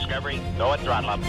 Discovery. Go at throttle up.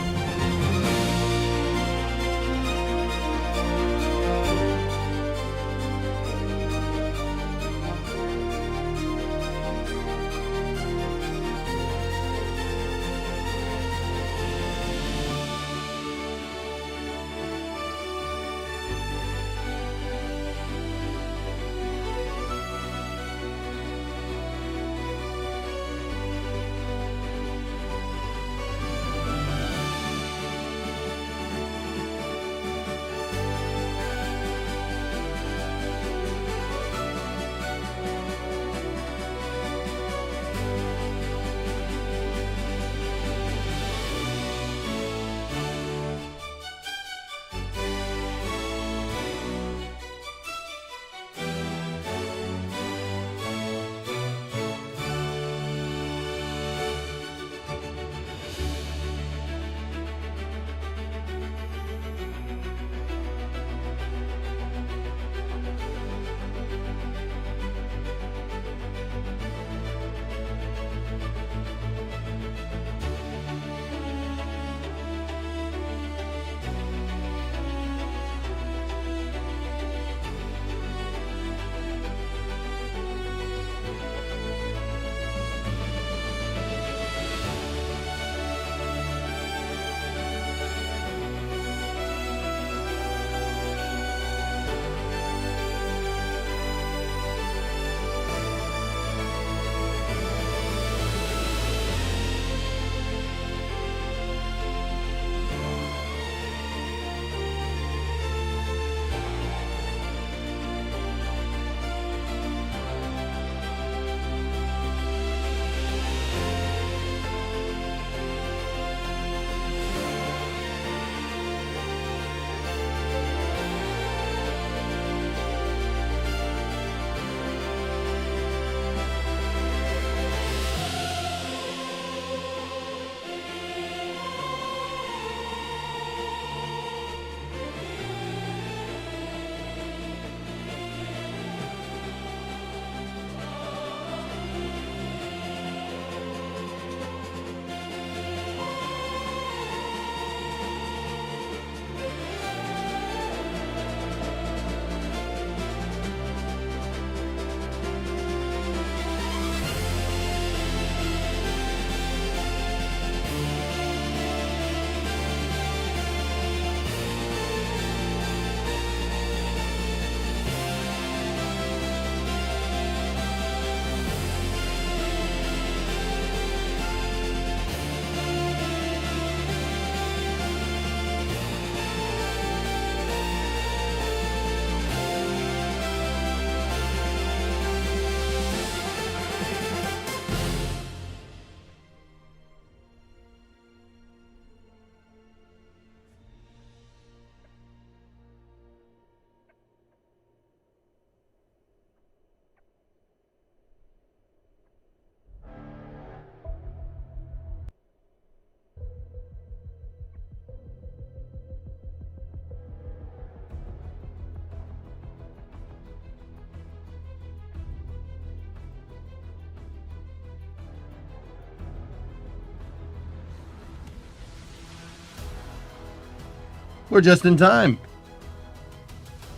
We're just in time.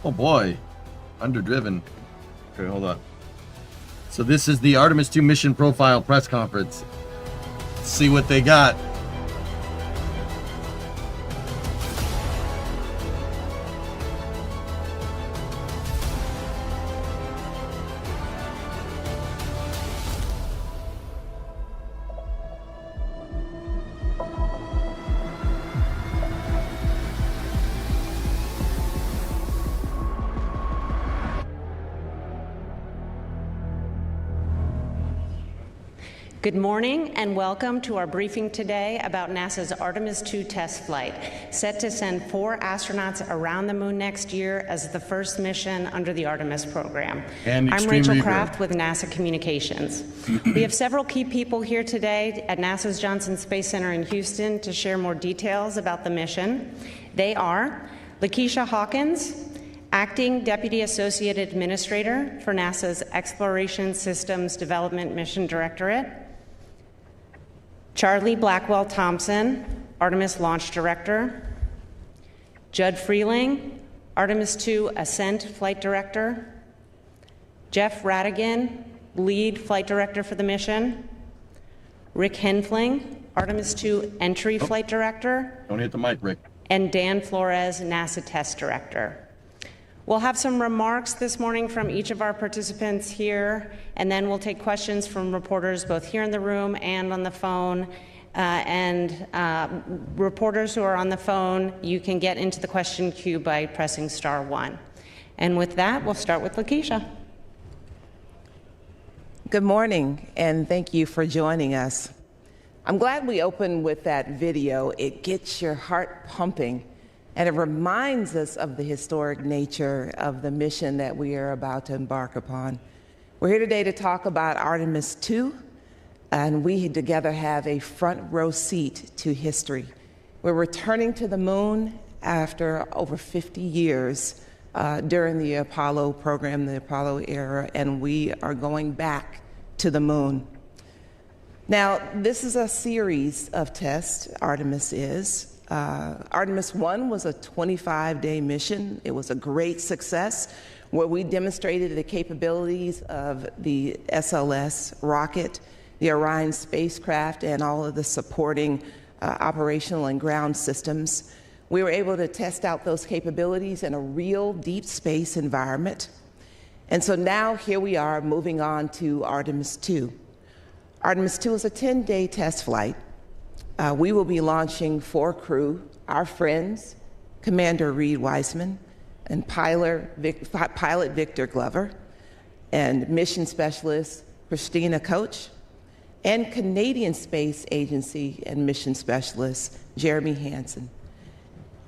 Oh boy, underdriven. Okay, hold on. So this is the Artemis 2 mission profile press conference. Let's see what they got. Good morning and welcome to our briefing today about NASA's Artemis 2 test flight, set to send 4 astronauts around the moon next year as the first mission under the Artemis program. And I'm Rachel reverb. Kraft with NASA Communications. We have several key people here today at NASA's Johnson Space Center in Houston to share more details about the mission. They are Lakeisha Hawkins, Acting Deputy Associate Administrator for NASA's Exploration Systems Development Mission Directorate, Charlie Blackwell Thompson, Artemis Launch Director. Judd Freeling, Artemis II Ascent Flight Director. Jeff Radigan, Lead Flight Director for the mission. Rick Henfling, Artemis II Entry Flight Director. Don't hit the mic, Rick. And Dan Flores, NASA Test Director. We'll have some remarks this morning from each of our participants here, and then we'll take questions from reporters both here in the room and on the phone. Reporters who are on the phone, you can get into the question queue by pressing *1. And with that, we'll start with Lakeisha. Good morning, and thank you for joining us. I'm glad we opened with that video. It gets your heart pumping, and it reminds us of the historic nature of the mission that we are about to embark upon. We're here today to talk about Artemis II, and we together have a front row seat to history. We're returning to the moon after over 50 years during the Apollo program, the Apollo era, and we are going back to the moon. Now, this is a series of tests, Artemis is. Artemis 1 was a 25-day mission. It was a great success where we demonstrated the capabilities of the SLS rocket, the Orion spacecraft, and all of the supporting operational and ground systems. We were able to test out those capabilities in a real deep space environment. And so now here we are moving on to Artemis II. Artemis II is a 10-day test flight. We will be launching 4 crew, our friends, Commander Reed Wiseman, and pilot Victor Glover, and mission specialist Christina Koch, and Canadian Space Agency and mission specialist Jeremy Hansen.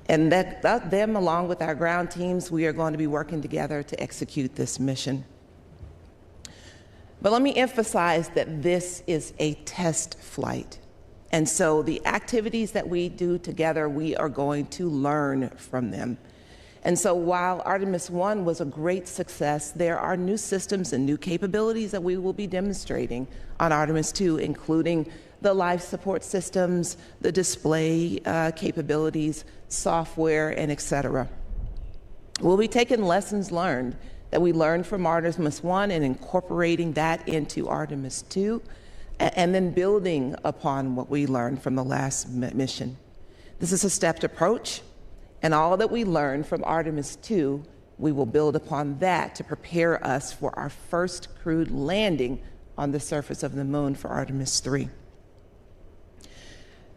And them, along with our ground teams, we are going to be working together to execute this mission. But let me emphasize that this is a test flight. And so the activities that we do together, we are going to learn from them. And so while Artemis 1 was a great success, there are new systems and new capabilities that we will be demonstrating on Artemis 2, including the life support systems, the display capabilities, software, and et cetera. We'll be taking lessons learned that we learned from Artemis 1 and incorporating that into Artemis 2, and then building upon what we learned from the last mission. This is a stepped approach, and all that we learned from Artemis 2, we will build upon that to prepare us for our first crewed landing on the surface of the moon for Artemis 3.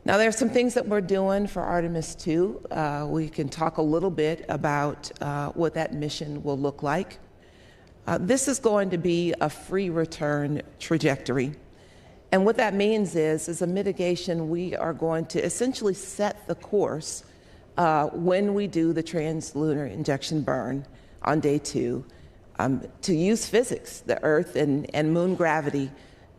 Now, there are some things that we're doing for Artemis 2. We can talk a little bit about what that mission will look like. This is going to be a free return trajectory. And what that means is a mitigation, we are going to essentially set the course when we do the translunar injection burn on day 2 to use physics, the Earth and moon gravity,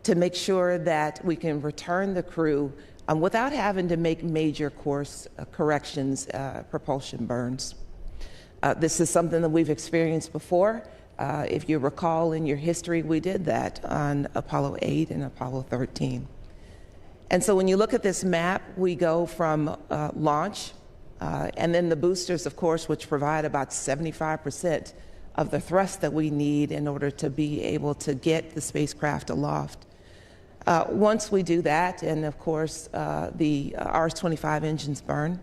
to make sure that we can return the crew without having to make major course corrections, propulsion burns. This is something that we've experienced before. If you recall in your history, we did that on Apollo 8 and Apollo 13. And so when you look at this map, we go from launch, and then the boosters, of course, which provide about 75% of the thrust that we need in order to be able to get the spacecraft aloft. Once we do that, and of course the RS-25 engines burn,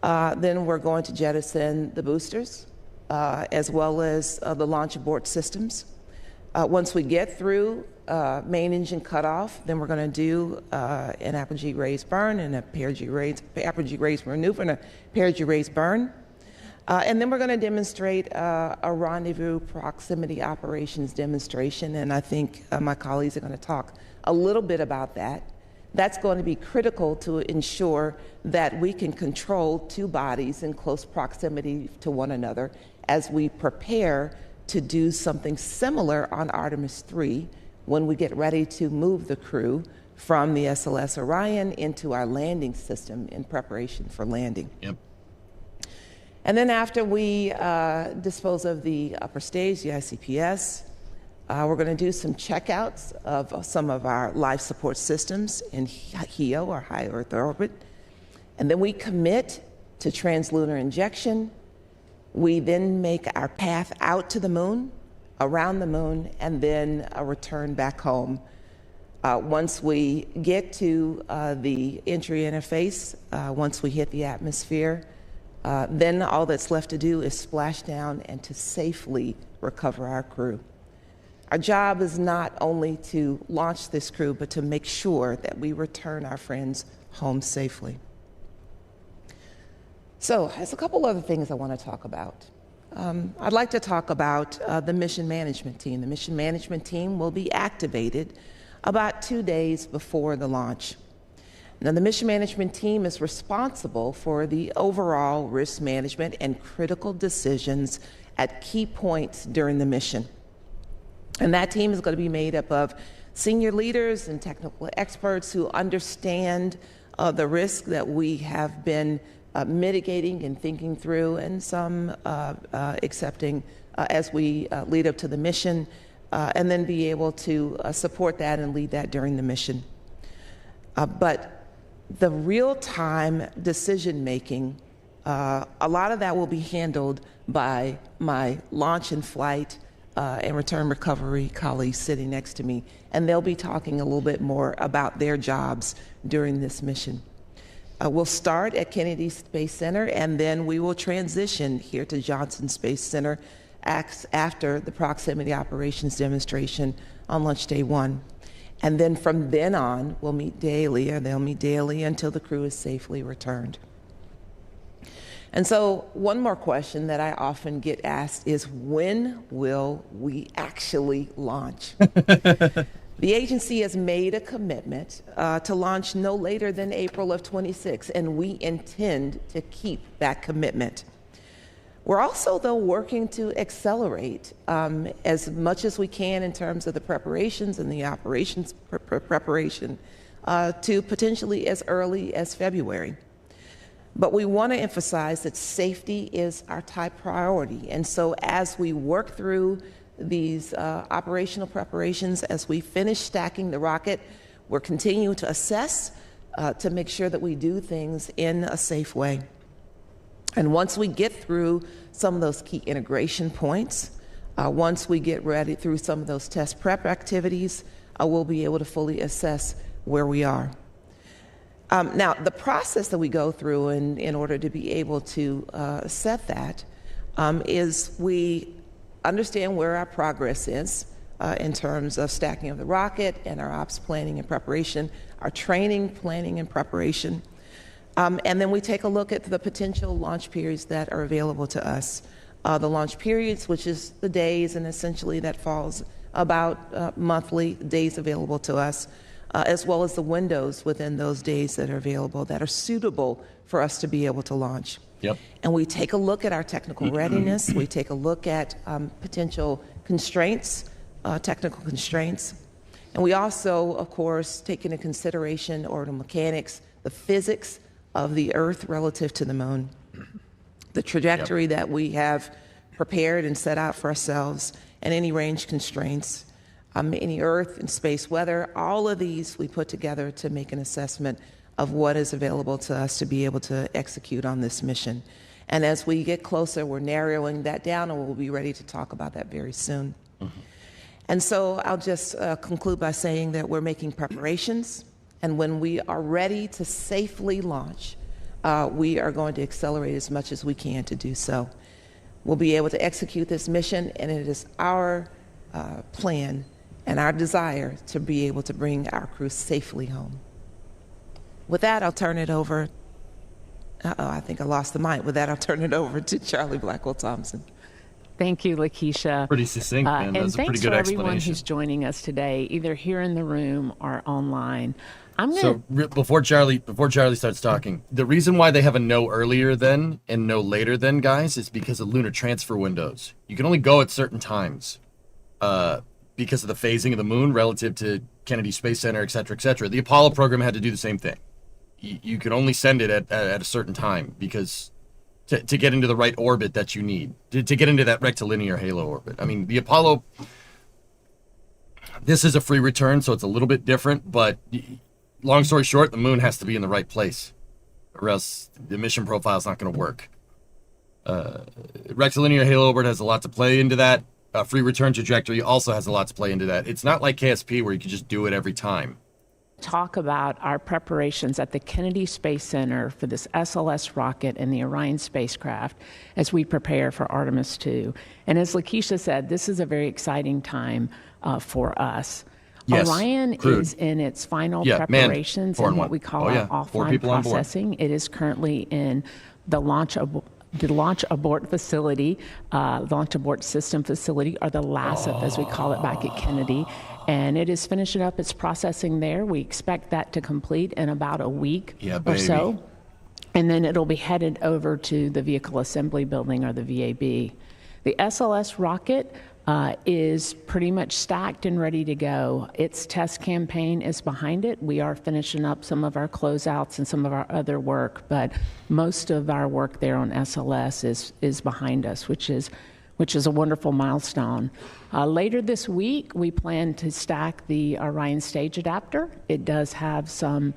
then we're going to jettison the boosters, as well as the launch abort systems. Once we get through main engine cutoff, then we're going to do an apogee raise burn and a apogee raise maneuver and a apogee raise burn. And then we're going to demonstrate a rendezvous proximity operations demonstration, and I think my colleagues are going to talk a little bit about that. That's going to be critical to ensure that we can control 2 bodies in close proximity to one another as we prepare to do something similar on Artemis 3 when we get ready to move the crew from the SLS Orion into our landing system in preparation for landing. Yep. And then after we dispose of the upper stage, the ICPS, We're going to do some checkouts of some of our life support systems in HEO, or high Earth orbit. And then we commit to translunar injection. We then make our path out to the moon, around the moon, and then a return back home. Once we get to the entry interface, once we hit the atmosphere, then all that's left to do is splash down and to safely recover our crew. Our job is not only to launch this crew, but to make sure that we return our friends home safely. So there's a couple other things I want to talk about. I'd like to talk about the mission management team. The mission management team will be activated about 2 days before the launch. Now, the mission management team is responsible for the overall risk management and critical decisions at key points during the mission. And that team is going to be made up of senior leaders and technical experts who understand the risk that we have been mitigating and thinking through, and some accepting as we lead up to the mission, and then be able to support that and lead that during the mission. But the real-time decision-making, a lot of that will be handled by my launch and flight and return recovery colleagues sitting next to me, and they'll be talking a little bit more about their jobs during this mission. We'll start at Kennedy Space Center, and then we will transition here to Johnson Space Center after the proximity operations demonstration on launch day 1. And then from then on, we'll meet daily, or they'll meet daily until the crew is safely returned. And so one more question that I often get asked is, when will we actually launch? The agency has made a commitment to launch no later than April of 26, and we intend to keep that commitment. We're also, though, working to accelerate as much as we can in terms of the preparations and the operations preparation to potentially as early as February. But we want to emphasize that safety is our top priority. And so as we work through these operational preparations, as we finish stacking the rocket, we're continuing to assess to make sure that we do things in a safe way. And once we get through some of those key integration points, once we get ready through some of those test prep activities, we'll be able to fully assess where we are. Now, the process that we go through in order to be able to set that is we understand where our progress is in terms of stacking of the rocket and our ops planning and preparation, our training planning and preparation. And then we take a look at the potential launch periods that are available to us. The launch periods, which is the days, and essentially that falls about monthly days available to us, as well as the windows within those days that are available that are suitable for us to be able to launch. Yep. And we take a look at our technical readiness. We take a look at potential constraints, technical constraints. And we also, of course, take into consideration orbital mechanics, the physics of the Earth relative to the moon, the trajectory that we have prepared and set out for ourselves, and any range constraints, any Earth and space weather. All of these we put together to make an assessment of what is available to us to be able to execute on this mission. And as we get closer, we're narrowing that down, and we'll be ready to talk about that very soon. Mm-hmm. And so I'll just conclude by saying that we're making preparations, and when we are ready to safely launch, we are going to accelerate as much as we can to do so. We'll be able to execute this mission, and it is our plan and our desire to be able to bring our crew safely home. With that, I'll turn it over. I think I lost the mic. With that, I'll turn it over to Charlie Blackwell-Thompson. Thank you, Lakeisha. Pretty succinct, man. That was a pretty good explanation. And thanks for everyone who's joining us today, either here in the room or online. Before Charlie starts talking, the reason why they have a no earlier than and no later than, guys, is because of lunar transfer windows. You can only go at certain times because of the phasing of the moon relative to Kennedy Space Center, et cetera, et cetera. The Apollo program had to do the same thing. You could only send it at a certain time because to get into the right orbit that you need, to get into that rectilinear halo orbit. I mean, the Apollo This is a free return, so it's a little bit different, but long story short, the moon has to be in the right place, or else the mission profile is not going to work. Rectilinear halo orbit has a lot to play into that. Free return trajectory also has a lot to play into that. It's not like KSP where you can just do it every time. Talk about our preparations at the Kennedy Space Center for this SLS rocket and the Orion spacecraft as we prepare for Artemis II. And as Lakeisha said, this is a very exciting time for us. Yes, Orion crude. is in its final Yeah, preparations manned and what one. we call Oh, yeah. our 4 offline people on board. processing. It is currently in the launch abort facility, launch abort system facility, or the LASIF as we call it back at Kennedy. And it is finishing up its processing there. We expect that to complete in about a week or so. And then it'll be headed over to the Vehicle Assembly Building, or the VAB. The SLS rocket is pretty much stacked and ready to go. Its test campaign is behind it. We are finishing up some of our closeouts and some of our other work, but most of our work there on SLS is behind us, which is a wonderful milestone. Later this week, we plan to stack the Orion stage adapter. It does have some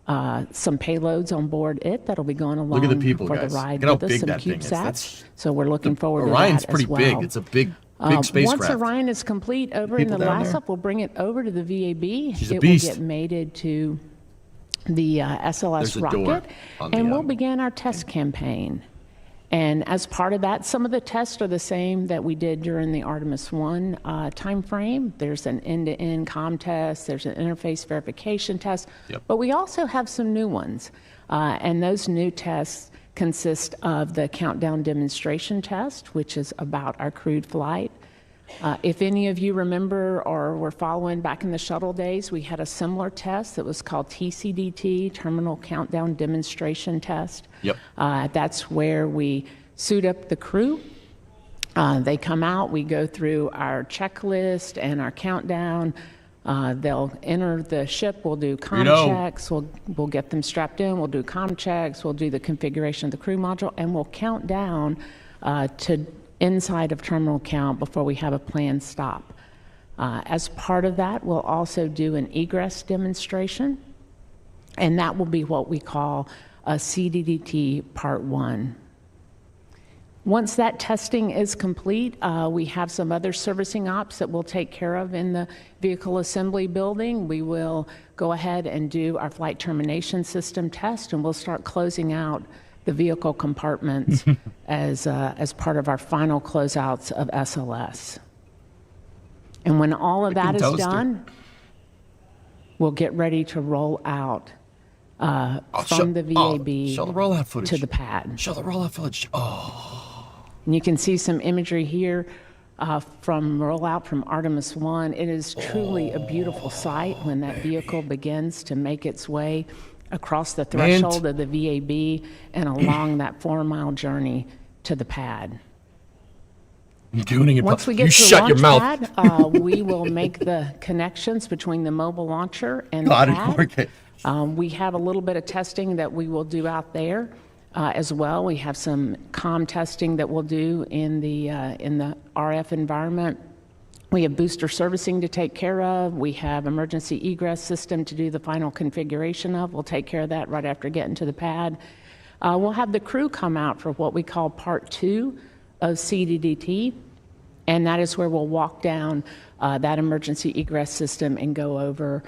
payloads on board it that'll be going along Look at the people, for guys. the ride Look at how with us, big some that thing is. CubeSats. So we're looking forward to Orion's that pretty as well. big. It's a big spacecraft. Once Orion is complete over in the People down there? LASIF, we'll bring it over to the VAB. She's a It beast. will get mated to the SLS There's a door rocket, on the, and we'll begin our test campaign. And as part of that, some of the tests are the same that we did during the Artemis 1 time frame. There's an end-to-end comm test. There's an interface verification test. Yep. But we also have some new ones. And those new tests consist of the countdown demonstration test, which is about our crewed flight. If any of you remember or were following back in the shuttle days, we had a similar test that was called TCDT, Terminal Countdown Demonstration Test. Yep. That's where we suit up the crew. They come out, we go through our checklist and our countdown. They'll enter the ship, we'll do comm checks, we'll get them strapped in, we'll do comm checks, we'll do the configuration of the crew module, and we'll count down to inside of terminal count before we have a planned stop. As part of that, we'll also do an egress demonstration, and that will be what we call a CDDT Part 1. Once that testing is complete, we have some other servicing ops that we'll take care of in the vehicle assembly building. We will go ahead and do our flight termination system test, and we'll start closing out the vehicle compartments as part of our final closeouts of SLS. And when all of that is done, we'll get ready to roll out from the VAB show the rollout footage to the pad. Show the rollout footage. And you can see some imagery here from rollout from Artemis 1. It is truly a beautiful sight when that vehicle begins to make its way across the threshold of the VAB and along that 4-mile journey to the pad. Once we get to the launch pad, we will make the connections between the mobile launcher and the pad. We have a little bit of testing that we will do out there as well. We have some comm testing that we'll do in the RF environment. We have booster servicing to take care of. We have emergency egress system to do the final configuration of. We'll take care of that right after getting to the pad. We'll have the crew come out for what we call Part 2 of CDDT, and that is where we'll walk down that emergency egress system and go over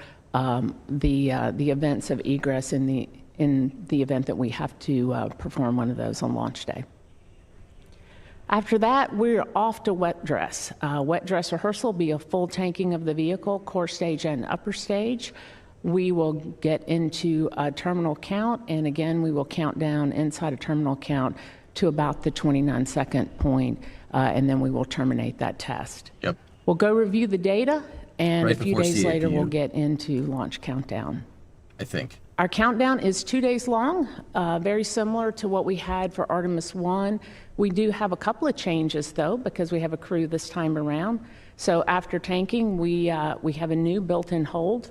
the events of egress in the event that we have to perform one of those on launch day. After that, we're off to wet dress. Wet dress rehearsal will be a full tanking of the vehicle, core stage and upper stage. We will get into a terminal count, and again, we will count down inside a terminal count to about the 29-second point, and then we will terminate that test. Yep. We'll go review the data, and Right a few before days later, CAPU. we'll get into launch countdown. I think. Our countdown is 2 days long, very similar to what we had for Artemis 1. We do have a couple of changes, though, because we have a crew this time around. So after tanking, we have a new built-in hold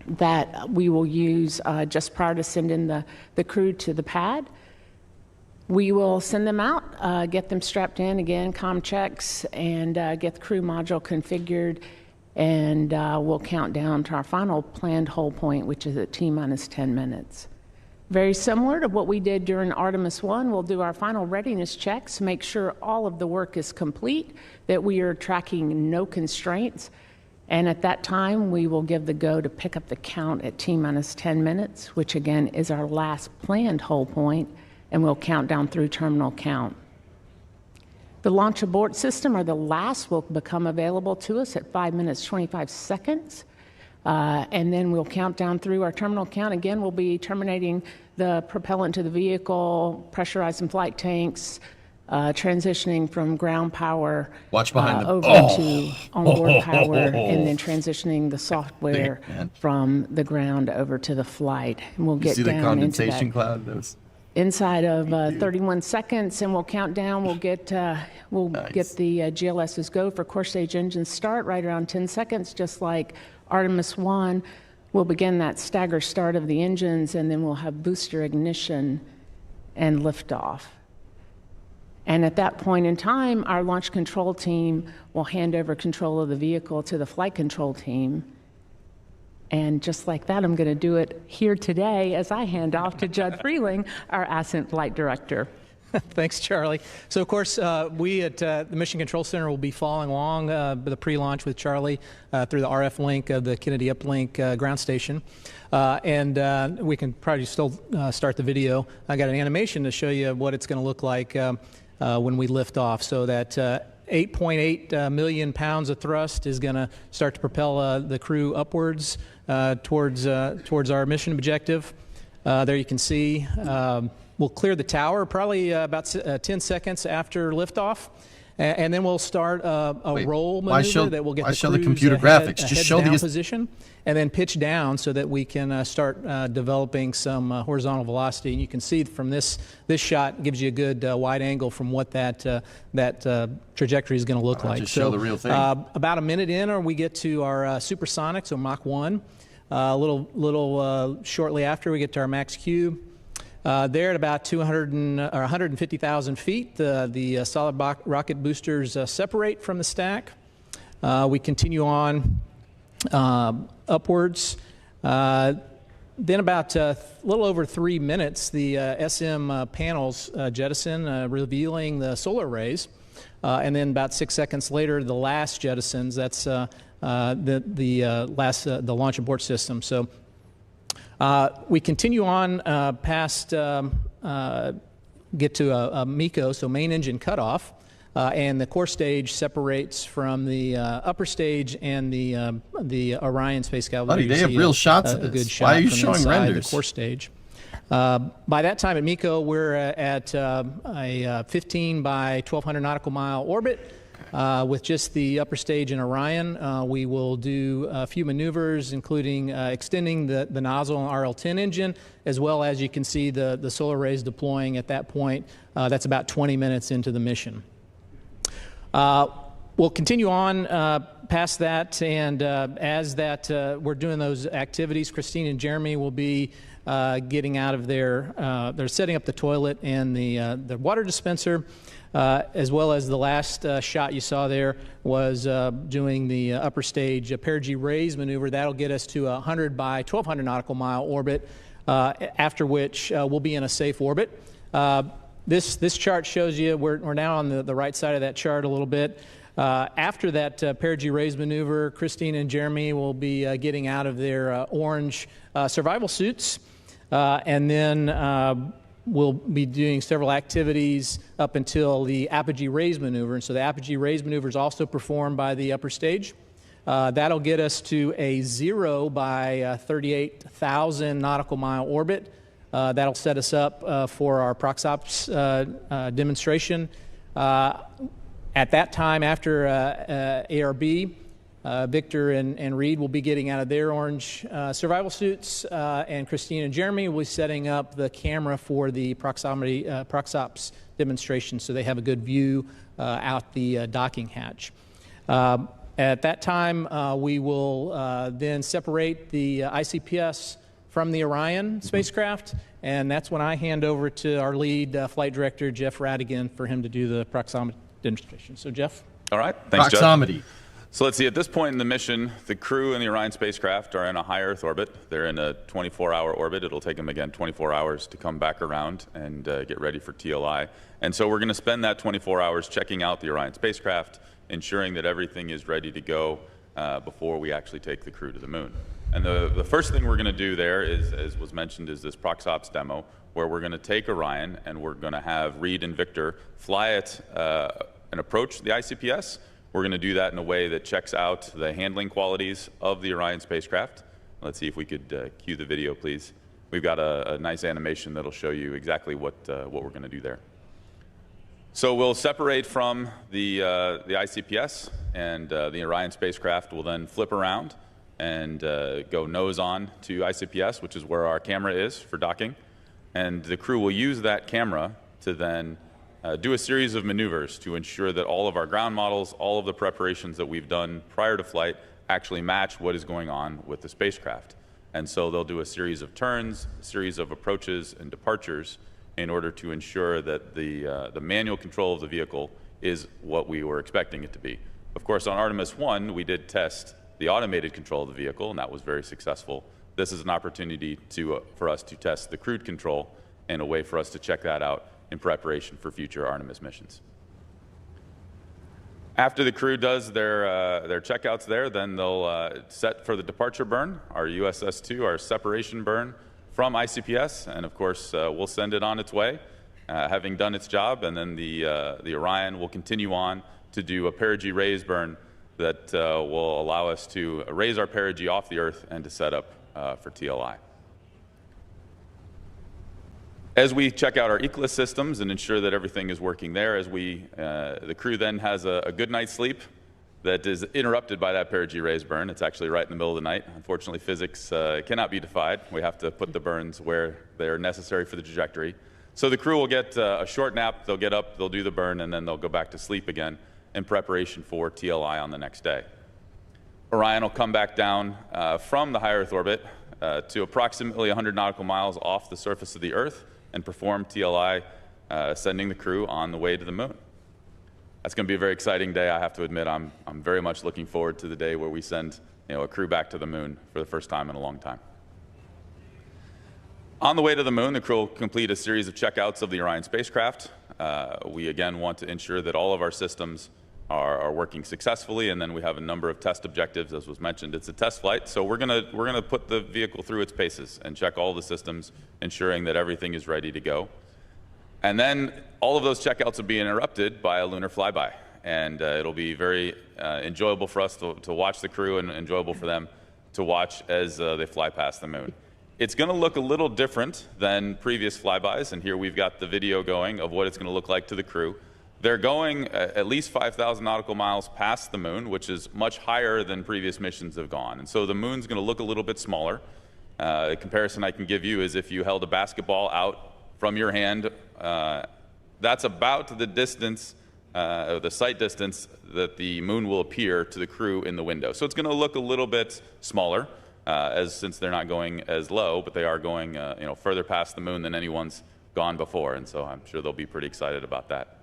that we will use just prior to sending the crew to the pad. We will send them out, get them strapped in, again, comm checks, and get the crew module configured. and we'll count down to our final planned hold point, which is at T-minus 10 minutes. Very similar to what we did during Artemis 1, we'll do our final readiness checks, make sure all of the work is complete, that we are tracking no constraints, and at that time, we will give the go to pick up the count at T-minus 10 minutes, which again is our last planned hold point, and we'll count down through terminal count. The launch abort system, or the LAST, will become available to us at 5 minutes 25 seconds. And then we'll count down through our terminal count. Again, we'll be terminating the propellant to the vehicle, pressurizing flight tanks, transitioning from ground power over to onboard power, and then transitioning the software from the ground over to the flight. And we'll get see down the condensation into that cloud? That was... inside of 31 seconds, and we'll count down. We'll get the GLS's go for core stage engine start right around 10 seconds, just like Artemis 1. We'll begin that stagger start of the engines, and then we'll have booster ignition and liftoff. And at that point in time, our launch control team will hand over control of the vehicle to the flight control team. And just like that, I'm going to do it here today as I hand off to Judd Freeling, our Ascent Flight Director. Thanks, Charlie. So, of course, we at the Mission Control Center will be following along the pre-launch with Charlie through the RF link of the Kennedy Uplink ground station. And we can probably still start the video. I got an animation to show you what it's going to look like when we lift off. So that 8.8 million pounds of thrust is going to start to propel the crew upwards towards our mission objective. There you can see. We'll clear the tower probably about 10 seconds after liftoff, and then we'll start a roll maneuver that will get the computer graphics. Just show the position, and then pitch down so that we can start developing some horizontal velocity. And you can see from this shot gives you a good wide angle from what that trajectory is going to look like. Just show the real thing. About a minute in, or we get to our supersonic, so Mach 1. A little shortly after, we get to our max Q. There at about 150,000 feet, the solid rocket boosters separate from the stack. We continue on upwards. Then about a little over 3 minutes, the SM panels jettison, revealing the solar arrays. And then about 6 seconds later, the last jettisons. That's the launch abort system. So we continue on past, get to a MECO, so main engine cutoff, and the core stage separates from the upper stage and the Orion space cavalry. Buddy, they have real shots of this. Good shot Why are you from showing renders? The core stage. By that time at MECO, we're at a 15 by 1,200 nautical mile orbit. With just the upper stage in Orion, we will do a few maneuvers, including extending the nozzle on RL-10 engine, as well as you can see the solar arrays deploying at that point. That's about 20 minutes into the mission. We'll continue on past that, and as that we're doing those activities, Christine and Jeremy will be getting out of their, they're setting up the toilet and the water dispenser. As well as the last shot you saw there was doing the upper stage perigee raise maneuver. That'll get us to a 100 by 1,200 nautical mile orbit, after which we'll be in a safe orbit. This chart shows you, we're now on the right side of that chart a little bit. After that perigee raise maneuver, Christine and Jeremy will be getting out of their orange survival suits, and then we'll be doing several activities up until the apogee raise maneuver. And so the apogee raise maneuver is also performed by the upper stage. That'll get us to a 0 by 38,000 nautical mile orbit. That'll set us up for our ProxOps demonstration. At that time, after ARB, Victor and Reed will be getting out of their orange survival suits, and Christine and Jeremy will be setting up the camera for the ProxOps demonstration, so they have a good view out the docking hatch. At that time, we will then separate the ICPS from the Orion spacecraft, and that's when I hand over to our lead flight director, Jeff Radigan, for him to do the proximity demonstration. So, Jeff? All right. Thanks, Proximity. Jeff. So let's see, at this point in the mission, the crew and the Orion spacecraft are in a high Earth orbit. They're in a 24-hour orbit. It'll take them, again, 24 hours to come back around and get ready for TLI. And so we're going to spend that 24 hours checking out the Orion spacecraft, ensuring that everything is ready to go before we actually take the crew to the moon. And the first thing we're going to do there is, as was mentioned, is this ProxOps demo, where we're going to take Orion and we're going to have Reed and Victor fly it and approach the ICPS. We're going to do that in a way that checks out the handling qualities of the Orion spacecraft. Let's see if we could cue the video, please. We've got a nice animation that'll show you exactly what we're going to do there. So we'll separate from the ICPS, and the Orion spacecraft will then flip around and go nose on to ICPS, which is where our camera is for docking. And the crew will use that camera to then do a series of maneuvers to ensure that all of our ground models, all of the preparations that we've done prior to flight actually match what is going on with the spacecraft. And so they'll do a series of turns, a series of approaches and departures in order to ensure that the manual control of the vehicle is what we were expecting it to be. Of course, on Artemis 1, we did test the automated control of the vehicle, and that was very successful. This is an opportunity for us to test the crewed control and a way for us to check that out in preparation for future Artemis missions. After the crew does their checkouts there, then they'll set for the departure burn, our USS-2, our separation burn from ICPS, and of course we'll send it on its way, having done its job, and then the Orion will continue on to do a perigee raise burn that will allow us to raise our perigee off the Earth and to set up for TLI. As we check out our ECLIS systems and ensure that everything is working there, the crew then has a good night's sleep that is interrupted by that perigee raise burn. It's actually right in the middle of the night. Unfortunately, physics cannot be defied. We have to put the burns where they're necessary for the trajectory. So the crew will get a short nap, they'll get up, they'll do the burn, and then they'll go back to sleep again in preparation for TLI on the next day. Orion will come back down from the high Earth orbit to approximately 100 nautical miles off the surface of the Earth and perform TLI, sending the crew on the way to the moon. That's going to be a very exciting day. I have to admit, I'm very much looking forward to the day where we send a crew back to the moon for the first time in a long time. On the way to the moon, the crew will complete a series of checkouts of the Orion spacecraft. We again want to ensure that all of our systems are working successfully, and then we have a number of test objectives, as was mentioned. It's a test flight, so we're gonna put the vehicle through its paces and check all the systems, ensuring that everything is ready to go. And then all of those checkouts will be interrupted by a lunar flyby, and it'll be very enjoyable for us to watch the crew, and enjoyable for them to watch as they fly past the moon. It's going to look a little different than previous flybys, and here we've got the video going of what it's going to look like to the crew. They're going at least 5,000 nautical miles past the moon, which is much higher than previous missions have gone. And so the moon's going to look a little bit smaller. A comparison I can give you is if you held a basketball out from your hand, that's about the distance, the sight distance that the moon will appear to the crew in the window. So it's going to look a little bit smaller, since they're not going as low, but they are going further past the moon than anyone's gone before. And so I'm sure they'll be pretty excited about that.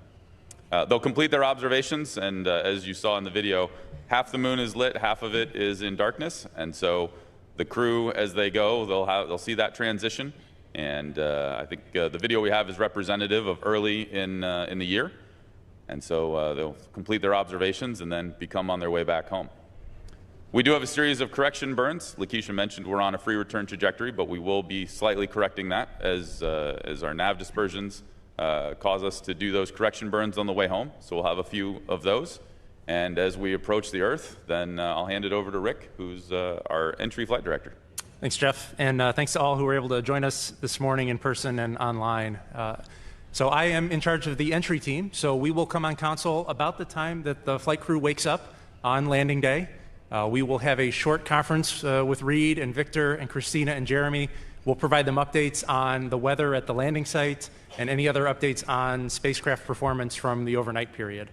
They'll complete their observations, and as you saw in the video, half the moon is lit, half of it is in darkness, and so the crew, as they go, they'll see that transition, and I think the video we have is representative of early in the year, and so they'll complete their observations and then become on their way back home. We do have a series of correction burns. Lakeisha mentioned we're on a free return trajectory, but we will be slightly correcting that as our nav dispersions cause us to do those correction burns on the way home. So we'll have a few of those. And as we approach the Earth, then I'll hand it over to Rick, who's our entry flight director. Thanks, Jeff. And thanks to all who were able to join us this morning in person and online. So I am in charge of the entry team. So we will come on console about the time that the flight crew wakes up on landing day. We will have a short conference with Reed and Victor and Christina and Jeremy. We'll provide them updates on the weather at the landing site and any other updates on spacecraft performance from the overnight period.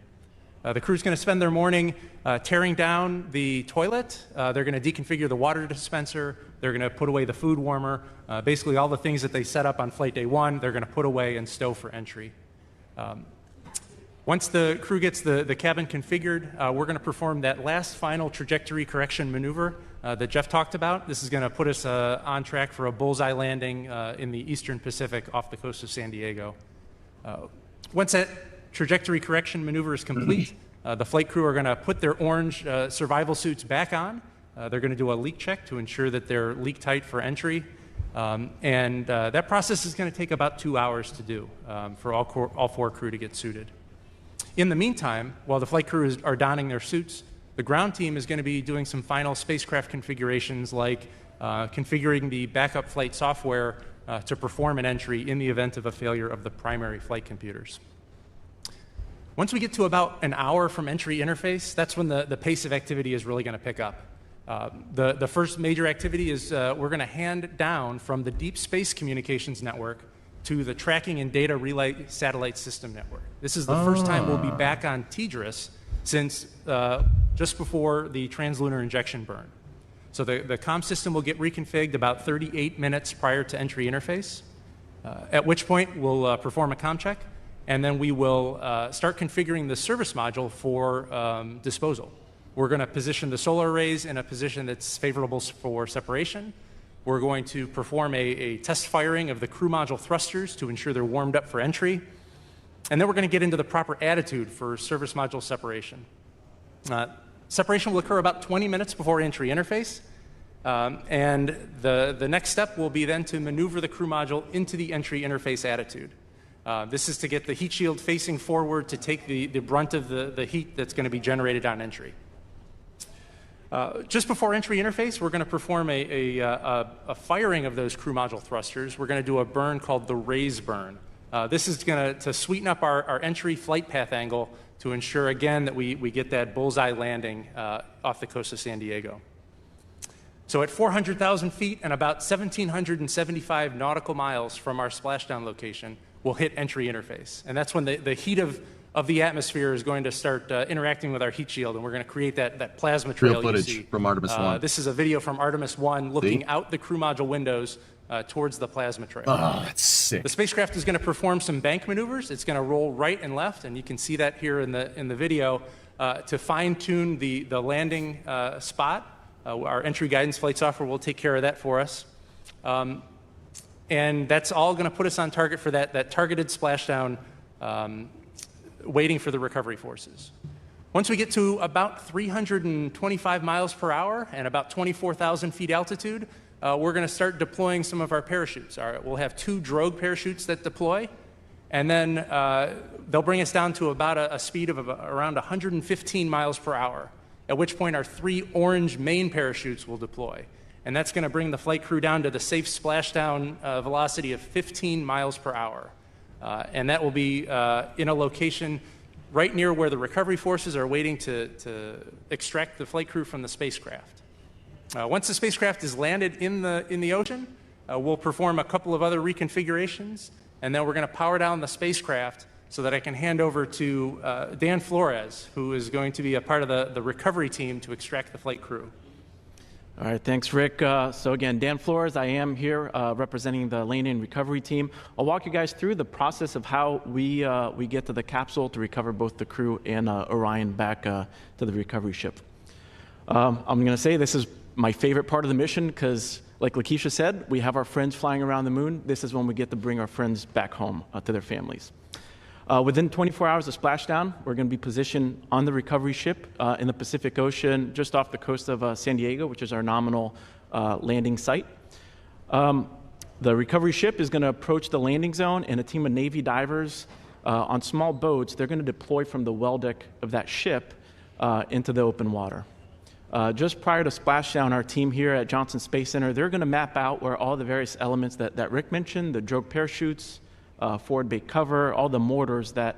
The crew's going to spend their morning tearing down the toilet. They're going to deconfigure the water dispenser. They're going to put away the food warmer. Basically all the things that they set up on flight day one, they're going to put away and stow for entry. Once the crew gets the cabin configured, we're going to perform that last final trajectory correction maneuver that Jeff talked about. This is going to put us on track for a bullseye landing in the Eastern Pacific off the coast of San Diego. Once that trajectory correction maneuver is complete, the flight crew are going to put their orange survival suits back on. They're going to do a leak check to ensure that they're leak tight for entry. And that process is going to take about 2 hours to do for all four crew to get suited. In the meantime, while the flight crew are donning their suits, the ground team is going to be doing some final spacecraft configurations like configuring the backup flight software to perform an entry in the event of a failure of the primary flight computers. Once we get to about an hour from entry interface, that's when the pace of activity is really going to pick up. The first major activity is we're going to hand down from the Deep Space Communications Network to the Tracking and Data Relay Satellite System Network. This is the first time we'll be back on TDRS since just before the translunar injection burn. So the comm system will get reconfigured about 38 minutes prior to entry interface, at which point we'll perform a comm check, and then we will start configuring the service module for disposal. We're going to position the solar arrays in a position that's favorable for separation. We're going to perform a test firing of the crew module thrusters to ensure they're warmed up for entry. And then we're going to get into the proper attitude for service module separation. Separation will occur about 20 minutes before entry interface. And the next step will be then to maneuver the crew module into the entry interface attitude. This is to get the heat shield facing forward to take the brunt of the heat that's going to be generated on entry. Just before entry interface, we're going to perform a firing of those crew module thrusters. We're going to do a burn called the raise burn. This is going to sweeten up our entry flight path angle to ensure, again, that we get that bullseye landing off the coast of San Diego. So at 400,000 feet and about 1,775 nautical miles from our splashdown location, we'll hit entry interface. And that's when the heat of the atmosphere is going to start interacting with our heat shield, and we're going to create that plasma trail. Real footage you see from Artemis 1. This is a video from Artemis 1 looking out the crew module windows towards the plasma trail. Oh, that's sick. The spacecraft is going to perform some bank maneuvers. It's going to roll right and left, and you can see that here in the video to fine-tune the landing spot. Our entry guidance flight software will take care of that for us. And that's all going to put us on target for that targeted splashdown waiting for the recovery forces. Once we get to about 325 miles per hour and about 24,000 feet altitude, we're going to start deploying some of our parachutes. We'll have 2 drogue parachutes that deploy, and then they'll bring us down to about a speed of around 115 miles per hour, at which point our 3 orange main parachutes will deploy. And that's going to bring the flight crew down to the safe splashdown velocity of 15 miles per hour. And that will be in a location right near where the recovery forces are waiting to extract the flight crew from the spacecraft. Once the spacecraft is landed in the ocean, we'll perform a couple of other reconfigurations, and then we're going to power down the spacecraft so that I can hand over to Dan Flores, who is going to be a part of the recovery team to extract the flight crew. All right, thanks, Rick. So again, Dan Flores, I am here representing the landing and recovery team. I'll walk you guys through the process of how we get to the capsule to recover both the crew and Orion back to the recovery ship. I'm going to say this is my favorite part of the mission because, like Lakeisha said, we have our friends flying around the moon. This is when we get to bring our friends back home to their families. Within 24 hours of splashdown, we're going to be positioned on the recovery ship in the Pacific Ocean, just off the coast of San Diego, which is our nominal landing site. The recovery ship is going to approach the landing zone, and a team of Navy divers on small boats, they're going to deploy from the well deck of that ship into the open water. Just prior to splashdown, our team here at Johnson Space Center, they're going to map out where all the various elements that Rick mentioned, the drogue parachutes, forward bait cover, all the mortars that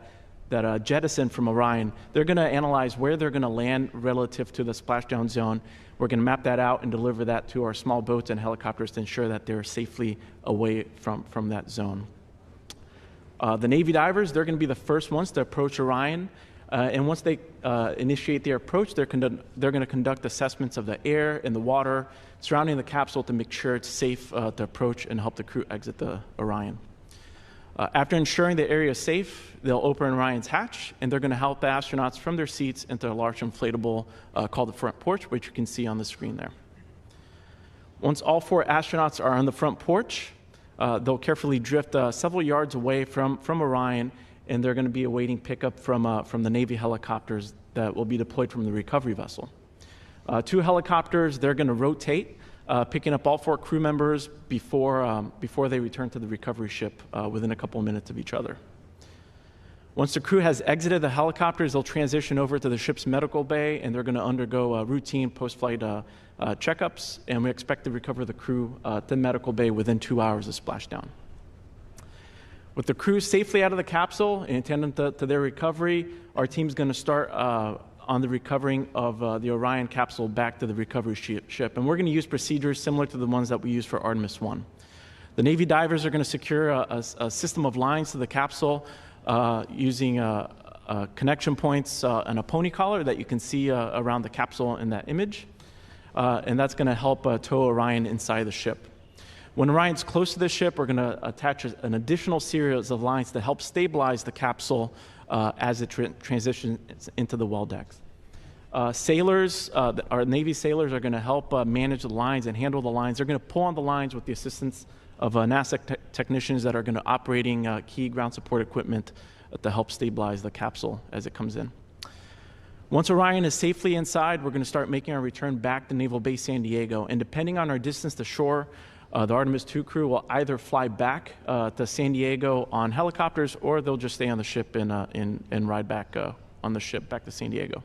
jettison from Orion, they're going to analyze where they're going to land relative to the splashdown zone. We're going to map that out and deliver that to our small boats and helicopters to ensure that they're safely away from that zone. The Navy divers, they're going to be the first ones to approach Orion. And once they initiate their approach, they're going to conduct assessments of the air and the water surrounding the capsule to make sure it's safe to approach and help the crew exit the Orion. After ensuring the area is safe, they'll open Orion's hatch, and they're going to help the astronauts from their seats into a large inflatable called the front porch, which you can see on the screen there. Once all 4 astronauts are on the front porch, they'll carefully drift several yards away from Orion, and they're going to be awaiting pickup from the Navy helicopters that will be deployed from the recovery vessel. 2 helicopters, they're going to rotate, picking up all 4 crew members before they return to the recovery ship within a couple of minutes of each other. Once the crew has exited the helicopters, they'll transition over to the ship's medical bay, and they're going to undergo routine post-flight checkups, and we expect to recover the crew to the medical bay within 2 hours of splashdown. With the crew safely out of the capsule and attendant to their recovery, our team's going to start on the recovering of the Orion capsule back to the recovery ship. And we're going to use procedures similar to the ones that we used for Artemis 1. The Navy divers are going to secure a system of lines to the capsule using connection points and a pony collar that you can see around the capsule in that image. And that's going to help tow Orion inside the ship. When Orion's close to the ship, we're going to attach an additional series of lines to help stabilize the capsule as it transitions into the well decks. Sailors, our Navy sailors, are going to help manage the lines and handle the lines. They're going to pull on the lines with the assistance of NASA technicians that are going to operating key ground support equipment to help stabilize the capsule as it comes in. Once Orion is safely inside, we're going to start making our return back to Naval Base San Diego. And depending on our distance to shore, the Artemis 2 crew will either fly back to San Diego on helicopters, or they'll just stay on the ship and ride back on the ship back to San Diego.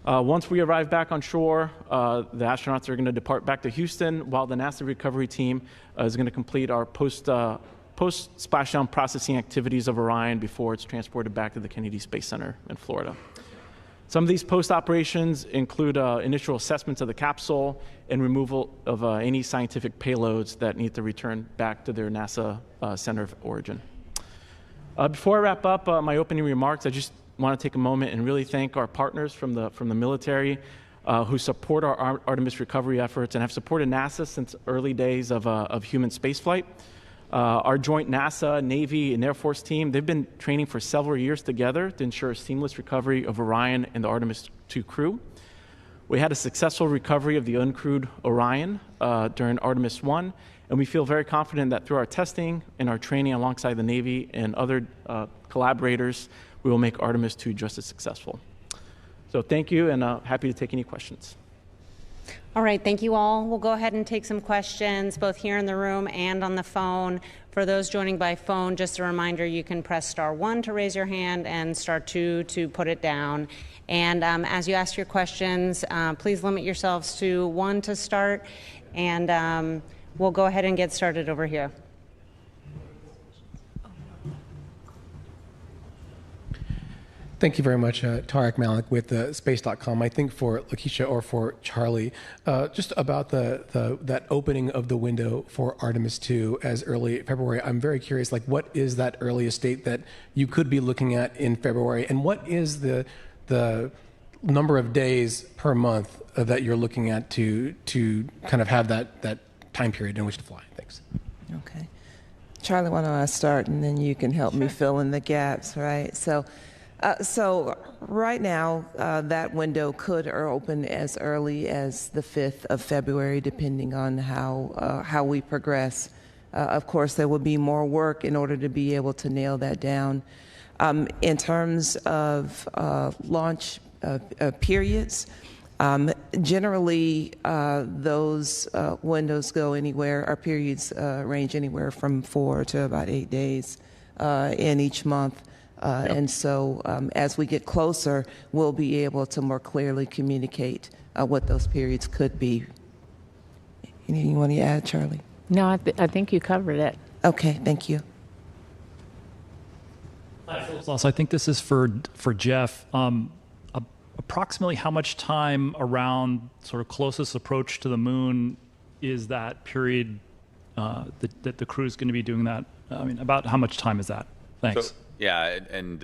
Once we arrive back on shore, the astronauts are going to depart back to Houston, while the NASA recovery team is going to complete our post-splashdown processing activities of Orion before it's transported back to the Kennedy Space Center in Florida. Some of these post-operations include initial assessments of the capsule and removal of any scientific payloads that need to return back to their NASA center of origin. Before I wrap up my opening remarks, I just want to take a moment and really thank our partners from the military who support our Artemis recovery efforts and have supported NASA since early days of human spaceflight. Our joint NASA, Navy, and Air Force team, they've been training for several years together to ensure a seamless recovery of Orion and the Artemis 2 crew. We had a successful recovery of the uncrewed Orion during Artemis 1, and we feel very confident that through our testing and our training alongside the Navy and other collaborators, we will make Artemis 2 just as successful. So thank you, and happy to take any questions. All right, thank you all. We'll go ahead and take some questions, both here in the room and on the phone. For those joining by phone, just a reminder, you can press *1 to raise your hand and *2 to put it down. And as you ask your questions, please limit yourselves to 1 to start, and we'll go ahead and get started over here. Thank you very much, Tarek Malik with Space.com. I think for Lakeisha or for Charlie, just about that opening of the window for Artemis 2 as early February. I'm very curious, like, what is that earliest date that you could be looking at in February, and what is the number of days per month that you're looking at to kind of have that time period in which to fly? Thanks. Okay, Charlie, why don't I start, and then you can help me fill in the gaps, right? So right now, that window could open as early as the 5th of February, depending on how we progress. Of course, there will be more work in order to be able to nail that down. In terms of launch periods, generally those windows go anywhere, our periods range anywhere from 4 to about 8 days in each month. And so as we get closer, we'll be able to more clearly communicate what those periods could be. Anything you want to add, Charlie? No, I think you covered it. Okay, thank you. So I think this is for Jeff. Approximately how much time around sort of closest approach to the moon is that period that the crew is going to be doing that? I mean, about how much time is that? Thanks. So, yeah, and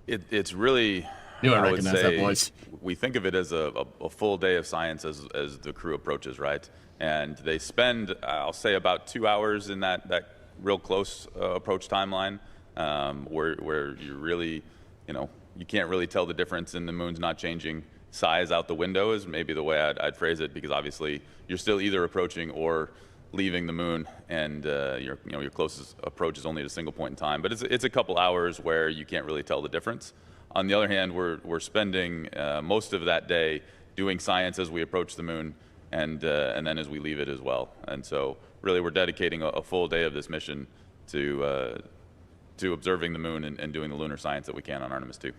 it's really, I would say, that voice. We think of it as a full day of science as the crew approaches, right? And they spend, I'll say, about 2 hours in that real close approach timeline, where you really, you can't really tell the difference in the moon's not changing size out the window is maybe the way I'd phrase it, because obviously you're still either approaching or leaving the moon, and your closest approach is only at a single point in time. But it's a couple hours where you can't really tell the difference. On the other hand, we're spending most of that day doing science as we approach the moon, and then as we leave it as well. And so really we're dedicating a full day of this mission to observing the moon and doing the lunar science that we can on Artemis 2.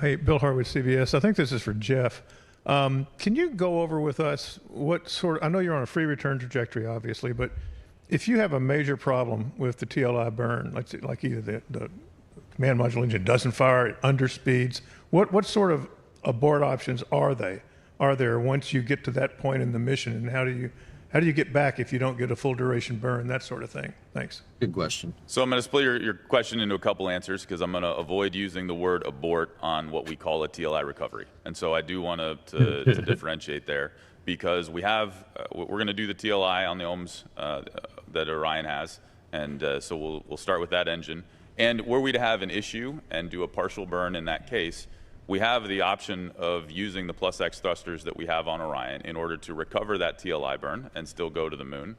Hey, Bill Harwood, CBS. I think this is for Jeff. Can you go over with us I know you're on a free return trajectory, obviously, but if you have a major problem with the TLI burn, like either the command module engine doesn't fire, it underspeeds, what sort of abort options are there once you get to that point in the mission, and how do you get back if you don't get a full duration burn, that sort of thing? Thanks. Good question. So I'm going to split your question into a couple answers, because I'm going to avoid using the word abort on what we call a TLI recovery. And so I do want to differentiate there, because we're going to do the TLI on the ohms that Orion has, and so we'll start with that engine. And were we to have an issue and do a partial burn in that case, we have the option of using the plus X thrusters that we have on Orion in order to recover that TLI burn and still go to the moon.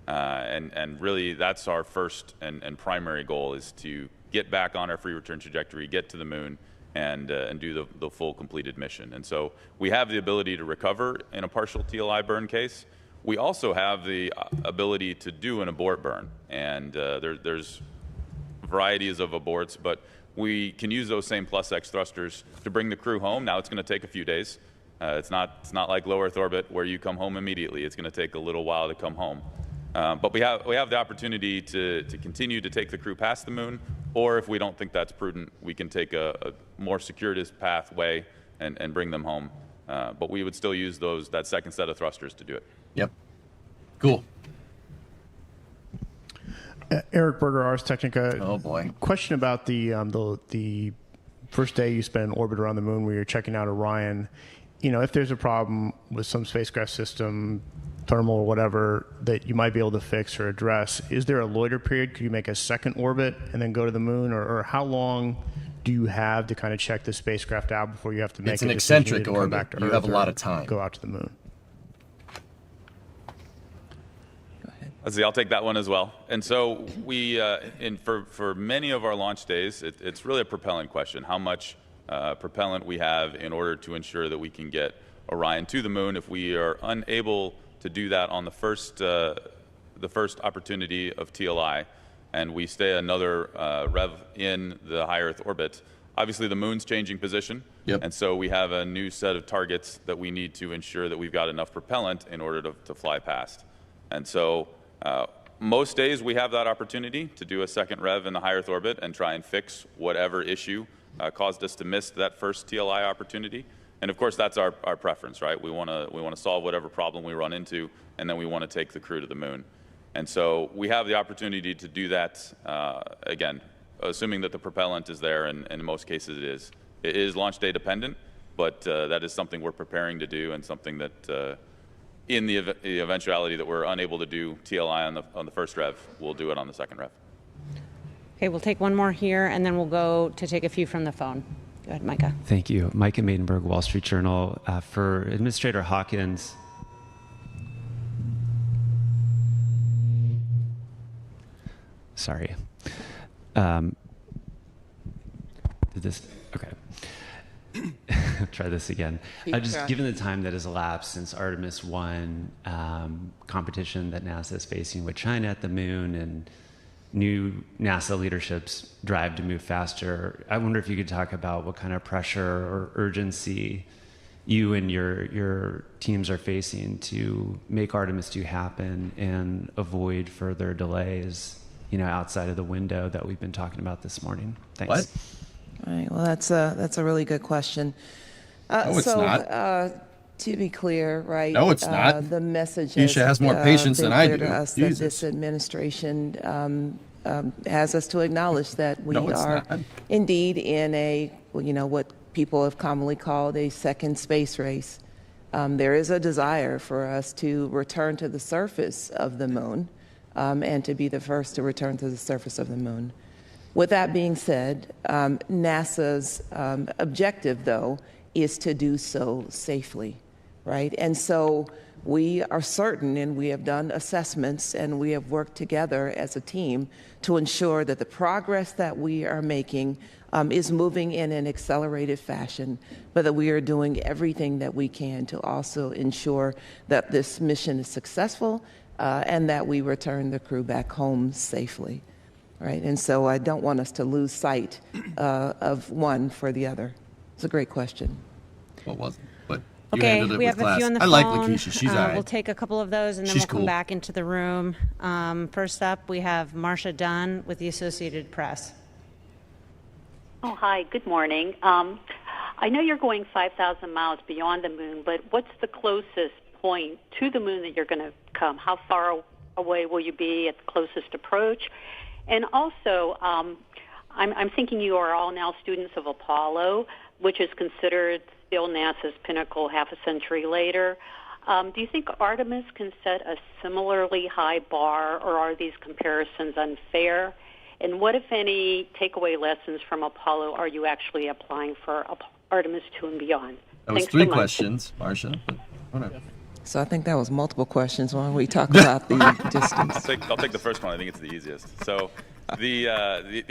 And really, that's our first and primary goal, is to get back on our free return trajectory, get to the moon, and do the full completed mission. And so we have the ability to recover in a partial TLI burn case. We also have the ability to do an abort burn, and there's varieties of aborts, but we can use those same plus X thrusters to bring the crew home. Now it's going to take a few days. It's not like low Earth orbit where you come home immediately. It's going to take a little while to come home. But we have the opportunity to continue to take the crew past the moon, or if we don't think that's prudent, we can take a more circuitous pathway and bring them home. But we would still use that second set of thrusters to do it. Yep. Cool. Eric Berger, Ars Technica. Oh boy. Question about the first day you spent in orbit around the moon, where you're checking out Orion. If there's a problem with some spacecraft system, thermal or whatever, that you might be able to fix or address, is there a loiter period? Could you make a second orbit and then go to the moon, or how long do you have to kind of check the spacecraft out before you have to make it's an a decision eccentric to come orbit. back to You Earth have a lot of or time. go out to the moon? Let's see, I'll take that one as well. And so we, for many of our launch days, it's really a propellant question. How much propellant we have in order to ensure that we can get Orion to the moon. If we are unable to do that on the first opportunity of TLI, and we stay another rev in the high Earth orbit, obviously the moon's changing position. Yep. And so we have a new set of targets that we need to ensure that we've got enough propellant in order to fly past. And so most days we have that opportunity to do a second rev in the high Earth orbit and try and fix whatever issue caused us to miss that first TLI opportunity. And of course, that's our preference, right? We want to solve whatever problem we run into, and then we want to take the crew to the moon. And so we have the opportunity to do that, again, assuming that the propellant is there, and in most cases it is. It is launch day dependent, but that is something we're preparing to do, and something that in the eventuality that we're unable to do TLI on the first rev, we'll do it on the second rev. Okay, we'll take one more here, and then we'll go to take a few from the phone. Go ahead, Micah. Thank you. Micah Maidenberg, Wall Street Journal. For Administrator Hawkins, sorry. Okay. Try this again. Just given the time that has elapsed since Artemis 1, competition that NASA is facing with China at the moon, and new NASA leadership's drive to move faster, I wonder if you could talk about what kind of pressure or urgency you and your teams are facing to make Artemis 2 happen and avoid further delays, outside of the window that we've been talking about this morning. Thanks. What? All right. Well, that's a really good question. No, it's not. To be clear, right? No, it's not. The message has more patience been than I clear do. to us that this administration has us to acknowledge that we are not. indeed in what people have commonly called a second space race. There is a desire for us to return to the surface of the moon and to be the first to return to the surface of the moon. With that being said, NASA's objective, though, is to do so safely, right? And so we are certain, and we have done assessments, and we have worked together as a team to ensure that the progress that we are making is moving in an accelerated fashion, but that we are doing everything that we can to also ensure that this mission is successful and that we return the crew back home safely, right? And so I don't want us to lose sight of one for the other. It's a great question. What was it? But Okay, we have a few on the phone. I like Lakeisha. She's all right. We'll take a couple of those, and then we'll come back into the room. First up, we have Marcia Dunn with the Associated Press. Oh, hi. Good morning. I know you're going 5,000 miles beyond the moon, but what's the closest point to the moon that you're going to come? How far away will you be at the closest approach? And also, I'm thinking you are all now students of Apollo, which is considered still NASA's pinnacle half a century later. Do you think Artemis can set a similarly high bar, or are these comparisons unfair? And what, if any, takeaway lessons from Apollo are you actually applying for Artemis 2 and beyond? That was three questions, Marcia, but whatever. So I think that was multiple questions. Why don't we talk about the distance? I'll take the first one. I think it's the easiest. So the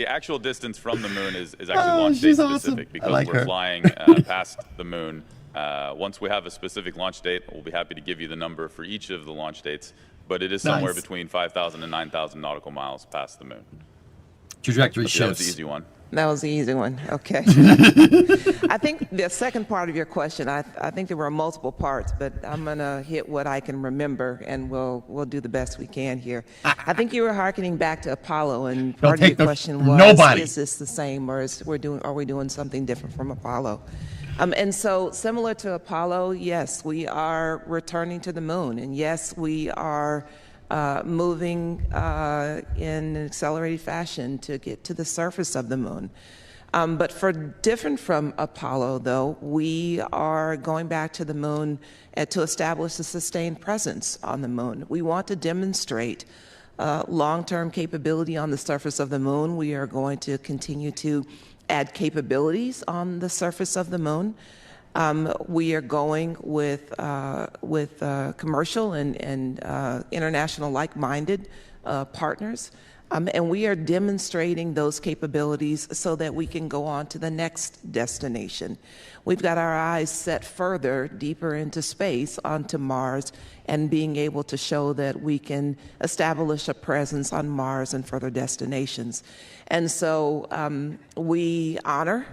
actual distance from the moon is actually launch date specific because we're flying past the moon. Once we have a specific launch date, we'll be happy to give you the number for each of the launch dates, but it is somewhere between 5,000 and 9,000 nautical miles past the moon. Trajectory shifts. That was the easy one. That was the easy one. Okay. I think the second part of your question, I think there were multiple parts, but I'm going to hit what I can remember, and we'll do the best we can here. I think you were hearkening back to Apollo, and part of your question was, is this the same, or are we doing something different from Apollo? And so similar to Apollo, yes, we are returning to the moon, and yes, we are moving in an accelerated fashion to get to the surface of the moon. But for different from Apollo, though, we are going back to the moon to establish a sustained presence on the moon. We want to demonstrate long-term capability on the surface of the moon. We are going to continue to add capabilities on the surface of the moon. We are going with commercial and international like-minded partners, and we are demonstrating those capabilities so that we can go on to the next destination. We've got our eyes set further, deeper into space, onto Mars, and being able to show that we can establish a presence on Mars and further destinations. And so we honor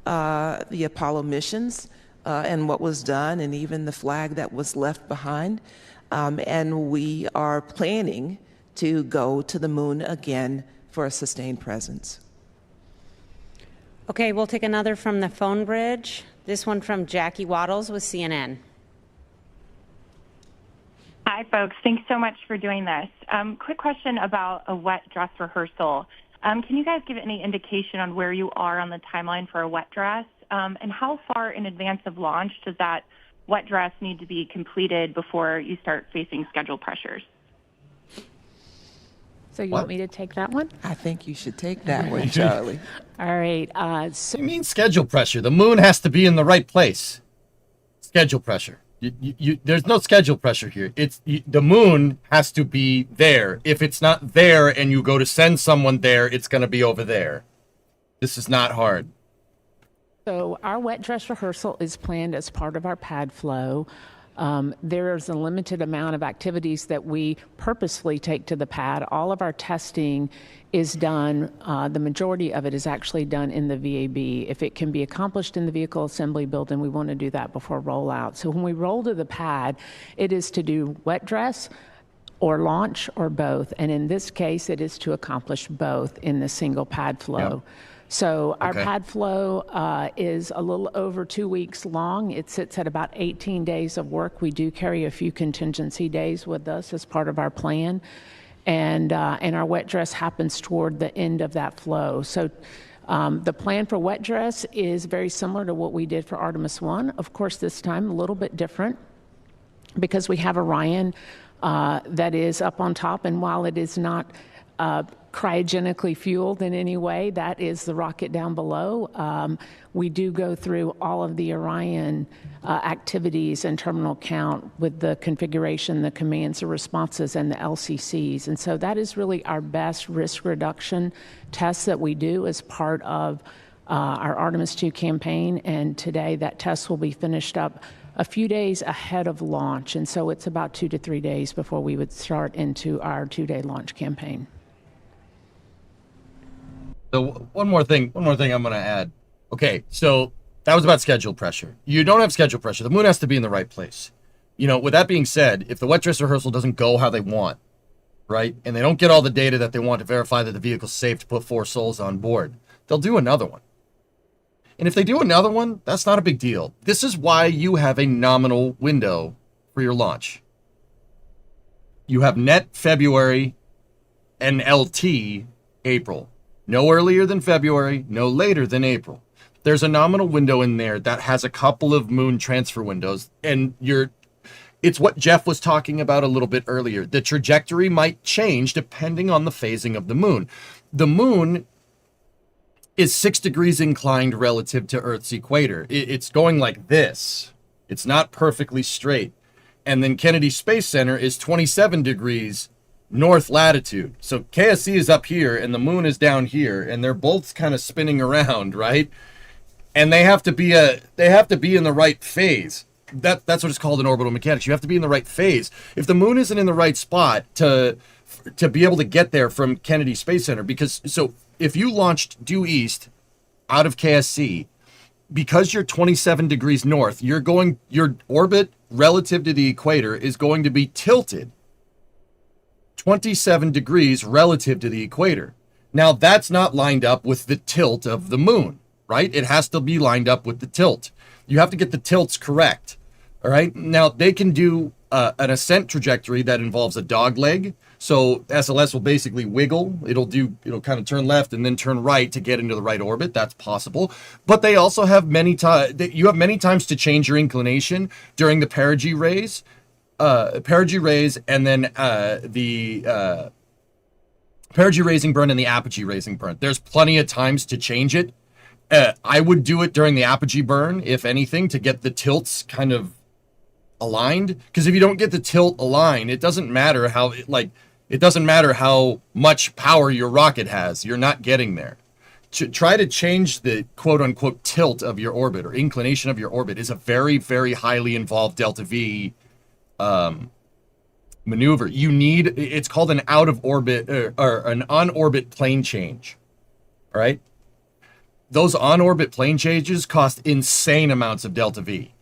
the Apollo missions and what was done, and even the flag that was left behind. And we are planning to go to the moon again for a sustained presence. Okay, we'll take another from the phone bridge. This one from Jackie Waddles with CNN. Hi, folks. Thanks so much for doing this. Quick question about a wet dress rehearsal. Can you guys give any indication on where you are on the timeline for a wet dress? And how far in advance of launch does that wet dress need to be completed before you start facing schedule pressures? So you want me to take that one? I think you should take that one, Charlie. All right. You mean schedule pressure? The moon has to be in the right place. Schedule pressure. There's no schedule pressure here. The moon has to be there. If it's not there and you go to send someone there, it's going to be over there. This is not hard. So our wet dress rehearsal is planned as part of our pad flow. There's a limited amount of activities that we purposefully take to the pad. All of our testing is done, the majority of it is actually done in the VAB. If it can be accomplished in the vehicle assembly building, we want to do that before rollout. So when we roll to the pad, it is to do wet dress or launch or both. And in this case, it is to accomplish both in the single pad flow. Yep. So our pad flow is a little over 2 weeks long. It sits at about 18 days of work. We do carry a few contingency days with us as part of our plan. And our wet dress happens toward the end of that flow. So the plan for wet dress is very similar to what we did for Artemis 1. Of course, this time a little bit different because we have Orion that is up on top. And while it is not cryogenically fueled in any way, that is the rocket down below. We do go through all of the Orion activities and terminal count with the configuration, the commands, the responses, and the LCCs. And so that is really our best risk reduction test that we do as part of our Artemis 2 campaign. And today that test will be finished up a few days ahead of launch. And so it's about 2 to 3 days before we would start into our 2-day launch campaign. So one more thing I'm going to add. Okay, so that was about schedule pressure. You don't have schedule pressure. The moon has to be in the right place. With that being said, if the wet dress rehearsal doesn't go how they want, right, and they don't get all the data that they want to verify that the vehicle's safe to put 4 souls on board, they'll do another one. And if they do another one, that's not a big deal. This is why you have a nominal window for your launch. You have net February and LT April. No earlier than February, no later than April. There's a nominal window in there that has a couple of moon transfer windows, and it's what Jeff was talking about a little bit earlier. The trajectory might change depending on the phasing of the moon. The moon is 6 degrees inclined relative to Earth's equator. It's going like this. It's not perfectly straight. And then Kennedy Space Center is 27 degrees north latitude. So KSC is up here and the moon is down here, and they're both kind of spinning around, right? And they have to be in the right phase. That's what it's called in orbital mechanics. You have to be in the right phase. If the moon isn't in the right spot to be able to get there from Kennedy Space Center, so if you launched due east out of KSC, because you're 27 degrees north, your orbit relative to the equator is going to be tilted 27 degrees relative to the equator. Now, that's not lined up with the tilt of the moon, right? It has to be lined up with the tilt. You have to get the tilts correct, all right? Now, they can do an ascent trajectory that involves a dog leg. So SLS will basically wiggle. It'll kind of turn left and then turn right to get into the right orbit. That's possible. But they also have many times to change your inclination during the perigee raise. And then the perigee raising burn and the apogee raising burn. There's plenty of times to change it. I would do it during the apogee burn, if anything, to get the tilts kind of aligned. Because if you don't get the tilt aligned, it doesn't matter how much power your rocket has. You're not getting there. Try to change the quote-unquote tilt of your orbit or inclination of your orbit is a very, very highly involved delta V maneuver. It's called an out of orbit or an on orbit plane change. All right. Those on orbit plane changes cost insane amounts of delta V.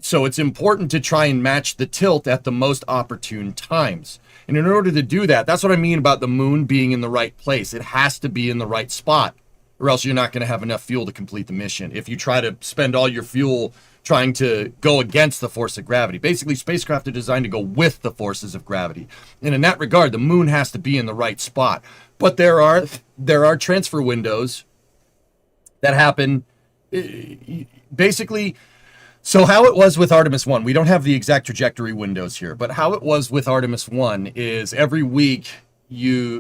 So it's important to try and match the tilt at the most opportune times. And in order to do that, that's what I mean about the moon being in the right place. It has to be in the right spot, or else you're not going to have enough fuel to complete the mission. If you try to spend all your fuel trying to go against the force of gravity. Basically, spacecraft are designed to go with the forces of gravity. And in that regard, the moon has to be in the right spot. But there are transfer windows that happen basically. So how it was with Artemis 1, we don't have the exact trajectory windows here, but how it was with Artemis 1 is every week,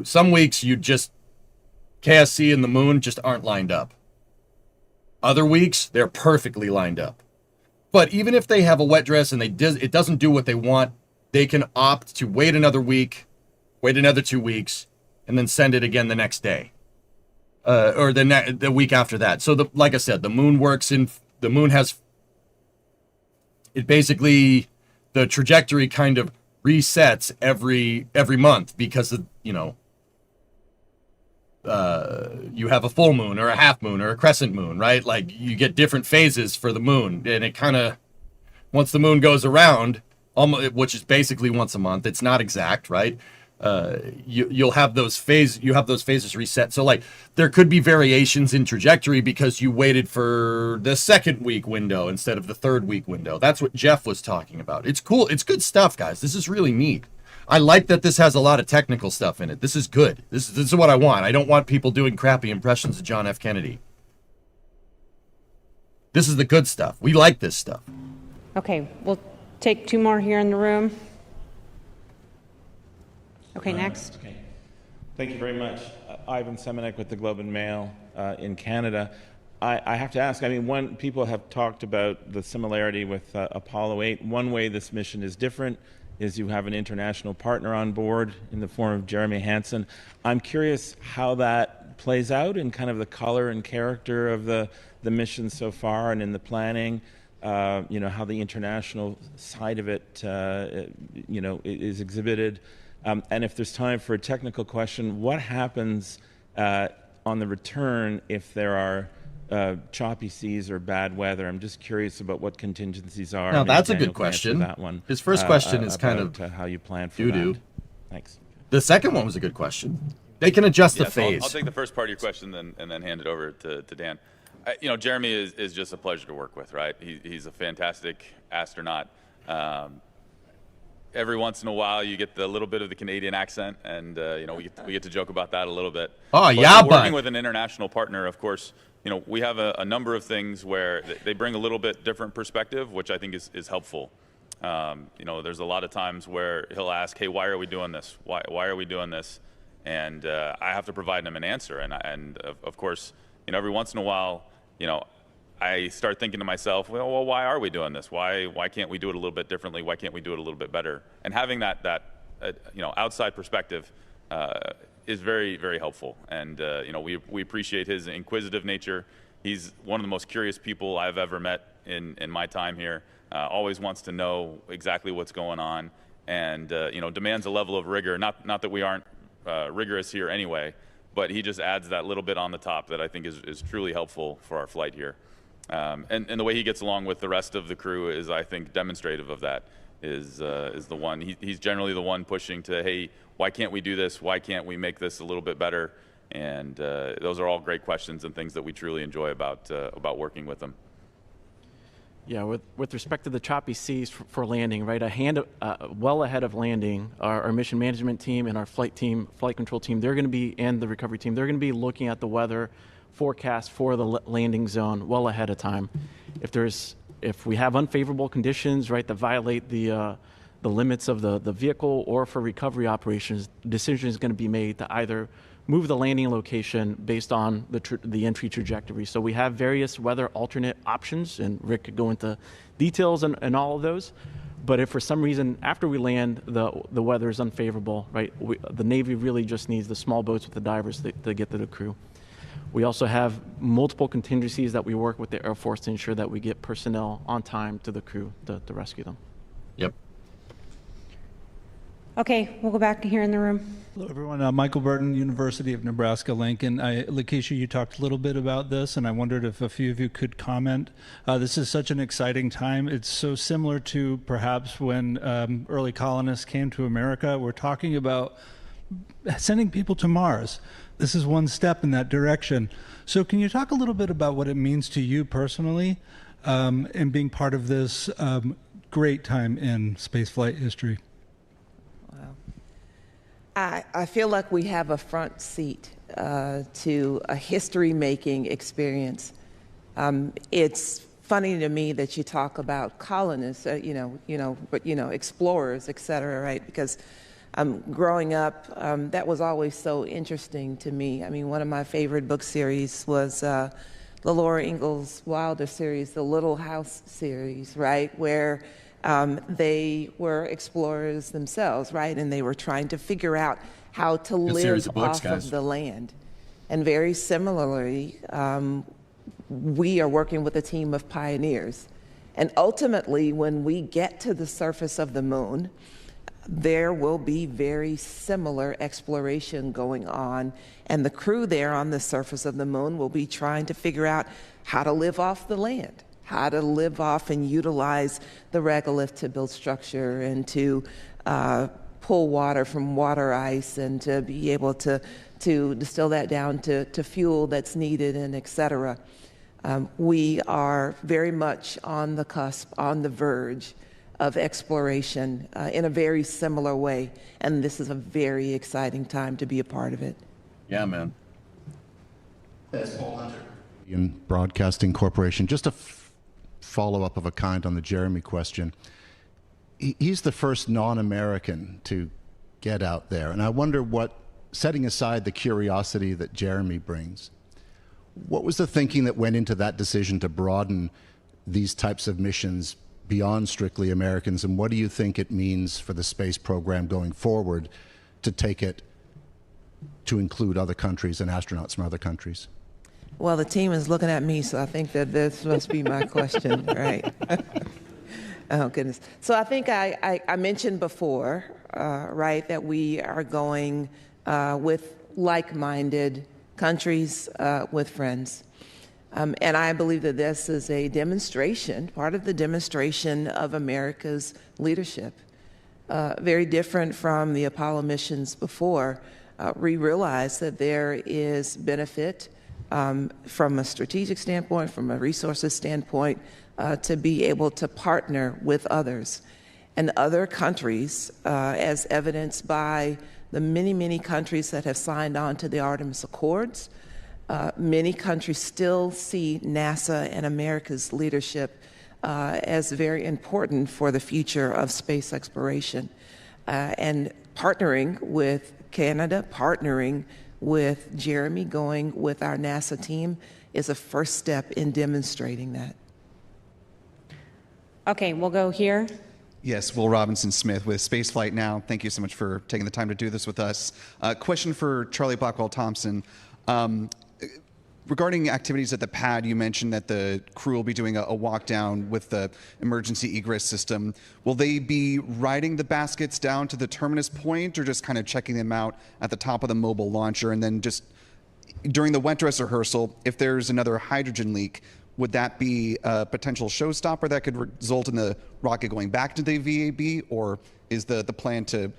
some weeks KSC and the moon just aren't lined up. Other weeks, they're perfectly lined up. But even if they have a wet dress and it doesn't do what they want, they can opt to wait another week, wait another 2 weeks, and then send it again the next day. Or the week after that. So like I said, the moon has, it basically, the trajectory kind of resets every month because of, you have a full moon or a half moon or a crescent moon, right? Like you get different phases for the moon, and it kind of, once the moon goes around, which is basically once a month, it's not exact, right? You'll have those phases reset. So like there could be variations in trajectory because you waited for the second week window instead of the third week window. That's what Jeff was talking about. It's cool. It's good stuff, guys. This is really neat. I like that this has a lot of technical stuff in it. This is good. This is what I want. I don't want people doing crappy impressions of John F. Kennedy. This is the good stuff. We like this stuff. Okay, we'll take 2 more here in the room. Okay, next. Okay. Thank you very much. Ivan Semenek with the Globe and Mail in Canada. I have to ask, I mean, people have talked about the similarity with Apollo 8. One way this mission is different is you have an international partner on board in the form of Jeremy Hansen. I'm curious how that plays out in kind of the color and character of the mission so far and in the planning, how the international side of it, is exhibited. And if there's time for a technical question, what happens on the return if there are choppy seas or bad weather? I'm just curious about what contingencies are. Now, that's a Daniel good can answer question. That one. His first question is kind about, of how you plan for doo-doo. that. Thanks. The second one was a good question. They can adjust the So phase. I'll take the first part of your question and then hand it over to Dan. Jeremy is just a pleasure to work with, right? He's a fantastic astronaut. Every once in a while, you get the little bit of the Canadian accent, and we get to joke about that a little bit. Oh, But yeah, working but with an international partner, of course, we have a number of things where they bring a little bit different perspective, which I think is helpful. There's a lot of times where he'll ask, "Hey, why are we doing this? Why are we doing this?" And I have to provide him an answer. And of course, every once in a while, I start thinking to myself, well, why are we doing this? Why can't we do it a little bit differently? Why can't we do it a little bit better? And having that outside perspective is very, very helpful. And we appreciate his inquisitive nature. He's one of the most curious people I've ever met in my time here. Always wants to know exactly what's going on, and demands a level of rigor. Not that we aren't rigorous here anyway, but he just adds that little bit on the top that I think is truly helpful for our flight here. And the way he gets along with the rest of the crew is, I think, demonstrative of that. Is the one he's generally the one pushing to, hey, why can't we do this? Why can't we make this a little bit better? And those are all great questions and things that we truly enjoy about working with them. Yeah, with respect to the choppy seas for landing, right? Well ahead of landing, our mission management team and our flight control team, they're going to be, and the recovery team, they're going to be looking at the weather forecast for the landing zone well ahead of time. If we have unfavorable conditions, right, that violate the limits of the vehicle, or for recovery operations, the decision is going to be made to either move the landing location based on the entry trajectory. So we have various weather alternate options, and Rick could go into details and all of those. But if for some reason after we land the weather is unfavorable, right, the Navy really just needs the small boats with the divers to get to the crew. We also have multiple contingencies that we work with the Air Force to ensure that we get personnel on time to the crew to rescue them. Yep. Okay, we'll go back here in the room. Hello, everyone. Michael Burton, University of Nebraska-Lincoln. Lakeisha, you talked a little bit about this, and I wondered if a few of you could comment. This is such an exciting time. It's so similar to perhaps when early colonists came to America. We're talking about sending people to Mars. This is one step in that direction. So can you talk a little bit about what it means to you personally in being part of this great time in spaceflight history? I feel like we have a front seat to a history-making experience. It's funny to me that you talk about colonists, but explorers, et cetera, right? Because growing up, that was always so interesting to me. I mean, one of my favorite book series was the Laura Ingalls Wilder series, the Little House series, right, where they were explorers themselves, right? And they were trying to figure out how to live off of the land. And very similarly, we are working with a team of pioneers. And ultimately, when we get to the surface of the moon, there will be very similar exploration going on. And the crew there on the surface of the moon will be trying to figure out how to live off the land, how to live off and utilize the regolith to build structure and to pull water from water ice and to be able to distill that down to fuel that's needed, and et cetera. We are very much on the cusp, on the verge of exploration in a very similar way. And this is a very exciting time to be a part of it. Yeah, man. That's Paul Hunter. In Broadcasting Corporation. Just a follow-up of a kind on the Jeremy question. He's the first non-American to get out there. And I wonder what, setting aside the curiosity that Jeremy brings, what was the thinking that went into that decision to broaden these types of missions beyond strictly Americans, and what do you think it means for the space program going forward to take it to include other countries and astronauts from other countries? Well, the team is looking at me, so I think that this must be my question, right? Oh, goodness. So I think I mentioned before, right, that we are going with like-minded countries, with friends. And I believe that this is a demonstration, part of the demonstration of America's leadership. Very different from the Apollo missions before. We realize that there is benefit from a strategic standpoint, from a resources standpoint, to be able to partner with others. And other countries, as evidenced by the many, many countries that have signed on to the Artemis Accords, many countries still see NASA and America's leadership as very important for the future of space exploration. And partnering with Canada, partnering with Jeremy, going with our NASA team is a first step in demonstrating that. Okay, we'll go here. Yes, Will Robinson-Smith with Spaceflight Now. Thank you so much for taking the time to do this with us. Question for Charlie Blackwell-Thompson. Regarding activities at the pad, you mentioned that the crew will be doing a walk down with the emergency egress system. Will they be riding the baskets down to the terminus point, or just kind of checking them out at the top of the mobile launcher? And then just during the wet dress rehearsal, if there's another hydrogen leak, would that be a potential showstopper that could result in the rocket going back to the VAB, or is the plan to,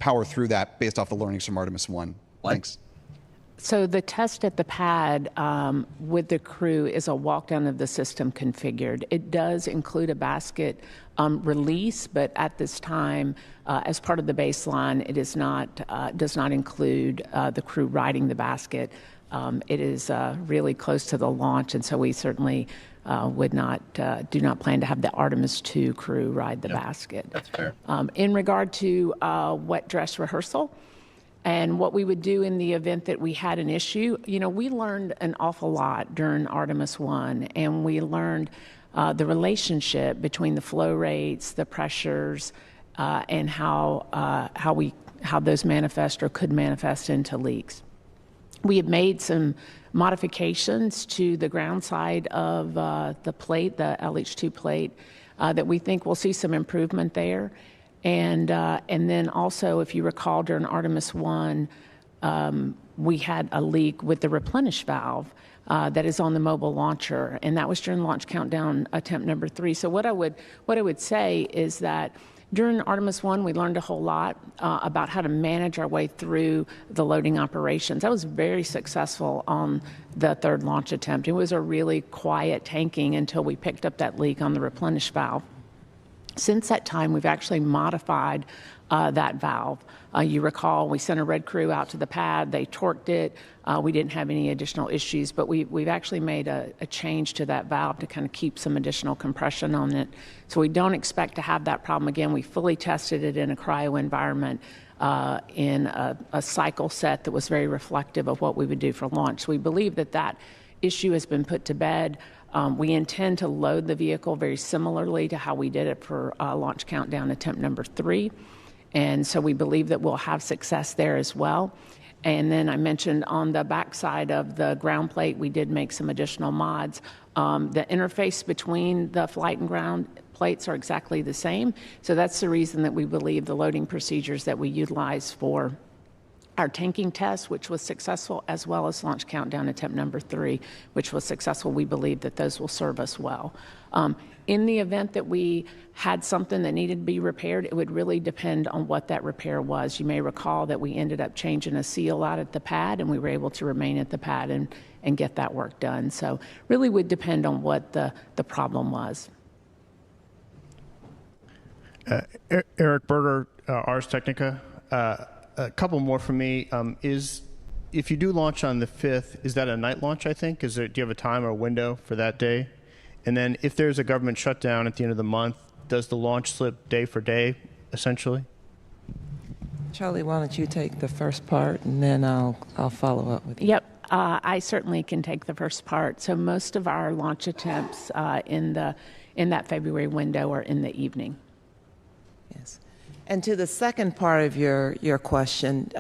power through that based off the learnings from Artemis 1? Thanks. So the test at the pad with the crew is a walk down of the system configured. It does include a basket release, but at this time, as part of the baseline, it is not does not include the crew riding the basket. It is really close to the launch, and so we certainly do not plan to have the Artemis 2 crew ride the basket. That's fair. In regard to wet dress rehearsal, and what we would do in the event that we had an issue, we learned an awful lot during Artemis 1, and we learned the relationship between the flow rates, the pressures, and how those manifest or could manifest into leaks. We have made some modifications to the ground side of the plate, the LH2 plate, that we think we'll see some improvement there. And then also, if you recall, during Artemis 1, we had a leak with the replenish valve that is on the mobile launcher, and that was during launch countdown attempt number 3. So what I would say is that during Artemis 1, we learned a whole lot about how to manage our way through the loading operations. That was very successful on the 3rd launch attempt. It was a really quiet tanking until we picked up that leak on the replenish valve. Since that time, we've actually modified that valve. You recall, we sent a red crew out to the pad. They torqued it. We didn't have any additional issues, but we've actually made a change to that valve to kind of keep some additional compression on it. So we don't expect to have that problem again. We fully tested it in a cryo environment in a cycle set that was very reflective of what we would do for launch. So we believe that that issue has been put to bed. We intend to load the vehicle very similarly to how we did it for launch countdown attempt number 3. And so we believe that we'll have success there as well. And then I mentioned on the backside of the ground plate, we did make some additional mods. The interface between the flight and ground plates are exactly the same. So that's the reason that we believe the loading procedures that we utilize for our tanking test, which was successful, as well as launch countdown attempt number 3, which was successful, we believe that those will serve us well. In the event that we had something that needed to be repaired, it would really depend on what that repair was. You may recall that we ended up changing a seal out at the pad, and we were able to remain at the pad and get that work done. So really would depend on what the problem was. Eric Berger, Ars Technica. A couple more from me. If you do launch on the 5th, is that a night launch, I think? Do you have a time or a window for that day? And then if there's a government shutdown at the end of the month, does the launch slip day for day, essentially? Charlie, why don't you take the first part, and then I'll follow up with you. Yep, I certainly can take the first part. So most of our launch attempts in that February window are in the evening. Yes. And to the second part of your question,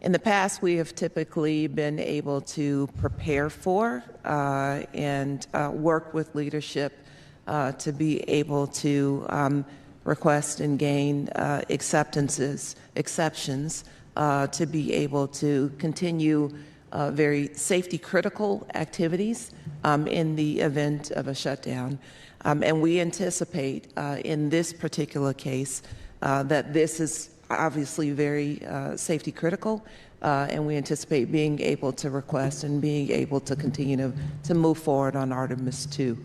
in the past we have typically been able to prepare for and work with leadership to be able to request and gain exceptions to be able to continue very safety critical activities in the event of a shutdown. And we anticipate in this particular case that this is obviously very safety critical, and we anticipate being able to request and being able to continue to move forward on Artemis 2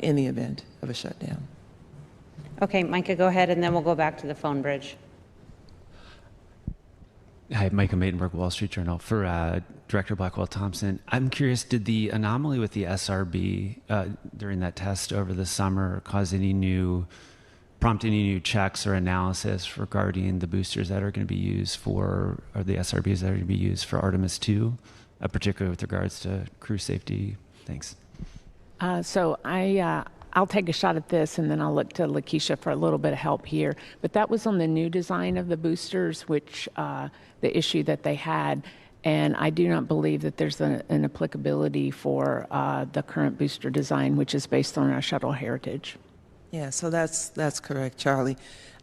in the event of a shutdown. Okay, Micah, go ahead, and then we'll go back to the phone bridge. Hi, Micah Maidenberg, Wall Street Journal. For Director Blackwell-Thompson, I'm curious, did the anomaly with the SRB during that test over the summer prompt any new checks or analysis regarding the boosters that are going to be used for, or the SRBs that are going to be used for Artemis 2, particularly with regards to crew safety? Thanks. So I'll take a shot at this, and then I'll look to Lakeisha for a little bit of help here. But that was on the new design of the boosters, which the issue that they had. And I do not believe that there's an applicability for the current booster design, which is based on our shuttle heritage. Yeah, so that's correct, Charlie.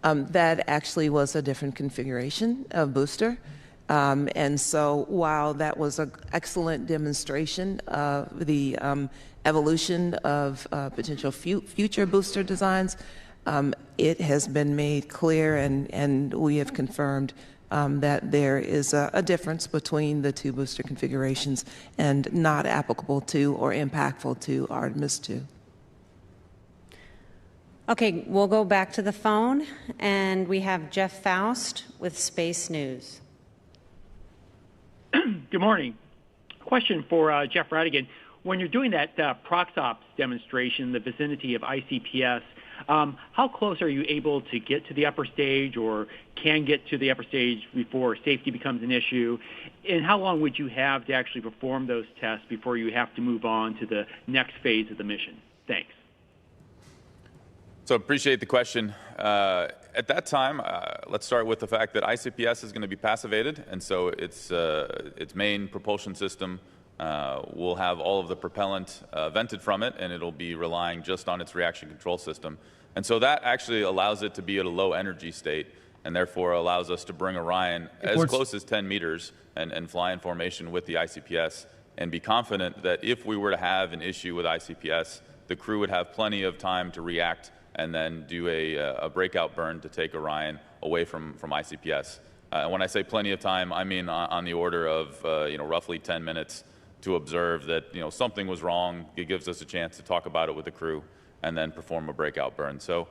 That actually was a different configuration of booster. And so while that was an excellent demonstration of the evolution of potential future booster designs, it has been made clear, and we have confirmed that there is a difference between the two booster configurations and not applicable to or impactful to Artemis 2. Okay, we'll go back to the phone, and we have Jeff Faust with Space News. Good morning. Question for Jeff Radigan. When you're doing that ProxOps demonstration in the vicinity of ICPS, how close are you able to get to the upper stage, or can get to the upper stage before safety becomes an issue? And how long would you have to actually perform those tests before you have to move on to the next phase of the mission? Thanks. So appreciate the question. At that time, let's start with the fact that ICPS is going to be passivated, and so its main propulsion system will have all of the propellant vented from it, and it'll be relying just on its reaction control system. And so that actually allows it to be at a low energy state, and therefore allows us to bring Orion as close as 10 meters and fly in formation with the ICPS, and be confident that if we were to have an issue with ICPS, the crew would have plenty of time to react and then do a breakout burn to take Orion away from ICPS. And when I say plenty of time, I mean on the order of roughly 10 minutes to observe that something was wrong. It gives us a chance to talk about it with the crew and then perform a breakout burn. So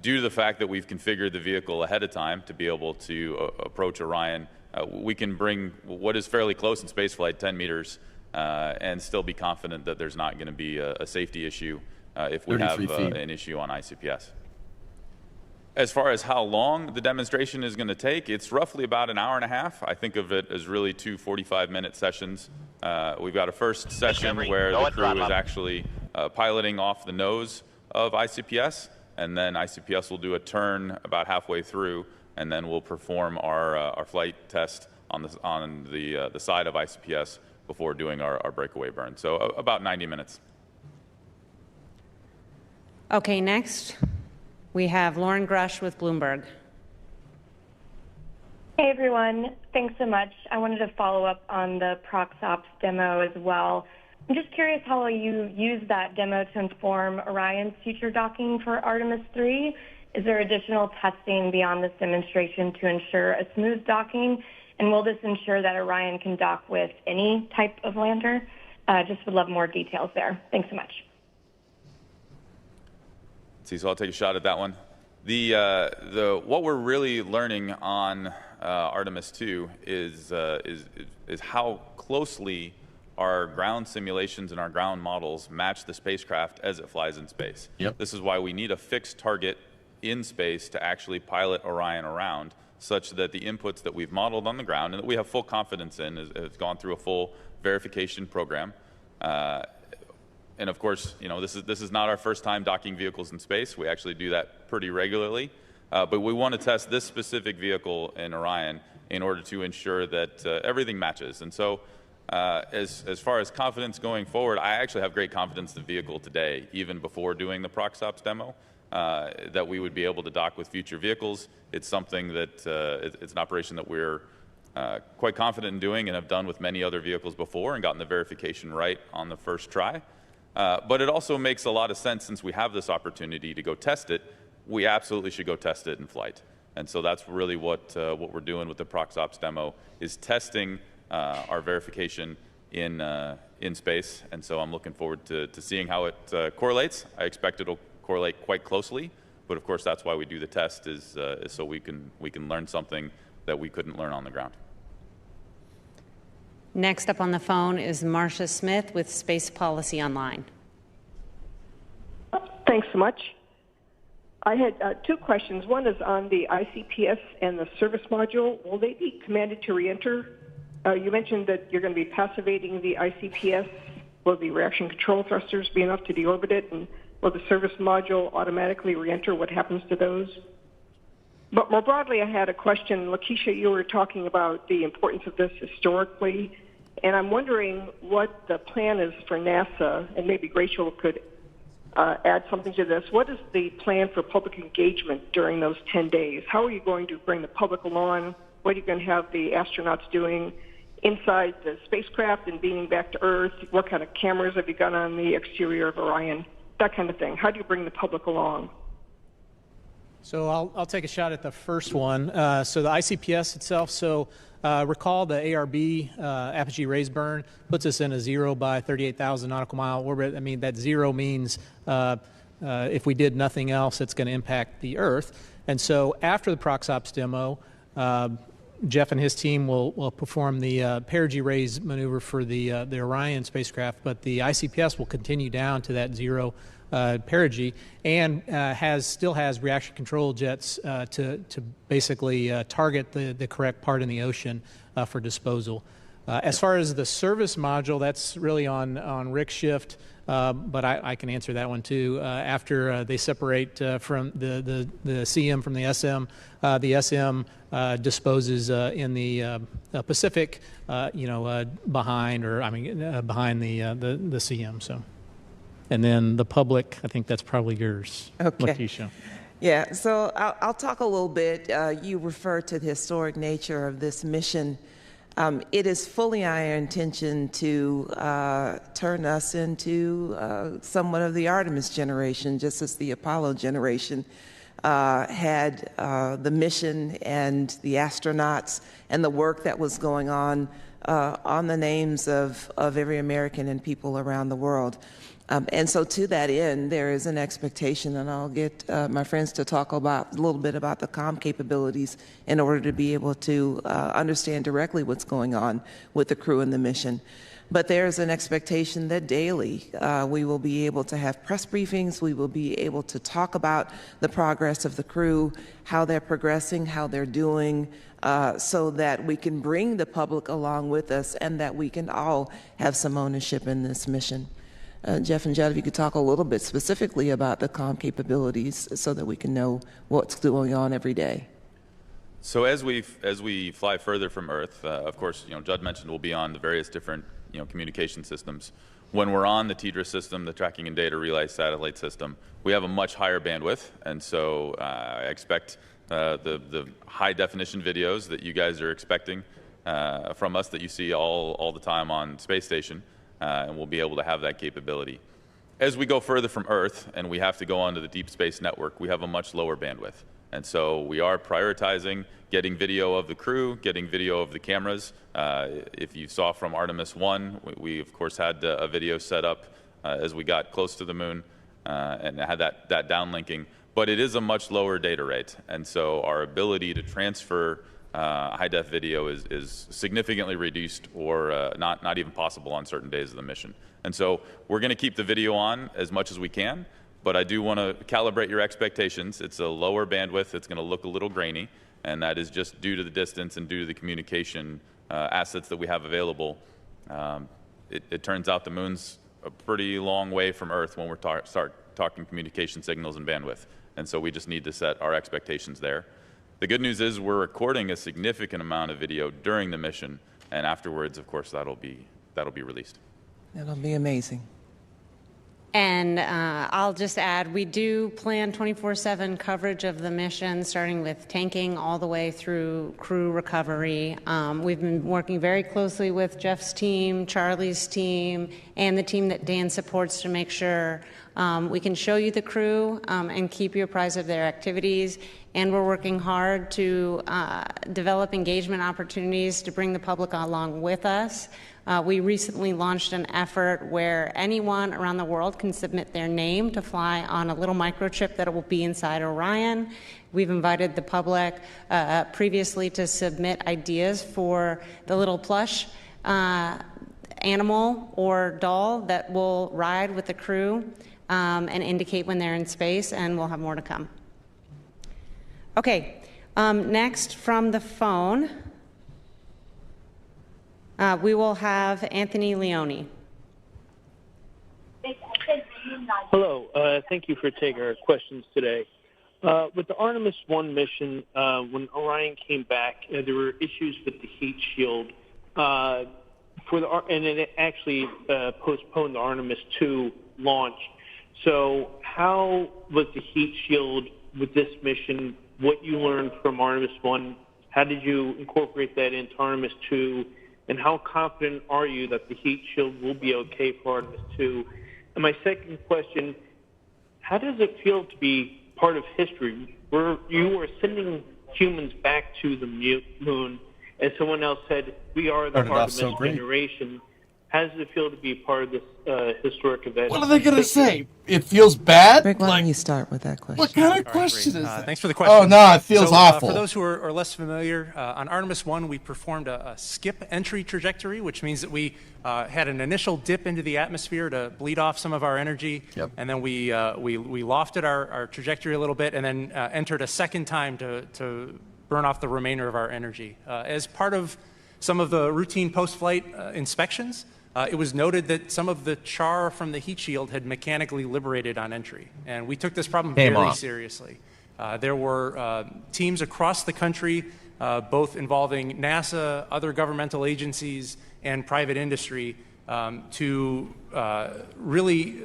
due to the fact that we've configured the vehicle ahead of time to be able to approach Orion, we can bring what is fairly close in spaceflight, 10 meters, and still be confident that there's not going to be a safety issue if we have an issue on ICPS. As far as how long the demonstration is going to take, it's roughly about an hour and a half. I think of it as really two 45-minute sessions. We've got a first session where the crew is actually piloting off the nose of ICPS, and then ICPS will do a turn about halfway through, and then we'll perform our flight test on the side of ICPS before doing our breakaway burn. So about 90 minutes. Okay, next we have Lauren Grush with Bloomberg. Hey everyone, thanks so much. I wanted to follow up on the ProxOps demo as well. I'm just curious how you use that demo to inform Orion's future docking for Artemis 3. Is there additional testing beyond this demonstration to ensure a smooth docking? And will this ensure that Orion can dock with any type of lander? Just would love more details there. Thanks so much. So I'll take a shot at that one. What we're really learning on Artemis 2 is how closely our ground simulations and our ground models match the spacecraft as it flies in space. Yep. This is why we need a fixed target in space to actually pilot Orion around, such that the inputs that we've modeled on the ground and that we have full confidence in has gone through a full verification program. And of course, this is not our first time docking vehicles in space. We actually do that pretty regularly. But we want to test this specific vehicle in Orion in order to ensure that everything matches. And so as far as confidence going forward, I actually have great confidence in the vehicle today, even before doing the ProcSops demo, that we would be able to dock with future vehicles. It's something that it's an operation that we're quite confident in doing and have done with many other vehicles before and gotten the verification right on the first try. But it also makes a lot of sense, since we have this opportunity to go test it, we absolutely should go test it in flight. And so that's really what we're doing with the ProcSops demo, is testing our verification in space. And so I'm looking forward to seeing how it correlates. I expect it'll correlate quite closely, but of course that's why we do the test, is so we can learn something that we couldn't learn on the ground. Next up on the phone is Marcia Smith with Space Policy Online. Thanks so much. I had two questions. One is on the ICPS and the service module. Will they be commanded to re-enter? You mentioned that you're going to be passivating the ICPS. Will the reaction control thrusters be enough to deorbit it? And will the service module automatically re-enter? What happens to those? But more broadly, I had a question. Lakeisha, you were talking about the importance of this historically, and I'm wondering what the plan is for NASA, and maybe Rachel could add something to this. What is the plan for public engagement during those 10 days? How are you going to bring the public along? What are you going to have the astronauts doing inside the spacecraft and beaming back to Earth? What kind of cameras have you got on the exterior of Orion? That kind of thing. How do you bring the public along? So I'll take a shot at the first one. So the ICPS itself, recall the ARB, apogee raise burn, puts us in a 0 by 38,000 nautical mile orbit. I mean, that 0 means if we did nothing else, it's going to impact the Earth. And so after the ProcSops demo, Jeff and his team will perform the perigee raise maneuver for the Orion spacecraft, but the ICPS will continue down to that 0 perigee, and still has reaction control jets to basically target the correct part in the ocean for disposal. As far as the service module, that's really on Rick's shift, but I can answer that one too. After they separate from the CM from the SM disposes in the Pacific, behind the CM. So. And then the public, I think that's probably yours, Lakeisha. Yeah, so I'll talk a little bit. You referred to the historic nature of this mission. It is fully our intention to turn us into somewhat of the Artemis generation, just as the Apollo generation had the mission and the astronauts and the work that was going on the names of every American and people around the world. And so to that end, there is an expectation, and I'll get my friends to talk a little bit about the comm capabilities in order to be able to understand directly what's going on with the crew and the mission. But there's an expectation that daily we will be able to have press briefings, we will be able to talk about the progress of the crew, how they're progressing, how they're doing, so that we can bring the public along with us and that we can all have some ownership in this mission. Jeff and Jed, if you could talk a little bit specifically about the comm capabilities so that we can know what's going on every day. So as we fly further from Earth, of course, Judd mentioned we'll be on the various different communication systems. When we're on the TDRS system, the Tracking and Data Relay Satellite System, we have a much higher bandwidth, and so I expect the high definition videos that you guys are expecting from us that you see all the time on Space Station. And we'll be able to have that capability. As we go further from Earth and we have to go onto the Deep Space Network, we have a much lower bandwidth. And so we are prioritizing getting video of the crew, getting video of the cameras. If you saw from Artemis 1, we of course had a video set up as we got close to the moon and had that downlinking. But it is a much lower data rate. And so our ability to transfer high-def video is significantly reduced or not even possible on certain days of the mission. And so we're going to keep the video on as much as we can, but I do want to calibrate your expectations. It's a lower bandwidth. It's going to look a little grainy, and that is just due to the distance and due to the communication assets that we have available. It turns out the moon's a pretty long way from Earth when we start talking communication signals and bandwidth, and so we just need to set our expectations there. The good news is we're recording a significant amount of video during the mission, and afterwards, of course, that'll be released. That'll be amazing. And I'll just add, we do plan 24/7 coverage of the mission, starting with tanking all the way through crew recovery. We've been working very closely with Jeff's team, Charlie's team, and the team that Dan supports to make sure we can show you the crew and keep you apprised of their activities. And we're working hard to develop engagement opportunities to bring the public along with us. We recently launched an effort where anyone around the world can submit their name to fly on a little microchip that will be inside Orion. We've invited the public previously to submit ideas for the little plush animal or doll that will ride with the crew and indicate when they're in space, and we'll have more to come. Okay, next from the phone, we will have Anthony Leone. Hello, thank you for taking our questions today. With the Artemis 1 mission, when Orion came back, there were issues with the heat shield, and it actually postponed the Artemis 2 launch. So how was the heat shield with this mission? What you learned from Artemis 1, how did you incorporate that into Artemis 2? And how confident are you that the heat shield will be okay for Artemis 2? And my second question, how does it feel to be part of history? You are sending humans back to the moon, and someone else said, we are the Artemis generation. How does it feel to be part of this historic event? What are they going to say? It feels bad? Rick, why don't you start with that question? What kind of question is that? Thanks for the question. Oh, no, it feels awful. For those who are less familiar, on Artemis 1, we performed a skip entry trajectory, which means that we had an initial dip into the atmosphere to bleed off some of our energy, and then we lofted our trajectory a little bit, and then entered a second time to burn off the remainder of our energy. As part of some of the routine post-flight inspections, it was noted that some of the char from the heat shield had mechanically liberated on entry, and we took this problem very seriously. There were teams across the country, both involving NASA, other governmental agencies, and private industry, to really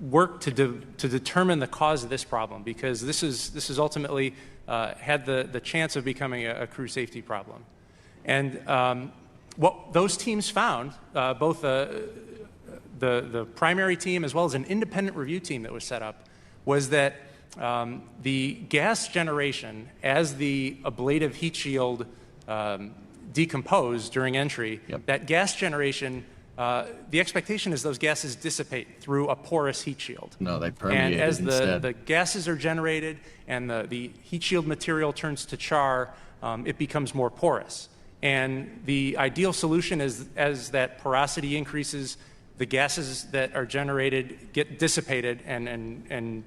work to determine the cause of this problem, because this is ultimately had the chance of becoming a crew safety problem. And what those teams found, both the primary team as well as an independent review team that was set up, was that the gas generation, as the ablative heat shield decomposed during entry, that gas generation, the expectation is those gases dissipate through a porous heat shield. No, they permeate And as instead. the gases are generated and the heat shield material turns to char, it becomes more porous. And the ideal solution is, as that porosity increases, the gases that are generated get dissipated and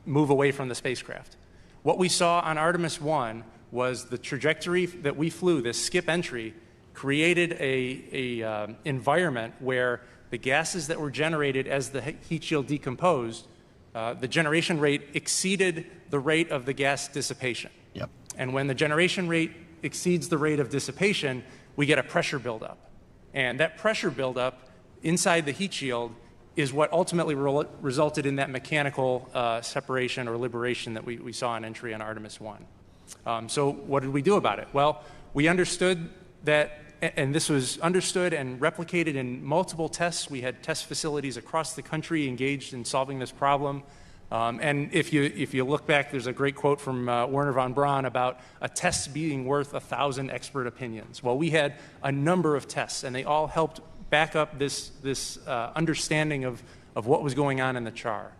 move away from the spacecraft. What we saw on Artemis 1 was the trajectory that we flew, this skip entry, created a environment where the gases that were generated as the heat shield decomposed, the generation rate exceeded the rate of the gas dissipation. And when the generation rate exceeds the rate of dissipation, we get a pressure buildup. And that pressure buildup inside the heat shield is what ultimately resulted in that mechanical separation or liberation that we saw on entry on Artemis 1. So what did we do about it? Well, we understood that, and this was understood and replicated in multiple tests. We had test facilities across the country engaged in solving this problem. And if you look back, there's a great quote from Wernher von Braun about a test being worth 1,000 expert opinions. Well, we had a number of tests, and they all helped back up this understanding of what was going on in the char.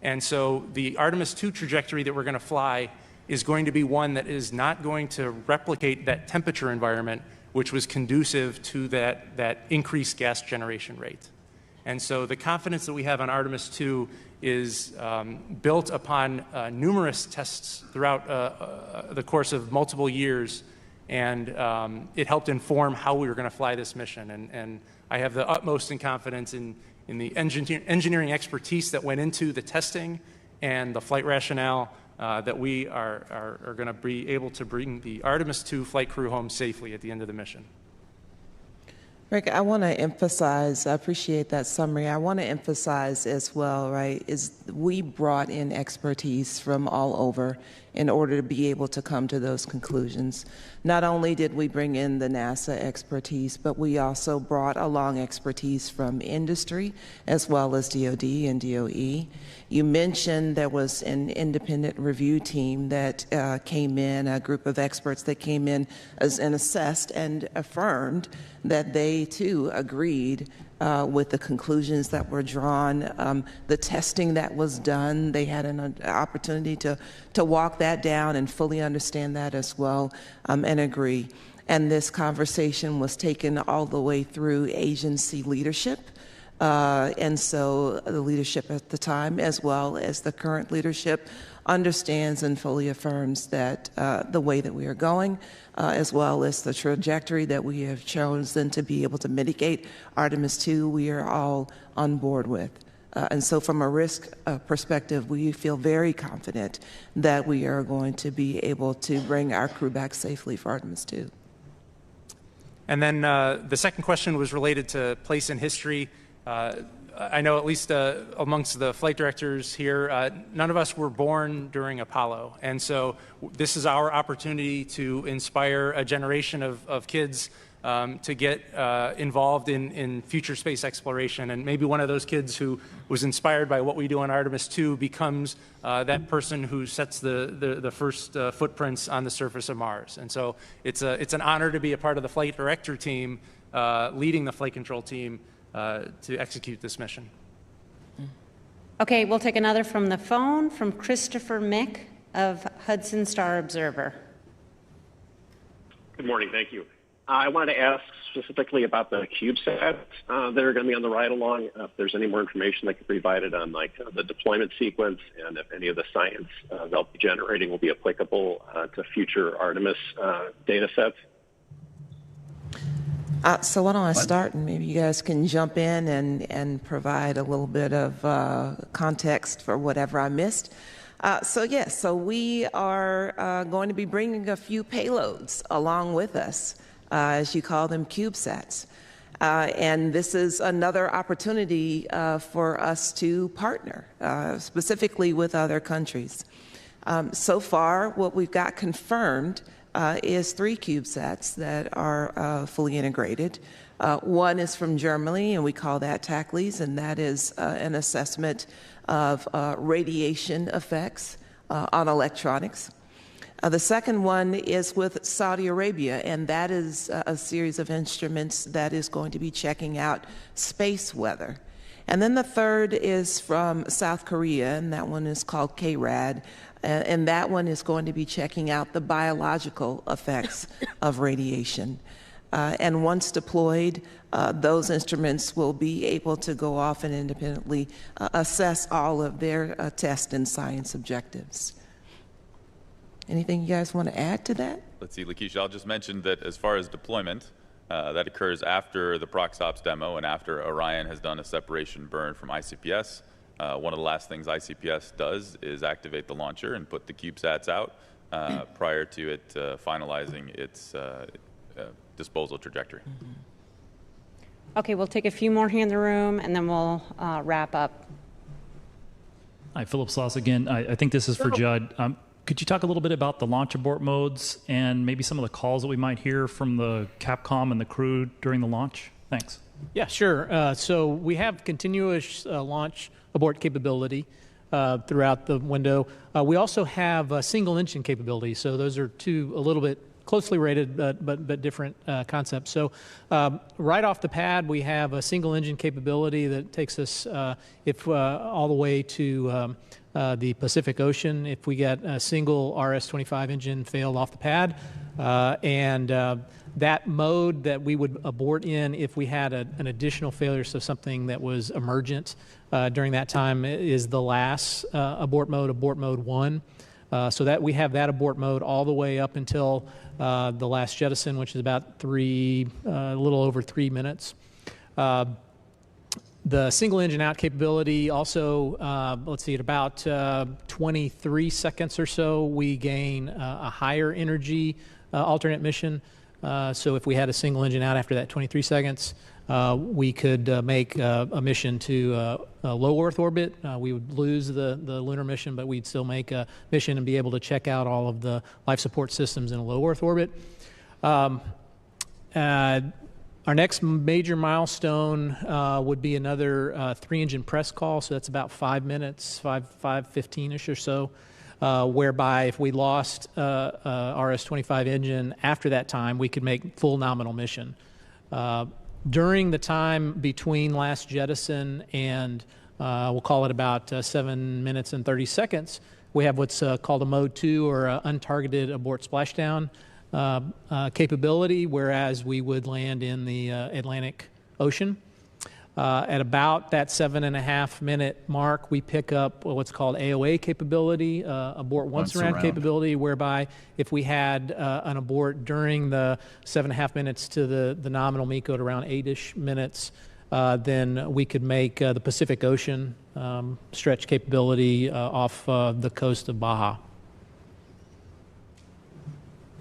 And so the Artemis 2 trajectory that we're going to fly is going to be one that is not going to replicate that temperature environment, which was conducive to that increased gas generation rate. And so the confidence that we have on Artemis 2 is built upon numerous tests throughout the course of multiple years, and it helped inform how we were going to fly this mission. And I have the utmost confidence in the engineering expertise that went into the testing and the flight rationale that we are going to be able to bring the Artemis 2 flight crew home safely at the end of the mission. Rick, I want to emphasize, I appreciate that summary. I want to emphasize as well, right, is we brought in expertise from all over in order to be able to come to those conclusions. Not only did we bring in the NASA expertise, but we also brought along expertise from industry as well as DoD and DOE. You mentioned there was an independent review team that came in, a group of experts that came in and assessed and affirmed that they too agreed with the conclusions that were drawn, the testing that was done. They had an opportunity to walk that down and fully understand that as well, and agree. And this conversation was taken all the way through agency leadership. And so the leadership at the time, as well as the current leadership, understands and fully affirms that the way that we are going, as well as the trajectory that we have chosen to be able to mitigate Artemis 2, we are all on board with. And so from a risk perspective, we feel very confident that we are going to be able to bring our crew back safely for Artemis 2. And then the second question was related to place in history. I know at least amongst the flight directors here, none of us were born during Apollo. And so this is our opportunity to inspire a generation of kids to get involved in future space exploration. And maybe one of those kids who was inspired by what we do on Artemis 2 becomes that person who sets the first footprints on the surface of Mars. And so it's an honor to be a part of the flight director team, leading the flight control team to execute this mission. Okay, we'll take another from the phone from Christopher Mick of Hudson Star Observer. Good morning, thank you. I wanted to ask specifically about the CubeSats that are going to be on the ride-along, if there's any more information that can be provided on like the deployment sequence, and if any of the science they'll be generating will be applicable to future Artemis data sets. So why don't I start, and maybe you guys can jump in and provide a little bit of context for whatever I missed. So we are going to be bringing a few payloads along with us, as you call them, CubeSats. And this is another opportunity for us to partner, specifically with other countries. So far, what we've got confirmed is 3 CubeSats that are fully integrated. One is from Germany, and we call that TACLES, and that is an assessment of radiation effects on electronics. The second one is with Saudi Arabia, and that is a series of instruments that is going to be checking out space weather. And then the third is from South Korea, and that one is called KRAD, and that one is going to be checking out the biological effects of radiation. And once deployed, those instruments will be able to go off and independently assess all of their test and science objectives. Anything you guys want to add to that? Let's see, Lakeisha, I'll just mention that as far as deployment, that occurs after the ProxOps demo and after Orion has done a separation burn from ICPS. One of the last things ICPS does is activate the launcher and put the CubeSats out prior to it finalizing its disposal trajectory. Okay, we'll take a few more here in the room, and then we'll wrap up. Hi, Philip Sloss again. I think this is for Judd. Could you talk a little bit about the launch abort modes and maybe some of the calls that we might hear from the Capcom and the crew during the launch? Thanks. Yeah, sure. So we have continuous launch abort capability throughout the window. We also have a single engine capability. So those are two a little bit closely rated but different concepts. So right off the pad, we have a single engine capability that takes us all the way to the Pacific Ocean if we get a single RS-25 engine failed off the pad. And that mode that we would abort in if we had an additional failure, so something that was emergent during that time, is the last abort mode 1. So that we have that abort mode all the way up until the last jettison, which is about a little over 3 minutes. The single engine out capability also, let's see, at about 23 seconds or so, we gain a higher energy alternate mission. So if we had a single engine out after that 23 seconds, we could make a mission to a low Earth orbit. We would lose the lunar mission, but we'd still make a mission and be able to check out all of the life support systems in a low Earth orbit. Our next major milestone would be another 3-engine press call, so that's about 5 minutes, 5:15-ish or so, whereby if we lost RS-25 engine after that time, we could make full nominal mission. During the time between last jettison and we'll call it about 7 minutes and 30 seconds, we have what's called a Mode 2 or untargeted abort splashdown capability, whereas we would land in the Atlantic Ocean. At about that 7.5 minute mark, we pick up what's called AOA capability, abort once around capability, whereby if we had an abort during the 7.5 minutes to the nominal MECO at around 8-ish minutes, then we could make the Pacific Ocean stretch capability off the coast of Baja.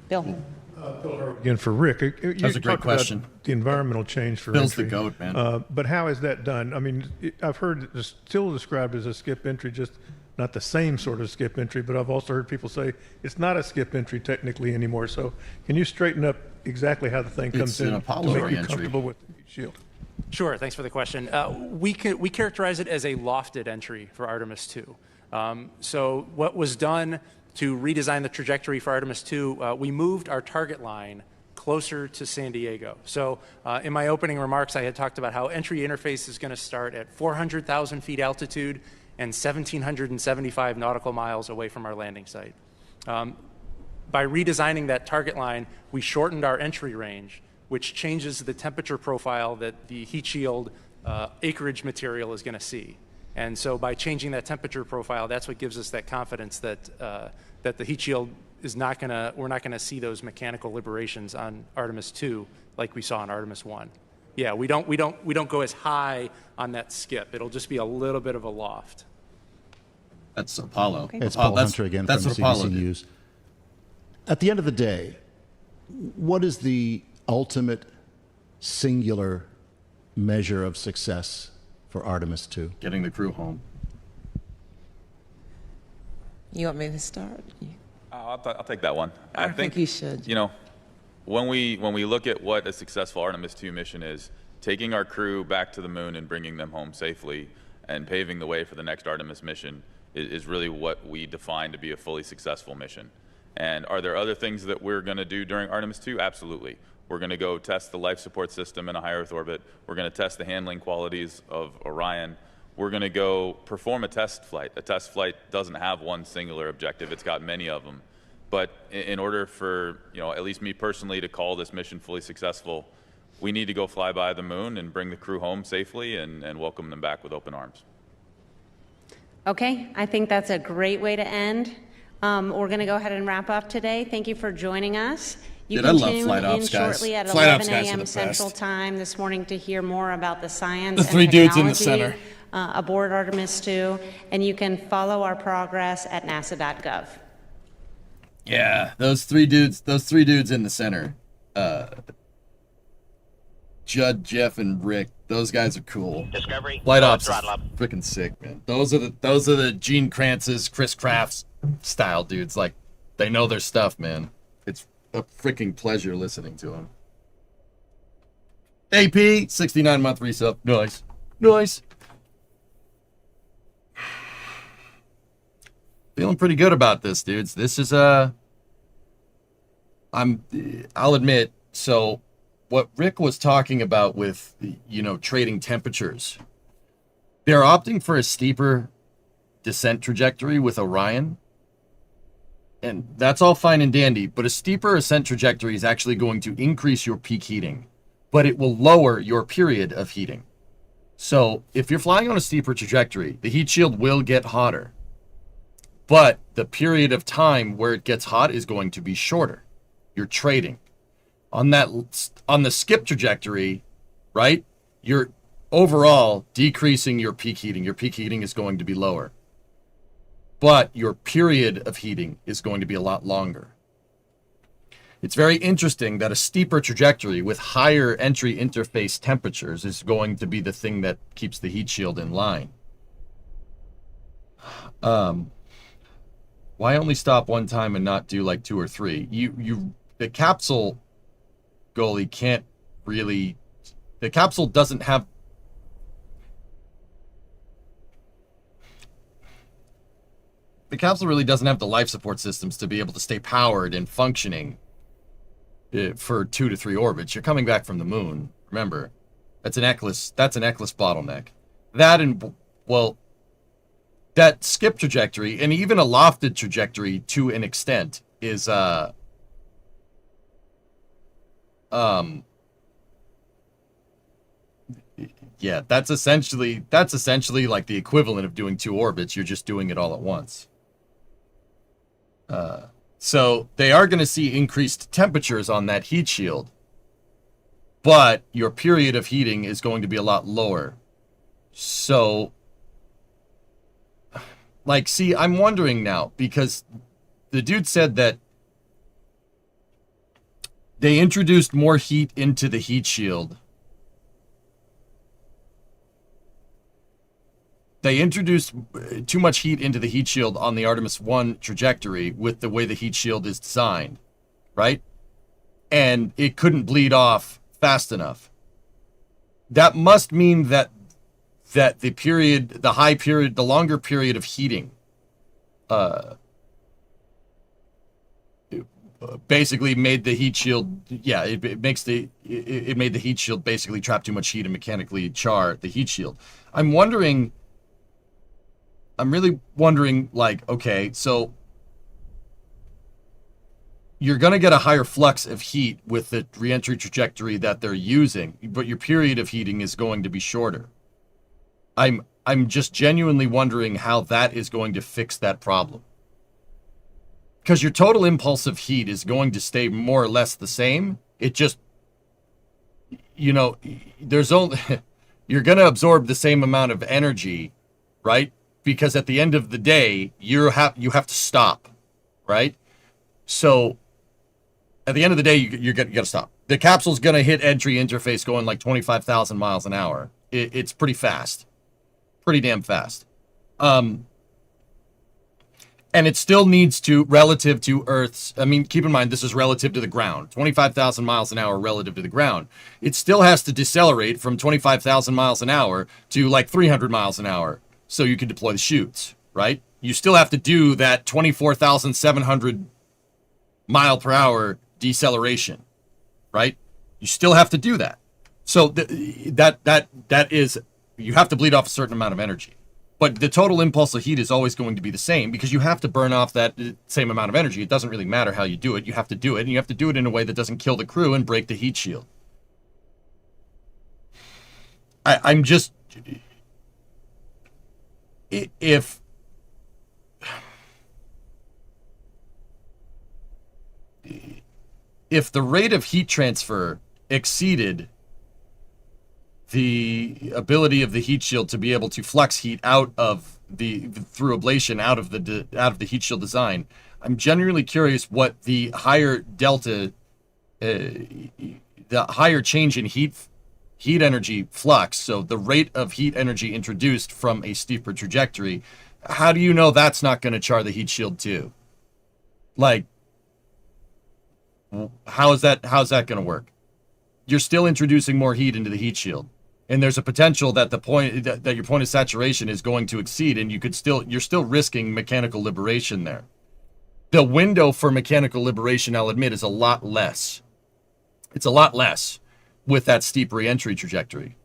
Bill. Again, for Rick, That's a great question. About the environmental change for Bill's entry. the goat, man. But how is that done? I mean, I've heard it's still described as a skip entry, just not the same sort of skip entry, but I've also heard people say it's not a skip entry technically anymore. So can you straighten up exactly how the thing comes in to make you comfortable with the shield? Sure, thanks for the question. We characterize it as a lofted entry for Artemis 2. So what was done to redesign the trajectory for Artemis 2, we moved our target line closer to San Diego. So in my opening remarks, I had talked about how entry interface is going to start at 400,000 feet altitude and 1,775 nautical miles away from our landing site. By redesigning that target line, we shortened our entry range, which changes the temperature profile that the heat shield acreage material is going to see. And so by changing that temperature profile, that's what gives us that confidence that that the heat shield is not going to, we're not going to see those mechanical liberations on Artemis 2 like we saw on Artemis 1. Yeah, we don't go as high on that skip. It'll just be a little bit of a loft. That's Apollo. Okay. It's Paul Hunter again from CBC News. At the end of the day, what is the ultimate singular measure of success for Artemis 2? Getting the crew home. You want me to start? I'll take that one. I think you should. You know, when we look at what a successful Artemis 2 mission is, taking our crew back to the moon and bringing them home safely and paving the way for the next Artemis mission is really what we define to be a fully successful mission. And are there other things that we're going to do during Artemis 2? Absolutely. We're going to go test the life support system in a high Earth orbit. We're going to test the handling qualities of Orion. We're going to go perform a test flight. A test flight doesn't have one singular objective. It's got many of them. But in order for, at least me personally, to call this mission fully successful, we need to go fly by the moon and bring the crew home safely and welcome them back with open arms. Okay, I think that's a great way to end. We're going to go ahead and wrap up today. Thank you for joining us. You can tune in shortly at 11 a.m. Central Time this morning to hear more about the science and three dudes in the technology center. Aboard Artemis 2, and you can follow our progress at nasa.gov. Yeah, those three dudes in the center. Judd, Jeff, and Rick. Those guys are cool. Discovery. Flight ops is freaking sick, man. Those are the Gene Kranz's, Chris Crafts style dudes. Like, they know their stuff, man. It's a freaking pleasure listening to them. AP, 69-month resub. Nice. Feeling pretty good about this, dudes. This is I'll admit, so what Rick was talking about with, trading temperatures, they're opting for a steeper descent trajectory with Orion. And that's all fine and dandy, but a steeper ascent trajectory is actually going to increase your peak heating, but it will lower your period of heating. So if you're flying on a steeper trajectory, the heat shield will get hotter, but the period of time where it gets hot is going to be shorter. You're trading. On the skip trajectory, right, you're overall decreasing your peak heating. Your peak heating is going to be lower, but your period of heating is going to be a lot longer. It's very interesting that a steeper trajectory with higher entry interface temperatures is going to be the thing that keeps the heat shield in line. Why only stop one time and not do like 2 or 3? The capsule goalie can't really. The capsule doesn't have. The capsule really doesn't have the life support systems to be able to stay powered and functioning for 2 to 3 orbits. You're coming back from the moon. Remember, that's an Eccles bottleneck. That and, well, that skip trajectory and even a lofted trajectory to an extent is yeah, that's essentially like the equivalent of doing 2 orbits. You're just doing it all at once. So they are going to see increased temperatures on that heat shield, but your period of heating is going to be a lot lower. So, like, see, I'm wondering now, because the dude said that they introduced more heat into the heat shield. They introduced too much heat into the heat shield on the Artemis 1 trajectory with the way the heat shield is designed, right? And it couldn't bleed off fast enough. That must mean that the longer period of heating basically made the heat shield, it made the heat shield basically trap too much heat and mechanically char the heat shield. I'm really wondering, like, okay, so you're going to get a higher flux of heat with the reentry trajectory that they're using, but your period of heating is going to be shorter. I'm just genuinely wondering how that is going to fix that problem. Because your total impulse of heat is going to stay more or less the same. It just, there's only, you're going to absorb the same amount of energy, right? Because at the end of the day, you have to stop, right? So at the end of the day, you got to stop. The capsule's going to hit entry interface going like 25,000 miles an hour. It's pretty fast. Pretty damn fast. And it still needs to, relative to Earth's, keep in mind, this is relative to the ground. 25,000 miles an hour relative to the ground. It still has to decelerate from 25,000 miles an hour to like 300 miles an hour. So you can deploy the chutes, right? You still have to do that 24,700 mile per hour deceleration, right? You still have to do that. So that is, you have to bleed off a certain amount of energy. But the total impulse of heat is always going to be the same because you have to burn off that same amount of energy. It doesn't really matter how you do it. You have to do it, and you have to do it in a way that doesn't kill the crew and break the heat shield. I'm just... If the rate of heat transfer exceeded the ability of the heat shield to be able to flux heat out of through ablation out of the heat shield design, I'm genuinely curious what the higher delta, the higher change in heat energy flux, so the rate of heat energy introduced from a steeper trajectory, how do you know that's not going to char the heat shield too? Like, how is that going to work? You're still introducing more heat into the heat shield, and there's a potential that that your point of saturation is going to exceed, and you're still risking mechanical liberation there. The window for mechanical liberation, I'll admit, is a lot less. It's a lot less with that steep re-entry trajectory,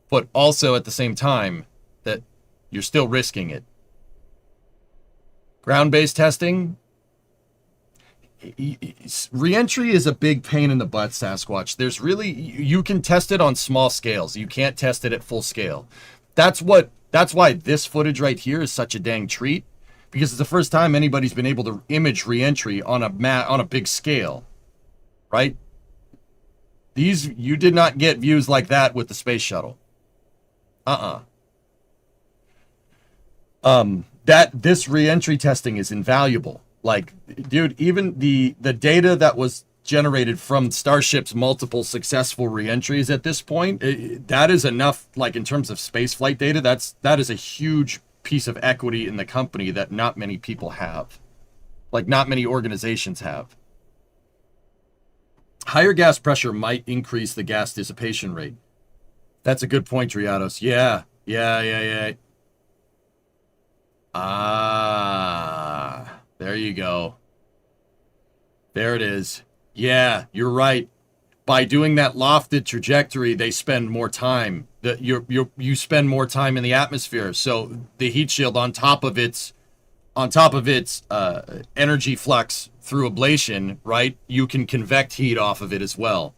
but also at the same time that you're still risking it. Ground-based testing. Reentry is a big pain in the butt, Sasquatch. There's really, you can test it on small scales. You can't test it at full scale. That's why this footage right here is such a dang treat, because it's the first time anybody's been able to image reentry on a big scale, right? You did not get views like that with the space shuttle. This reentry testing is invaluable. Like, dude, even the data that was generated from Starship's multiple successful reentries at this point, that is enough, like, in terms of space flight data, that is a huge piece of equity in the company that not many people have. Like, not many organizations have. Higher gas pressure might increase the gas dissipation rate. That's a good point, Triados. Yeah. There you go. There it is. Yeah, you're right. By doing that lofted trajectory, they spend more time. You spend more time in the atmosphere. So the heat shield on top of its energy flux through ablation, right? You can convect heat off of it as well.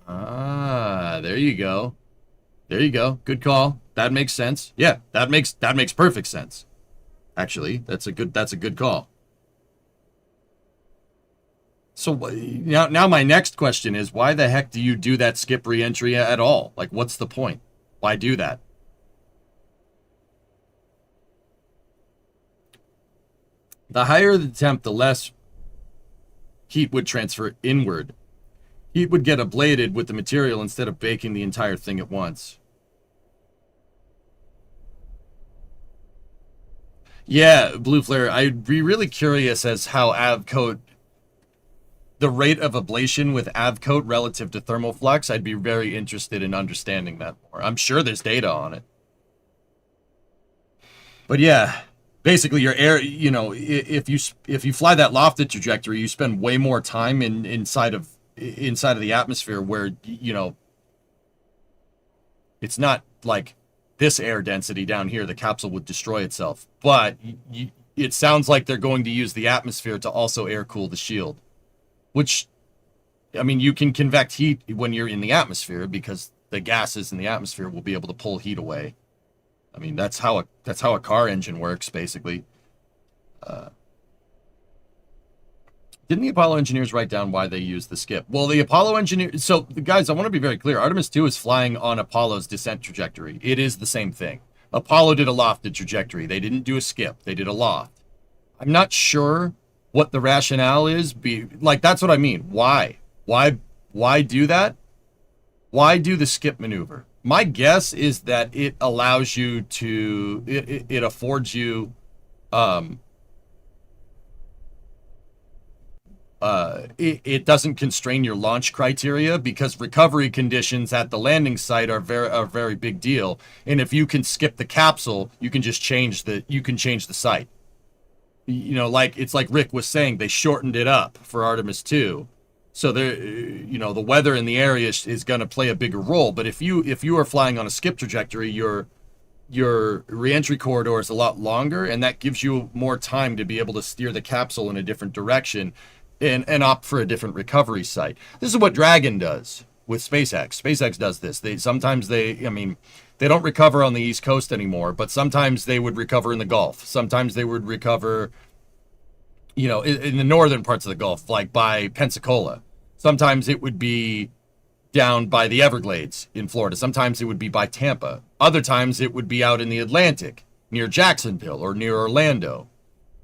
There you go. There you go. Good call. That makes sense. Yeah, that makes perfect sense. Actually, that's a good call. So now my next question is, why the heck do you do that skip reentry at all? Like, what's the point? Why do that? The higher the temp, the less heat would transfer inward. Heat would get ablated with the material instead of baking the entire thing at once. Yeah, Blue Flare, I'd be really curious as how Avcoat, the rate of ablation with Avcoat relative to thermal flux, I'd be very interested in understanding that more. I'm sure there's data on it. But yeah, basically your air, you know, if you fly that lofted trajectory, you spend way more time inside of the atmosphere where, you know, it's not like this air density down here, the capsule would destroy itself. But it sounds like they're going to use the atmosphere to also air cool the shield. Which, I mean, you can convect heat when you're in the atmosphere because the gases in the atmosphere will be able to pull heat away. I mean, that's how a car engine works, basically. Didn't the Apollo engineers write down why they used the skip? Well, the Apollo engineers... So, guys, I want to be very clear. Artemis 2 is flying on Apollo's descent trajectory. It is the same thing. Apollo did a lofted trajectory. They didn't do a skip. They did a loft. I'm not sure what the rationale is. Like, that's what I mean. Why? Why do that? Why do the skip maneuver? My guess is that it allows you to... It affords you... it doesn't constrain your launch criteria because recovery conditions at the landing site are a very big deal. And if you can skip the capsule, you can just change the site. You know, like it's like Rick was saying, they shortened it up for Artemis 2. So there, you know, the weather in the area is going to play a bigger role. But if you are flying on a skip trajectory, your reentry corridor is a lot longer, and that gives you more time to be able to steer the capsule in a different direction. And opt for a different recovery site. This is what Dragon does with SpaceX. SpaceX does this. They don't recover on the East Coast anymore, but sometimes they would recover in the Gulf. Sometimes they would recover, you know, in the northern parts of the Gulf, like by Pensacola. Sometimes it would be down by the Everglades in Florida. Sometimes it would be by Tampa. Other times it would be out in the Atlantic, near Jacksonville or near Orlando.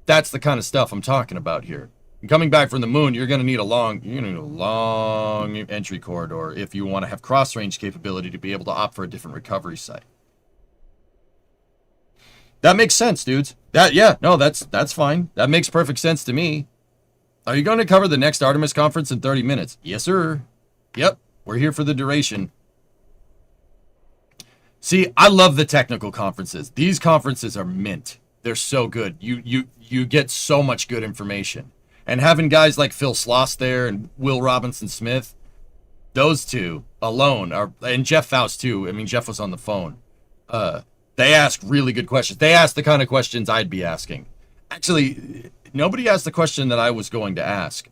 That's the kind of stuff I'm talking about here. And coming back from the moon, you're going to need a long entry corridor if you want to have cross-range capability to be able to opt for a different recovery site. That makes sense, dudes. That's fine. That makes perfect sense to me. Are you going to cover the next Artemis conference in 30 minutes? Yes, sir. Yep, we're here for the duration. See, I love the technical conferences. These conferences are mint. They're so good. You get so much good information. And having guys like Phil Sloss there and Will Robinson Smith, those two alone are, and Jeff Faust too. I mean, Jeff was on the phone. They ask really good questions. They ask the kind of questions I'd be asking. Actually, nobody asked the question that I was going to ask,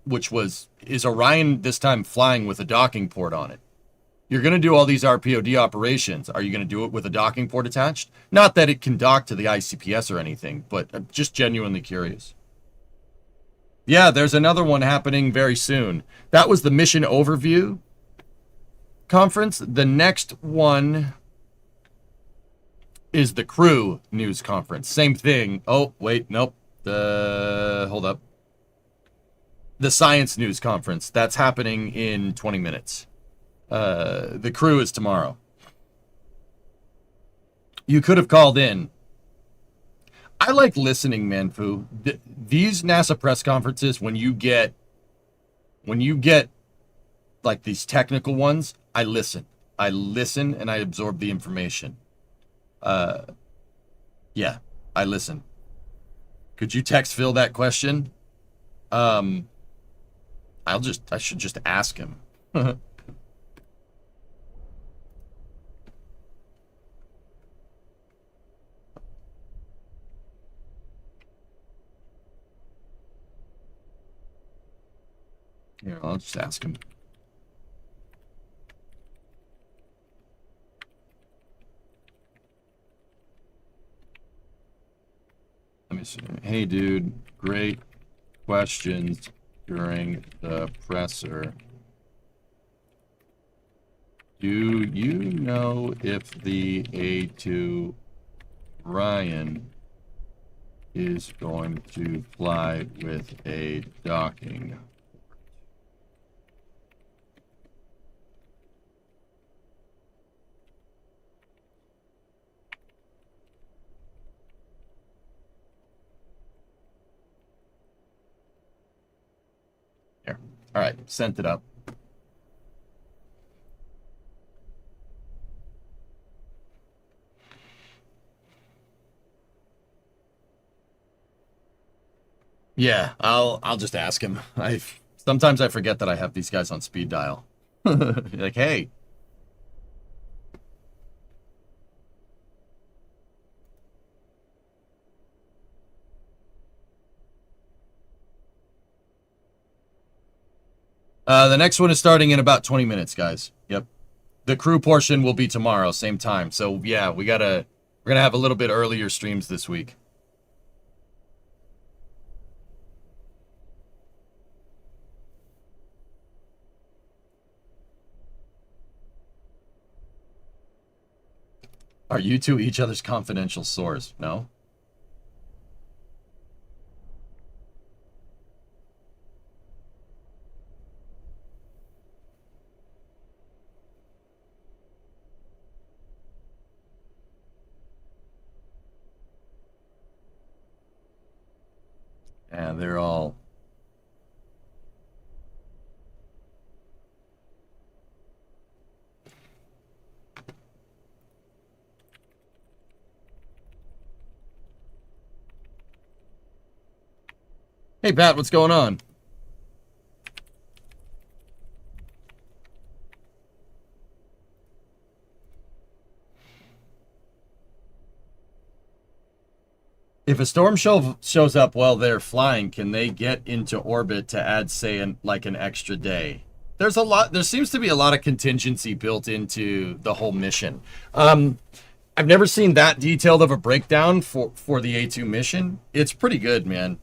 which was, is Orion this time flying with a docking port on it? You're going to do all these RPOD operations. Are you going to do it with a docking port attached? Not that it can dock to the ICPS or anything, but I'm just genuinely curious. Yeah, there's another one happening very soon. That was the mission overview conference. The next one is the crew news conference. Same thing. Oh, wait, nope. Hold up. The science news conference. That's happening in 20 minutes. The crew is tomorrow. You could have called in. I like listening, Manfu. These NASA press conferences, when you get like these technical ones, I listen. I listen and I absorb the information. Yeah, I listen. Could you text Phil that question? I should just ask him. Here, I'll just ask him. Let me see. Hey, dude, great questions during the presser. Do you know if the A2 Ryan is going to fly with a docking? Here. All right, sent it up. Yeah, I'll just ask him. Sometimes I forget that I have these guys on speed dial. Like, hey. The next one is starting in about 20 minutes, guys. Yep. The crew portion will be tomorrow, same time. So yeah, we're gonna have a little bit earlier streams this week. Are you two each other's confidential source? No? Yeah, they're all... Hey, Pat, what's going on? If a storm shows up while they're flying, can they get into orbit to add, say, an extra day? There seems to be a lot of contingency built into the whole mission. I've never seen that detailed of a breakdown for the A2 mission. It's pretty good, man.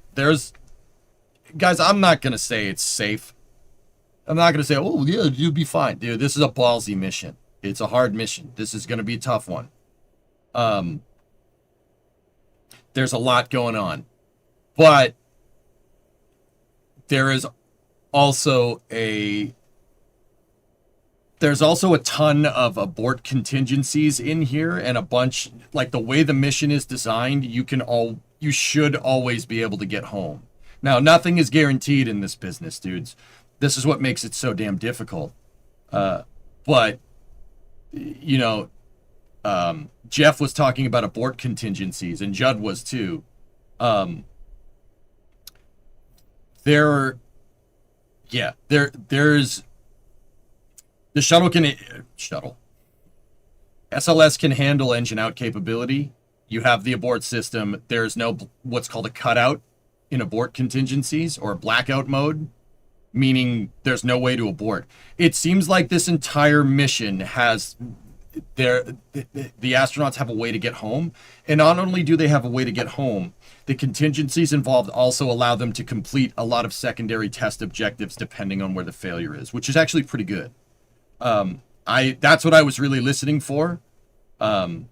Guys, I'm not going to say it's safe. I'm not going to say, oh, yeah, you'll be fine. Dude, this is a ballsy mission. It's a hard mission. This is going to be a tough one. There's a lot going on. But there's also a ton of abort contingencies in here, and a bunch, like the way the mission is designed, you should always be able to get home. Now, nothing is guaranteed in this business, dudes. This is what makes it so damn difficult. But, you know, Jeff was talking about abort contingencies, and Judd was too. There's the shuttle SLS can handle engine out capability. You have the abort system. There's no what's called a cutout in abort contingencies or blackout mode, meaning there's no way to abort. It seems like this entire mission has the astronauts have a way to get home, and not only do they have a way to get home, the contingencies involved also allow them to complete a lot of secondary test objectives depending on where the failure is, which is actually pretty good. That's what I was really listening for. The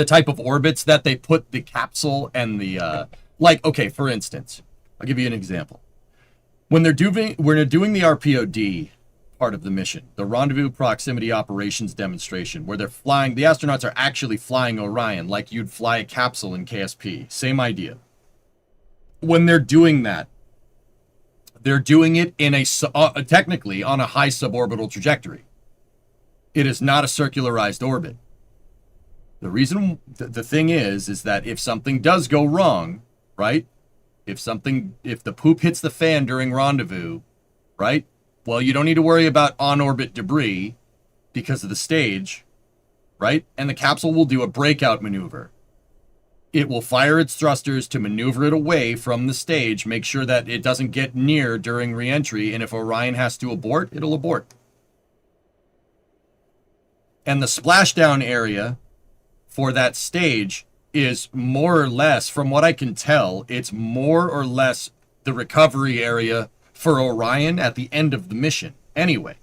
type of orbits that they put the capsule and the okay, for instance, I'll give you an example. When they're doing the RPOD part of the mission, the Rendezvous Proximity Operations Demonstration, where they're flying, the astronauts are actually flying Orion like you'd fly a capsule in KSP. Same idea. When they're doing that, they're doing it in technically on a high suborbital trajectory. It is not a circularized orbit. The reason, the thing is that if something does go wrong, right? If the poop hits the fan during rendezvous, right? Well, you don't need to worry about on-orbit debris because of the stage, right? And the capsule will do a breakout maneuver. It will fire its thrusters to maneuver it away from the stage, make sure that it doesn't get near during re-entry, and if Orion has to abort, it'll abort. And the splashdown area for that stage is more or less, from what I can tell, it's more or less the recovery area for Orion at the end of the mission anyway.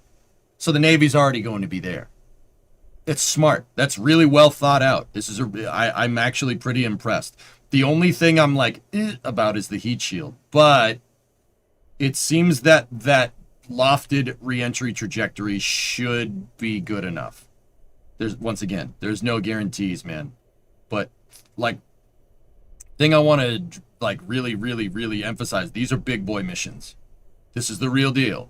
So the Navy's already going to be there. It's smart. That's really well thought out. I'm actually pretty impressed. The only thing I'm like about is the heat shield, but it seems that lofted reentry trajectory should be good enough. There's no guarantees, man. But thing I want to really, really, really emphasize, these are big boy missions. This is the real deal.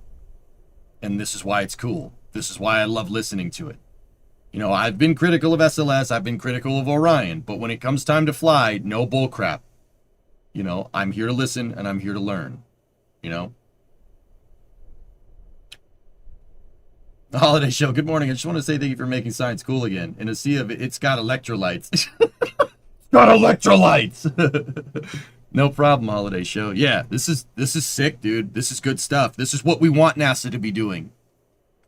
And this is why it's cool. This is why I love listening to it. You know, I've been critical of SLS, I've been critical of Orion, but when it comes time to fly, no bullcrap. You know, I'm here to listen and I'm here to learn. You know? The Holiday Show, good morning. I just want to say thank you for making science cool again. In a sea of it, it's got electrolytes. It's got electrolytes! No problem, Holiday Show. Yeah, this is sick, dude. This is good stuff. This is what we want NASA to be doing.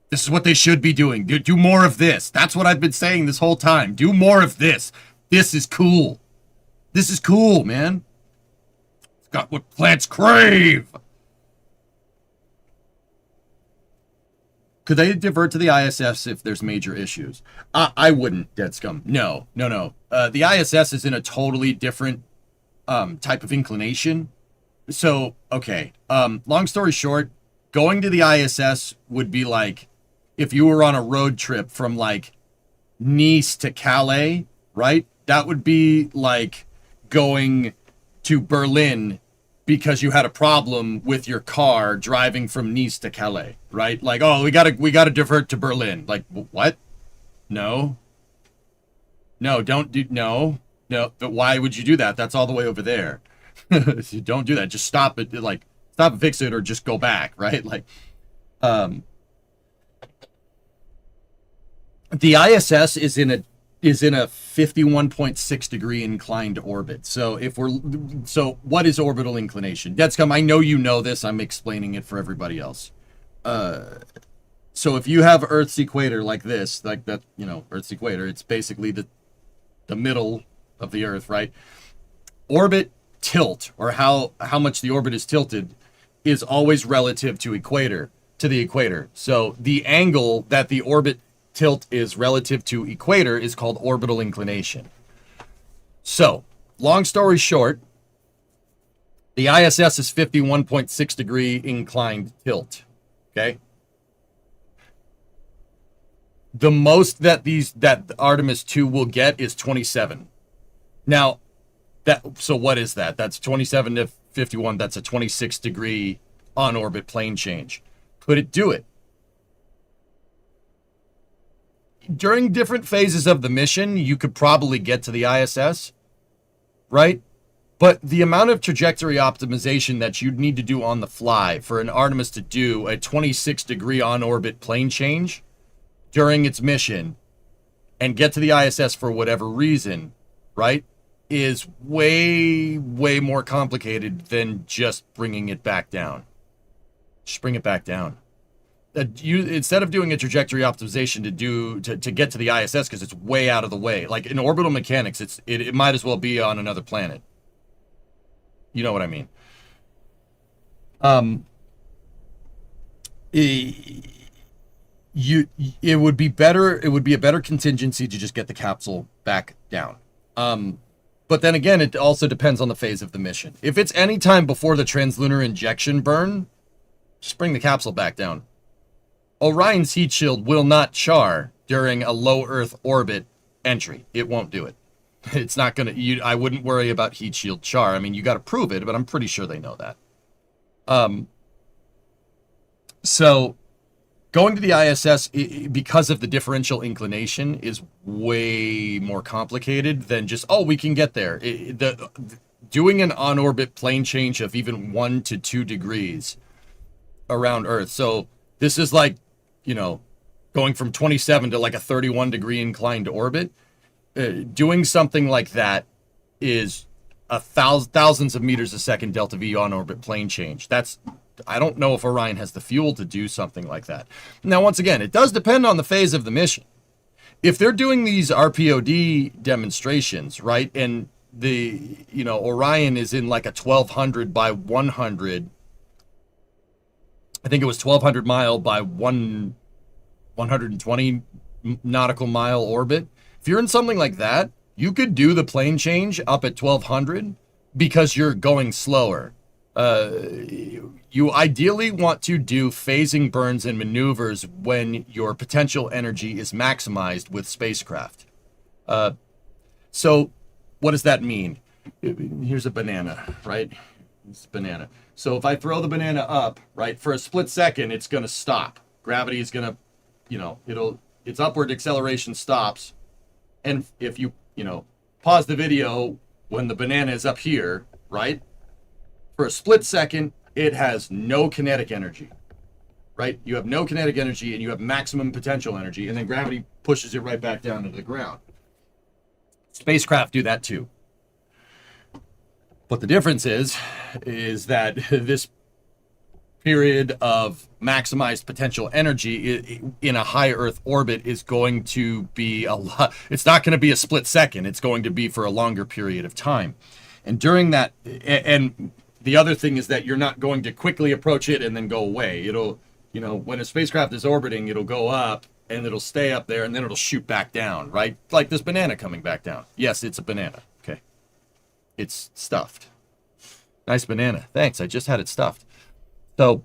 This is what they should be doing. Do more of this. That's what I've been saying this whole time. Do more of this. This is cool. This is cool, man. It's got what plants crave. Could they divert to the ISS if there's major issues? I wouldn't, Dead Scum. No. The ISS is in a totally different type of inclination. So, okay. Long story short, going to the ISS would be like if you were on a road trip from Nice to Calais, right? That would be like going to Berlin because you had a problem with your car driving from Nice to Calais, right? Like, oh, we gotta divert to Berlin. Like, what? No, don't do, no, but why would you do that? That's all the way over there. So don't do that. Just stop it, stop and fix it, or just go back, right? The ISS is in a 51.6 degree inclined orbit. So what is orbital inclination? Deadscum, I know you know this. I'm explaining it for everybody else. So if you have Earth's equator like this, like that, Earth's equator, it's basically the middle of the Earth, right? Orbit tilt, or how much the orbit is tilted, is always relative to the equator. So the angle that the orbit tilt is relative to equator is called orbital inclination. So, long story short, the ISS is 51.6 degree inclined tilt. Okay? The most that Artemis 2 will get is 27. Now, so what is that? That's 27 to 51. That's a 26 degree on orbit plane change. Could it do it? During different phases of the mission, you could probably get to the ISS, right? But the amount of trajectory optimization that you'd need to do on the fly for an Artemis to do a 26 degree on orbit plane change during its mission and get to the ISS for whatever reason, right, is way, way more complicated than just bringing it back down. Just bring it back down. Instead of doing a trajectory optimization to get to the ISS, because it's way out of the way. Like in orbital mechanics, it might as well be on another planet. You know what I mean? It would be better. It would be a better contingency to just get the capsule back down. But then again, it also depends on the phase of the mission. If it's any time before the translunar injection burn, just bring the capsule back down. Orion's heat shield will not char during a low Earth orbit entry. It won't do it. It's not going to... I wouldn't worry about heat shield char. I mean, you got to prove it, but I'm pretty sure they know that. So, going to the ISS, because of the differential inclination, is way more complicated than just, oh, we can get there. Doing an on-orbit plane change of even 1 to 2 degrees around Earth. So, this is like, going from 27 to like a 31 degree inclined orbit. Doing something like that is thousands of meters a second delta V on orbit plane change. I don't know if Orion has the fuel to do something like that. Now, once again, it does depend on the phase of the mission. If they're doing these RPOD demonstrations, right, and Orion is in like a 1200 by 100, I think it was 1200 mile by 120 nautical mile orbit. If you're in something like that, you could do the plane change up at 1200 because you're going slower. You ideally want to do phasing burns and maneuvers when your potential energy is maximized with spacecraft. So what does that mean? Here's a banana, right? It's a banana. So if I throw the banana up, right, for a split second, it's going to stop. Gravity is going to, its upward acceleration stops. And if you, pause the video when the banana is up here, right? For a split second, it has no kinetic energy, right? You have no kinetic energy and you have maximum potential energy, and then gravity pushes it right back down to the ground. Spacecraft do that too. But the difference is that this period of maximized potential energy in a high Earth orbit is going to be a lot. It's not going to be a split second. It's going to be for a longer period of time. And during that, and the other thing is that you're not going to quickly approach it and then go away. It'll, when a spacecraft is orbiting, it'll go up and it'll stay up there and then it'll shoot back down, right? Like this banana coming back down. Yes, it's a banana. Okay. It's stuffed. Nice banana. Thanks. I just had it stuffed. So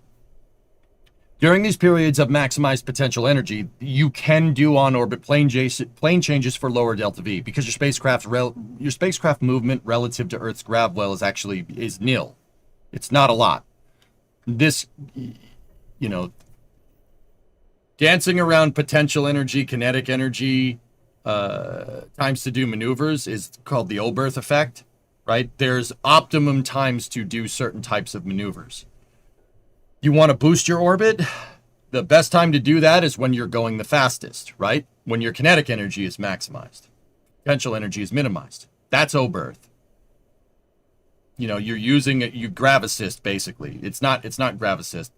during these periods of maximized potential energy, you can do on-orbit plane changes for lower delta V because your spacecraft movement relative to Earth's grav well is nil. It's not a lot. This, dancing around potential energy, kinetic energy, times to do maneuvers is called the Oberth effect, right? There's optimum times to do certain types of maneuvers. You want to boost your orbit? The best time to do that is when you're going the fastest, right? When your kinetic energy is maximized. Potential energy is minimized. That's Oberth. You're using you grav assist basically. It's not grav assist,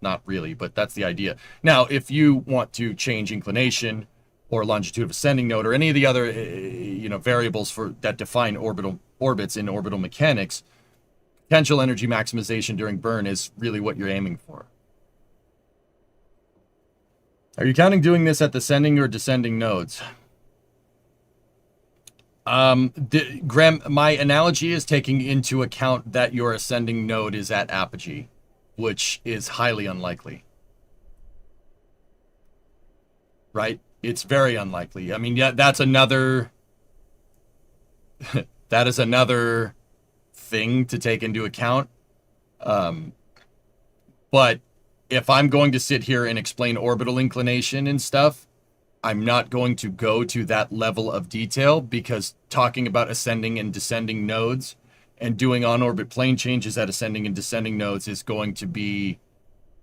not really, but that's the idea. Now, if you want to change inclination or longitude of ascending node or any of the other variables that define orbits in orbital mechanics, potential energy maximization during burn is really what you're aiming for. Are you counting doing this at the ascending or descending nodes? Graham, my analogy is taking into account that your ascending node is at apogee, which is highly unlikely. Right? It's very unlikely. I mean, yeah, that's another... that is another thing to take into account. But if I'm going to sit here and explain orbital inclination and stuff, I'm not going to go to that level of detail because talking about ascending and descending nodes and doing on-orbit plane changes at ascending and descending nodes is going to be,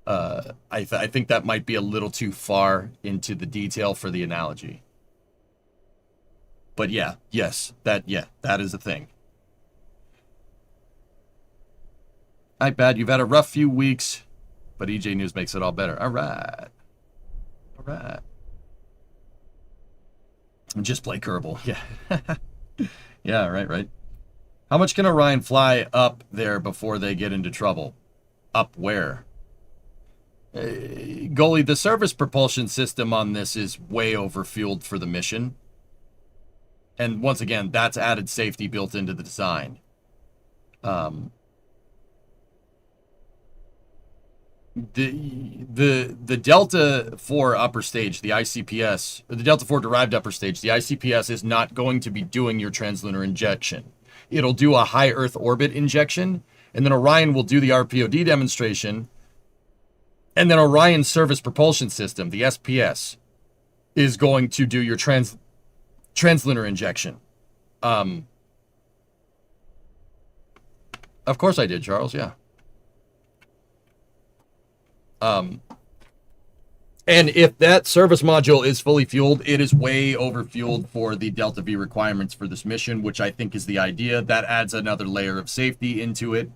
I think that might be a little too far into the detail for the analogy. But yeah, yes, that is a thing. Not bad. You've had a rough few weeks, but EJ News makes it all better. All right. All right. Just play Kerbal. Yeah. Yeah, right. How much can Orion fly up there before they get into trouble? Up where? Goalie, the service propulsion system on this is way overfueled for the mission. And once again, that's added safety built into the design. The Delta 4 upper stage, the ICPS, or the Delta 4 derived upper stage, the ICPS is not going to be doing your translunar injection. It'll do a high Earth orbit injection, and then Orion will do the RPOD demonstration, and then Orion's service propulsion system, the SPS, is going to do your translunar injection. Of course I did, Charles, yeah. And if that service module is fully fueled, it is way overfueled for the Delta V requirements for this mission, which I think is the idea. That adds another layer of safety into it.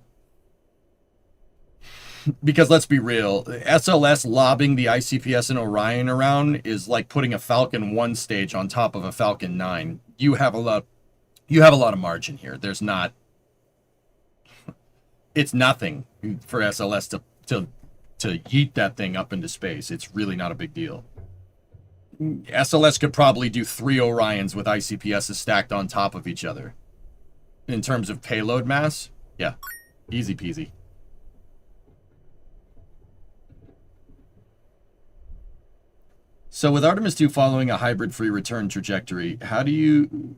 Because let's be real, SLS lobbing the ICPS and Orion around is like putting a Falcon 1 stage on top of a Falcon 9. You have a lot of margin here. There's not, it's nothing for SLS to yeet that thing up into space. It's really not a big deal. SLS could probably do 3 Orions with ICPSs stacked on top of each other. In terms of payload mass, yeah, easy peasy. So with Artemis 2 following a hybrid free return trajectory, how do you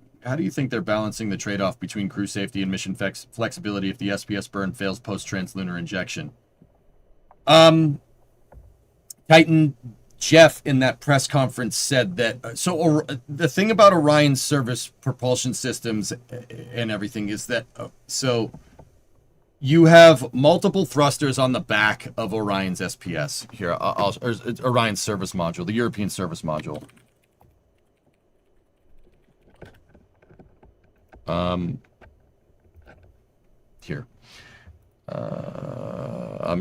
think they're balancing the trade-off between crew safety and mission flexibility if the SPS burn fails post-translunar injection? Titan Jeff in that press conference said that, the thing about Orion's service propulsion systems and everything is that, so you have multiple thrusters on the back of Orion's SPS. Here, Orion's service module, the European service module. Here. I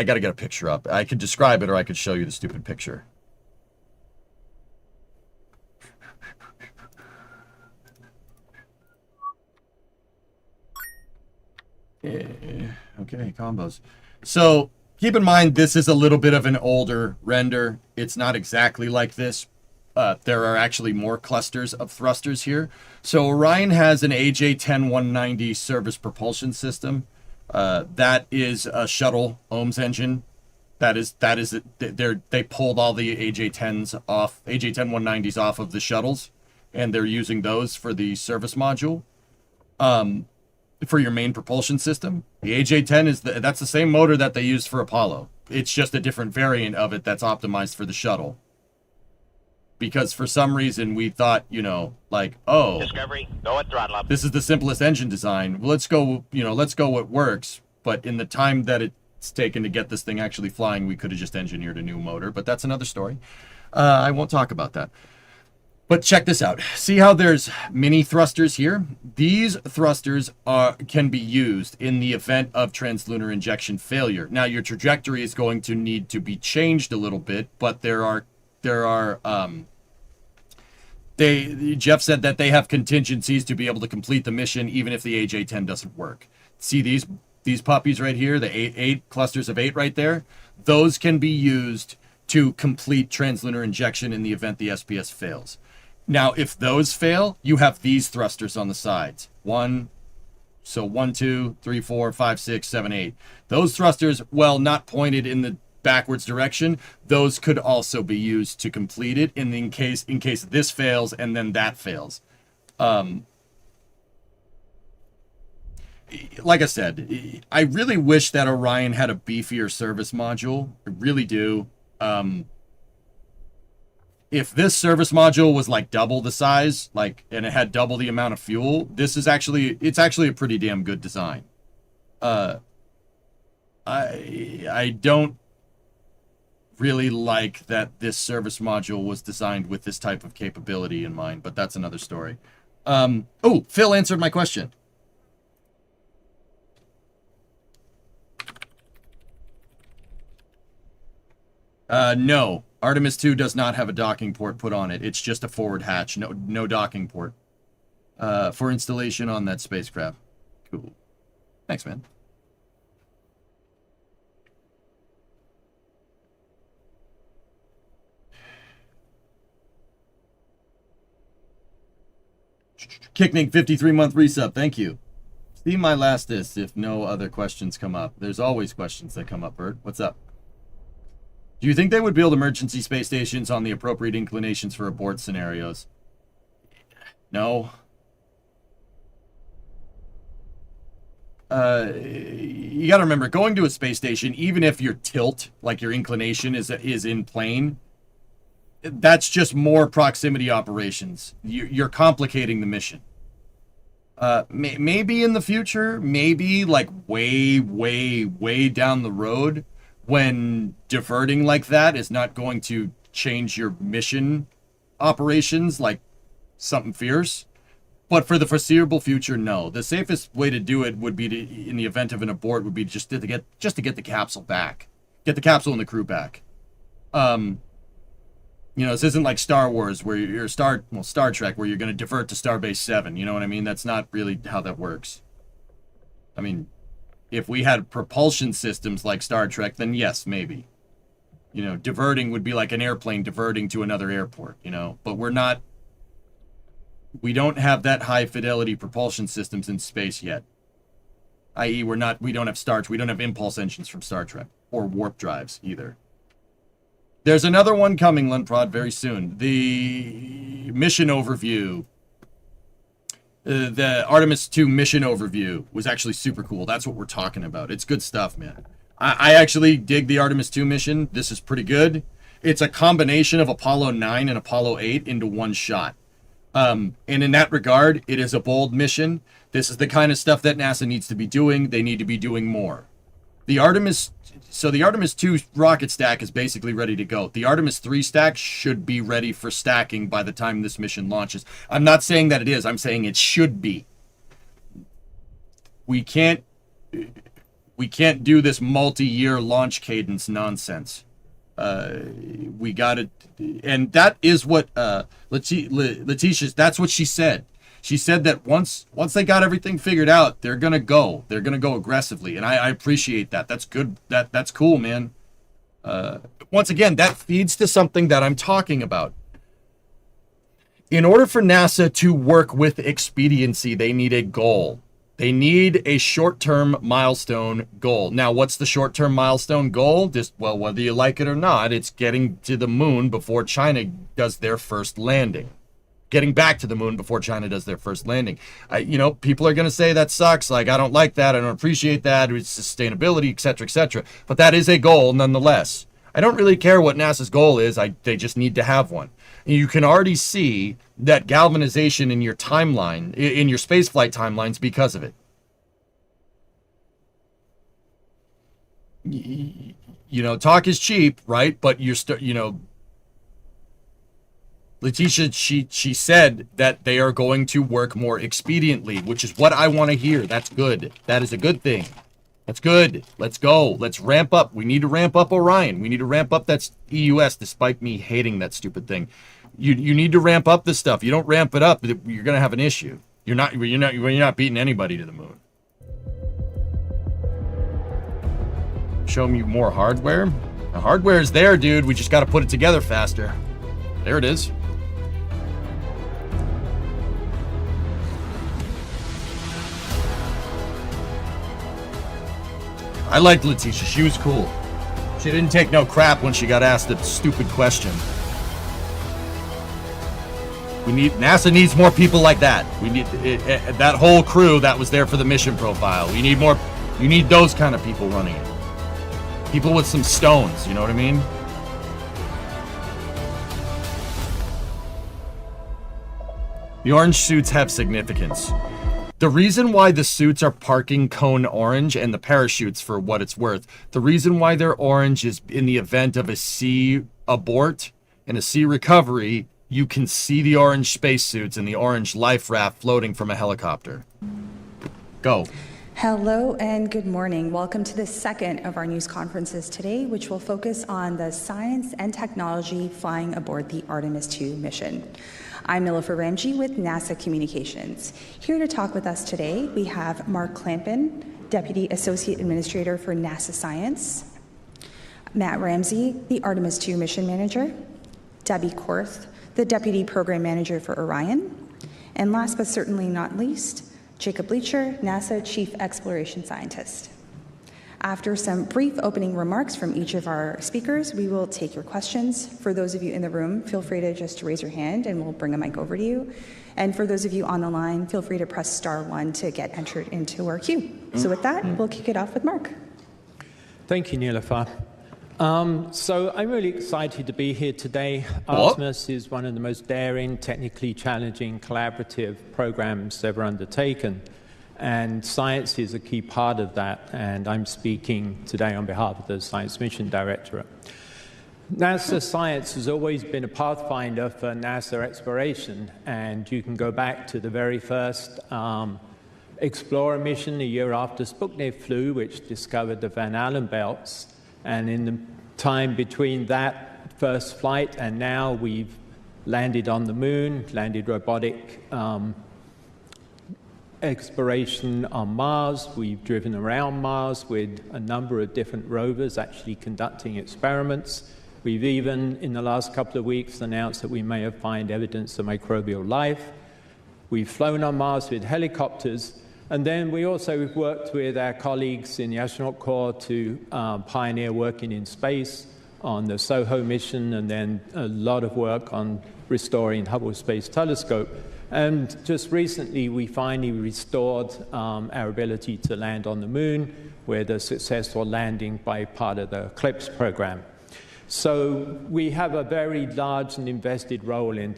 gotta get a picture up. I could describe it or I could show you the stupid picture. Okay, combos. So keep in mind, this is a little bit of an older render. It's not exactly like this. There are actually more clusters of thrusters here. So Orion has an AJ-10-190 service propulsion system. That is a shuttle OMS engine. That is they pulled all the AJ-10s off, AJ-10-190s off of the shuttles, and they're using those for the service module. For your main propulsion system, the AJ-10 that's the same motor that they used for Apollo. It's just a different variant of it that's optimized for the shuttle. Because for some reason we thought, like, oh, Discovery, go at throttle up. This is the simplest engine design. Well, let's go what works. But in the time that it's taken to get this thing actually flying, we could have just engineered a new motor. But that's another story. I won't talk about that. But check this out. See how there's mini thrusters here? These thrusters can be used in the event of translunar injection failure. Now, your trajectory is going to need to be changed a little bit, but Jeff said that they have contingencies to be able to complete the mission even if the AJ-10 doesn't work. See these puppies right here, the eight clusters of 8 right there? Those can be used to complete translunar injection in the event the SPS fails. Now, if those fail, you have these thrusters on the sides. 1, 2, 3, 4, 5, 6, 7, 8. Those thrusters, well, not pointed in the backwards direction, those could also be used to complete it in case this fails and then that fails. Like I said, I really wish that Orion had a beefier service module. I really do. If this service module was like double the size, and it had double the amount of fuel, it's actually a pretty damn good design. I don't really like that this service module was designed with this type of capability in mind, but that's another story. Oh, Phil answered my question. No. Artemis 2 does not have a docking port put on it. It's just a forward hatch. No docking port. For installation on that spacecraft. Cool. Thanks, man. Kicknik 53-month resub. Thank you. See my last diss if no other questions come up. There's always questions that come up, Bert. What's up? Do you think they would build emergency space stations on the appropriate inclinations for abort scenarios? No. You gotta remember, going to a space station, even if your tilt, like your inclination is in plane, that's just more proximity operations. You're complicating the mission. Maybe in the future, maybe like way down the road, when diverting like that is not going to change your mission operations like something fierce. But for the foreseeable future, no. The safest way to do it would be to, in the event of an abort, would be just to get the capsule back, get the capsule and the crew back. You know, this isn't like Star Wars where you're Star Trek where you're going to divert to Starbase 7. You know what I mean? That's not really how that works. I mean, if we had propulsion systems like Star Trek, then yes, maybe. You know, diverting would be like an airplane diverting to another airport, you know, but we don't have that high fidelity propulsion systems in space yet. i.e. we don't have impulse engines from Star Trek or warp drives either. There's another one coming, Lundprod, very soon. The mission overview, the Artemis 2 mission overview was actually super cool. That's what we're talking about. It's good stuff, man. I actually dig the Artemis 2 mission. This is pretty good. It's a combination of Apollo 9 and Apollo 8 into one shot. And in that regard, it is a bold mission. This is the kind of stuff that NASA needs to be doing. They need to be doing more. The Artemis 2 rocket stack is basically ready to go. The Artemis 3 stack should be ready for stacking by the time this mission launches. I'm not saying that it is. I'm saying it should be. We can't do this multi-year launch cadence nonsense. We got it, and that is what Letitia. That's what she said. She said that once they got everything figured out, they're gonna go aggressively, and I appreciate that. That's good. That's cool, man. Once again, that feeds to something that I'm talking about. In order for NASA to work with expediency, they need a goal. They need a short-term milestone goal. Now, what's the short-term milestone goal? Well, whether you like it or not, it's getting to the moon before China does their first landing. Getting back to the moon before China does their first landing. People are going to say that sucks. Like, I don't like that. I don't appreciate that. It's sustainability, et cetera, et cetera. But that is a goal nonetheless. I don't really care what NASA's goal is. They just need to have one. You can already see that galvanization in your timeline, in your spaceflight timelines, because of it. Talk is cheap, right? But Letitia, she said that they are going to work more expediently, which is what I want to hear. That's good. That is a good thing. That's good. Let's go. Let's ramp up. We need to ramp up Orion. We need to ramp up that EUS, despite me hating that stupid thing. You need to ramp up this stuff. You don't ramp it up, you're going to have an issue. You're not beating anybody to the moon. Show me more hardware. The hardware is there, dude. We just got to put it together faster. There it is. I liked Letitia. She was cool. She didn't take no crap when she got asked a stupid question. NASA needs more people like that. We need that whole crew that was there for the mission profile. We need more. You need those kind of people running it. People with some stones, you know what I mean? The orange suits have significance. The reason why the suits are parking cone orange and the parachutes, for what it's worth, the reason why they're orange is in the event of a sea abort and a sea recovery, you can see the orange spacesuits and the orange life raft floating from a helicopter. Go. Hello and good morning. Welcome to the second of our news conferences today, which will focus on the science and technology flying aboard the Artemis 2 mission. I'm Nilofer Ramji with NASA Communications. Here to talk with us today, we have Mark Clampin, Deputy Associate Administrator for NASA Science, Matt Ramsey, the Artemis 2 Mission Manager, Debbie Korth, the Deputy Program Manager for Orion, and last but certainly not least, Jacob Bleacher, NASA Chief Exploration Scientist. After some brief opening remarks from each of our speakers, we will take your questions. For those of you in the room, feel free to just raise your hand and we'll bring a mic over to you. And for those of you on the line, feel free to press *1 to get entered into our queue. So with that, we'll kick it off with Mark. Thank you, Nilofer. So I'm really excited to be here today. Artemis is one of the most daring, technically challenging, collaborative programs ever undertaken. And science is a key part of that, and I'm speaking today on behalf of the Science Mission Directorate. NASA Science has always been a pathfinder for NASA exploration, and you can go back to the very first Explorer mission a year after Sputnik flew, which discovered the Van Allen belts. And in the time between that first flight and now, we've landed on the moon, landed robotic exploration on Mars. We've driven around Mars with a number of different rovers actually conducting experiments. We've even, in the last couple of weeks, announced that we may have found evidence of microbial life. We've flown on Mars with helicopters. And then we also worked with our colleagues in the Astronaut Corps to pioneer working in space on the SOHO mission, and then a lot of work on restoring Hubble Space Telescope. And just recently, we finally restored our ability to land on the moon with a successful landing by part of the CLIPS program. So we have a very large and invested role in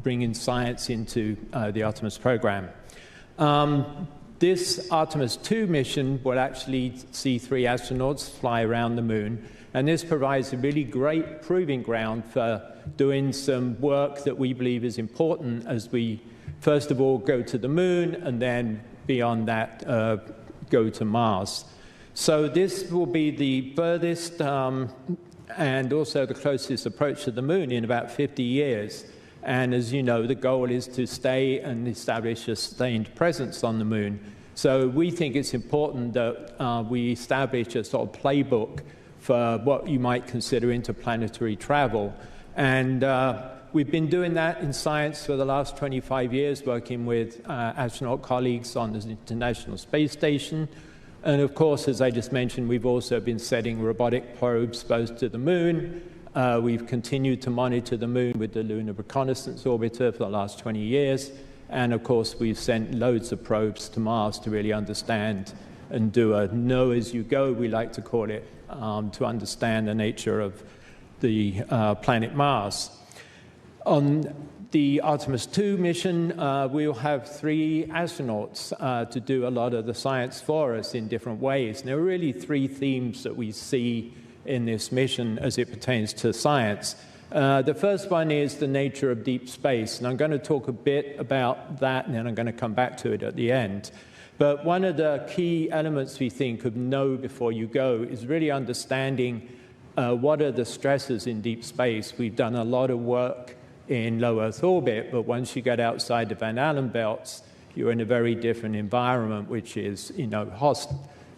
bringing science into the Artemis program. This Artemis 2 mission will actually see 3 astronauts fly around the moon, and this provides a really great proving ground for doing some work that we believe is important as we, first of all, go to the moon, and then beyond that, go to Mars. So this will be the furthest and also the closest approach to the moon in about 50 years. And as you know, the goal is to stay and establish a sustained presence on the moon. So we think it's important that we establish a sort of playbook for what you might consider interplanetary travel. And we've been doing that in science for the last 25 years, working with astronaut colleagues on the International Space Station. And of course, as I just mentioned, we've also been setting robotic probes both to the moon. We've continued to monitor the moon with the Lunar Reconnaissance Orbiter for the last 20 years. And of course, we've sent loads of probes to Mars to really understand and do a know-as-you-go, we like to call it, to understand the nature of the planet Mars. On the Artemis 2 mission, we'll have 3 astronauts to do a lot of the science for us in different ways. And there are really 3 themes that we see in this mission as it pertains to science. The first one is the nature of deep space, and I'm going to talk a bit about that, and then I'm going to come back to it at the end. But one of the key elements we think of know before you go is really understanding what are the stresses in deep space. We've done a lot of work in low Earth orbit, but once you get outside the Van Allen belts, you're in a very different environment, which is,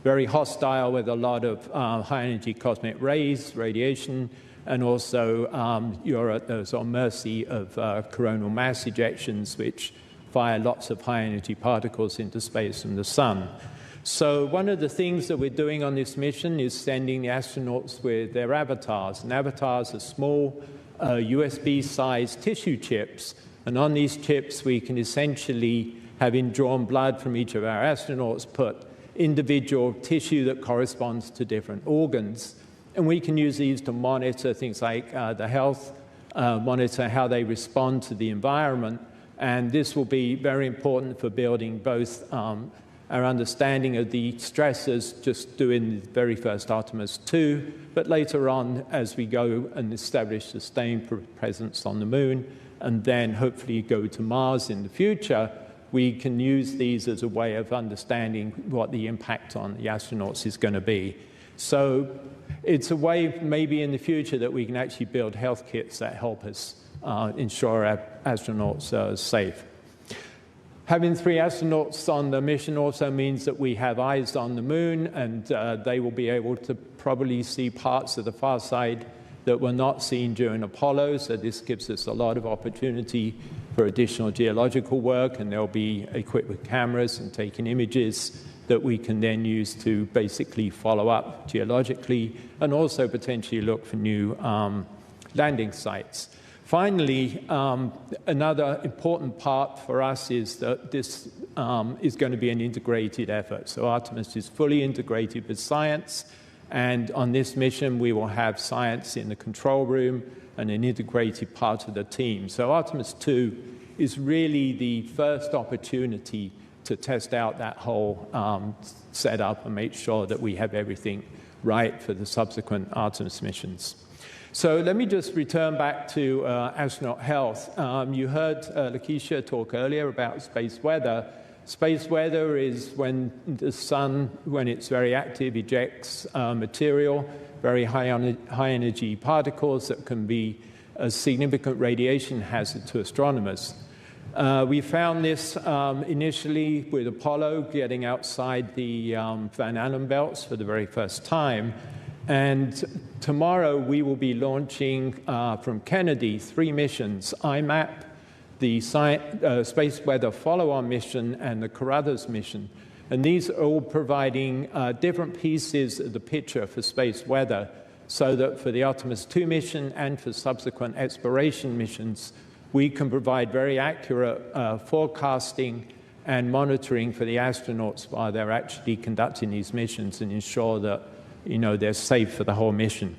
very hostile with a lot of high-energy cosmic rays, radiation, and also you're at the sort of mercy of coronal mass ejections, which fire lots of high-energy particles into space from the sun. So one of the things that we're doing on this mission is sending the astronauts with their avatars. And avatars are small USB-sized tissue chips. And on these chips, we can essentially, having drawn blood from each of our astronauts, put individual tissue that corresponds to different organs. And we can use these to monitor things like the health, monitor how they respond to the environment. And this will be very important for building both our understanding of the stresses, just doing the very first Artemis 2, but later on as we go and establish sustained presence on the moon, and then hopefully go to Mars in the future, we can use these as a way of understanding what the impact on the astronauts is going to be. So it's a way maybe in the future that we can actually build health kits that help us ensure our astronauts are safe. Having 3 astronauts on the mission also means that we have eyes on the moon, and they will be able to probably see parts of the far side that were not seen during Apollo, so this gives us a lot of opportunity for additional geological work, and they'll be equipped with cameras and taking images that we can then use to basically follow up geologically and also potentially look for new landing sites. Finally, another important part for us is that this is going to be an integrated effort. So Artemis is fully integrated with science, and on this mission we will have science in the control room and an integrated part of the team. So Artemis 2 is really the first opportunity to test out that whole setup and make sure that we have everything right for the subsequent Artemis missions. So let me just return back to astronaut health. You heard Lakeisha talk earlier about space weather. Space weather is when the sun, when it's very active, ejects material, very high energy particles that can be a significant radiation hazard to astronomers. We found this initially with Apollo getting outside the Van Allen belts for the very first time. And tomorrow we will be launching from Kennedy 3 missions, IMAP, the Space Weather Follow-On mission, and the Carruthers mission. And these are all providing different pieces of the picture for space weather, so that for the Artemis 2 mission and for subsequent exploration missions, we can provide very accurate forecasting and monitoring for the astronauts while they're actually conducting these missions and ensure that they're safe for the whole mission.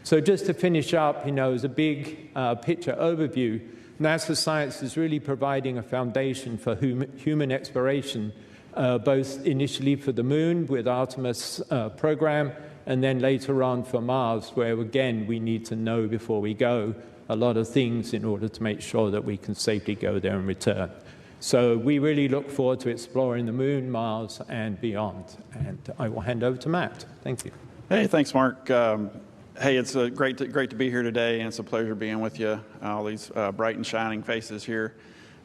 So just to finish up, as a big picture overview, NASA science is really providing a foundation for human exploration, both initially for the moon with Artemis program, and then later on for Mars, where again we need to know before we go a lot of things in order to make sure that we can safely go there and return. So we really look forward to exploring the moon, Mars, and beyond. And I will hand over to Matt. Thank you. Hey, thanks, Mark. Hey, it's great to be here today, and it's a pleasure being with you, all these bright and shining faces here.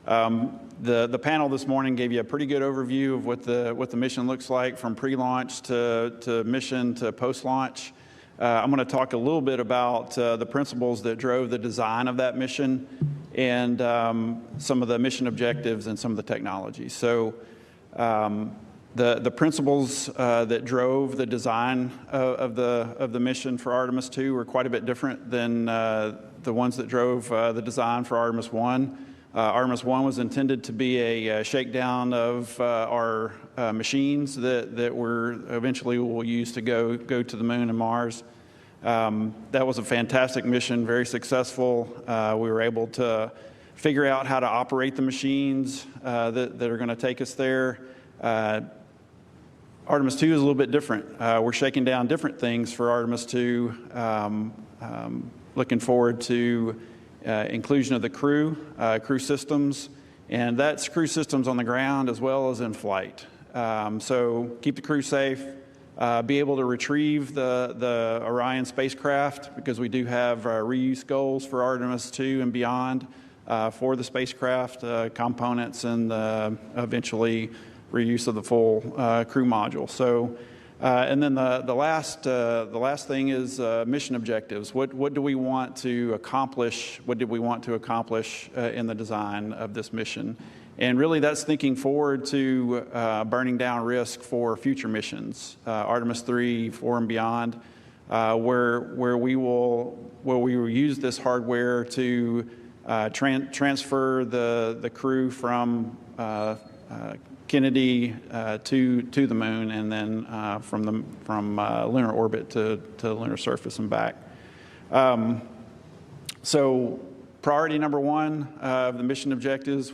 The panel this morning gave you a pretty good overview of what the mission looks like from pre-launch to mission to post-launch. I'm going to talk a little bit about the principles that drove the design of that mission and some of the mission objectives and some of the technology. So the principles that drove the design of the mission for Artemis 2 were quite a bit different than the ones that drove the design for Artemis 1. Artemis 1 was intended to be a shakedown of our machines that we're eventually will use to go to the moon and Mars. That was a fantastic mission, very successful. We were able to figure out how to operate the machines that are going to take us there. Artemis 2 is a little bit different. We're shaking down different things for Artemis 2. Looking forward to inclusion of the crew systems, and that's crew systems on the ground as well as in flight. So keep the crew safe, be able to retrieve the Orion spacecraft, because we do have reuse goals for Artemis 2 and beyond for the spacecraft components, and eventually reuse of the full crew module. So, and then the last thing is mission objectives. What do we want to accomplish? What did we want to accomplish in the design of this mission? And really, that's thinking forward to burning down risk for future missions, Artemis 3, 4, and beyond, where we will use this hardware to transfer the crew from Kennedy to the moon, and then from lunar orbit to lunar surface and back. So priority number one of the mission objectives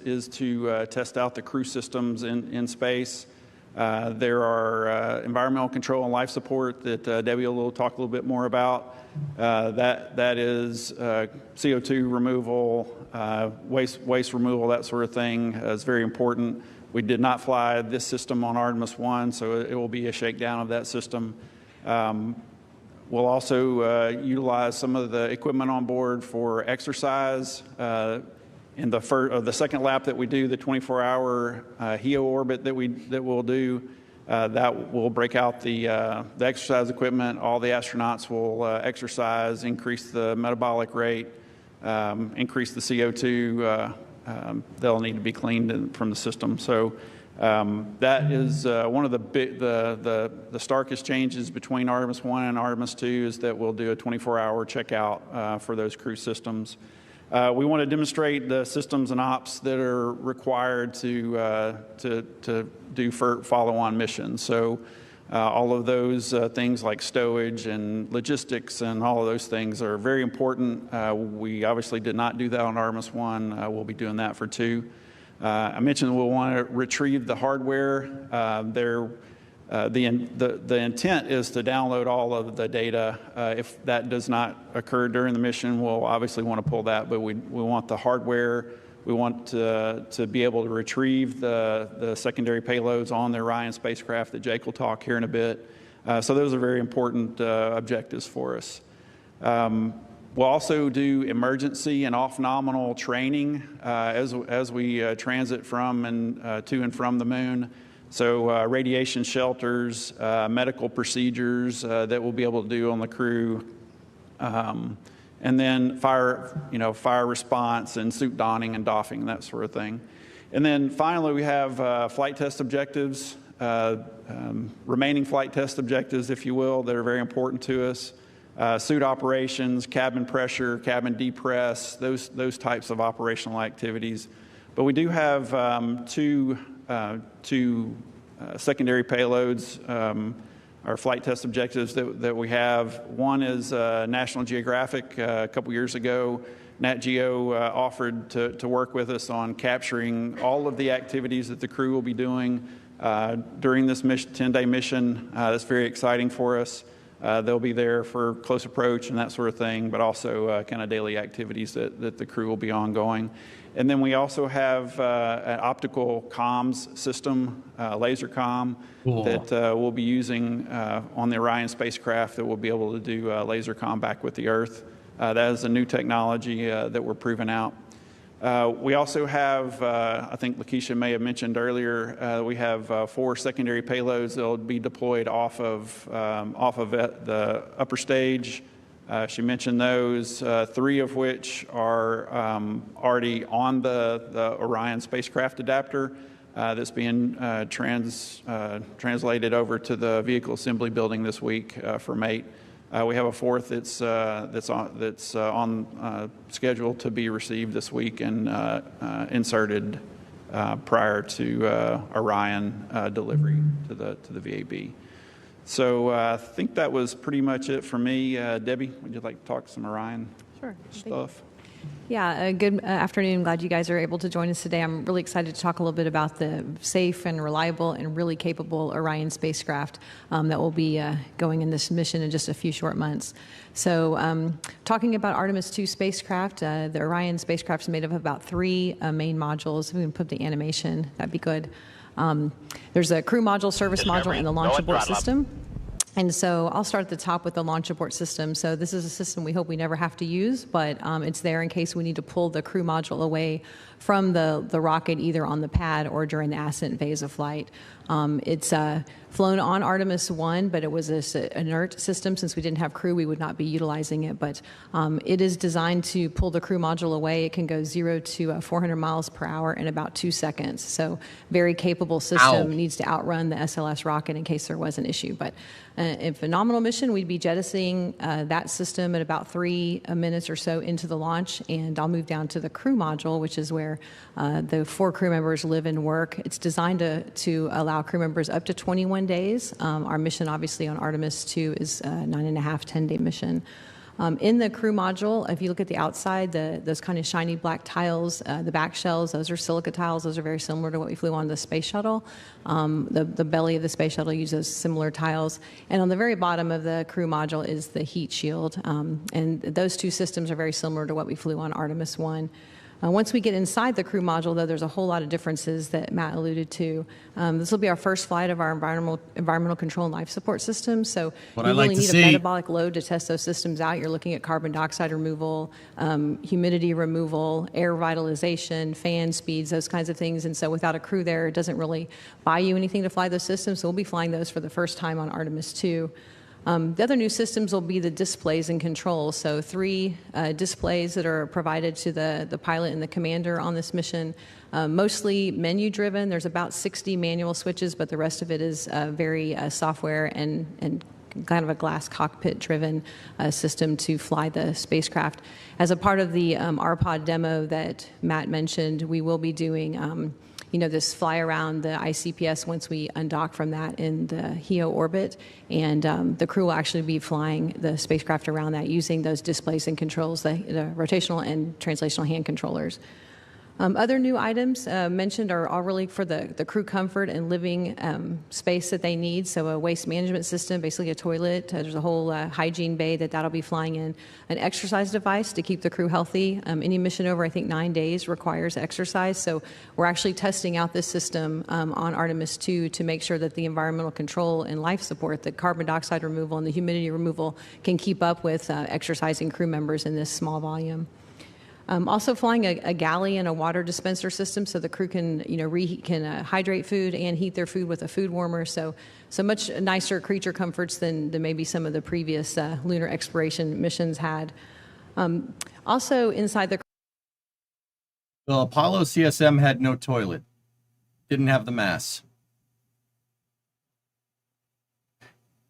is to test out the crew systems in space. There are environmental control and life support that Debbie will talk a little bit more about. That is CO2 removal, waste removal, that sort of thing is very important. We did not fly this system on Artemis 1, so it will be a shakedown of that system. We'll also utilize some of the equipment on board for exercise. In the second lap that we do, the 24-hour HEO orbit that we'll do, that will break out the exercise equipment. All the astronauts will exercise, increase the metabolic rate, increase the CO2. They'll need to be cleaned from the system. So that is one of the starkest changes between Artemis 1 and Artemis 2 is that we'll do a 24-hour checkout for those crew systems. We want to demonstrate the systems and ops that are required to do follow-on missions. So all of those things like stowage and logistics and all of those things are very important. We obviously did not do that on Artemis 1. We'll be doing that for 2. I mentioned we'll want to retrieve the hardware. The intent is to download all of the data. If that does not occur during the mission, we'll obviously want to pull that, but we want the hardware. We want to be able to retrieve the secondary payloads on the Orion spacecraft that Jake will talk here in a bit. So those are very important objectives for us. We'll also do emergency and off-nominal training as we transit from and to and from the moon. So radiation shelters, medical procedures that we'll be able to do on the crew, and then fire response and suit donning and doffing, that sort of thing. And then finally, we have flight test objectives, remaining flight test objectives, if you will, that are very important to us. Suit operations, cabin pressure, cabin depress, those types of operational activities. But we do have two secondary payloads, our flight test objectives that we have. One is National Geographic. A couple years ago, Nat Geo offered to work with us on capturing all of the activities that the crew will be doing during this 10-day mission. That's very exciting for us. They'll be there for close approach and that sort of thing, but also kind of daily activities that the crew will be ongoing. And then we also have an optical comms system, laser comm, that we'll be using on the Orion spacecraft that will be able to do laser comm back with the Earth. That is a new technology that we're proving out. We also have, I think Lakeisha may have mentioned earlier, we have 4 secondary payloads that will be deployed off of the upper stage. She mentioned those, 3 of which are already on the Orion spacecraft adapter that's being translated over to the vehicle assembly building this week for mate. We have a 4th that's on schedule to be received this week and inserted prior to Orion delivery to the VAB. So I think that was pretty much it for me. Debbie, would you like to talk some Orion stuff? Yeah, good afternoon. Glad you guys are able to join us today. I'm really excited to talk a little bit about the safe and reliable and really capable Orion spacecraft that will be going in this mission in just a few short months. So talking about Artemis 2 spacecraft, the Orion spacecraft is made up of about 3 main modules. We can put the animation, that'd be good. There's a crew module, service module, and the launch abort system. And so I'll start at the top with the launch abort system. So this is a system we hope we never have to use, but it's there in case we need to pull the crew module away from the rocket either on the pad or during the ascent phase of flight. It's flown on Artemis 1, but it was an inert system. Since we didn't have crew, we would not be utilizing it. But it is designed to pull the crew module away. It can go 0 to 400 miles per hour in about 2 seconds. So very capable system. Needs to outrun the SLS rocket in case there was an issue. But in phenomenal mission, we'd be jettisoning that system at about 3 minutes or so into the launch. And I'll move down to the crew module, which is where the 4 crew members live and work. It's designed to allow crew members up to 21 days. Our mission, obviously, on Artemis 2 is 9.5, 10-day mission. In the crew module, if you look at the outside, those kind of shiny black tiles, the back shells, those are silica tiles. Those are very similar to what we flew on the space shuttle. The belly of the space shuttle uses similar tiles. And on the very bottom of the crew module is the heat shield. And those two systems are very similar to what we flew on Artemis 1. Once we get inside the crew module, though, there's a whole lot of differences that Matt alluded to. This will be our first flight of our environmental control and life support systems. So you really need a metabolic load to test those systems out. You're looking at carbon dioxide removal, humidity removal, air vitalization, fan speeds, those kinds of things. And so without a crew there, it doesn't really buy you anything to fly those systems. So we'll be flying those for the first time on Artemis 2. The other new systems will be the displays and controls. So 3 displays that are provided to the pilot and the commander on this mission, mostly menu driven. There's about 60 manual switches, but the rest of it is very software and kind of a glass cockpit driven system to fly the spacecraft. As a part of the RPOD demo that Matt mentioned, we will be doing this fly around the ICPS once we undock from that in the HEO orbit. And the crew will actually be flying the spacecraft around that using those displays and controls, the rotational and translational hand controllers. Other new items mentioned are all really for the crew comfort and living space that they need. So a waste management system, basically a toilet. There's a whole hygiene bay that'll be flying in. An exercise device to keep the crew healthy. Any mission over, I think, 9 days requires exercise. So we're actually testing out this system on Artemis 2 to make sure that the environmental control and life support, the carbon dioxide removal and the humidity removal can keep up with exercising crew members in this small volume. Also flying a galley and a water dispenser system so the crew can, hydrate food and heat their food with a food warmer. So much nicer creature comforts than maybe some of the previous lunar exploration missions had. Also inside the... Well, Apollo CSM had no toilet. Didn't have the mass.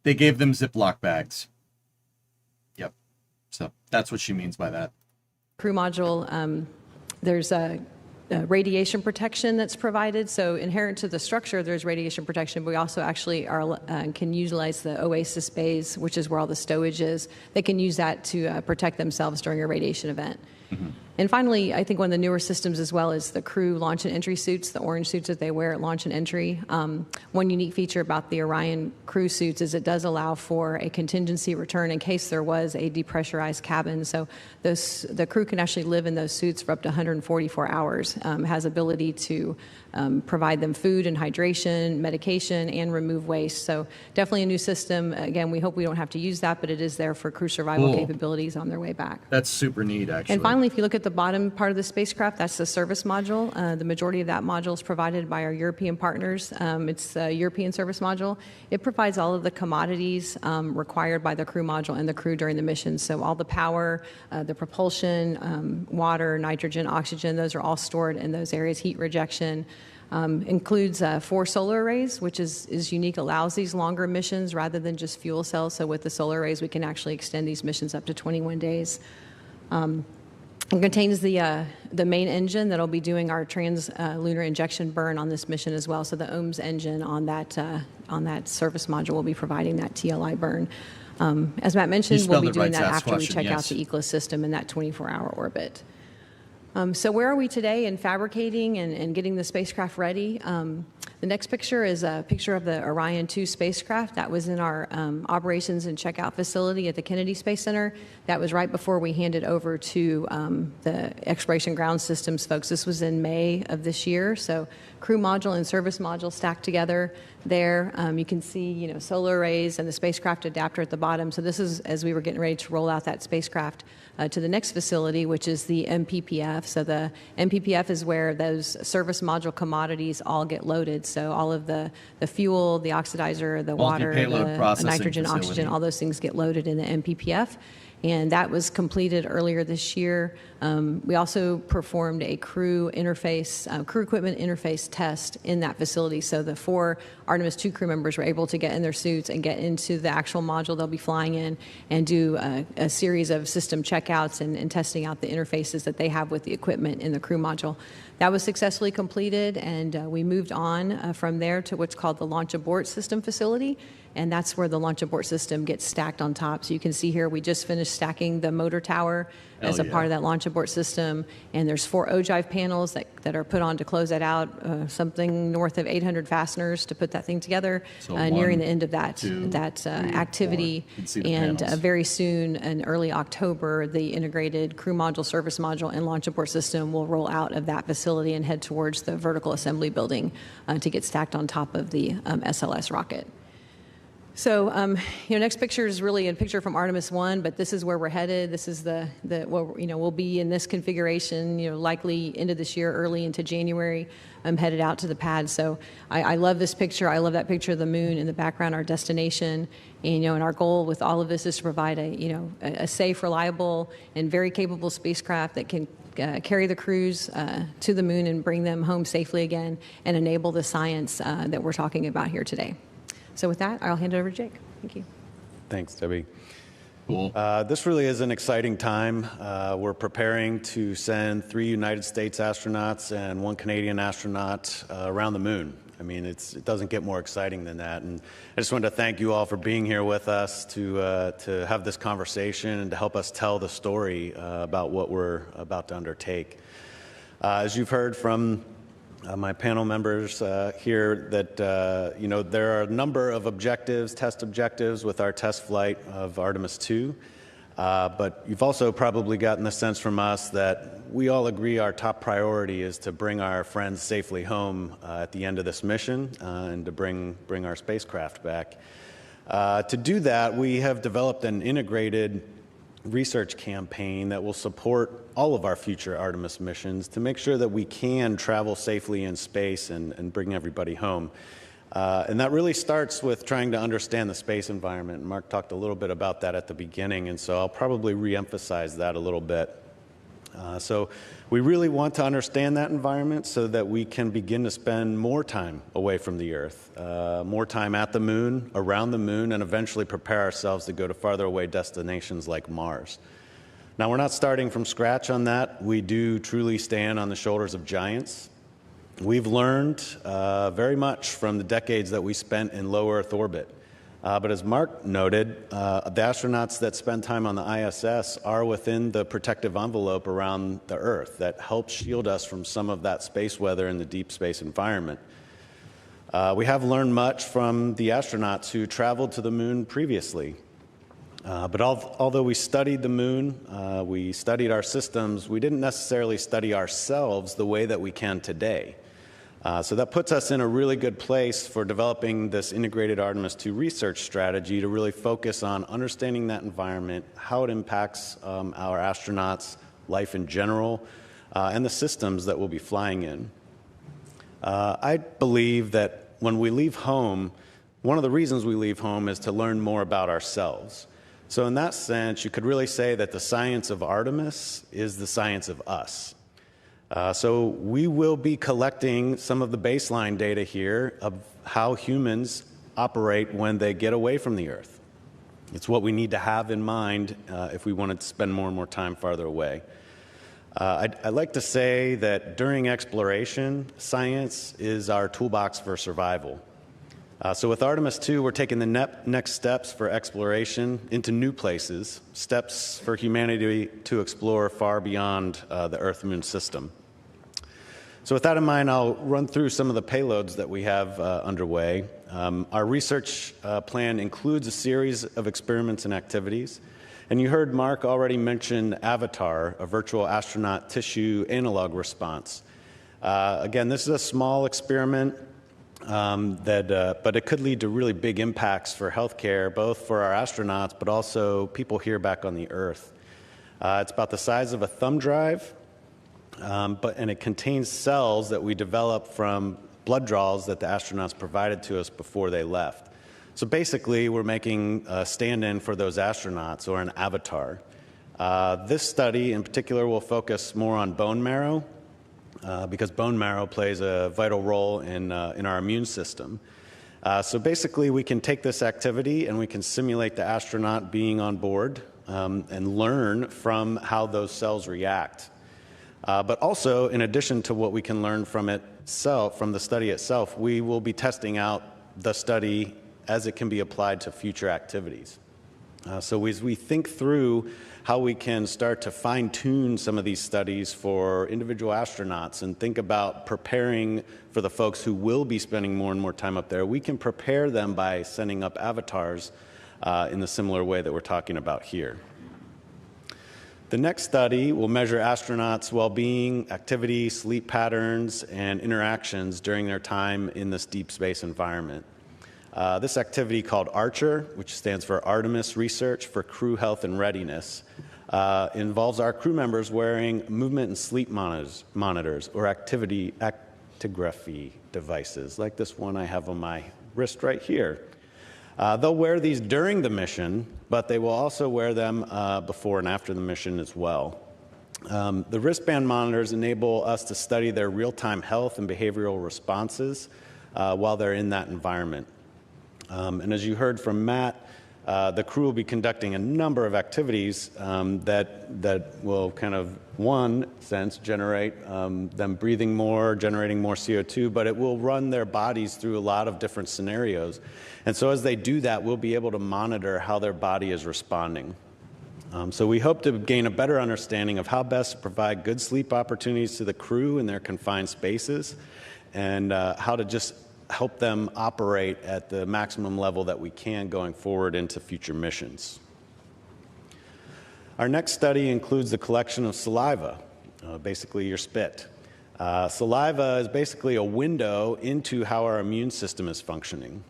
They gave them Ziploc bags. Yep. So that's what she means by that. Crew module, there's a radiation protection that's provided. So inherent to the structure, there's radiation protection, but we also actually can utilize the Oasis bays, which is where all the stowage is. They can use that to protect themselves during a radiation event. Mm-hmm. And finally, I think one of the newer systems as well is the crew launch and entry suits, the orange suits that they wear at launch and entry. One unique feature about the Orion crew suits is it does allow for a contingency return in case there was a depressurized cabin. So the crew can actually live in those suits for up to 144 hours, has ability to provide them food and hydration, medication, and remove waste. So definitely a new system. Again, we hope we don't have to use that, but it is there for crew survival capabilities on their way back. That's super neat, actually. And finally, if you look at the bottom part of the spacecraft, that's the service module. The majority of that module is provided by our European partners. It's a European service module. It provides all of the commodities required by the crew module and the crew during the mission. So all the power, the propulsion, water, nitrogen, oxygen, those are all stored in those areas. Heat rejection. Includes 4 solar arrays, which is unique, allows these longer missions rather than just fuel cells. So with the solar arrays, we can actually extend these missions up to 21 days. It contains the main engine that'll be doing our trans-lunar injection burn on this mission as well. So the OMS engine on that service module will be providing that TLI burn. As Matt mentioned, we'll be doing that after we check out the ECLSS system in that 24-hour orbit. So where are we today in fabricating and getting the spacecraft ready? The next picture is a picture of the Orion 2 spacecraft that was in our operations and checkout facility at the Kennedy Space Center. That was right before we handed over to the Exploration Ground Systems folks. This was in May of this year. So crew module and service module stacked together there. You can see, solar arrays and the spacecraft adapter at the bottom. So this is as we were getting ready to roll out that spacecraft to the next facility, which is the MPPF. So the MPPF is where those service module commodities all get loaded. So all of the fuel, the oxidizer, the water, the nitrogen, oxygen, all those things get loaded in the MPPF. And that was completed earlier this year. We also performed a crew equipment interface test in that facility. So the 4 Artemis 2 crew members were able to get in their suits and get into the actual module they'll be flying in and do a series of system checkouts and testing out the interfaces that they have with the equipment in the crew module. That was successfully completed, and we moved on from there to what's called the launch abort system facility, and that's where the launch abort system gets stacked on top. So you can see here we just finished stacking the motor tower as a part of that launch abort system, and there's 4 ogive panels that are put on to close that out, something north of 800 fasteners to put that thing together, nearing the end of that activity. And very soon, in early October, the integrated crew module, service module, and launch abort system will roll out of that facility and head towards the vertical assembly building to get stacked on top of the SLS rocket. So, next picture is really a picture from Artemis 1, but this is where we're headed. This is we'll be in this configuration, likely end of this year, early into January. I'm headed out to the pad. So I love this picture. I love that picture of the moon in the background, our destination. And, and our goal with all of this is to provide a safe, reliable, and very capable spacecraft that can carry the crews to the moon and bring them home safely again and enable the science that we're talking about here today. So with that, I'll hand it over to Jake. Thank you. Thanks, Debbie. Cool. This really is an exciting time. We're preparing to send 3 United States astronauts and 1 Canadian astronaut around the moon. I mean, it doesn't get more exciting than that. And I just wanted to thank you all for being here with us to have this conversation and to help us tell the story about what we're about to undertake. As you've heard from my panel members here, that there are a number of objectives, test objectives with our test flight of Artemis 2. But you've also probably gotten the sense from us that we all agree our top priority is to bring our friends safely home at the end of this mission and to bring our spacecraft back. To do that, we have developed an integrated research campaign that will support all of our future Artemis missions to make sure that we can travel safely in space and bring everybody home. And that really starts with trying to understand the space environment. Mark talked a little bit about that at the beginning, and so I'll probably re-emphasize that a little bit. So we really want to understand that environment so that we can begin to spend more time away from the Earth, more time at the moon, around the moon, and eventually prepare ourselves to go to farther away destinations like Mars. Now, we're not starting from scratch on that. We do truly stand on the shoulders of giants. We've learned very much from the decades that we spent in low Earth orbit. But as Mark noted, the astronauts that spend time on the ISS are within the protective envelope around the Earth that helps shield us from some of that space weather in the deep space environment. We have learned much from the astronauts who traveled to the moon previously. But although we studied the moon, we studied our systems, we didn't necessarily study ourselves the way that we can today. So that puts us in a really good place for developing this integrated Artemis 2 research strategy to really focus on understanding that environment, how it impacts our astronauts, life in general, and the systems that we'll be flying in. I believe that when we leave home, one of the reasons we leave home is to learn more about ourselves. So in that sense, you could really say that the science of Artemis is the science of us. So we will be collecting some of the baseline data here of how humans operate when they get away from the Earth. It's what we need to have in mind if we want to spend more and more time farther away. I'd like to say that during exploration, science is our toolbox for survival. So with Artemis 2, we're taking the next steps for exploration into new places, steps for humanity to explore far beyond the Earth-Moon system. So with that in mind, I'll run through some of the payloads that we have underway. Our research plan includes a series of experiments and activities. And you heard Mark already mention AVATAR, a virtual astronaut tissue analog response. Again, this is a small experiment. But it could lead to really big impacts for healthcare, both for our astronauts, but also people here back on the Earth. It's about the size of a thumb drive, and it contains cells that we developed from blood draws that the astronauts provided to us before they left. So basically, we're making a stand-in for those astronauts, or an avatar. This study in particular will focus more on bone marrow because bone marrow plays a vital role in our immune system. So basically, we can take this activity and we can simulate the astronaut being on board and learn from how those cells react. But also, in addition to what we can learn from the study itself, we will be testing out the study as it can be applied to future activities. So as we think through how we can start to fine-tune some of these studies for individual astronauts and think about preparing for the folks who will be spending more and more time up there, we can prepare them by sending up avatars in the similar way that we're talking about here. The next study will measure astronauts' well-being, activity, sleep patterns, and interactions during their time in this deep space environment. This activity called ARCHER, which stands for Artemis Research for Crew Health and Readiness, involves our crew members wearing movement and sleep monitors or actigraphy devices, like this one I have on my wrist right here. They'll wear these during the mission, but they will also wear them before and after the mission as well. The wristband monitors enable us to study their real-time health and behavioral responses while they're in that environment. And as you heard from Matt, the crew will be conducting a number of activities that will kind of, one sense, generate them breathing more, generating more CO2, but it will run their bodies through a lot of different scenarios. And so as they do that, we'll be able to monitor how their body is responding. So we hope to gain a better understanding of how best to provide good sleep opportunities to the crew in their confined spaces and how to just help them operate at the maximum level that we can going forward into future missions. Our next study includes the collection of saliva, basically your spit. Saliva is basically a window into how our immune system is functioning.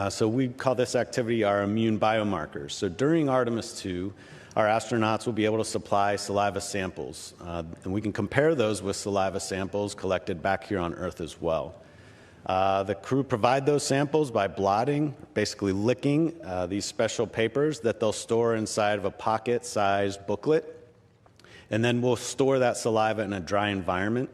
So we call this activity our immune biomarkers. So during Artemis 2, our astronauts will be able to supply saliva samples, and we can compare those with saliva samples collected back here on Earth as well. The crew provide those samples by blotting, basically licking these special papers that they'll store inside of a pocket-sized booklet. And then we'll store that saliva in a dry environment.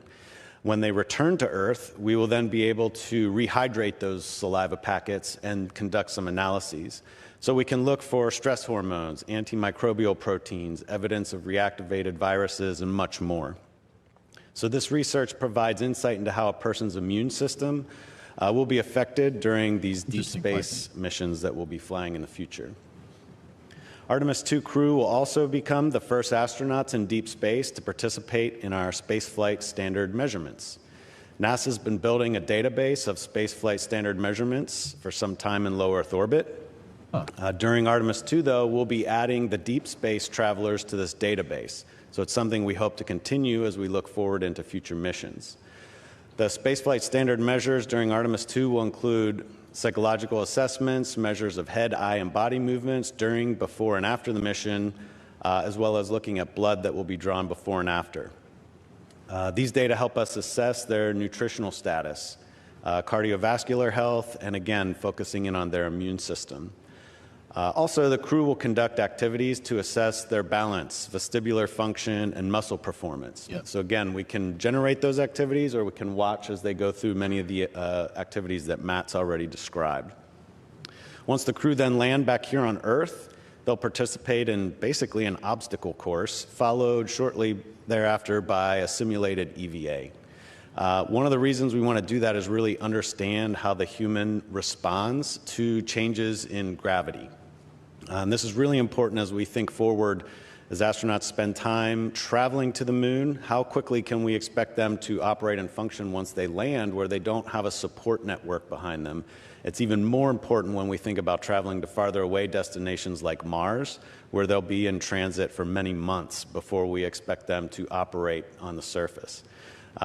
When they return to Earth, we will then be able to rehydrate those saliva packets and conduct some analyses. So we can look for stress hormones, antimicrobial proteins, evidence of reactivated viruses, and much more. So this research provides insight into how a person's immune system will be affected during these deep space missions that we'll be flying in the future. Artemis 2 crew will also become the first astronauts in deep space to participate in our spaceflight standard measurements. NASA's been building a database of spaceflight standard measurements for some time in low Earth orbit. During Artemis 2, though, we'll be adding the deep space travelers to this database. So it's something we hope to continue as we look forward into future missions. The spaceflight standard measures during Artemis 2 will include psychological assessments, measures of head, eye, and body movements during, before, and after the mission, as well as looking at blood that will be drawn before and after. These data help us assess their nutritional status, cardiovascular health, and again, focusing in on their immune system. Also, the crew will conduct activities to assess their balance, vestibular function, and muscle performance. Yep. So again, we can generate those activities or we can watch as they go through many of the activities that Matt's already described. Once the crew then land back here on Earth, they'll participate in basically an obstacle course, followed shortly thereafter by a simulated EVA. One of the reasons we want to do that is really understand how the human responds to changes in gravity. And this is really important as we think forward as astronauts spend time traveling to the moon. How quickly can we expect them to operate and function once they land where they don't have a support network behind them? It's even more important when we think about traveling to farther away destinations like Mars, where they'll be in transit for many months before we expect them to operate on the surface.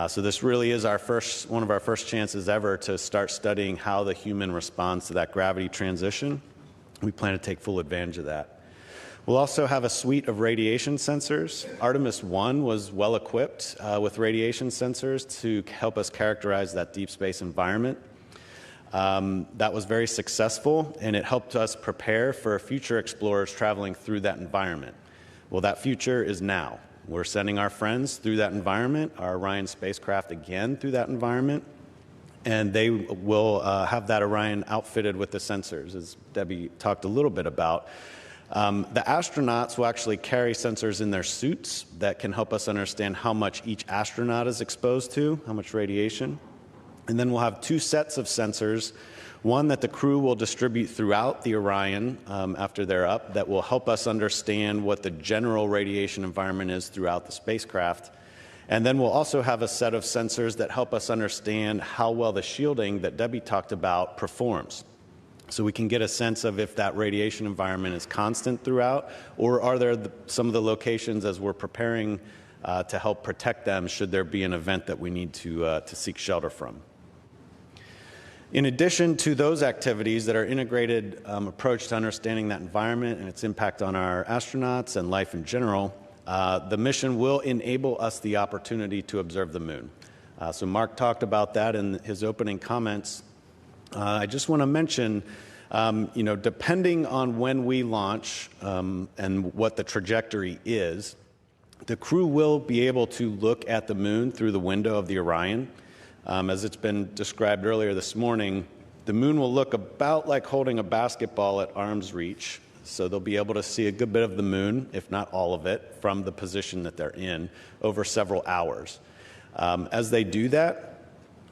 So this really is one of our first chances ever to start studying how the human responds to that gravity transition. We plan to take full advantage of that. We'll also have a suite of radiation sensors. Artemis 1 was well equipped with radiation sensors to help us characterize that deep space environment. That was very successful, and it helped us prepare for future explorers traveling through that environment. Well, that future is now. We're sending our friends through that environment, our Orion spacecraft again through that environment, and they will have that Orion outfitted with the sensors, as Debbie talked a little bit about. The astronauts will actually carry sensors in their suits that can help us understand how much each astronaut is exposed to, how much radiation. And then we'll have two sets of sensors, one that the crew will distribute throughout the Orion after they're up, that will help us understand what the general radiation environment is throughout the spacecraft. And then we'll also have a set of sensors that help us understand how well the shielding that Debbie talked about performs. So we can get a sense of if that radiation environment is constant throughout, or are there some of the locations as we're preparing to help protect them should there be an event that we need to seek shelter from. In addition to those activities that are integrated approach to understanding that environment and its impact on our astronauts and life in general, the mission will enable us the opportunity to observe the moon. So Mark talked about that in his opening comments. I just want to mention, depending on when we launch and what the trajectory is, the crew will be able to look at the moon through the window of the Orion. As it's been described earlier this morning, the moon will look about like holding a basketball at arm's reach. So they'll be able to see a good bit of the moon, if not all of it, from the position that they're in over several hours. As they do that,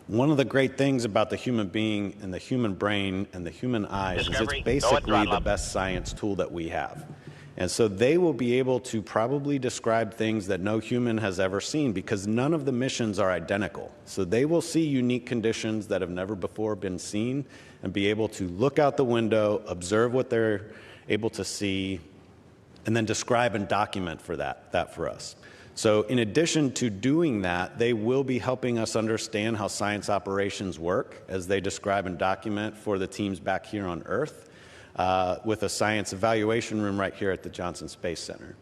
one of the great things about the human being and the human brain and the human eyes is it's basically the best science tool that we have. And so they will be able to probably describe things that no human has ever seen because none of the missions are identical. So they will see unique conditions that have never before been seen and be able to look out the window, observe what they're able to see, and then describe and document for that for us. So in addition to doing that, they will be helping us understand how science operations work as they describe and document for the teams back here on Earth with a science evaluation room right here at the Johnson Space Center.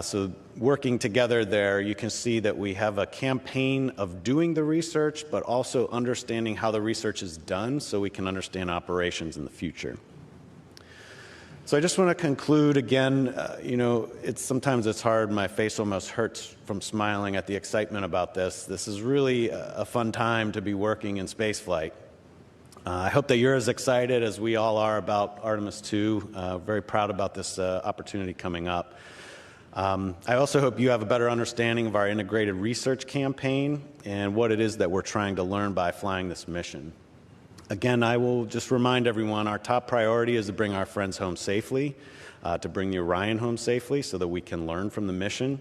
So working together there, you can see that we have a campaign of doing the research, but also understanding how the research is done so we can understand operations in the future. So I just want to conclude again, sometimes it's hard. My face almost hurts from smiling at the excitement about this. This is really a fun time to be working in spaceflight. I hope that you're as excited as we all are about Artemis 2. Very proud about this opportunity coming up. I also hope you have a better understanding of our integrated research campaign and what it is that we're trying to learn by flying this mission. Again, I will just remind everyone our top priority is to bring our friends home safely, to bring the Orion home safely so that we can learn from the mission.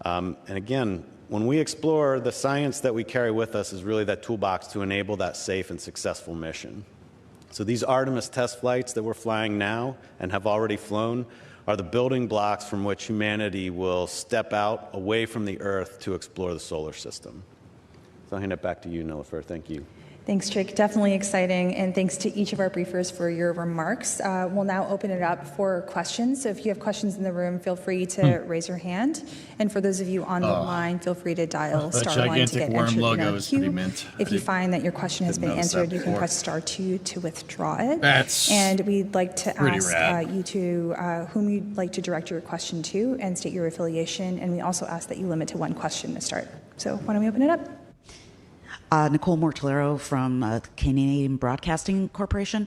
And again, when we explore, the science that we carry with us is really that toolbox to enable that safe and successful mission. So these Artemis test flights that we're flying now and have already flown are the building blocks from which humanity will step out away from the Earth to explore the solar system. So I'll hand it back to you, Nilofer. Thank you. Thanks, Trick. Definitely exciting, and thanks to each of our briefers for your remarks. We'll now open it up for questions. So if you have questions in the room, feel free to raise your hand. And for those of you on the line, feel free to dial star 1 to get entered in our queue. If you find that your question has been answered, you can press star 2 to withdraw it. And we'd like to ask you to whom you'd like to direct your question to and state your affiliation. And we also ask that you limit to one question to start. So why don't we open it up? Nicole Mortellero from Canadian Broadcasting Corporation.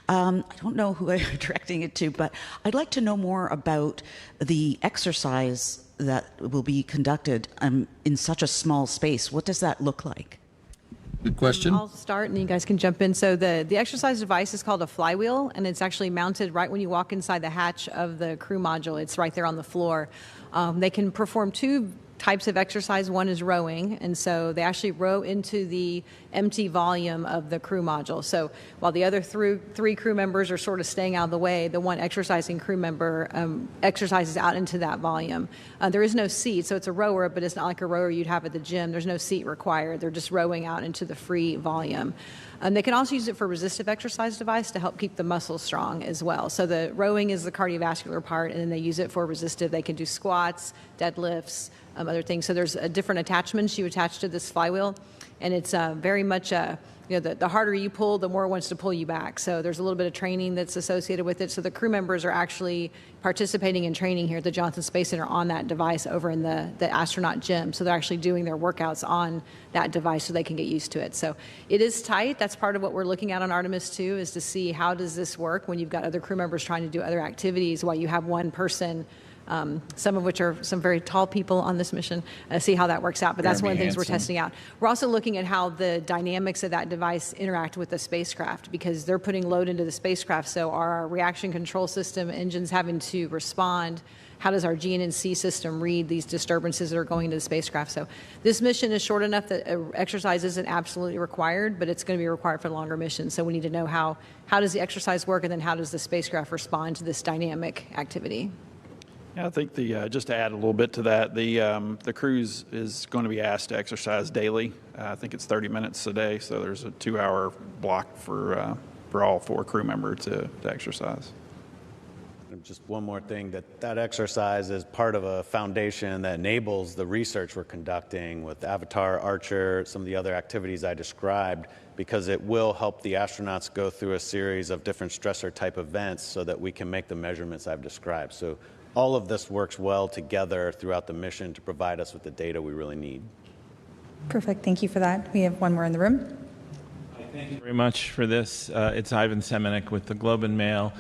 I don't know who I'm directing it to, but I'd like to know more about the exercise that will be conducted in such a small space. What does that look like? Good question. I'll start and you guys can jump in. So the exercise device is called a flywheel, and it's actually mounted right when you walk inside the hatch of the crew module. It's right there on the floor. They can perform two types of exercise. One is rowing, and so they actually row into the empty volume of the crew module. So while the other three crew members are sort of staying out of the way, the one exercising crew member exercises out into that volume. There is no seat, so it's a rower, but it's not like a rower you'd have at the gym. There's no seat required. They're just rowing out into the free volume. They can also use it for resistive exercise device to help keep the muscles strong as well. So the rowing is the cardiovascular part, and then they use it for resistive. They can do squats, deadlifts, other things. So there's different attachments you attach to this flywheel, and it's very much the harder you pull, the more it wants to pull you back. So there's a little bit of training that's associated with it. So the crew members are actually participating in training here at the Johnson Space Center on that device over in the astronaut gym. So they're actually doing their workouts on that device so they can get used to it. So it is tight. That's part of what we're looking at on Artemis 2 is to see how does this work when you've got other crew members trying to do other activities while you have one person, some of which are some very tall people on this mission, see how that works out. But that's one of the things we're testing out. We're also looking at how the dynamics of that device interact with the spacecraft because they're putting load into the spacecraft. So are our reaction control system engines having to respond? How does our GNC system read these disturbances that are going into the spacecraft? So this mission is short enough that exercise isn't absolutely required, but it's going to be required for longer missions. So we need to know how does the exercise work and then how does the spacecraft respond to this dynamic activity? Yeah, I think just to add a little bit to that, the cruise is going to be asked to exercise daily. I think it's 30 minutes a day, so there's a 2-hour block for all 4 crew members to exercise. Just one more thing, that exercise is part of a foundation that enables the research we're conducting with Avatar, Archer, some of the other activities I described, because it will help the astronauts go through a series of different stressor type events so that we can make the measurements I've described. So all of this works well together throughout the mission to provide us with the data we really need. Perfect. Thank you for that. We have one more in the room. Thank you very much for this. It's Ivan Semenik with the Globe and Mail.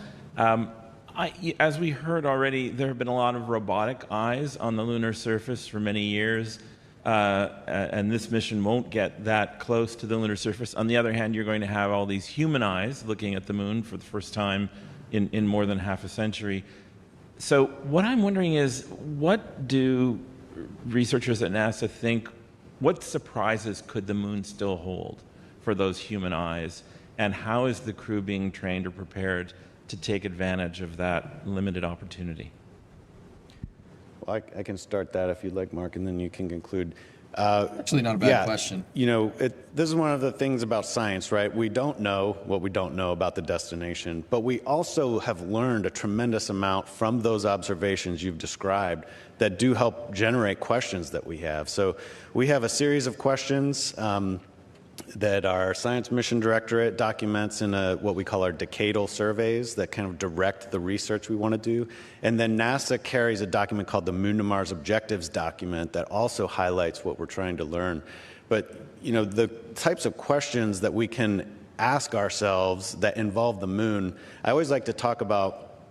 As we heard already, there have been a lot of robotic eyes on the lunar surface for many years, and this mission won't get that close to the lunar surface. On the other hand, you're going to have all these human eyes looking at the moon for the first time in more than half a century. So what I'm wondering is, what do researchers at NASA think, what surprises could the moon still hold for those human eyes? And how is the crew being trained or prepared to take advantage of that limited opportunity? Well, I can start that if you'd like, Mark, and then you can conclude. Actually, not a bad question. You know, this is one of the things about science, right? We don't know what we don't know about the destination, but we also have learned a tremendous amount from those observations you've described that do help generate questions that we have. So we have a series of questions that our Science Mission Directorate documents in what we call our decadal surveys that kind of direct the research we want to do. And then NASA carries a document called the Moon to Mars Objectives document that also highlights what we're trying to learn. But, you know, the types of questions that we can ask ourselves that involve the moon, I always like to talk about,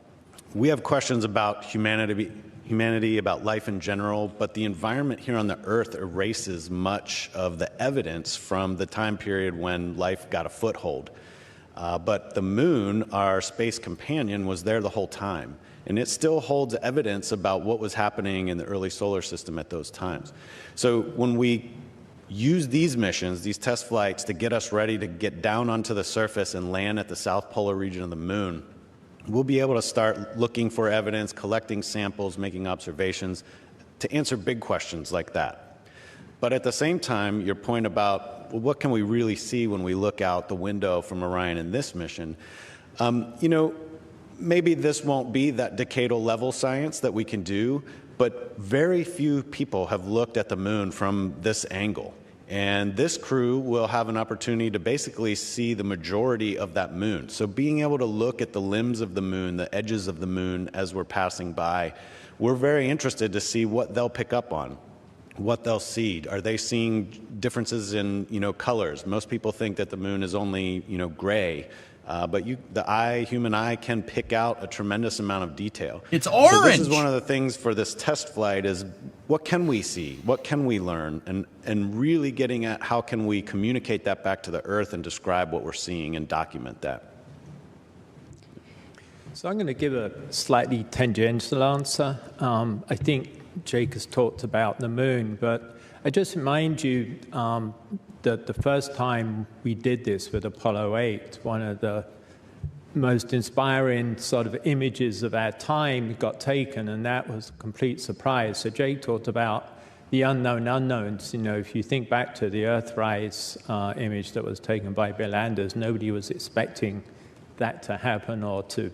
we have questions about humanity, about life in general, but the environment here on the Earth erases much of the evidence from the time period when life got a foothold. But the moon, our space companion, was there the whole time, and it still holds evidence about what was happening in the early solar system at those times. So when we use these missions, these test flights, to get us ready to get down onto the surface and land at the south polar region of the moon, we'll be able to start looking for evidence, collecting samples, making observations to answer big questions like that. But at the same time, your point about, well, what can we really see when we look out the window from Orion in this mission? You know, maybe this won't be that decadal level science that we can do, but very few people have looked at the moon from this angle. And this crew will have an opportunity to basically see the majority of that moon. So being able to look at the limbs of the moon, the edges of the moon as we're passing by, we're very interested to see what they'll pick up on, what they'll see. Are they seeing differences in, you know, colors? Most people think that the moon is only, you know, gray. But the human eye can pick out a tremendous amount of detail. It's orange! So this is one of the things for this test flight is, what can we see? What can we learn? And really getting at how can we communicate that back to the Earth and describe what we're seeing and document that. So I'm going to give a slightly tangential answer. I think Jake has talked about the moon, but I just remind you that the first time we did this with Apollo 8, one of the most inspiring sort of images of our time got taken, and that was a complete surprise. So Jake talked about the unknown unknowns. You know, if you think back to the Earthrise image that was taken by Bill Anders, nobody was expecting that to happen or to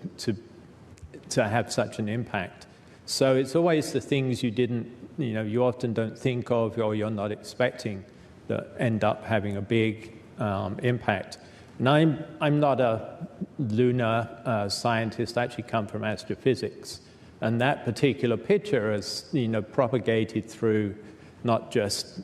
have such an impact. So it's always the things you often don't think of or you're not expecting that end up having a big impact. And I'm not a lunar scientist. I actually come from astrophysics. And that particular picture has, propagated through not just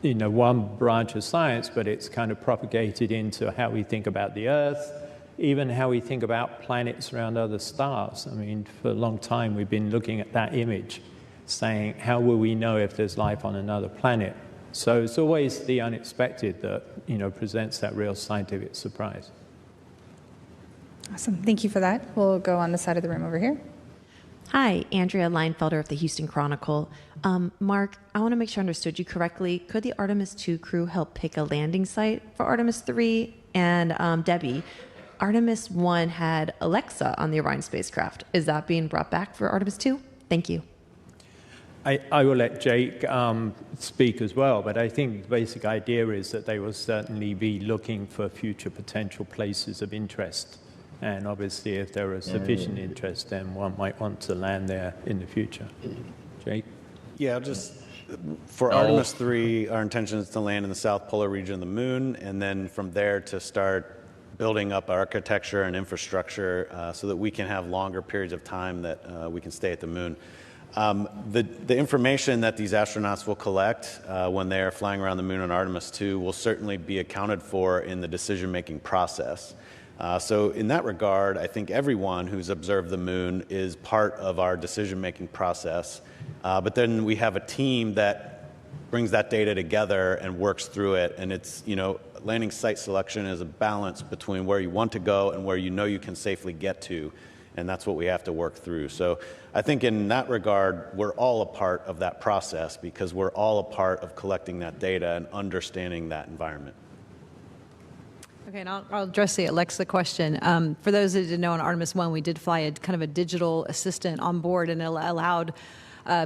one branch of science, but it's kind of propagated into how we think about the Earth, even how we think about planets around other stars. I mean, for a long time, we've been looking at that image, saying, how will we know if there's life on another planet? So it's always the unexpected that, presents that real scientific surprise. Awesome. Thank you for that. We'll go on the side of the room over here. Hi, Andrea Leinfelder of the Houston Chronicle. Mark, I want to make sure I understood you correctly. Could the Artemis 2 crew help pick a landing site for Artemis 3? And Debbie, Artemis 1 had Alexa on the Orion spacecraft. Is that being brought back for Artemis 2? Thank you. I will let Jake speak as well, but I think the basic idea is that they will certainly be looking for future potential places of interest. And obviously, if there is sufficient interest, then one might want to land there in the future. Jake? Yeah, just for Artemis 3, our intention is to land in the south polar region of the moon, and then from there to start building up architecture and infrastructure so that we can have longer periods of time that we can stay at the moon. The information that these astronauts will collect when they are flying around the moon on Artemis 2 will certainly be accounted for in the decision-making process. So in that regard, I think everyone who's observed the moon is part of our decision-making process. But then we have a team that brings that data together and works through it. And it's, landing site selection is a balance between where you want to go and where you can safely get to. And that's what we have to work through. So I think in that regard, we're all a part of that process because we're all a part of collecting that data and understanding that environment. Okay, and I'll address the Alexa question. For those that didn't know, on Artemis 1, we did fly a kind of a digital assistant on board, and it allowed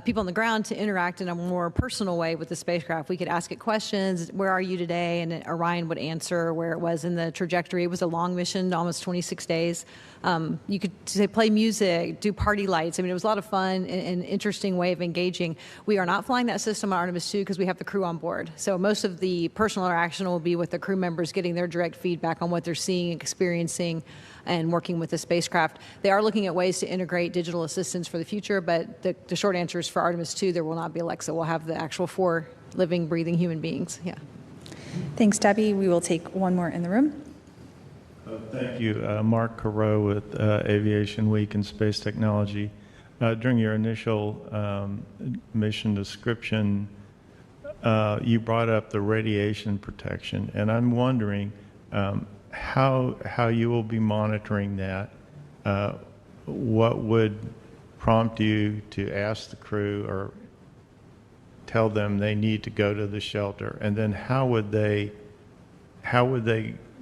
people on the ground to interact in a more personal way with the spacecraft. We could ask it questions, where are you today? And Orion would answer where it was in the trajectory. It was a long mission, almost 26 days. You could say, play music, do party lights. I mean, it was a lot of fun and interesting way of engaging. We are not flying that system on Artemis 2 because we have the crew on board. So most of the personal interaction will be with the crew members, getting their direct feedback on what they're seeing, experiencing, and working with the spacecraft. They are looking at ways to integrate digital assistants for the future, but the short answer is for Artemis 2, there will not be Alexa. We'll have the actual 4 living, breathing human beings. Yeah. Thanks, Debbie. We will take one more in the room. Thank you. Mark Carreau with Aviation Week and Space Technology. During your initial mission description, you brought up the radiation protection, and I'm wondering how you will be monitoring that. What would prompt you to ask the crew or tell them they need to go to the shelter? And then how would they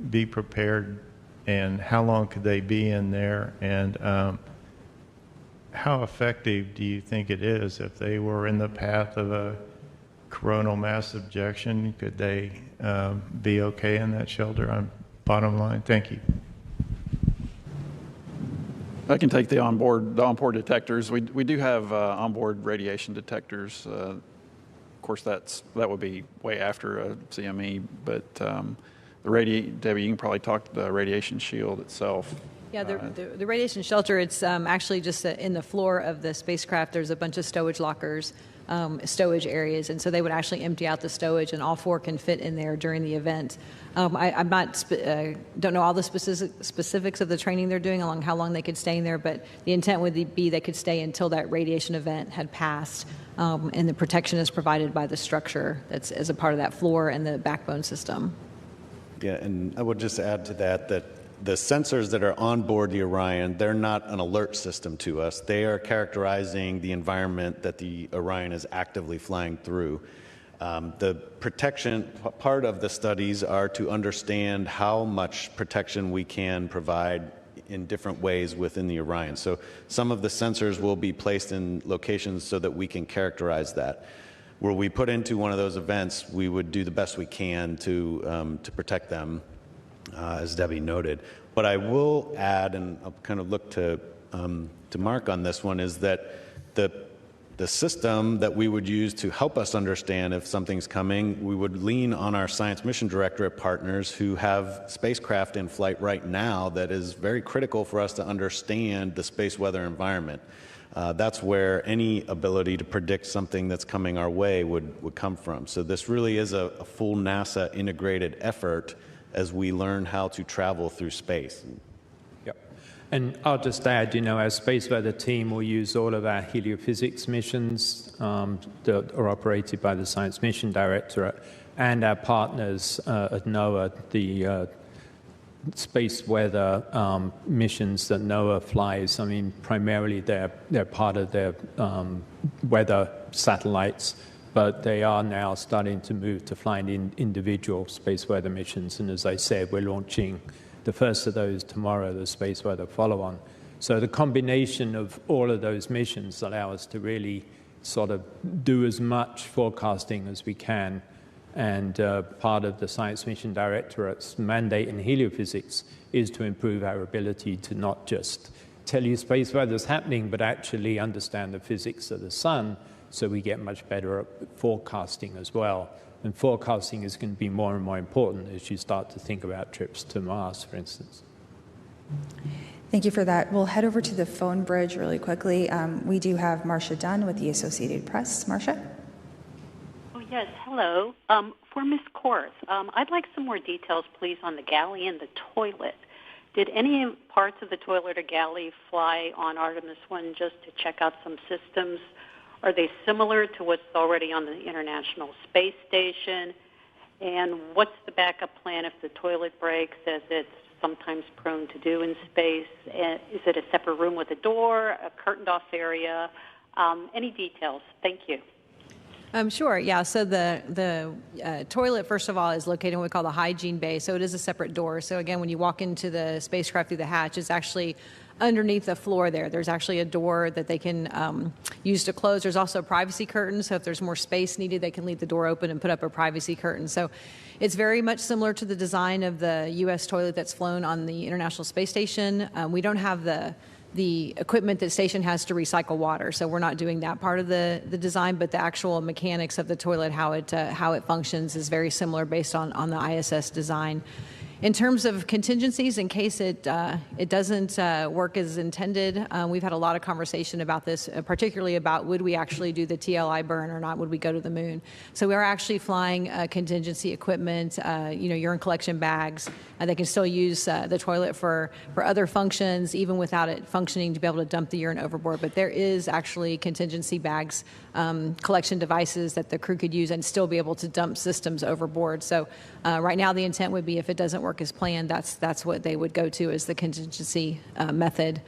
be prepared, and how long could they be in there? And how effective do you think it is if they were in the path of a coronal mass ejection? Could they be okay in that shelter? Bottom line, thank you. I can take the onboard detectors. We do have onboard radiation detectors. Of course, that would be way after a CME, but Debbie, you can probably talk to the radiation shield itself. Yeah, the radiation shelter, it's actually just in the floor of the spacecraft. There's a bunch of stowage lockers, stowage areas, and so they would actually empty out the stowage, and all 4 can fit in there during the event. I'm not don't know all the specifics of the training they're doing along how long they could stay in there, but the intent would be they could stay until that radiation event had passed, and the protection is provided by the structure that's as a part of that floor and the backbone system. Yeah, and I would just add to that the sensors that are on board the Orion, they're not an alert system to us. They are characterizing the environment that the Orion is actively flying through. The protection part of the studies are to understand how much protection we can provide in different ways within the Orion. So some of the sensors will be placed in locations so that we can characterize that. Were we put into one of those events, we would do the best we can to protect them, as Debbie noted. But I will add, and I'll kind of look to Mark on this one, is that the the system that we would use to help us understand if something's coming, we would lean on our Science Mission Directorate partners who have spacecraft in flight right now that is very critical for us to understand the space weather environment. That's where any ability to predict something that's coming our way would come from. So this really is a full NASA integrated effort as we learn how to travel through space. And I'll just add, our space weather team will use all of our heliophysics missions that are operated by the Science Mission Directorate and our partners at NOAA, the space weather missions that NOAA flies. I mean, primarily they're part of their weather satellites, but they are now starting to move to flying individual space weather missions. And as I said, we're launching the first of those tomorrow, the space weather follow-on. So the combination of all of those missions allow us to really sort of do as much forecasting as we can. And part of the Science Mission Directorate's mandate in heliophysics is to improve our ability to not just tell you space weather's happening, but actually understand the physics of the sun so we get much better at forecasting as well. And forecasting is going to be more and more important as you start to think about trips to Mars, for instance. Thank you for that. We'll head over to the phone bridge really quickly. We do have Marcia Dunn with the Associated Press. Marcia? Oh, yes. Hello. For Ms. Korth, I'd like some more details, please, on the galley and the toilet. Did any parts of the toilet or galley fly on Artemis 1 just to check out some systems? Are they similar to what's already on the International Space Station? And what's the backup plan if the toilet breaks, as it's sometimes prone to do in space? Is it a separate room with a door, a curtained-off area? Any details? Thank you. Sure, yeah. So the toilet, first of all, is located in what we call the hygiene bay. So it is a separate door. So again, when you walk into the spacecraft through the hatch, it's actually underneath the floor there. There's actually a door that they can use to close. There's also a privacy curtain, so if there's more space needed, they can leave the door open and put up a privacy curtain. So it's very much similar to the design of the U.S. toilet that's flown on the International Space Station. We don't have the equipment that station has to recycle water, so we're not doing that part of the design, but the actual mechanics of the toilet, how it functions, is very similar based on the ISS design. In terms of contingencies, in case it doesn't work as intended, we've had a lot of conversation about this, particularly about would we actually do the TLI burn or not, would we go to the moon? So we are actually flying contingency equipment, urine collection bags. They can still use the toilet for other functions, even without it functioning, to be able to dump the urine overboard. But there is actually contingency bags, collection devices that the crew could use and still be able to dump systems overboard. So right now the intent would be, if it doesn't work as planned, that's what they would go to as the contingency method.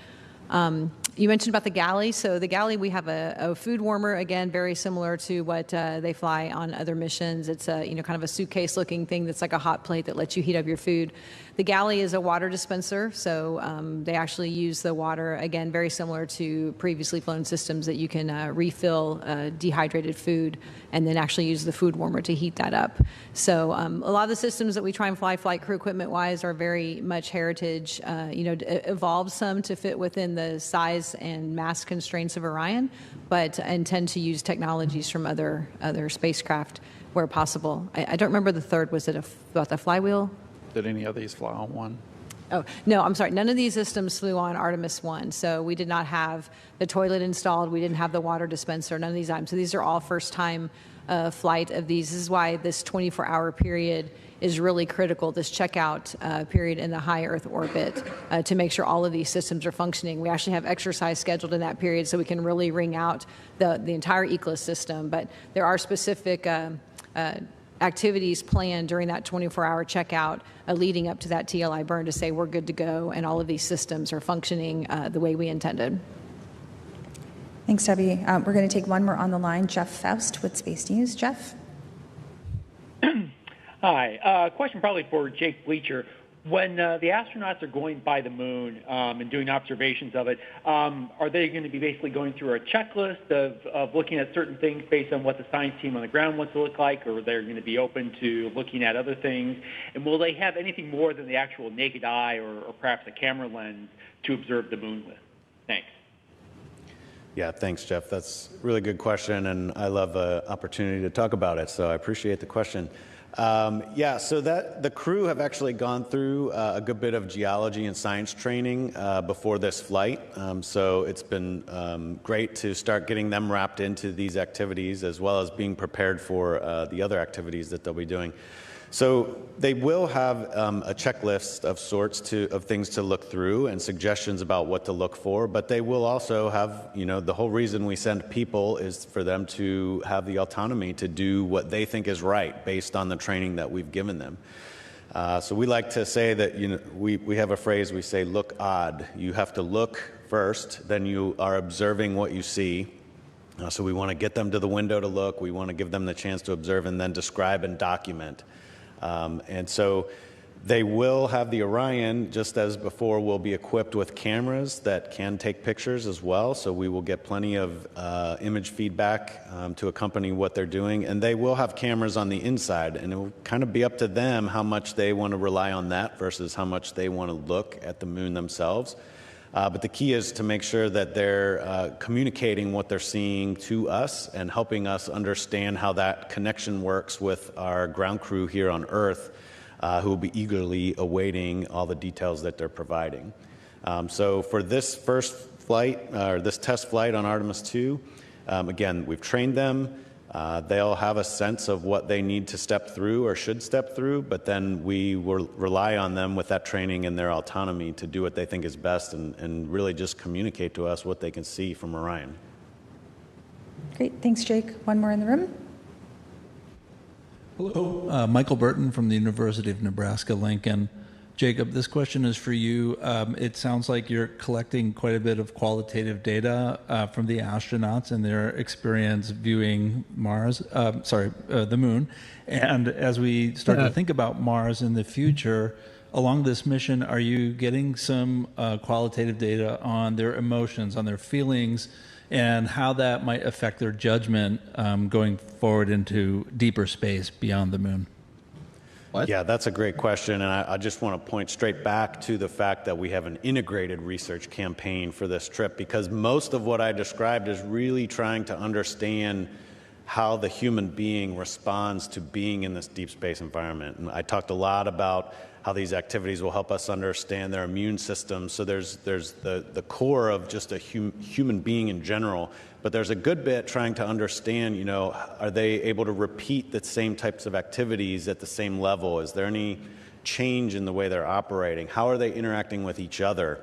You mentioned about the galley. So the galley, we have a food warmer, again, very similar to what they fly on other missions. It's a kind of a suitcase-looking thing that's like a hot plate that lets you heat up your food. The galley is a water dispenser, so they actually use the water, again, very similar to previously flown systems, that you can refill dehydrated food and then actually use the food warmer to heat that up. So a lot of the systems that we try and fly flight crew equipment-wise are very much heritage, evolved some to fit within the size and mass constraints of Orion, but intend to use technologies from other spacecraft where possible. I don't remember the third. Was it about the flywheel? Did any of these fly on one? Oh, no, I'm sorry. None of these systems flew on Artemis 1. So we did not have the toilet installed. We didn't have the water dispenser, none of these items. So these are all first-time flight of these. This is why this 24-hour period is really critical, this checkout period in the high Earth orbit, to make sure all of these systems are functioning. We actually have exercise scheduled in that period so we can really wring out the entire ecosystem. But there are specific activities planned during that 24-hour checkout leading up to that TLI burn to say we're good to go and all of these systems are functioning the way we intended. Thanks, Debbie. We're going to take one more on the line. Jeff Faust with Space News. Jeff? Hi. Question probably for Jake Bleacher. When the astronauts are going by the moon and doing observations of it, are they going to be basically going through a checklist of looking at certain things based on what the science team on the ground wants to look like, or they're going to be open to looking at other things? And will they have anything more than the actual naked eye or perhaps a camera lens to observe the moon with? Thanks. Yeah, thanks, Jeff. That's a really good question, and I love the opportunity to talk about it, so I appreciate the question. Yeah, so the crew have actually gone through a good bit of geology and science training before this flight. So it's been great to start getting them wrapped into these activities as well as being prepared for the other activities that they'll be doing. So they will have a checklist of sorts of things to look through and suggestions about what to look for, but they will also have, the whole reason we send people is for them to have the autonomy to do what they think is right based on the training that we've given them. So we like to say that, we have a phrase, we say, look odd. You have to look first, then you are observing what you see. So we want to get them to the window to look, we want to give them the chance to observe and then describe and document. And so they will have the Orion, just as before, will be equipped with cameras that can take pictures as well. So we will get plenty of image feedback to accompany what they're doing. And they will have cameras on the inside. And it will kind of be up to them how much they want to rely on that versus how much they want to look at the moon themselves. But the key is to make sure that they're communicating what they're seeing to us and helping us understand how that connection works with our ground crew here on Earth, who will be eagerly awaiting all the details that they're providing. So for this first flight, or this test flight on Artemis 2, again, we've trained them. They'll have a sense of what they need to step through or should step through, but then we will rely on them with that training and their autonomy to do what they think is best and really just communicate to us what they can see from Orion. Great, thanks, Jake. One more in the room. Hello, Michael Burton from the University of Nebraska-Lincoln. Jacob, this question is for you. It sounds like you're collecting quite a bit of qualitative data from the astronauts and their experience viewing the moon. And as we start to think about Mars in the future, along this mission, are you getting some qualitative data on their emotions, on their feelings, and how that might affect their judgment going forward into deeper space beyond the moon? What? Yeah, that's a great question, and I just want to point straight back to the fact that we have an integrated research campaign for this trip, because most of what I described is really trying to understand how the human being responds to being in this deep space environment. And I talked a lot about how these activities will help us understand their immune system. So there's the core of just a human being in general, but there's a good bit trying to understand, are they able to repeat the same types of activities at the same level? Is there any change in the way they're operating? How are they interacting with each other?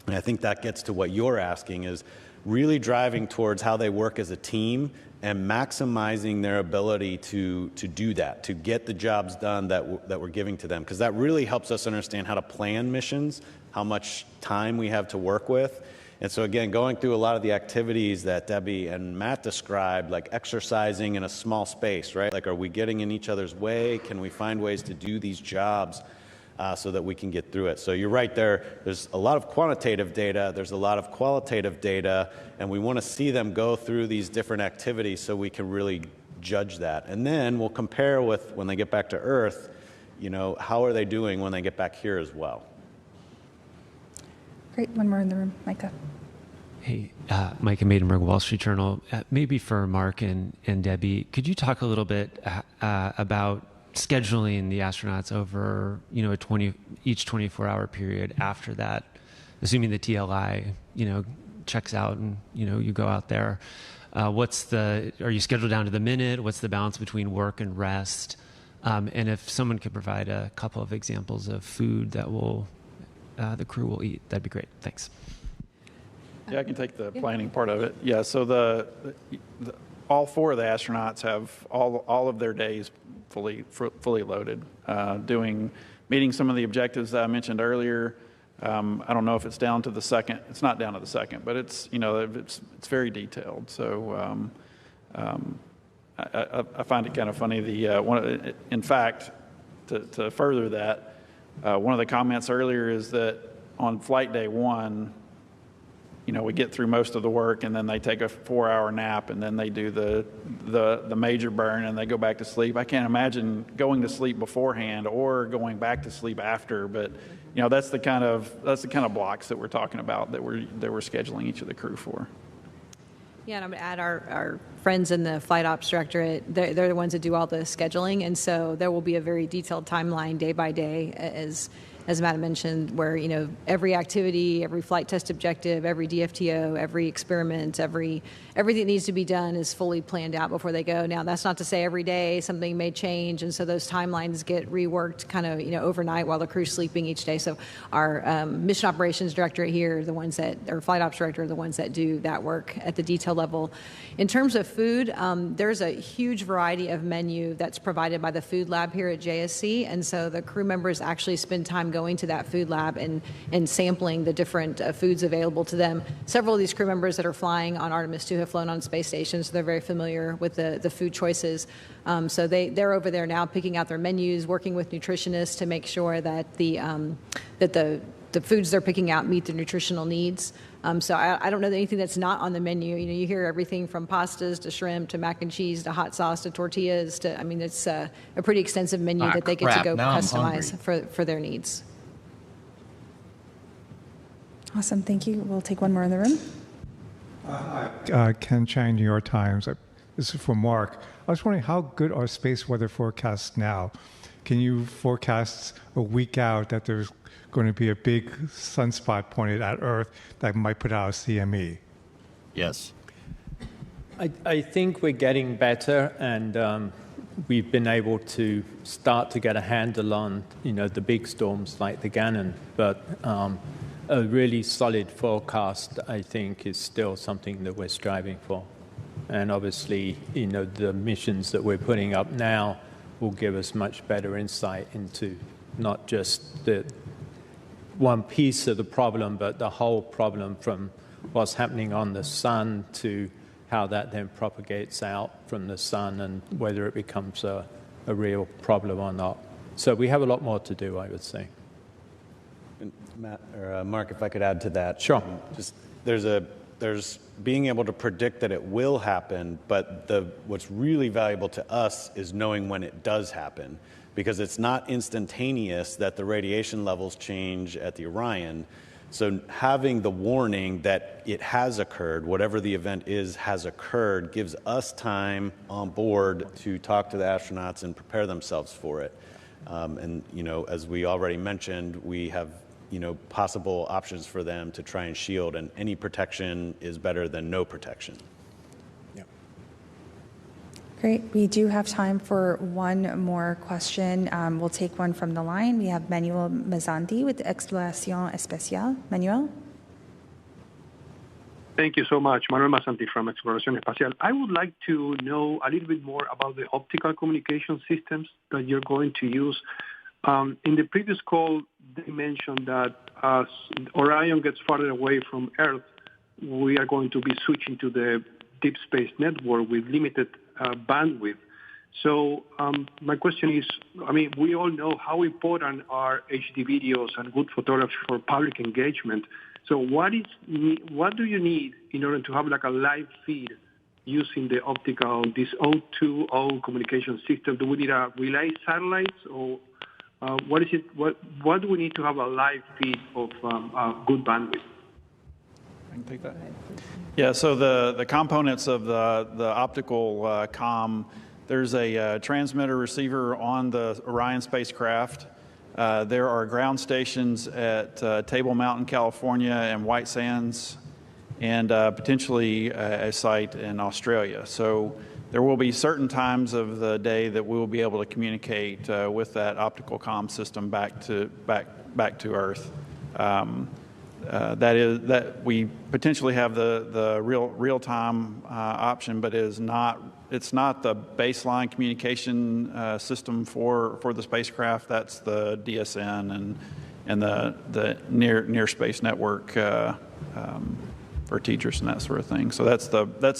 And I think that gets to what you're asking, is really driving towards how they work as a team and maximizing their ability to do that, to get the jobs done that we're giving to them. Because that really helps us understand how to plan missions, how much time we have to work with. And so again, going through a lot of the activities that Debbie and Matt described, like exercising in a small space, right? Like, are we getting in each other's way? Can we find ways to do these jobs so that we can get through it? So you're right there. There's a lot of quantitative data. There's a lot of qualitative data. And we want to see them go through these different activities so we can really judge that. And then we'll compare with when they get back to Earth, how are they doing when they get back here as well? Great, one more in the room. Micah. Hey, Micah Maidenberg, Wall Street Journal. Maybe for Mark and Debbie, could you talk a little bit about scheduling the astronauts over, each 24-hour period after that, assuming the TLI, checks out and, you go out there. Are you scheduled down to the minute? What's the balance between work and rest? And if someone could provide a couple of examples of food that the crew will eat, that'd be great. Thanks. Yeah, I can take the planning part of it. Yeah, so all four of the astronauts have all of their days fully loaded, meeting some of the objectives that I mentioned earlier. I don't know if it's down to the second. It's not down to the second, but it's it's very detailed. So I find it kind of funny. In fact, to further that, one of the comments earlier is that on flight day 1, we get through most of the work, and then they take a 4-hour nap, and then they do the major burn, and they go back to sleep. I can't imagine going to sleep beforehand or going back to sleep after, but that's the kind of blocks that we're talking about that we're scheduling each of the crew for. Yeah, and I'm going to add our friends in the Flight Ops Directorate, they're the ones that do all the scheduling, and so there will be a very detailed timeline day by day, as Matt mentioned, where, you know, every activity, every flight test objective, every DFTO, every experiment, everything that needs to be done is fully planned out before they go. Now, that's not to say every day something may change, and so those timelines get reworked kind of, you know, overnight while the crew's sleeping each day. So our Mission Operations Directorate here, the ones that, or Flight Ops Director, are the ones that do that work at the detail level. In terms of food, there's a huge variety of menu that's provided by the food lab here at JSC, and so the crew members actually spend time going to that food lab and sampling the different foods available to them. Several of these crew members that are flying on Artemis 2 have flown on space stations, so they're very familiar with the food choices. So they're over there now picking out their menus, working with nutritionists to make sure that the foods they're picking out meet their nutritional needs. So I don't know anything that's not on the menu. You know, you hear everything from pastas to shrimp to mac and cheese to hot sauce to tortillas to, I mean, it's a pretty extensive menu that they get to go customize for their needs. Awesome, thank you. We'll take one more in the room. Ken Chang, New York Times. This is for Mark. I was wondering, how good are space weather forecasts now? Can you forecast a week out that there's going to be a big sunspot pointed at Earth that might put out a CME? Yes. I think we're getting better, and we've been able to start to get a handle on, you know, the big storms like the Gannon. But a really solid forecast, I think, is still something that we're striving for. And obviously, you know, the missions that we're putting up now will give us much better insight into not just the one piece of the problem, but the whole problem, from what's happening on the sun to how that then propagates out from the sun and whether it becomes a real problem or not. So we have a lot more to do, I would say. And Matt, or Mark, if I could add to that. Sure. Just there's being able to predict that it will happen, but what's really valuable to us is knowing when it does happen, because it's not instantaneous that the radiation levels change at the Orion. So having the warning that it has occurred, whatever the event is has occurred, gives us time on board to talk to the astronauts and prepare themselves for it. And, you know, as we already mentioned, we have, you know, possible options for them to try and shield, and any protection is better than no protection. Yeah. Great. We do have time for one more question. We'll take one from the line. We have Manuel Mazzandi with Exploración Especial. Manuel? Thank you so much. Manuel Mazzanti from Exploración Espacial. I would like to know a little bit more about the optical communication systems that you're going to use. In the previous call, they mentioned that as Orion gets farther away from Earth, we are going to be switching to the deep space network with limited bandwidth. So my question is, I mean, we all know how important are HD videos and good photography for public engagement. So what do you need in order to have like a live feed using the optical, this O2O communication system? Do we need a relay satellites, or what is it? What do we need to have a live feed of good bandwidth? I can take that. Yeah. So the components of the optical comm, there's a transmitter receiver on the Orion spacecraft. There are ground stations at Table Mountain, California, and White Sands, and potentially a site in Australia. So there will be certain times of the day that we will be able to communicate with that optical comm system back to Earth. That we potentially have the real-time option, but it's not the baseline communication system for the spacecraft. That's the DSN and the near space network for TDRS and that sort of thing. So that's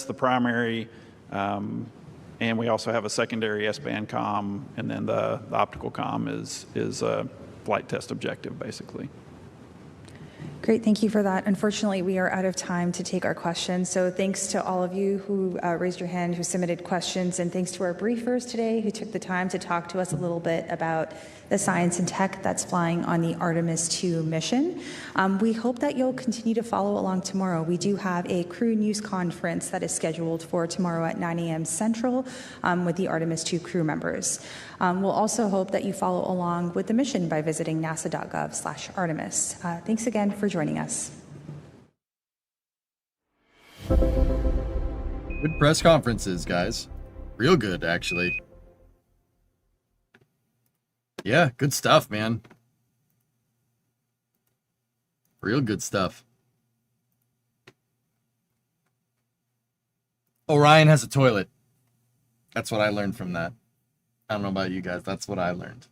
the primary, and we also have a secondary S-band comm, and then the optical comm is a flight test objective, basically. Great, thank you for that. Unfortunately, we are out of time to take our questions. So thanks to all of you who raised your hand, who submitted questions, and thanks to our briefers today who took the time to talk to us a little bit about the science and tech that's flying on the Artemis 2 mission. We hope that you'll continue to follow along tomorrow. We do have a crew news conference that is scheduled for tomorrow at 9 a.m. Central with the Artemis 2 crew members. We'll also hope that you follow along with the mission by visiting nasa.gov/Artemis. Thanks again for joining us. Good press conferences, guys. Real good, actually. Yeah, good stuff, man. Real good stuff. Orion has a toilet. That's what I learned from that. I don't know about you guys. That's what I learned.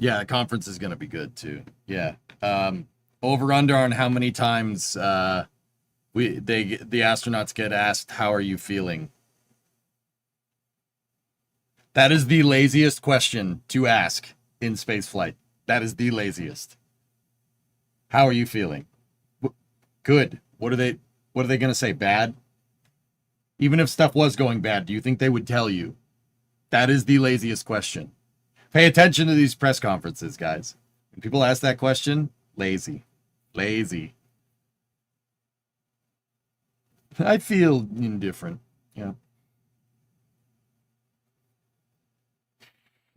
Yeah, the conference is going to be good too. Yeah. Over under on how many times the astronauts get asked, "How are you feeling?" That is the laziest question to ask in spaceflight. That is the laziest. How are you feeling? Good. What are they going to say? Bad? Even if stuff was going bad, do you think they would tell you? That is the laziest question. Pay attention to these press conferences, guys. When people ask that question, lazy. Lazy. I feel indifferent. Yeah.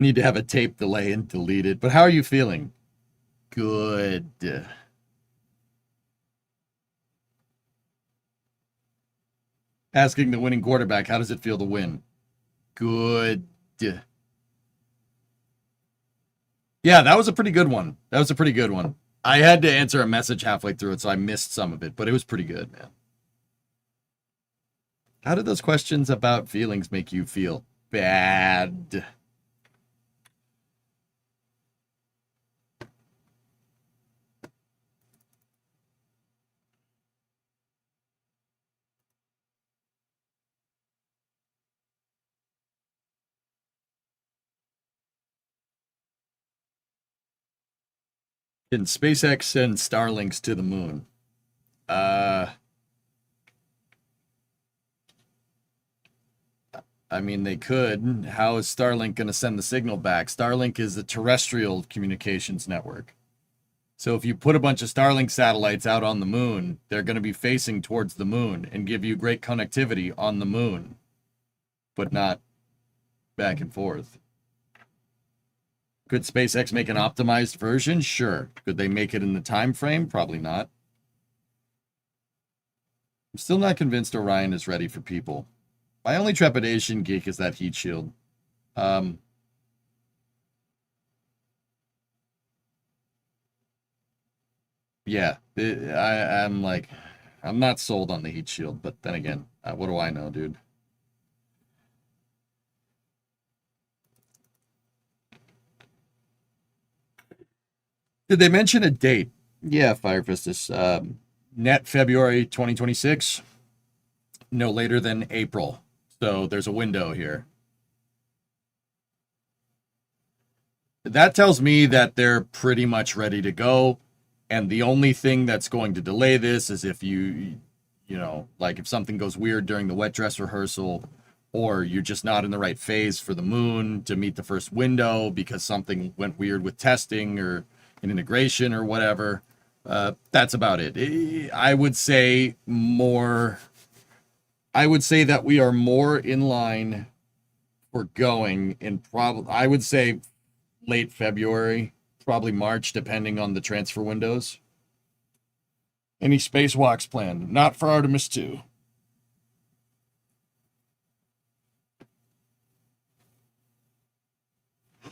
Need to have a tape delay and delete it. But how are you feeling? Good. Asking the winning quarterback, how does it feel to win? Good. Yeah, that was a pretty good one. I had to answer a message halfway through it, so I missed some of it, but it was pretty good, man. How did those questions about feelings make you feel? Bad. Can SpaceX send Starlinks to the moon? I mean, they could. How is Starlink going to send the signal back? Starlink is a terrestrial communications network. So if you put a bunch of Starlink satellites out on the moon, they're going to be facing towards the moon and give you great connectivity on the moon, but not back and forth. Could SpaceX make an optimized version? Sure. Could they make it in the time frame? Probably not. I'm still not convinced Orion is ready for people. My only trepidation, Geek, is that heat shield. Yeah, I'm not sold on the heat shield, but then again, what do I know, dude? Did they mention a date? Yeah, Fire Fistus. Net February 2026. No later than April. So there's a window here. That tells me that they're pretty much ready to go. And the only thing that's going to delay this is if you know, like if something goes weird during the wet dress rehearsal, or you're just not in the right phase for the moon to meet the first window because something went weird with testing or an integration or whatever. That's about it. I would say that we are more in line for going in I would say late February, probably March, depending on the transfer windows. Any spacewalks planned? Not for Artemis 2.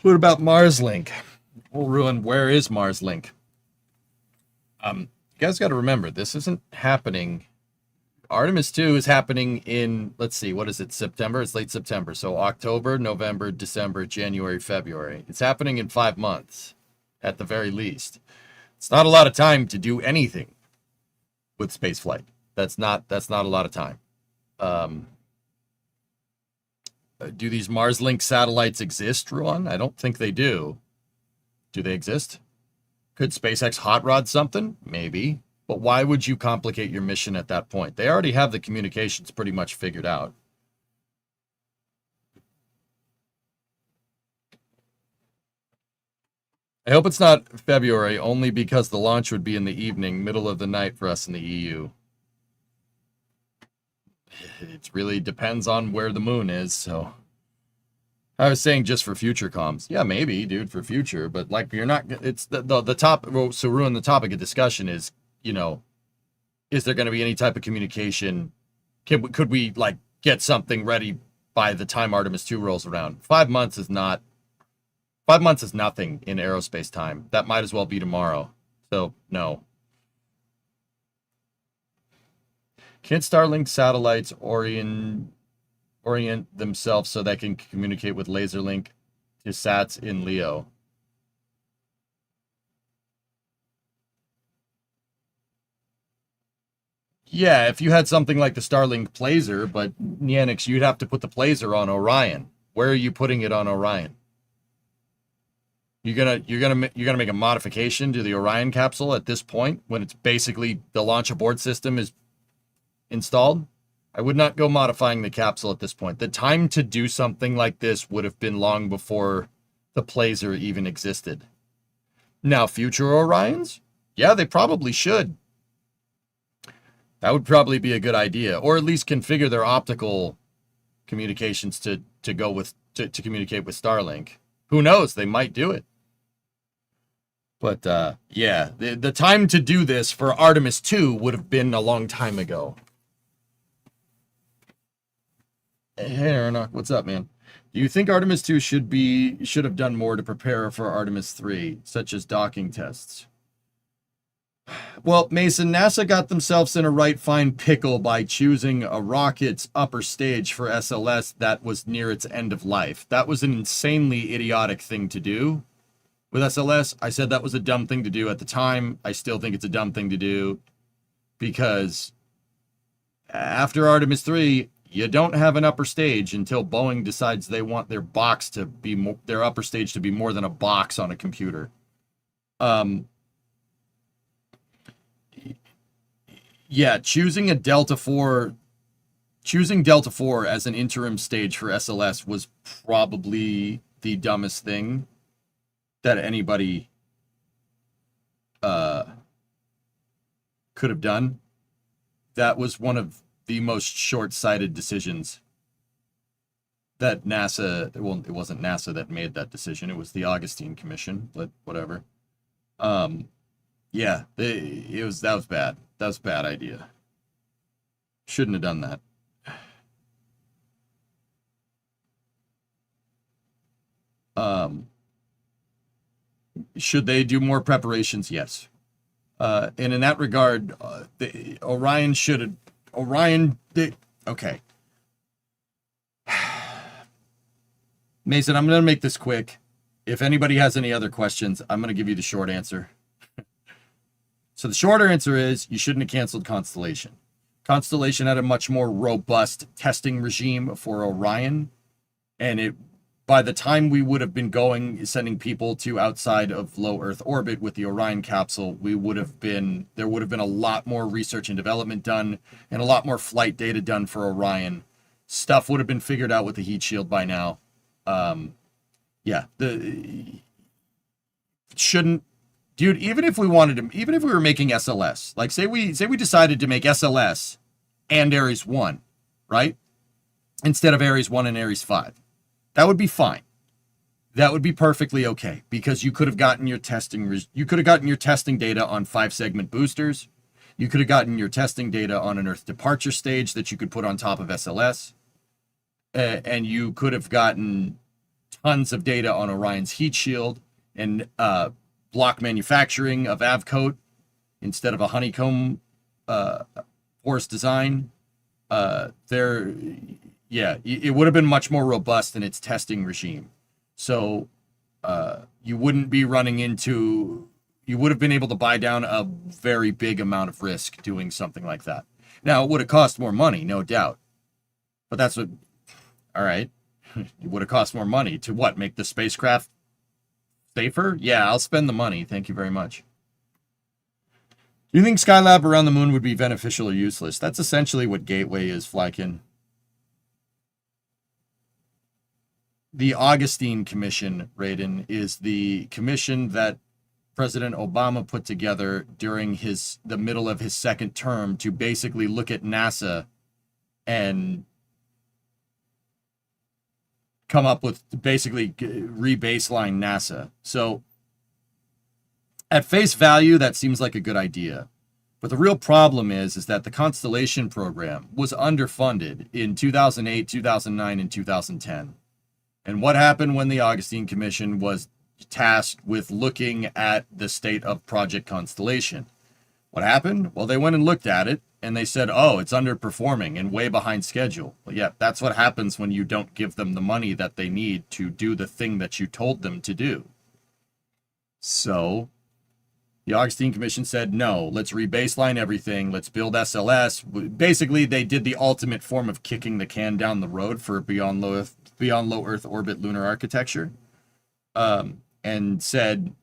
What about Mars Link? We'll ruin. Where is Mars Link? You guys got to remember, this isn't happening. Artemis 2 is happening in, let's see, what is it, September? It's late September. So October, November, December, January, February. It's happening in 5 months, at the very least. It's not a lot of time to do anything with spaceflight. That's not a lot of time. Do these Mars Link satellites exist, Ruan? I don't think they do. Do they exist? Could SpaceX hot rod something? Maybe. But why would you complicate your mission at that point? They already have the communications pretty much figured out. I hope it's not February, only because the launch would be in the evening, middle of the night for us in the EU. It really depends on where the moon is, so... I was saying just for future comms. Yeah, maybe, dude, for future, but like you're not, it's the top, so ruin the topic of discussion is, you know, is there going to be any type of communication? Could we like get something ready by the time Artemis 2 rolls around? 5 months is not, 5 months is nothing in aerospace time. That might as well be tomorrow. So no. Can Starlink satellites orient themselves so they can communicate with LaserLink to sats in LEO? Yeah, if you had something like the Starlink Placer, but Nianix, you'd have to put the Placer on Orion. Where are you putting it on Orion? You're gonna make a modification to the Orion capsule at this point when it's basically the launch abort system is installed? I would not go modifying the capsule at this point. The time to do something like this would have been long before the Placer even existed. Now, future Orions? Yeah, they probably should. That would probably be a good idea, or at least configure their optical communications to go with to communicate with Starlink. Who knows? They might do it. But yeah, the time to do this for Artemis 2 would have been a long time ago. Hey, Aronok, what's up, man? Do you think Artemis 2 should have done more to prepare for Artemis 3, such as docking tests? Well, Mason, NASA got themselves in a right fine pickle by choosing a rocket's upper stage for SLS that was near its end of life. That was an insanely idiotic thing to do with SLS. I said that was a dumb thing to do at the time. I still think it's a dumb thing to do because after Artemis 3, you don't have an upper stage until Boeing decides they want their box to be their upper stage to be more than a box on a computer. Yeah, choosing Delta 4 as an interim stage for SLS was probably the dumbest thing that anybody could have done. That was one of the most short-sighted decisions that NASA, well, it wasn't NASA that made that decision, it was the Augustine Commission, but whatever. Yeah, that was bad. That was a bad idea. Shouldn't have done that. Should they do more preparations? Yes. And in that regard, Orion should have... okay. Mason, I'm going to make this quick. If anybody has any other questions, I'm going to give you the short answer. So the shorter answer is you shouldn't have canceled Constellation. Constellation had a much more robust testing regime for Orion. And by the time we would have been sending people to outside of low Earth orbit with the Orion capsule, there would have been a lot more research and development done and a lot more flight data done for Orion. Stuff would have been figured out with the heat shield by now. Yeah, dude, even if we were making SLS, like say we decided to make SLS and Ares 1, right? Instead of Ares 1 and Ares 5. That would be fine. That would be perfectly okay because you could have gotten your testing data on 5-segment boosters. You could have gotten your testing data on an Earth departure stage that you could put on top of SLS. And you could have gotten tons of data on Orion's heat shield and block manufacturing of Avcoat instead of a honeycomb porous design. It would have been much more robust in its testing regime. So you would have been able to buy down a very big amount of risk doing something like that. Now, it would have cost more money, no doubt. But that's what, all right. It would have cost more money to what? Make the spacecraft safer? Yeah, I'll spend the money. Thank you very much. Do you think Skylab around the moon would be beneficial or useless? That's essentially what Gateway is, Flykin. The Augustine Commission, Raiden, is the commission that President Obama put together during the middle of his second term to basically look at NASA and come up with basically re-baseline NASA. So at face value, that seems like a good idea. But the real problem is that the Constellation program was underfunded in 2008, 2009, and 2010. And what happened when the Augustine Commission was tasked with looking at the state of Project Constellation? What happened? Well, they went and looked at it, and they said, oh, it's underperforming and way behind schedule. Well, yeah, that's what happens when you don't give them the money that they need to do the thing that you told them to do. So the Augustine Commission said, no, let's re-baseline everything. Let's build SLS. Basically, they did the ultimate form of kicking the can down the road for beyond low Earth orbit lunar architecture. And said,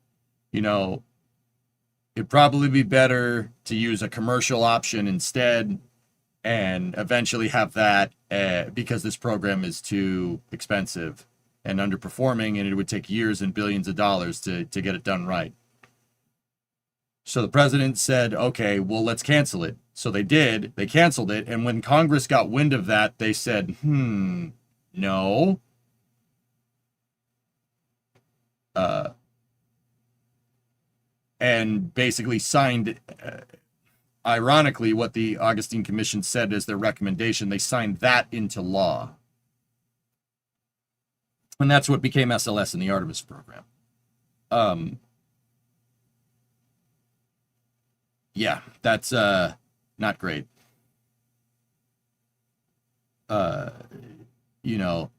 you know, it'd probably be better to use a commercial option instead and eventually have that because this program is too expensive and underperforming, and it would take years and billions of dollars to get it done right. So the president said, okay, well, let's cancel it. So they did. They canceled it. And when Congress got wind of that, they said, no. And basically signed, ironically, what the Augustine Commission said as their recommendation. They signed that into law. And that's what became SLS in the Artemis program. Yeah, that's not great. You know,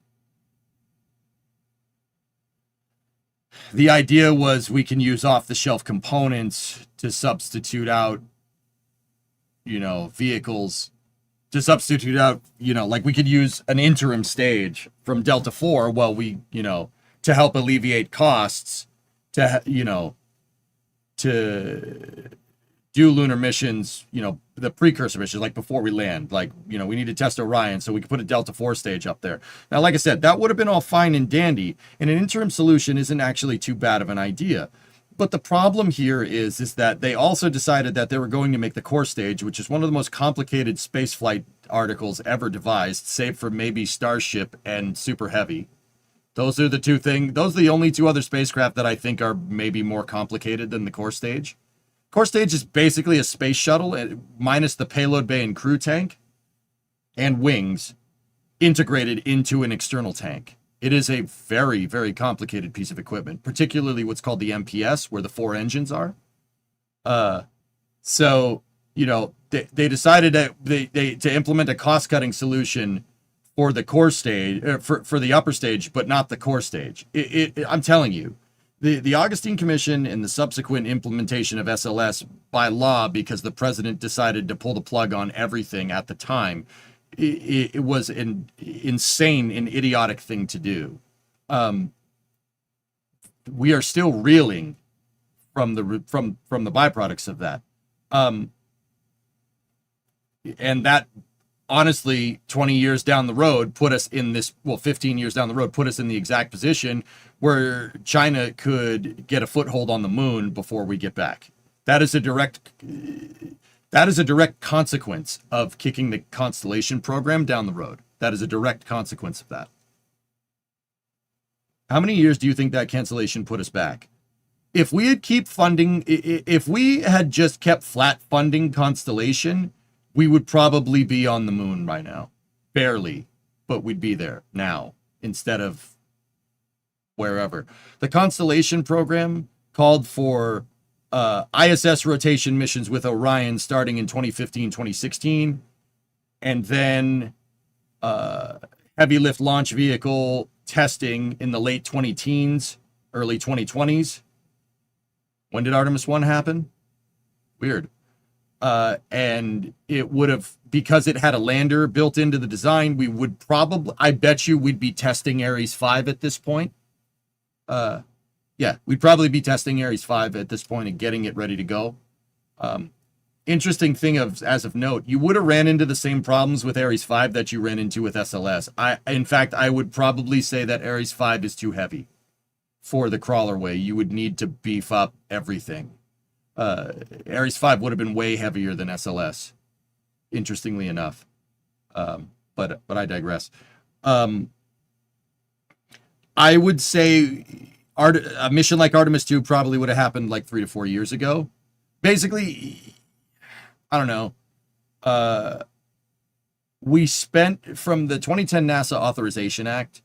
the idea was we can use off-the-shelf components to substitute out, you know, vehicles, to substitute out, you know, like we could use an interim stage from Delta 4 while we, you know, to help alleviate costs, to, you know, to do lunar missions, you know, the precursor missions, like before we land, like, you know, we need to test Orion, so we could put a Delta 4 stage up there. Now, like I said, that would have been all fine and dandy, and an interim solution isn't actually too bad of an idea. But the problem here is that they also decided that they were going to make the core stage, which is one of the most complicated spaceflight articles ever devised, save for maybe Starship and Super Heavy. Those are the two things, those are the only two other spacecraft that I think are maybe more complicated than the core stage. Core stage is basically a space shuttle minus the payload bay and crew tank and wings integrated into an external tank. It is a very, very complicated piece of equipment, particularly what's called the MPS, where the 4 engines are. So, you know, they decided that to implement a cost-cutting solution for the core stage, for the upper stage, but not the core stage. I'm telling you. The Augustine Commission and the subsequent implementation of SLS by law, because the president decided to pull the plug on everything at the time, it was an insane and idiotic thing to do. We are still reeling from the byproducts of that, and that honestly, 20 years down the road put us in this, well, 15 years down the road put us in the exact position where China could get a foothold on the moon before we get back. That is a direct consequence of kicking the Constellation program down the road. That is a direct consequence of that. How many years do you think that cancellation put us back? If we had if we had just kept flat funding Constellation, we would probably be on the moon right now. Barely, but we'd be there now instead of wherever. The Constellation program called for ISS rotation missions with Orion starting in 2015, 2016, and then heavy lift launch vehicle testing in the late 2010s, early 2020s. When did Artemis 1 happen? Weird. And it would have, because it had a lander built into the design, we would probably, I bet you we'd be testing Ares 5 at this point. Yeah, we'd probably be testing Ares 5 at this point and getting it ready to go. interesting thing as of note, you would have ran into the same problems with Ares 5 that you ran into with SLS. In fact, I would probably say that Ares 5 is too heavy for the crawlerway. You would need to beef up everything. Ares 5 would have been way heavier than SLS, interestingly enough. But I digress. I would say a mission like Artemis 2 probably would have happened like 3 to 4 years ago. Basically, I don't know. We spent from the 2010 NASA Authorization Act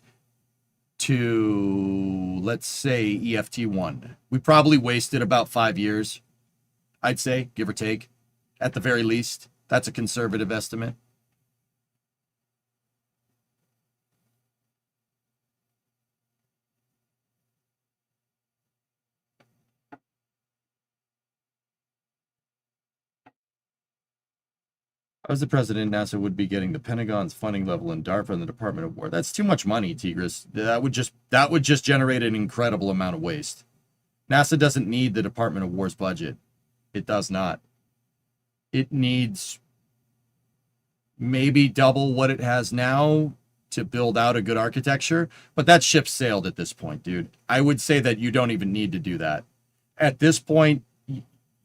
to, let's say, EFT1. We probably wasted about 5 years, I'd say, give or take, at the very least. That's a conservative estimate. I was the president, NASA would be getting the Pentagon's funding level and DARPA and the Department of War. That's too much money, Tigris. That would just generate an incredible amount of waste. NASA doesn't need the Department of War's budget. It does not. It needs maybe double what it has now to build out a good architecture, but that ship sailed at this point, dude. I would say that you don't even need to do that. At this point,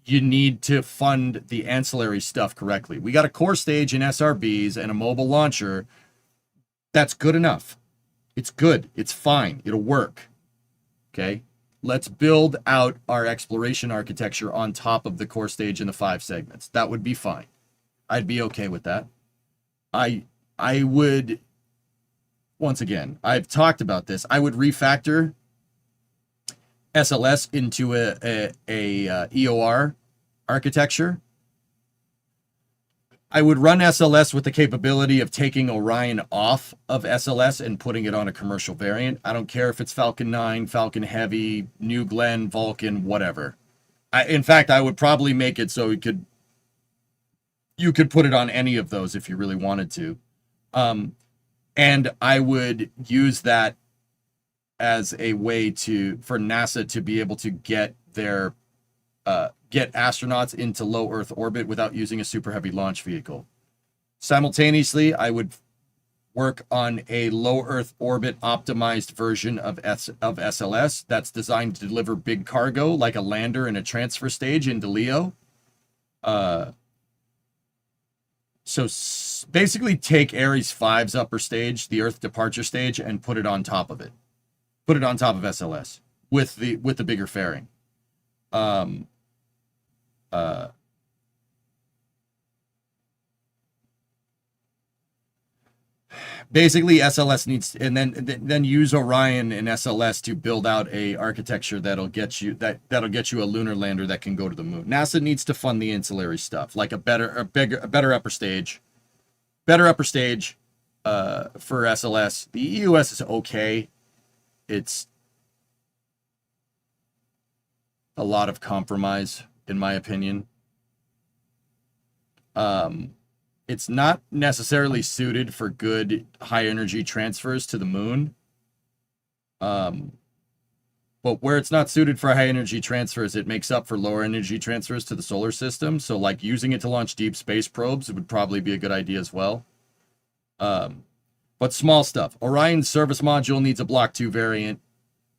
you need to fund the ancillary stuff correctly. We got a core stage in SRBs and a mobile launcher. That's good enough. It's good. It's fine. It'll work. Okay? Let's build out our exploration architecture on top of the core stage and the 5 segments. That would be fine. I'd be okay with that. I would, once again, I've talked about this. I would refactor SLS into a EOR architecture. I would run SLS with the capability of taking Orion off of SLS and putting it on a commercial variant. I don't care if it's Falcon 9, Falcon Heavy, New Glenn, Vulcan, whatever. In fact, I would probably make it so you could put it on any of those if you really wanted to. And I would use that as a way for NASA to be able to get their get astronauts into low Earth orbit without using a super heavy launch vehicle. Simultaneously, I would work on a low Earth orbit optimized version of SLS that's designed to deliver big cargo like a lander and a transfer stage into LEO. So basically take Ares 5's upper stage, the Earth departure stage, and put it on top of it. Put it on top of SLS with the bigger fairing. Basically, SLS needs, and then use Orion and SLS to build out a architecture that'll get you a lunar lander that can go to the moon. NASA needs to fund the ancillary stuff, like a better upper stage, for SLS. The EUS is okay. It's a lot of compromise, in my opinion. It's not necessarily suited for good high energy transfers to the moon. But where it's not suited for high energy transfers, it makes up for lower energy transfers to the solar system. So like using it to launch deep space probes, it would probably be a good idea as well. But small stuff. Orion's service module needs a Block 2 variant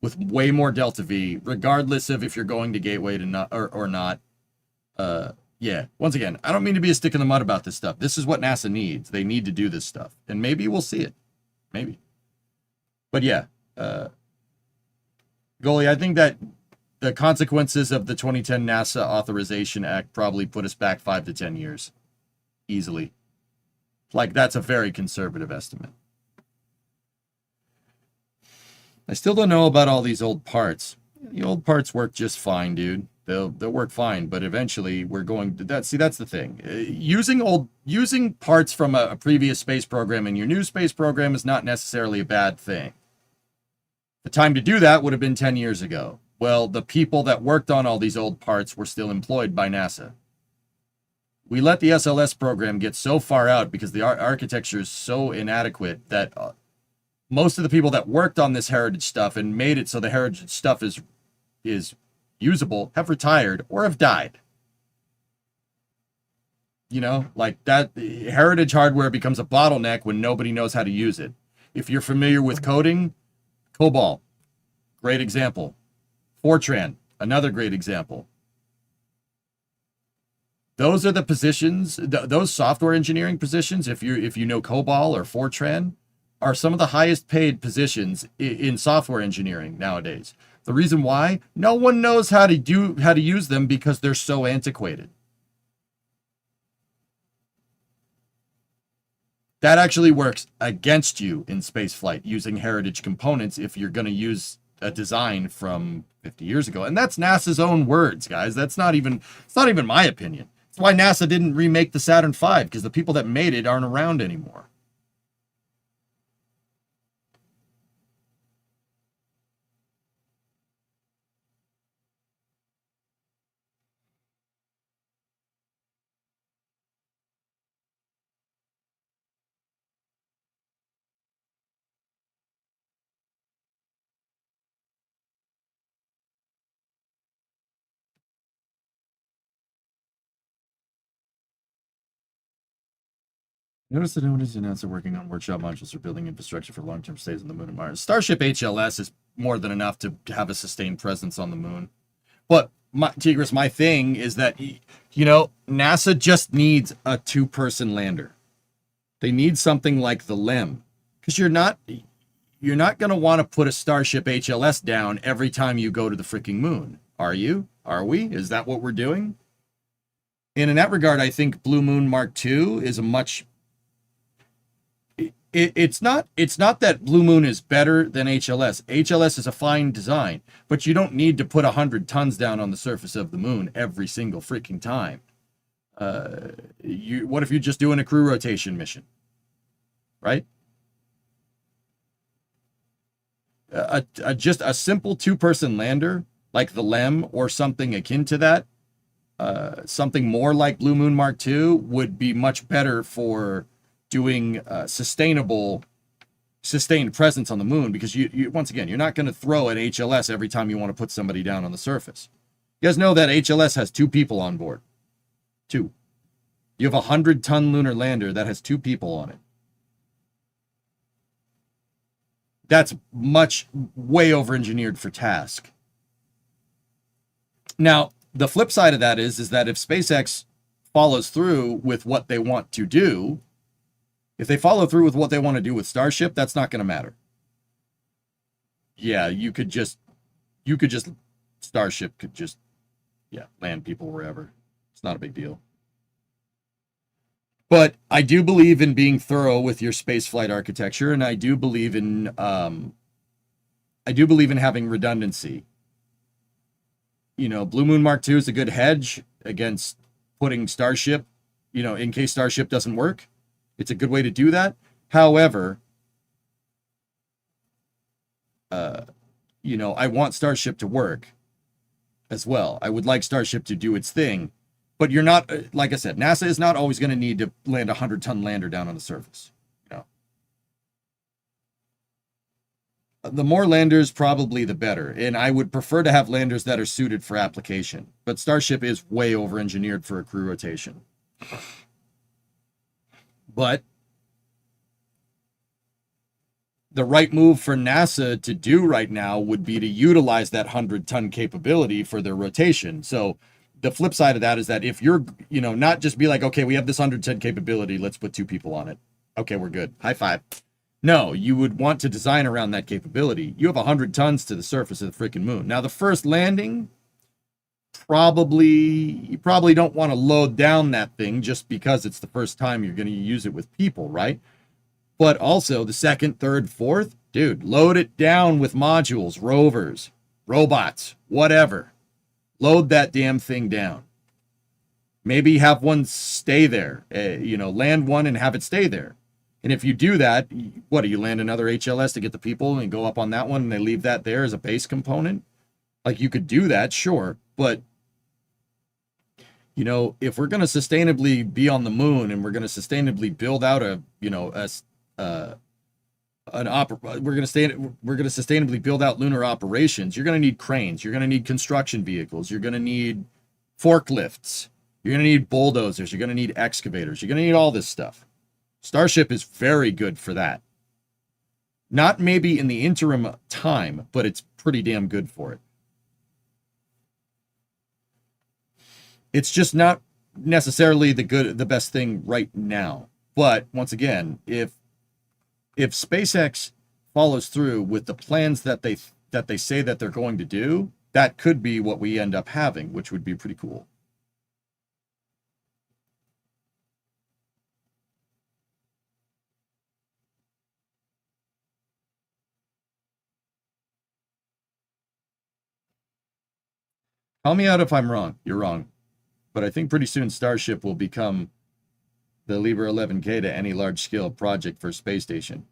with way more delta V, regardless of if you're going to Gateway or not. Yeah, once again, I don't mean to be a stick in the mud about this stuff. This is what NASA needs. They need to do this stuff. And maybe we'll see it. Maybe. But yeah, Goalie, I think that the consequences of the 2010 NASA Authorization Act probably put us back 5 to 10 years. Easily. Like, that's a very conservative estimate. I still don't know about all these old parts. The old parts work just fine, dude. They'll work fine, but eventually we're going to that. See, that's the thing. Using parts from a previous space program in your new space program is not necessarily a bad thing. The time to do that would have been 10 years ago. Well, the people that worked on all these old parts were still employed by NASA. We let the SLS program get so far out because the architecture is so inadequate that most of the people that worked on this heritage stuff and made it so the heritage stuff is usable have retired or have died. You know, like that heritage hardware becomes a bottleneck when nobody knows how to use it. If you're familiar with coding, COBOL, great example. Fortran, another great example. Those are the positions, those software engineering positions, if you know COBOL or Fortran, are some of the highest paid positions in software engineering nowadays. The reason why? No one knows how to use them because they're so antiquated. That actually works against you in spaceflight, using heritage components if you're going to use a design from 50 years ago. And that's NASA's own words, guys. It's not even my opinion. That's why NASA didn't remake the Saturn V, because the people that made it aren't around anymore. Notice that nobody's announced they're working on workshop modules for building infrastructure for long-term stays on the moon and Mars. Starship HLS is more than enough to have a sustained presence on the moon. But, Tigris, my thing is that, you know, NASA just needs a two-person lander. They need something like the LEM. Because you're not going to want to put a Starship HLS down every time you go to the freaking moon. Are you? Are we? Is that what we're doing? And in that regard, I think Blue Moon Mark II is a much... It's not that Blue Moon is better than HLS. HLS is a fine design, but you don't need to put 100 tons down on the surface of the moon every single freaking time. What if you're just doing a crew rotation mission, right? Just a simple two-person lander like the LEM or something akin to that, something more like Blue Moon Mark II would be much better for doing sustained presence on the moon, because you once again, you're not going to throw an HLS every time you want to put somebody down on the surface. You guys know that HLS has 2 people on board. 2. You have a 100-ton lunar lander that has 2 people on it. That's way over-engineered for task. Now, the flip side of that is that if SpaceX follows through with what they want to do, if they follow through with what they want to do with Starship, that's not going to matter. Yeah, Starship could just, land people wherever. It's not a big deal. But I do believe in being thorough with your spaceflight architecture, and I do believe in having redundancy. You know, Blue Moon Mark II is a good hedge against putting Starship, in case Starship doesn't work. It's a good way to do that. However, I want Starship to work as well. I would like Starship to do its thing. But you're not, like I said, NASA is not always going to need to land a 100-ton lander down on the surface. The more landers, probably the better. And I would prefer to have landers that are suited for application. But Starship is way over-engineered for a crew rotation. But the right move for NASA to do right now would be to utilize that 100-ton capability for their rotation. So the flip side of that is that if you're, not just be like, okay, we have this 100-ton capability, let's put 2 people on it. Okay, we're good. High five. No, you would want to design around that capability. You have 100 tons to the surface of the freaking moon. Now, the first landing, you probably don't want to load down that thing just because it's the first time you're going to use it with people, right? But also the second, third, fourth, dude, load it down with modules, rovers, robots, whatever. Load that damn thing down. Maybe have one stay there, land one and have it stay there. And if you do that, what, do you land another HLS to get the people and go up on that one and they leave that there as a base component? Like, you could do that, sure. But, if we're going to sustainably be on the moon and we're going to sustainably build out we're going to sustainably build out lunar operations, you're going to need cranes, you're going to need construction vehicles, you're going to need forklifts, You're going to need bulldozers. You're going to need excavators. You're going to need all this stuff. Starship is very good for that. Not maybe in the interim time, but it's pretty damn good for it. It's just not necessarily the best thing right now. But once again, if SpaceX follows through with the plans that they say that they're going to do, that could be what we end up having, which would be pretty cool. Call me out if I'm wrong. You're wrong. But I think pretty soon Starship will become the Libre 11K to any large-scale project for space station.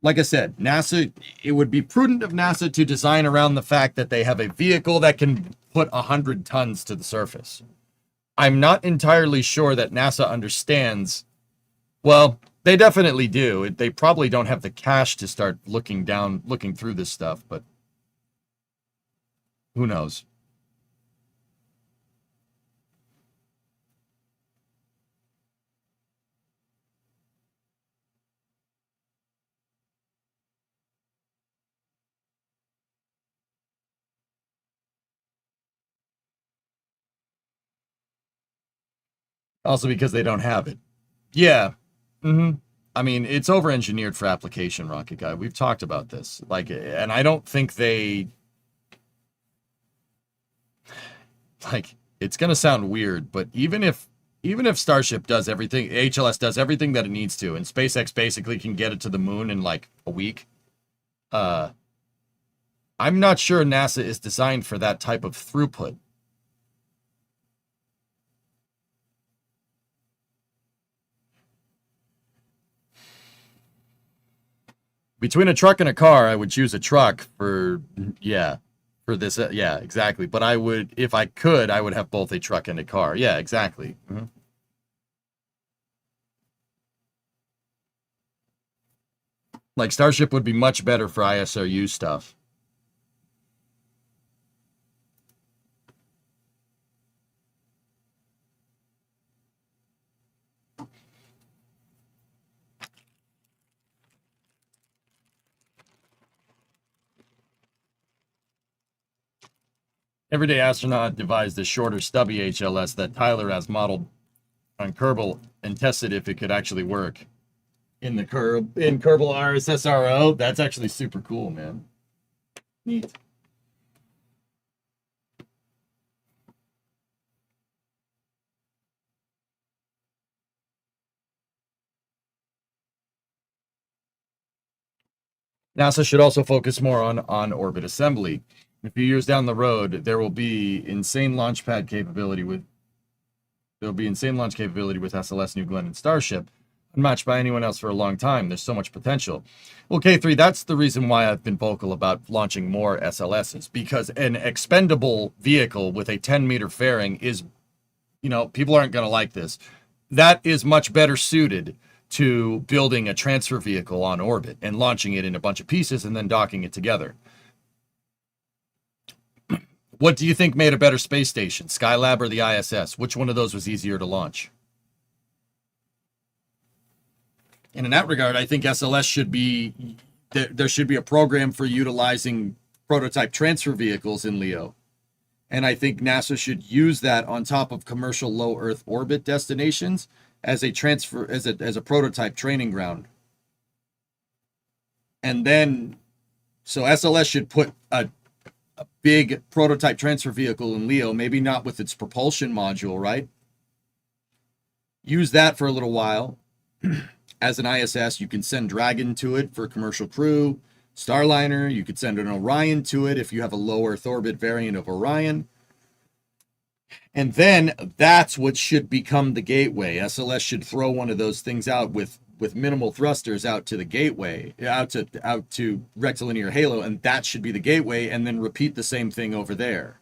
Like I said, NASA, it would be prudent of NASA to design around the fact that they have a vehicle that can put 100 tons to the surface. I'm not entirely sure that NASA understands. Well, they definitely do. They probably don't have the cash to start looking through this stuff, but who knows? Also because they don't have it. Yeah. I mean, it's over-engineered for application, Rocket Guy. We've talked about this. Like, and I don't think they... Like, it's going to sound weird, but even if Starship does everything, HLS does everything that it needs to, and SpaceX basically can get it to the moon in, like, a week, I'm not sure NASA is designed for that type of throughput. Between a truck and a car, I would choose a truck for this. Yeah, exactly. But I would, if I could, I would have both a truck and a car. Yeah, exactly. Like, Starship would be much better for ISRU stuff. Everyday Astronaut devised a shorter, stubby HLS that Tyler has modeled on Kerbal and tested if it could actually work. In Kerbal RSSRO, that's actually super cool, man. Neat. NASA should also focus more on on-orbit assembly. A few years down the road, there will be insane launch capability with SLS, New Glenn, and Starship, unmatched by anyone else for a long time. There's so much potential. Well, K3, that's the reason why I've been vocal about launching more SLSs, because an expendable vehicle with a 10-meter fairing is, people aren't going to like this. That is much better suited to building a transfer vehicle on orbit and launching it in a bunch of pieces and then docking it together. What do you think made a better space station, Skylab or the ISS? Which one of those was easier to launch? And in that regard, I think SLS should be, there should be a program for utilizing prototype transfer vehicles in LEO. And I think NASA should use that on top of commercial low Earth orbit destinations as a prototype training ground. And then, so SLS should put a big prototype transfer vehicle in LEO, maybe not with its propulsion module, right? Use that for a little while. As an ISS, you can send Dragon to it for commercial crew. Starliner, you could send an Orion to it if you have a low Earth orbit variant of Orion. And then that's what should become the gateway. SLS should throw one of those things out with minimal thrusters out to the gateway, out to rectilinear halo, and that should be the gateway, and then repeat the same thing over there.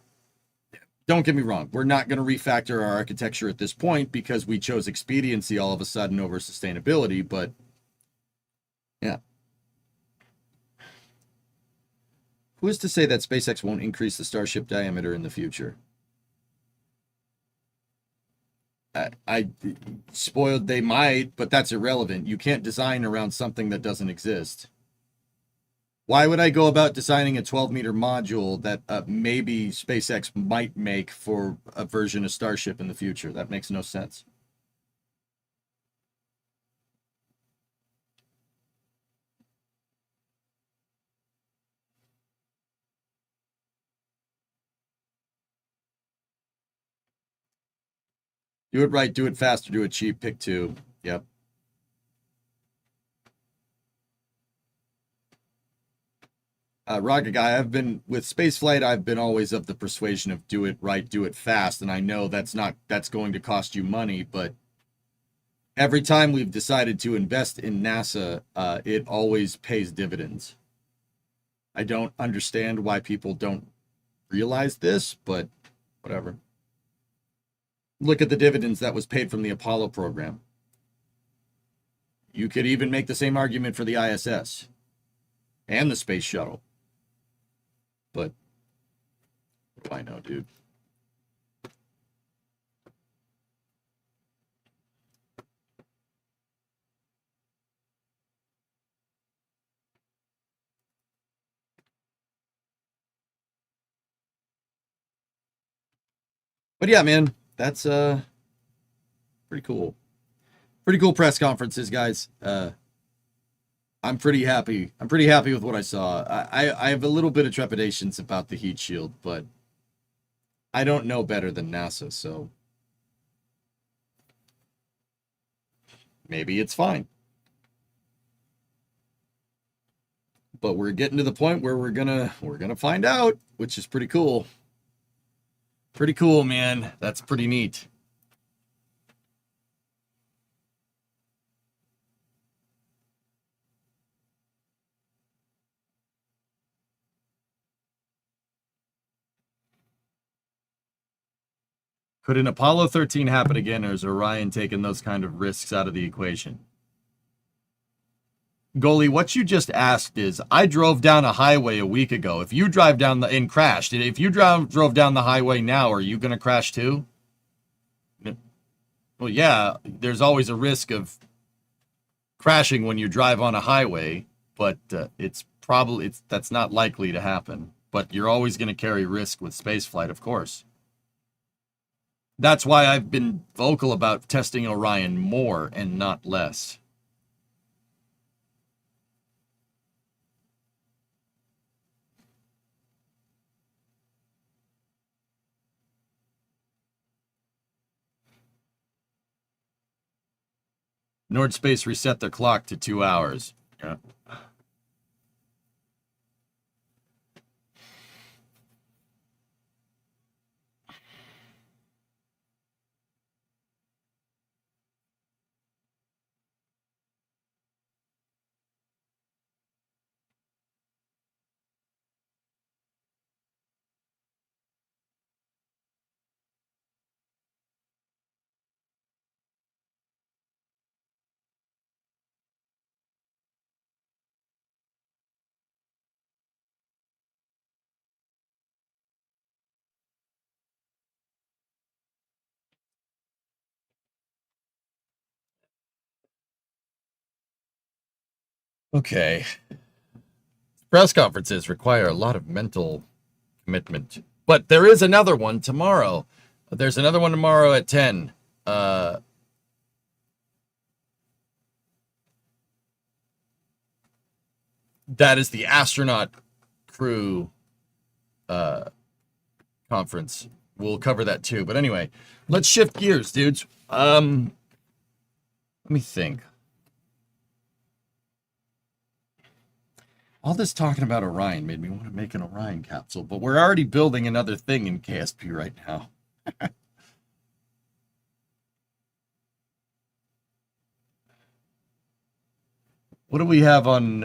Don't get me wrong, we're not going to refactor our architecture at this point because we chose expediency all of a sudden over sustainability, but yeah. Who is to say that SpaceX won't increase the Starship diameter in the future? I spoiled, they might, but that's irrelevant. You can't design around something that doesn't exist. Why would I go about designing a 12-meter module that maybe SpaceX might make for a version of Starship in the future? That makes no sense. Do it right, do it fast, or do it cheap. Pick two. Yep. Rocket Guy, I've been with spaceflight. I've been always of the persuasion of do it right, do it fast, and I know that's going to cost you money. But every time we've decided to invest in NASA, it always pays dividends. I don't understand why people don't realize this, but whatever. Look at the dividends that was paid from the Apollo program. You could even make the same argument for the ISS and the space shuttle. But what do I know, dude? But yeah, man, that's pretty cool. Pretty cool press conferences, guys. I'm pretty happy. I'm pretty happy with what I saw. I have a little bit of trepidations about the heat shield, but I don't know better than NASA, so maybe it's fine. But we're getting to the point where we're gonna find out, which is pretty cool. Pretty cool, man. That's pretty neat. Could an Apollo 13 happen again, or is Orion taking those kind of risks out of the equation? Goalie, what you just asked is, I drove down a highway a week ago. If you drive down and crashed, if you drove down the highway now, are you going to crash too? Well, yeah, there's always a risk of crashing when you drive on a highway, but that's not likely to happen. But you're always going to carry risk with spaceflight, of course. That's why I've been vocal about testing Orion more and not less. Nord Space reset their clock to 2 hours. Yeah. Okay. Press conferences require a lot of mental commitment. But there is another one tomorrow. There's another one tomorrow at 10. That is the astronaut crew conference. We'll cover that too. But anyway, let's shift gears, dudes. Let me think. All this talking about Orion made me want to make an Orion capsule, but we're already building another thing in KSP right now. What do we have on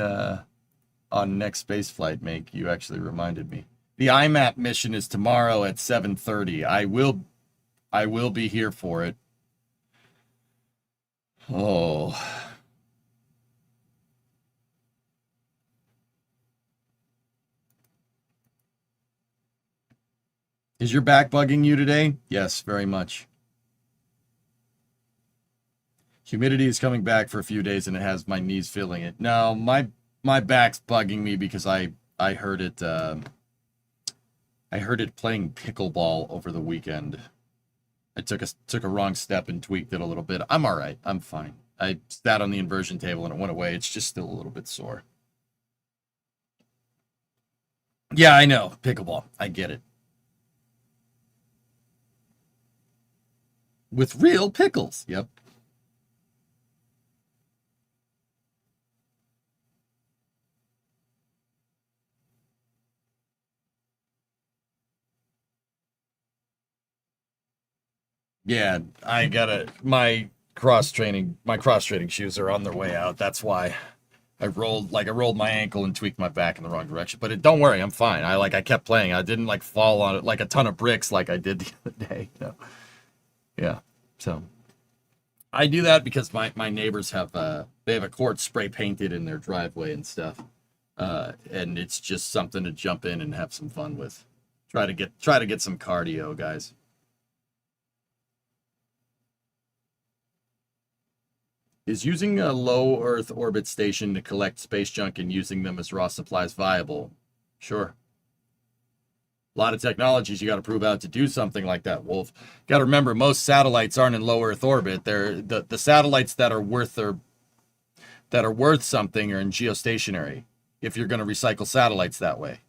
next space flight, Make? You actually reminded me. The IMAP mission is tomorrow at 7:30. I will be here for it. Oh. Is your back bugging you today? Yes, very much. Humidity is coming back for a few days, and it has my knees feeling it. No, my back's bugging me because I heard it. I heard it playing pickleball over the weekend. I took a wrong step and tweaked it a little bit. I'm all right. I'm fine. I sat on the inversion table and it went away. It's just still a little bit sore. Yeah, I know. Pickleball. I get it. With real pickles. Yep. Yeah, I gotta my cross training shoes are on their way out. That's why I rolled my ankle and tweaked my back in the wrong direction. But don't worry, I'm fine. I kept playing. I didn't like fall on it like a ton of bricks like I did the other day. You know? Yeah. So I do that because my neighbors have they have a court spray painted in their driveway and stuff. And it's just something to jump in and have some fun with. Try to get some cardio, guys. Is using a low Earth orbit station to collect space junk and using them as raw supplies viable? Sure. A lot of technologies you got to prove out to do something like that, Wolf. Got to remember, most satellites aren't in low Earth orbit. They're the satellites that are worth something are in geostationary. If you're going to recycle satellites that way,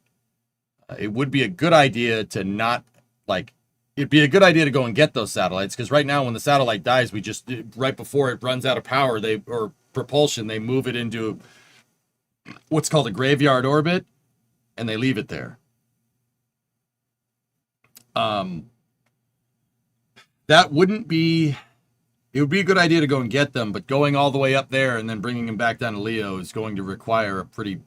it would be a good idea to not like. It'd be a good idea to go and get those satellites because right now when the satellite dies, we just right before it runs out of power, or propulsion, they move it into what's called a graveyard orbit, and they leave it there. That wouldn't be. It would be a good idea to go and get them, but going all the way up there and then bringing them back down to Leo is going to require a pretty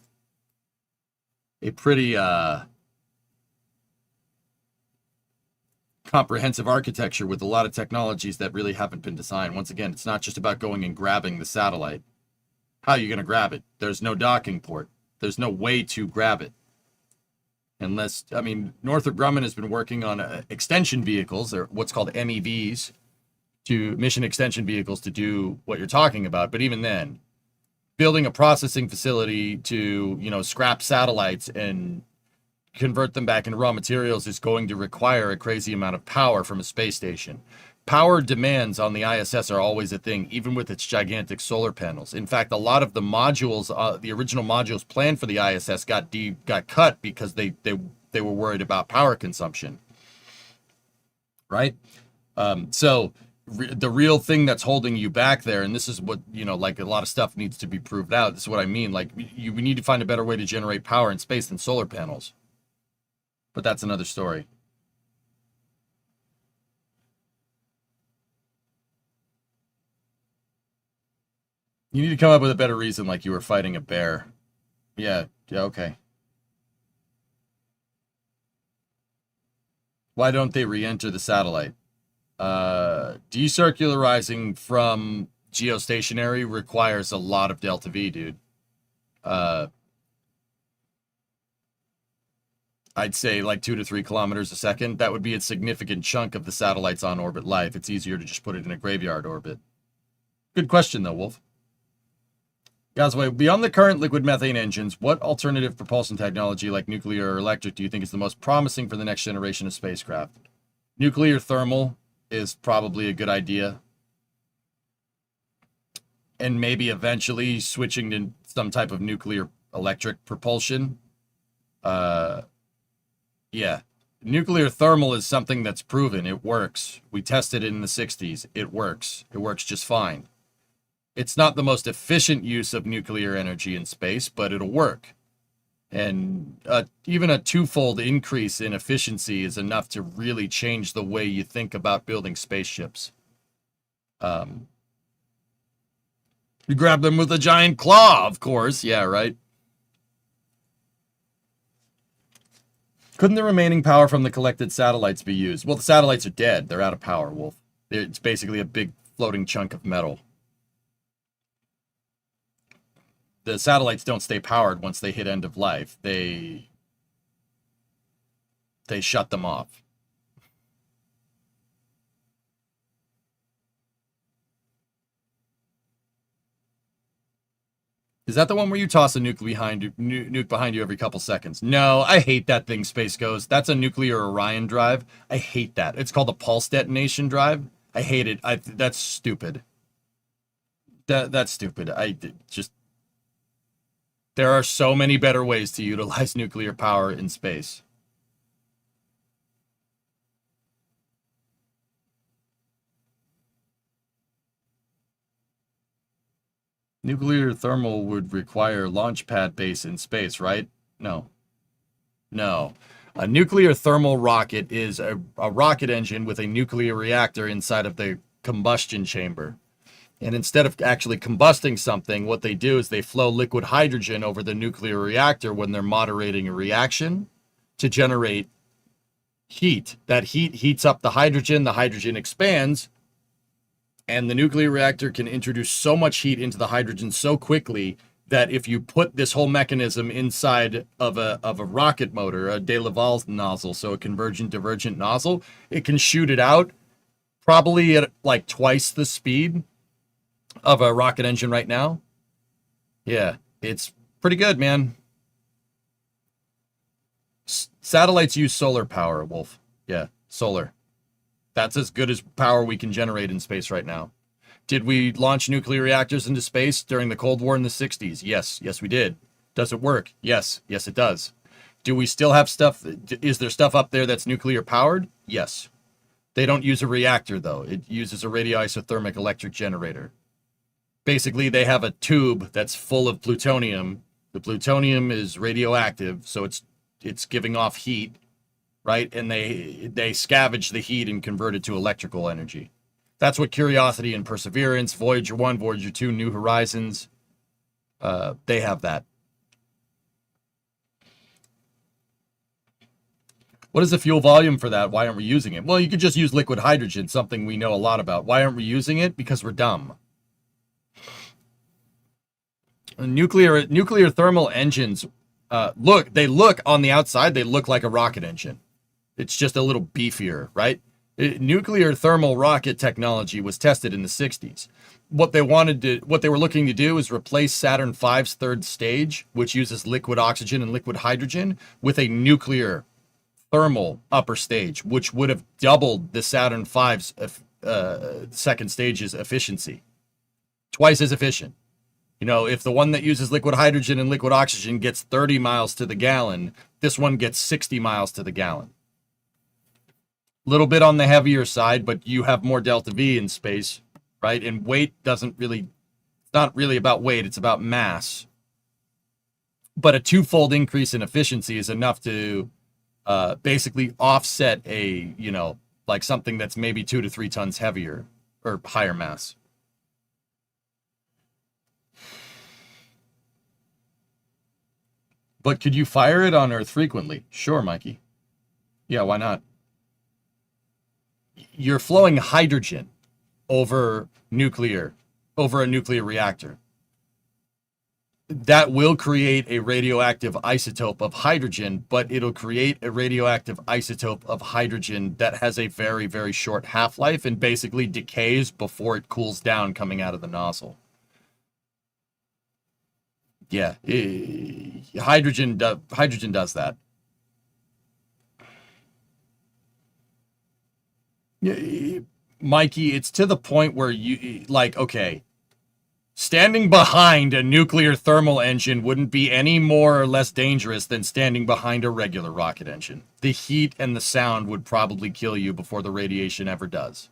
comprehensive architecture with a lot of technologies that really haven't been designed. Once again, it's not just about going and grabbing the satellite. How are you going to grab it? There's no docking port. There's no way to grab it. Unless, I mean, Northrop Grumman has been working on extension vehicles, or what's called MEVs, to mission extension vehicles to do what you're talking about. But even then, building a processing facility to, scrap satellites and convert them back into raw materials is going to require a crazy amount of power from a space station. Power demands on the ISS are always a thing, even with its gigantic solar panels. In fact, a lot of the modules, the original modules planned for the ISS got cut because they were worried about power consumption. Right? So the real thing that's holding you back there, and this is what, like a lot of stuff needs to be proved out. This is what I mean. Like we need to find a better way to generate power in space than solar panels. But that's another story. You need to come up with a better reason, like you were fighting a bear. Yeah, okay. Why don't they re-enter the satellite? Decircularizing from geostationary requires a lot of delta V, dude. I'd say like 2 to 3 kilometers a second. That would be a significant chunk of the satellite's on-orbit life. It's easier to just put it in a graveyard orbit. Good question, though, Wolf. Gazway, beyond the current liquid methane engines, what alternative propulsion technology like nuclear or electric do you think is the most promising for the next generation of spacecraft? Nuclear thermal is probably a good idea. And maybe eventually switching to some type of nuclear electric propulsion. Yeah. Nuclear thermal is something that's proven. It works. We tested it in the 60s. It works. It works just fine. It's not the most efficient use of nuclear energy in space, but it'll work. And even a twofold increase in efficiency is enough to really change the way you think about building spaceships. You grab them with a giant claw, of course. Yeah, right. Couldn't the remaining power from the collected satellites be used? Well, the satellites are dead. They're out of power, Wolf. It's basically a big floating chunk of metal. The satellites don't stay powered once they hit end of life. They shut them off. Is that the one where you toss a nuke behind you every couple seconds? No, I hate that thing, Space Ghost. That's a nuclear Orion drive. I hate that. It's called a pulse detonation drive. I hate it. That's stupid. That's stupid. There are so many better ways to utilize nuclear power in space. Nuclear thermal would require launch pad base in space, right? No. No. A nuclear thermal rocket is a rocket engine with a nuclear reactor inside of the combustion chamber. And instead of actually combusting something, what they do is they flow liquid hydrogen over the nuclear reactor when they're moderating a reaction to generate heat. That heat heats up the hydrogen expands, and the nuclear reactor can introduce so much heat into the hydrogen so quickly that if you put this whole mechanism inside of a rocket motor, a de Laval nozzle, so a convergent divergent nozzle, it can shoot it out probably at like twice the speed of a rocket engine right now. Yeah, it's pretty good, man. Satellites use solar power, Wolf. Yeah, solar. That's as good as power we can generate in space right now. Did we launch nuclear reactors into space during the Cold War in the 60s? Yes. Yes, we did. Does it work? Yes. Yes, it does. Do we still have stuff? Is there stuff up there that's nuclear powered? Yes. They don't use a reactor, though. It uses a radioisothermic electric generator. Basically, they have a tube that's full of plutonium. The plutonium is radioactive, so it's giving off heat, right? And they scavenge the heat and convert it to electrical energy. That's what Curiosity and Perseverance, Voyager 1, Voyager 2, New Horizons, they have that. What is the fuel volume for that? Why aren't we using it? Well, you could just use liquid hydrogen, something we know a lot about. Why aren't we using it? Because we're dumb. Nuclear thermal engines, they look on the outside, they look like a rocket engine. It's just a little beefier, right? Nuclear thermal rocket technology was tested in the 60s. What they were looking to do is replace Saturn V's third stage, which uses liquid oxygen and liquid hydrogen, with a nuclear thermal upper stage, which would have doubled the Saturn V's second stage's efficiency. Twice as efficient. You know, if the one that uses liquid hydrogen and liquid oxygen gets 30 miles to the gallon, this one gets 60 miles to the gallon. Little bit on the heavier side, but you have more delta V in space, right? And weight it's not really about weight, it's about mass. But a twofold increase in efficiency is enough to basically offset like something that's maybe 2 to 3 tons heavier or higher mass. But could you fire it on Earth frequently? Sure, Mikey. Yeah, why not? You're flowing hydrogen over a nuclear reactor. That will create a radioactive isotope of hydrogen, but it'll create a radioactive isotope of hydrogen that has a very, very short half-life and basically decays before it cools down coming out of the nozzle. Yeah, hydrogen does that. Mikey, it's to the point where standing behind a nuclear thermal engine wouldn't be any more or less dangerous than standing behind a regular rocket engine. The heat and the sound would probably kill you before the radiation ever does.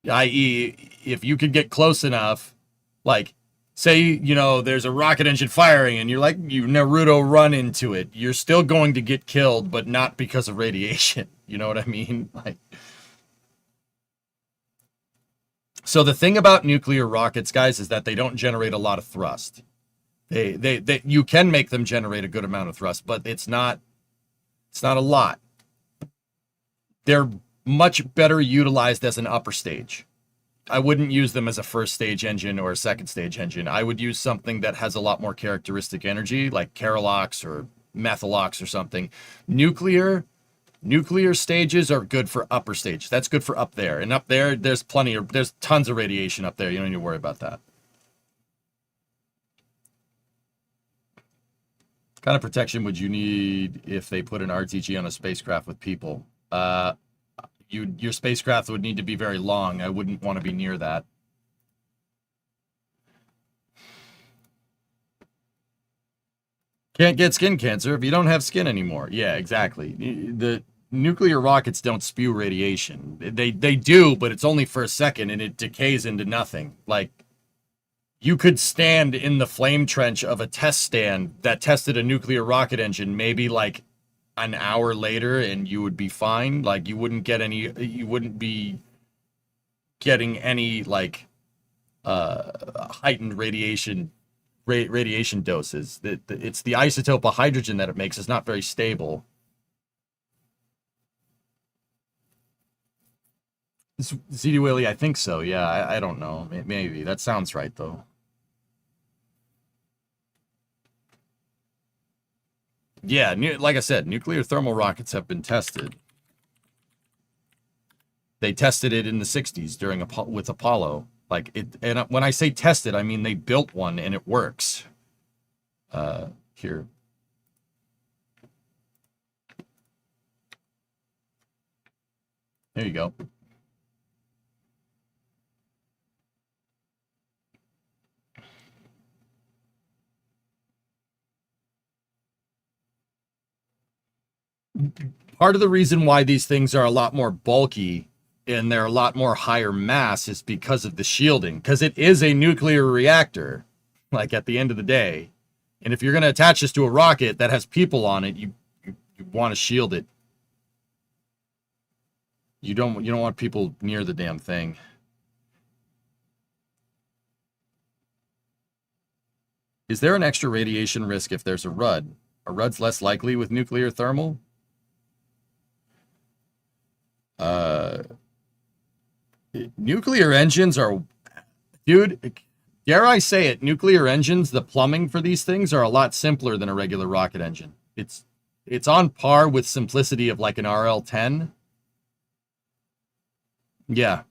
I.e., if you could get close enough, say, there's a rocket engine firing and you Naruto run into it, you're still going to get killed, but not because of radiation. You know what I mean? So the thing about nuclear rockets, guys, is that they don't generate a lot of thrust. You can make them generate a good amount of thrust, but it's not a lot. They're much better utilized as an upper stage. I wouldn't use them as a first stage engine or a second stage engine. I would use something that has a lot more characteristic energy, like Keralox or Methalox or something. Nuclear stages are good for upper stage. That's good for up there. And up there, there's tons of radiation up there. You don't need to worry about that. kind of protection would you need if they put an RTG on a spacecraft with people? Your spacecraft would need to be very long. I wouldn't want to be near that. Can't get skin cancer if you don't have skin anymore. Yeah, exactly. The nuclear rockets don't spew radiation. They do, but it's only for a second and it decays into nothing. Like, you could stand in the flame trench of a test stand that tested a nuclear rocket engine maybe like an hour later and you would be fine. Like, you wouldn't be getting any like heightened radiation doses. It's the isotope of hydrogen that it makes is not very stable. CD Willie, I think so. Yeah, I don't know. Maybe. That sounds right, though. Yeah, like I said, nuclear thermal rockets have been tested. They tested it in the 60s with Apollo. Like and when I say tested, I mean they built one and it works. Here. There you go. Part of the reason why these things are a lot more bulky and they're a lot more higher mass is because of the shielding, because it is a nuclear reactor, like at the end of the day. And if you're going to attach this to a rocket that has people on it, you want to shield it. You don't want people near the damn thing. Is there an extra radiation risk if there's a RUD? A RUD's less likely with nuclear thermal? Nuclear engines are, dude, dare I say it, nuclear engines, the plumbing for these things are a lot simpler than a regular rocket engine. It's on par with simplicity of like an RL-10. Yeah.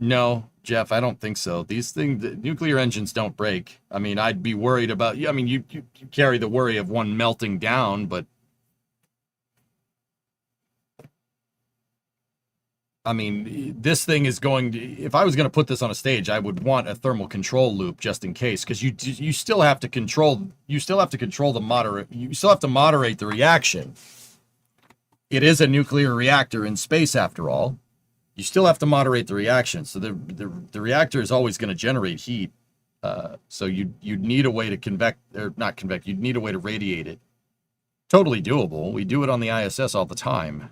No, Jeff, I don't think so. These things, nuclear engines don't break. I mean, I'd be worried about, I mean, you carry the worry of one melting down, but I mean, this thing is going to, if I was going to put this on a stage, I would want a thermal control loop just in case, because you still have to control the moderate the reaction. It is a nuclear reactor in space after all. You still have to moderate the reaction. So the reactor is always going to generate heat. So you'd need a way to you'd need a way to radiate it. Totally doable. We do it on the ISS all the time.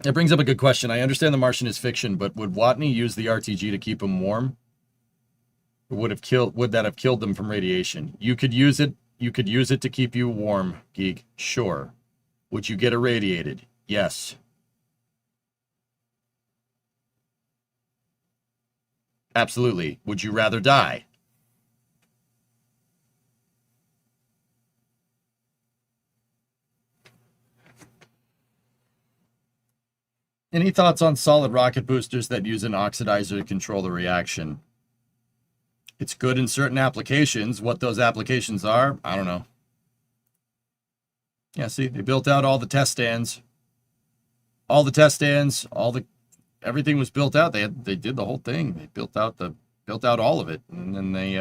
It brings up a good question. I understand The Martian is fiction, but would Watney use the RTG to keep him warm? Or would that have killed them from radiation? You could use it to keep you warm, Geek. Sure. Would you get irradiated? Yes. Absolutely. Would you rather die? Any thoughts on solid rocket boosters that use an oxidizer to control the reaction? It's good in certain applications. What those applications are, I don't know. Yeah, see, they built out all the test stands. Everything was built out. They did the whole thing. They built out all of it. And then they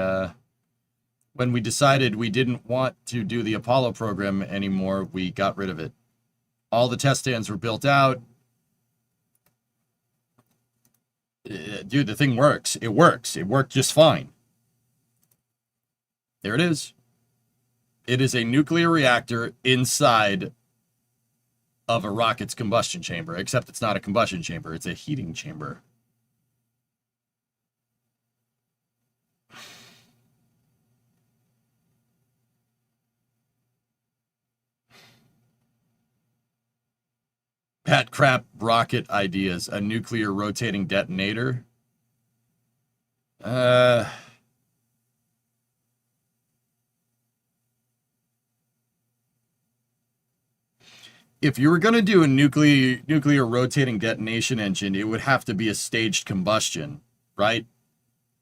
when we decided we didn't want to do the Apollo program anymore, we got rid of it. All the test stands were built out. Dude, the thing works. It works. It worked just fine. There it is. It is a nuclear reactor inside of a rocket's combustion chamber, except it's not a combustion chamber. It's a heating chamber. Pat crap rocket ideas. A nuclear rotating detonator. If you were going to do a nuclear rotating detonation engine, it would have to be a staged combustion, right?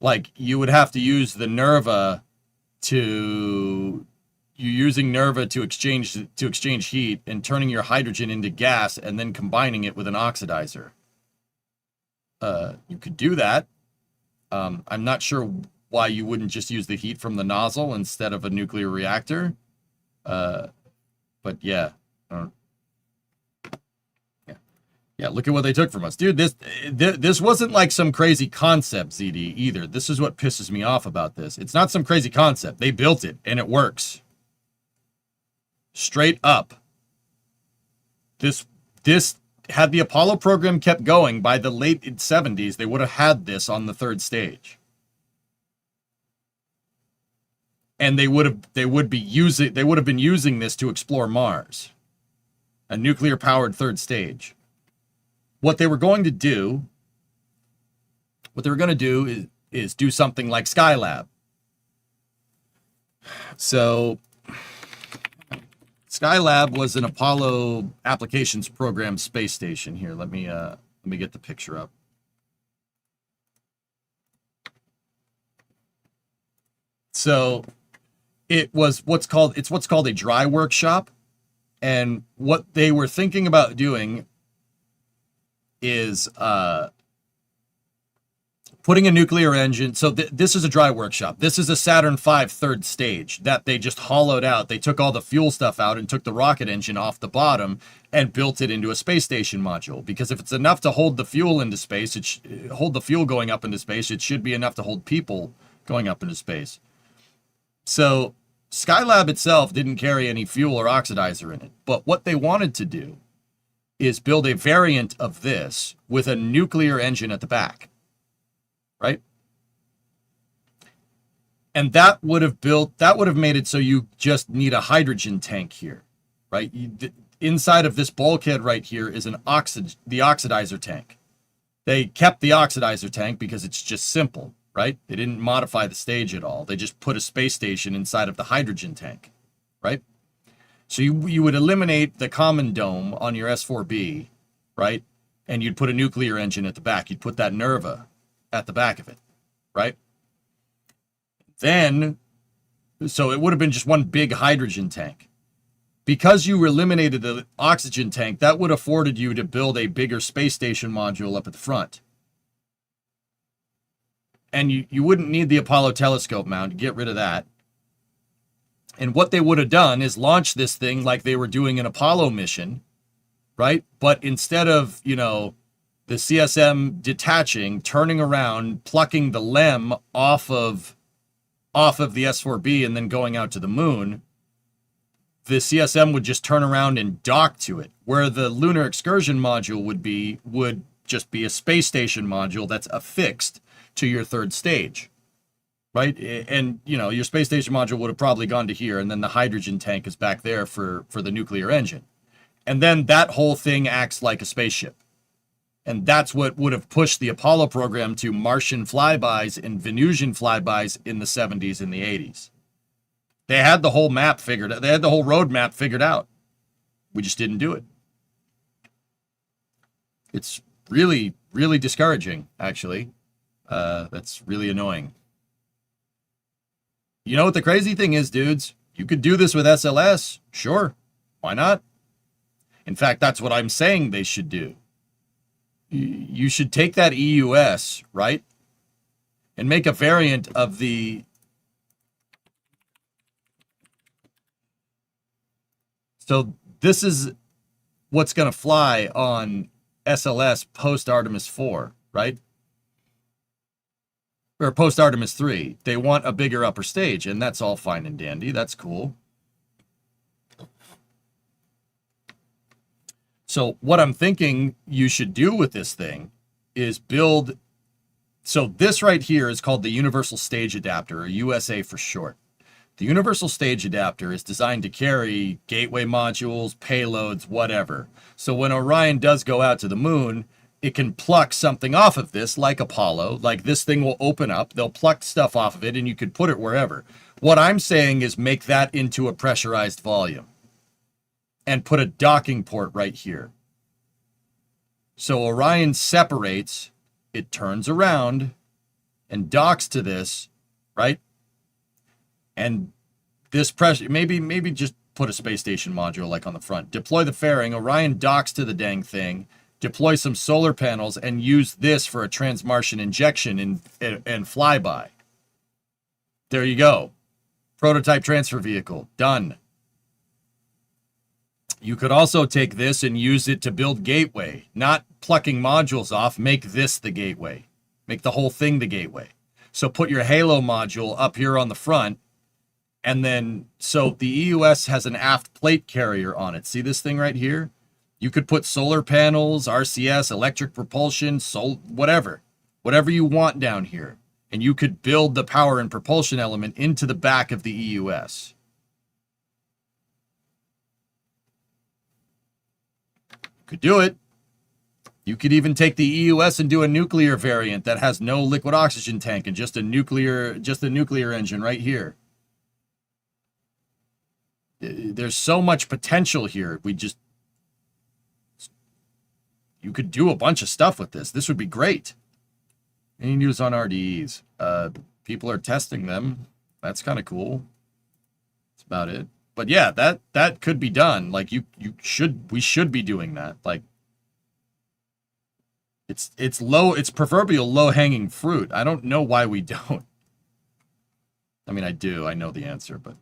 Like, you would have to use the Nerva to you're using NERVA to exchange heat and turning your hydrogen into gas and then combining it with an oxidizer. You could do that. I'm not sure why you wouldn't just use the heat from the nozzle instead of a nuclear reactor. But yeah. Yeah, look at what they took from us. Dude, this wasn't like some crazy concept, ZD, either. This is what pisses me off about this. It's not some crazy concept. They built it, and it works. Straight up. This had the Apollo program kept going by the late 70s, they would have had this on the third stage. And they would have been using this to explore Mars. A nuclear powered third stage. What they were going to do is do something like Skylab. So Skylab was an Apollo Applications Program space station. Here, let me get the picture up. So it was what's called a dry workshop, and what they were thinking about doing is putting a nuclear engine. So this is a dry workshop. This is a Saturn V third stage that they just hollowed out. They took all the fuel stuff out and took the rocket engine off the bottom and built it into a space station module. Because if it's enough to hold the fuel into space, hold the fuel going up into space, it should be enough to hold people going up into space. So Skylab itself didn't carry any fuel or oxidizer in it. But what they wanted to do is build a variant of this with a nuclear engine at the back, right? And that would have made it so you just need a hydrogen tank here, right? Inside of this bulkhead right here is the oxidizer tank. They kept the oxidizer tank because it's just simple, right? They didn't modify the stage at all. They just put a space station inside of the hydrogen tank, right? So you would eliminate the common dome on your S4B, right? And you'd put a nuclear engine at the back. You'd put that NERVA at the back of it, right? Then, so it would have been just one big hydrogen tank. Because you eliminated the oxygen tank, that would have afforded you to build a bigger space station module up at the front. And you wouldn't need the Apollo telescope mount to get rid of that. And what they would have done is launch this thing like they were doing an Apollo mission, right? But instead of, the CSM detaching, turning around, plucking the LEM off of the S4B and then going out to the moon, the CSM would just turn around and dock to it, where the lunar excursion module would just be a space station module that's affixed to your third stage. Right? And, your space station module would have probably gone to here, and then the hydrogen tank is back there for the nuclear engine. And then that whole thing acts like a spaceship. And that's what would have pushed the Apollo program to Martian flybys and Venusian flybys in the 70s and the 80s. They had the whole map figured out. They had the whole roadmap figured out. We just didn't do it. It's really, really discouraging, actually. That's really annoying. You know what the crazy thing is, dudes? You could do this with SLS. Sure. Why not? In fact, that's what I'm saying they should do. You should take that EUS, right? And make a variant of the... So this is what's going to fly on SLS post Artemis 4, right? Or post Artemis 3. They want a bigger upper stage, and that's all fine and dandy. That's cool. So what I'm thinking you should do with this thing is build... So this right here is called the Universal Stage Adapter, or USA for short. The Universal Stage Adapter is designed to carry gateway modules, payloads, whatever. So when Orion does go out to the moon, it can pluck something off of this, like Apollo. Like this thing will open up, they'll pluck stuff off of it, and you could put it wherever. What I'm saying is make that into a pressurized volume and put a docking port right here. So Orion separates, it turns around and docks to this, right? And this pressure, maybe just put a space station module like on the front. Deploy the fairing. Orion docks to the dang thing. Deploy some solar panels and use this for a trans-Martian injection and flyby. There you go. Prototype transfer vehicle. Done. You could also take this and use it to build gateway. Not plucking modules off. Make this the gateway. Make the whole thing the gateway. So put your Halo module up here on the front. And then, so the EUS has an aft plate carrier on it. See this thing right here? You could put solar panels, RCS, electric propulsion, whatever you want down here. And you could build the power and propulsion element into the back of the EUS. Could do it. You could even take the EUS and do a nuclear variant that has no liquid oxygen tank and just a nuclear engine right here. There's so much potential here. You could do a bunch of stuff with this. This would be great. Any news on RDEs? People are testing them. That's kind of cool. That's about it. But yeah, that could be done. Like we should be doing that. Like it's proverbial low-hanging fruit. I don't know why we don't. I mean, I do. I know the answer, but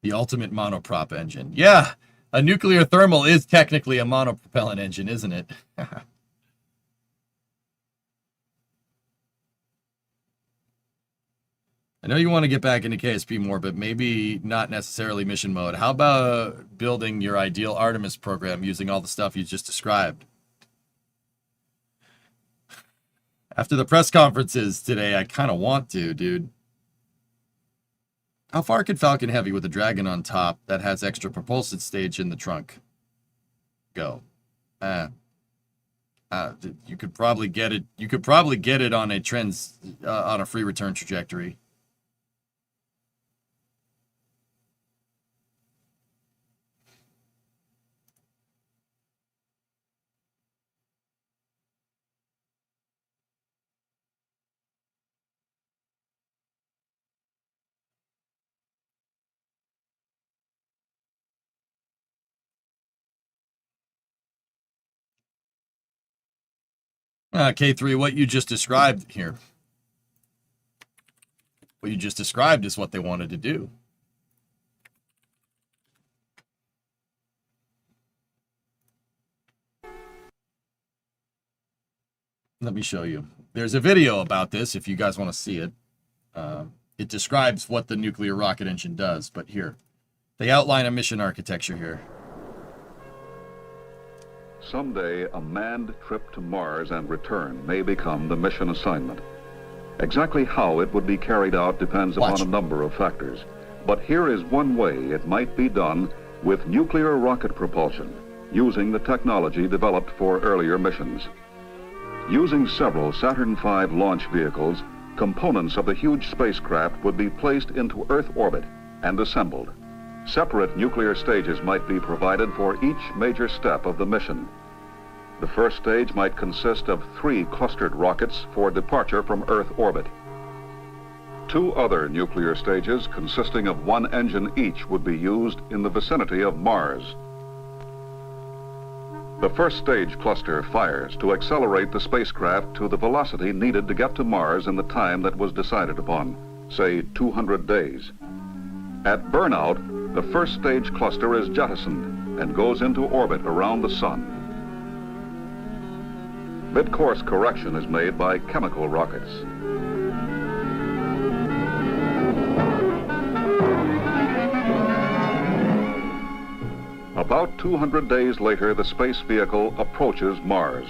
the ultimate monoprop engine. Yeah, a nuclear thermal is technically a monopropellant engine, isn't it? I know you want to get back into KSP more, but maybe not necessarily mission mode. How about building your ideal Artemis program using all the stuff you just described? After the press conferences today, I kind of want to, dude. How far could Falcon Heavy with a Dragon on top that has extra propulsion stage in the trunk go? You could probably get it. You could probably get it on a free return trajectory. K3, what you just described here. What you just described is what they wanted to do. Let me show you. There's a video about this if you guys want to see it. It describes what the nuclear rocket engine does, but here. They outline a mission architecture here. Someday, a manned trip to Mars and return may become the mission assignment. Exactly how it would be carried out depends upon a number of factors. But here is one way it might be done with nuclear rocket propulsion, using the technology developed for earlier missions. Using several Saturn V launch vehicles, components of the huge spacecraft would be placed into Earth orbit and assembled. Separate nuclear stages might be provided for each major step of the mission. The first stage might consist of 3 clustered rockets for departure from Earth orbit. 2 other nuclear stages consisting of 1 engine each would be used in the vicinity of Mars. The first stage cluster fires to accelerate the spacecraft to the velocity needed to get to Mars in the time that was decided upon, say 200 days. At burnout, the first stage cluster is jettisoned and goes into orbit around the Sun. Mid-course correction is made by chemical rockets. About 200 days later, the space vehicle approaches Mars.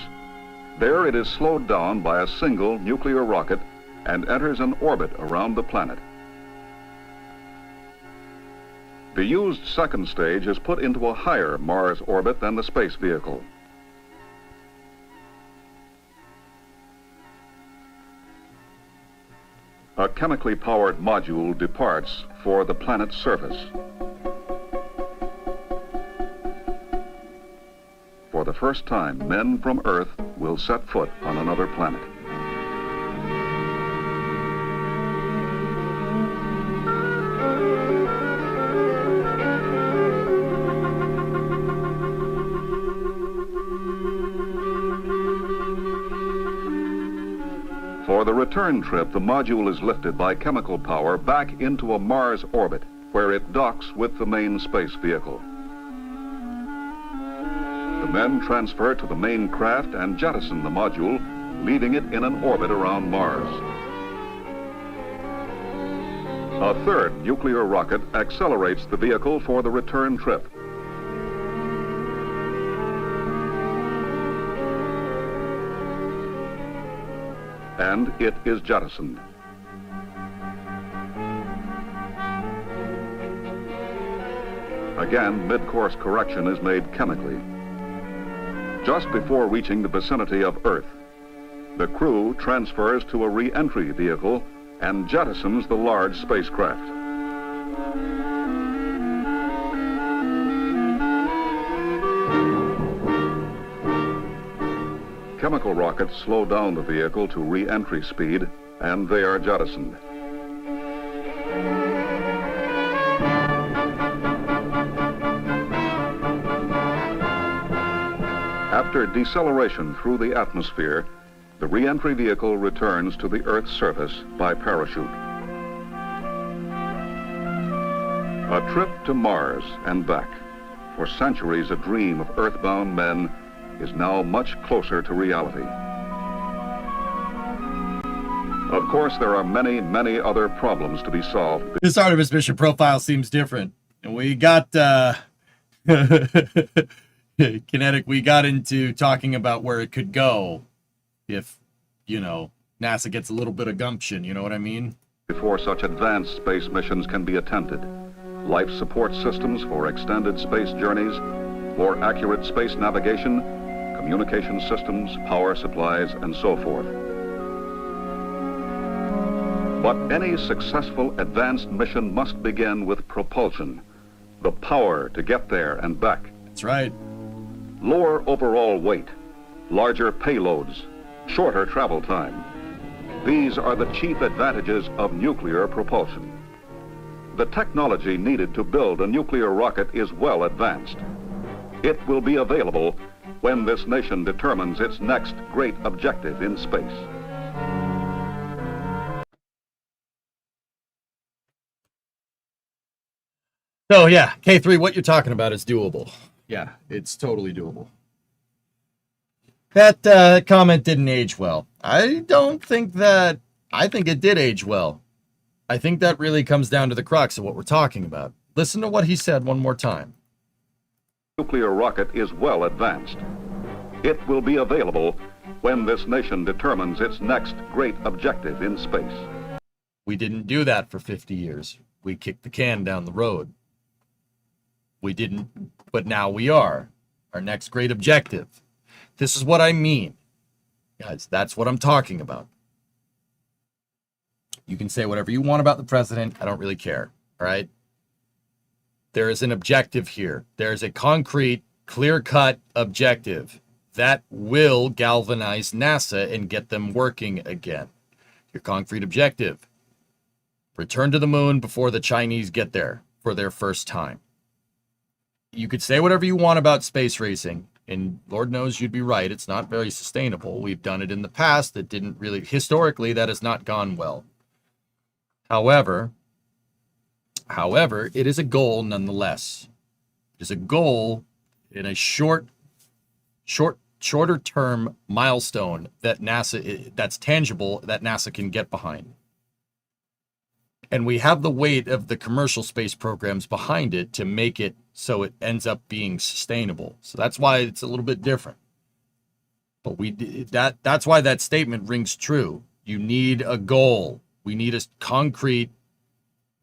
There it is slowed down by a single nuclear rocket and enters an orbit around the planet. The used second stage is put into a higher Mars orbit than the space vehicle. A chemically powered module departs for the planet's surface. For the first time, men from Earth will set foot on another planet. For the return trip, the module is lifted by chemical power back into a Mars orbit, where it docks with the main space vehicle. The men transfer to the main craft and jettison the module, leaving it in an orbit around Mars. A third nuclear rocket accelerates the vehicle for the return trip. And it is jettisoned. Again, mid-course correction is made chemically. Just before reaching the vicinity of Earth, the crew transfers to a re-entry vehicle and jettisons the large spacecraft. Chemical rockets slow down the vehicle to re-entry speed, and they are jettisoned. After deceleration through the atmosphere, the re-entry vehicle returns to the Earth's surface by parachute. A trip to Mars and back, for centuries a dream of earthbound men, is now much closer to reality. Of course, there are many, many other problems to be solved. This Artemis mission profile seems different. And we got, Kinetic, we got into talking about where it could go if, you know, NASA gets a little bit of gumption, you know what I mean? Before such advanced space missions can be attempted, life support systems for extended space journeys, more accurate space navigation, communication systems, power supplies, and so forth. But any successful advanced mission must begin with propulsion, the power to get there and back. That's right. Lower overall weight, larger payloads, shorter travel time. These are the chief advantages of nuclear propulsion. The technology needed to build a nuclear rocket is well advanced. It will be available when this nation determines its next great objective in space. So yeah, K3, what you're talking about is doable. Yeah, it's totally doable. That comment didn't age well. I think it did age well. I think that really comes down to the crux of what we're talking about. Listen to what he said one more time. Nuclear rocket is well advanced. It will be available when this nation determines its next great objective in space. We didn't do that for 50 years. We kicked the can down the road. We didn't, but now we are. Our next great objective. This is what I mean. Guys, that's what I'm talking about. You can say whatever you want about the president. I don't really care. All right? There is an objective here. There is a concrete, clear-cut objective that will galvanize NASA and get them working again. Your concrete objective. Return to the moon before the Chinese get there for their first time. You could say whatever you want about space racing, and Lord knows you'd be right. It's not very sustainable. We've done it in the past. That didn't really, historically, that has not gone well. However, it is a goal nonetheless. It is a goal in a shorter term milestone that NASA, that's tangible, that NASA can get behind. And we have the weight of the commercial space programs behind it to make it so it ends up being sustainable. So that's why it's a little bit different. But that's why that statement rings true. You need a goal. We need a concrete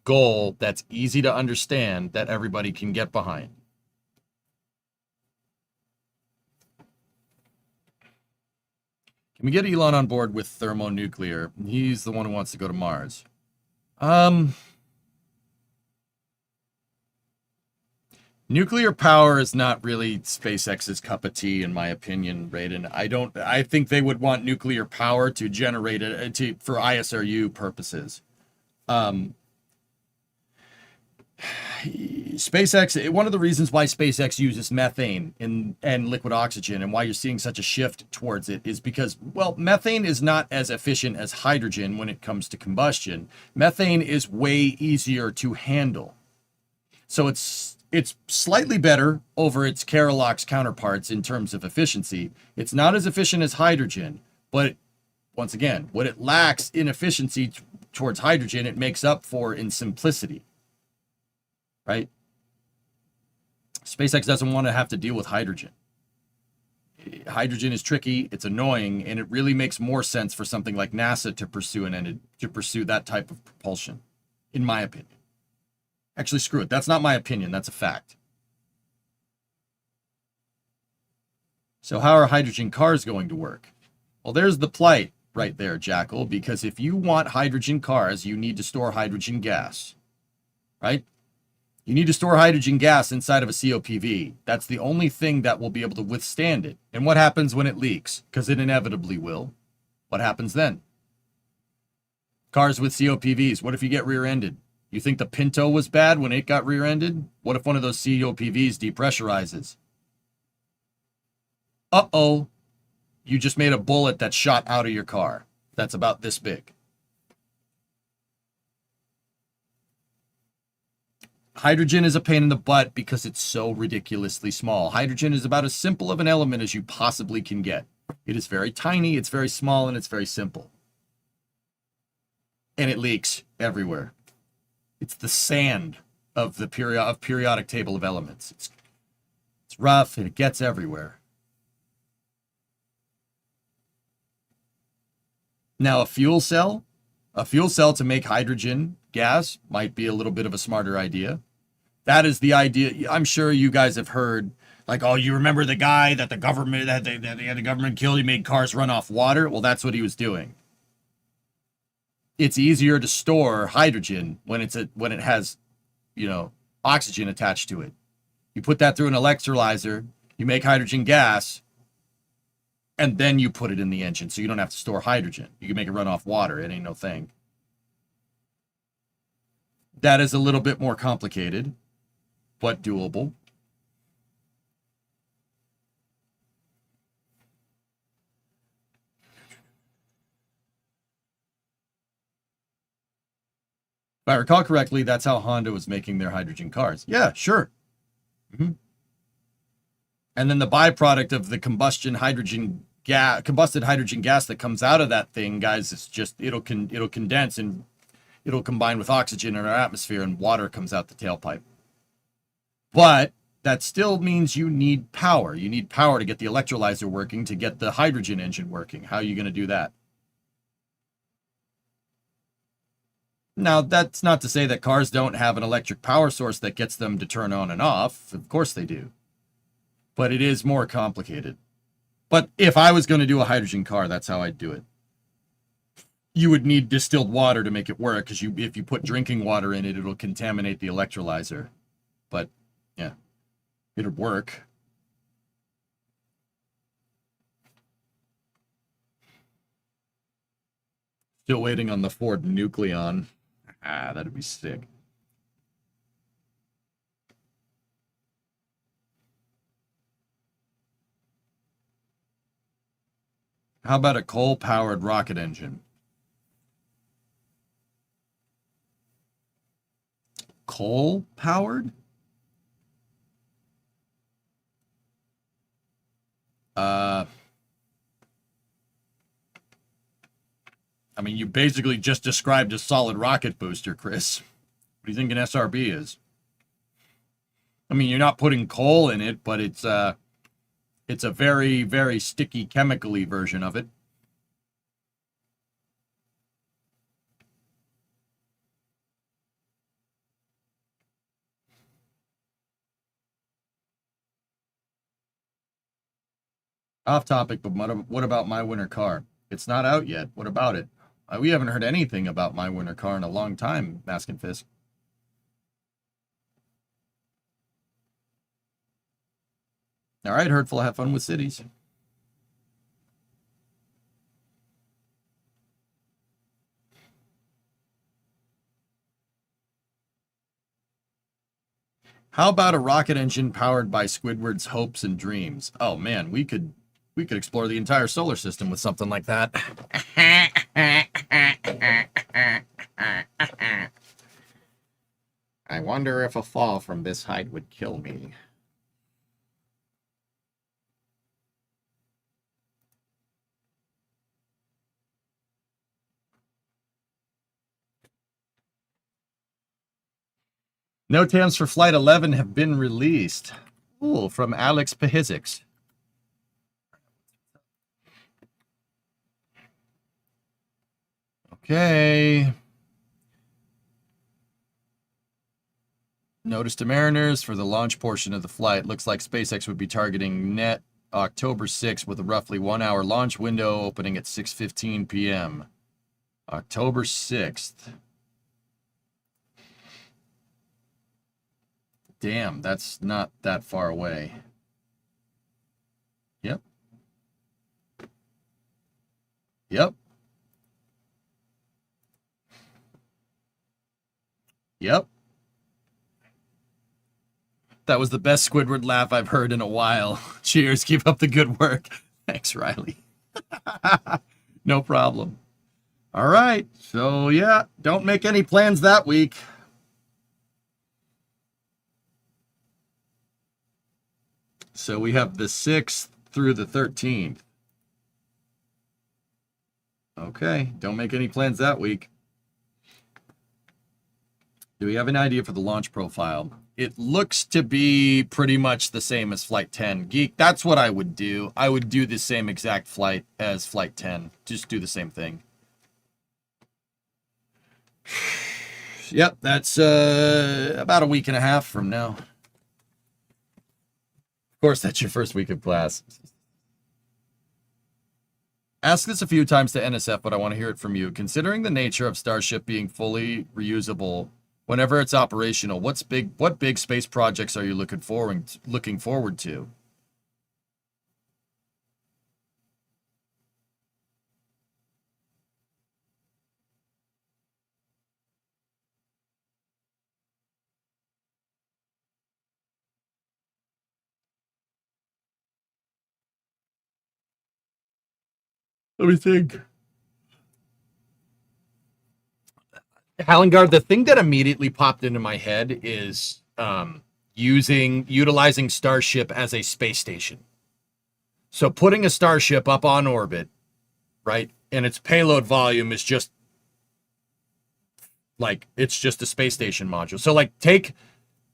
goal that's easy to understand that everybody can get behind. Can we get Elon on board with thermonuclear? He's the one who wants to go to Mars. Nuclear power is not really SpaceX's cup of tea, in my opinion, Raiden. I think they would want nuclear power to generate it for ISRU purposes. SpaceX, one of the reasons why SpaceX uses methane and liquid oxygen and why you're seeing such a shift towards it is because, well, methane is not as efficient as hydrogen when it comes to combustion. Methane is way easier to handle. So it's slightly better over its Kerolox counterparts in terms of efficiency. It's not as efficient as hydrogen, but once again, what it lacks in efficiency towards hydrogen, it makes up for in simplicity. Right? SpaceX doesn't want to have to deal with hydrogen. Hydrogen is tricky, it's annoying, and it really makes more sense for something like NASA to pursue that type of propulsion, in my opinion. Actually, screw it. That's not my opinion. That's a fact. So how are hydrogen cars going to work? Well, there's the plight right there, Jackal, because if you want hydrogen cars, you need to store hydrogen gas, right? You need to store hydrogen gas inside of a COPV. That's the only thing that will be able to withstand it. And what happens when it leaks? Because it inevitably will. What happens then? Cars with COPVs, what if you get rear-ended? You think the Pinto was bad when it got rear-ended? What if one of those COPVs depressurizes? Uh-oh. You just made a bullet that shot out of your car. That's about this big. Hydrogen is a pain in the butt because it's so ridiculously small. Hydrogen is about as simple of an element as you possibly can get. It is very tiny, it's very small, and it's very simple. And it leaks everywhere. It's the sand of the periodic table of elements. It's rough and it gets everywhere. Now a fuel cell to make hydrogen gas might be a little bit of a smarter idea. That is the idea. I'm sure you guys have heard, like, oh, you remember the guy that the government the government killed? He made cars run off water. Well, that's what he was doing. It's easier to store hydrogen when it has, oxygen attached to it. You put that through an electrolyzer, you make hydrogen gas, and then you put it in the engine, so you don't have to store hydrogen. You can make it run off water. It ain't no thing. That is a little bit more complicated, but doable. If I recall correctly, that's how Honda was making their hydrogen cars. Yeah, sure. Mm-hmm. And then the byproduct of the combusted hydrogen gas that comes out of that thing, guys, is just it'll condense and it'll combine with oxygen in our atmosphere, and water comes out the tailpipe. But that still means you need power. You need power to get the electrolyzer working, to get the hydrogen engine working. How are you going to do that? Now, that's not to say that cars don't have an electric power source that gets them to turn on and off. Of course they do. But it is more complicated. But if I was going to do a hydrogen car, that's how I'd do it. You would need distilled water to make it work, because if you put drinking water in it, it'll contaminate the electrolyzer. But, yeah, it'll work. Still waiting on the Ford Nucleon. Ah, that'd be sick. How about a coal-powered rocket engine? Coal-powered? I mean, you basically just described a solid rocket booster, Chris. What do you think an SRB is? I mean, you're not putting coal in it, but it's a very, very sticky chemically version of it. Off topic, but what about My Winter Car? It's not out yet. What about it? We haven't heard anything about My Winter Car in a long time, Mask and Fisk. All right, Hurtful, have fun with cities. How about a rocket engine powered by Squidward's hopes and dreams? Oh man, we could explore the entire solar system with something like that. I wonder if a fall from this height would kill me. NOTAMs for Flight 11 have been released. Ooh, from Alex Pahizix. Okay. Notice to mariners for the launch portion of the flight. Looks like SpaceX would be targeting net October 6th with a roughly 1 hour launch window opening at 6:15 p.m. October 6th. Damn, that's not that far away. Yep. Yep. Yep. That was the best Squidward laugh I've heard in a while. Cheers. Keep up the good work. Thanks, Riley. No problem. All right. So, yeah, don't make any plans that week. So we have the 6th through the 13th. Okay. Don't make any plans that week. Do we have an idea for the launch profile? It looks to be pretty much the same as Flight 10. Geek, that's what I would do. I would do the same exact flight as Flight 10. Just do the same thing. Yep, that's about a week and a half from now. Of course, that's your first week of class. Ask this a few times to NSF, but I want to hear it from you. Considering the nature of Starship being fully reusable whenever it's operational, what big space projects are you looking forward to? Let me think. Hallengar, the thing that immediately popped into my head is utilizing Starship as a space station. So putting a Starship up on orbit, right, and its payload volume is just like, it's just a space station module. So like take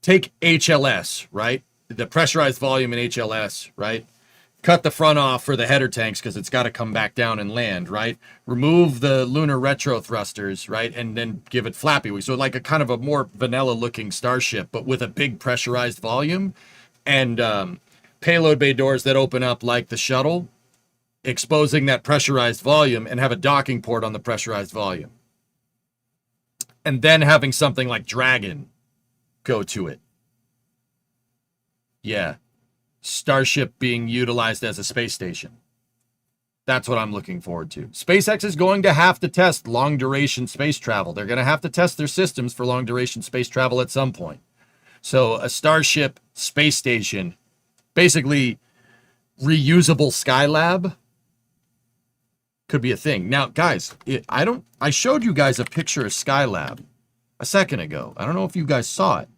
HLS, right, the pressurized volume in HLS, right, cut the front off for the header tanks because it's got to come back down and land, right? Remove the lunar retro thrusters, right? And then give it flappy wings. So like a kind of a more vanilla looking Starship, but with a big pressurized volume and payload bay doors that open up like the shuttle, exposing that pressurized volume and have a docking port on the pressurized volume. And then having something like Dragon go to it. Yeah. Starship being utilized as a space station. That's what I'm looking forward to. SpaceX is going to have to test long-duration space travel. They're going to have to test their systems for long-duration space travel at some point. So a Starship space station, basically reusable Skylab, could be a thing. Now, guys, I showed you guys a picture of Skylab a second ago. I don't know if you guys saw it.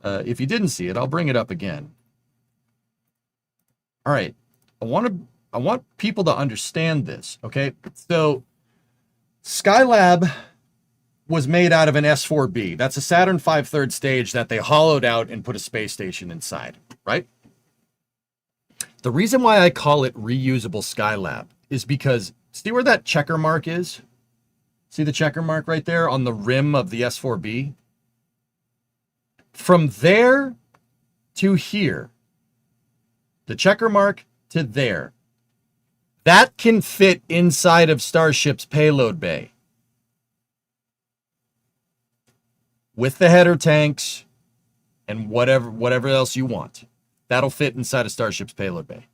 If you didn't see it, I'll bring it up again. All right, I want people to understand this, okay? So Skylab was made out of an S4B. That's a Saturn V third stage that they hollowed out and put a space station inside, right? The reason why I call it reusable Skylab is because, see where that checker mark is? See the checker mark right there on the rim of the S4B? From there to here, the checker mark to there, that can fit inside of Starship's payload bay with the header tanks and whatever else you want. That'll fit inside of Starship's payload bay.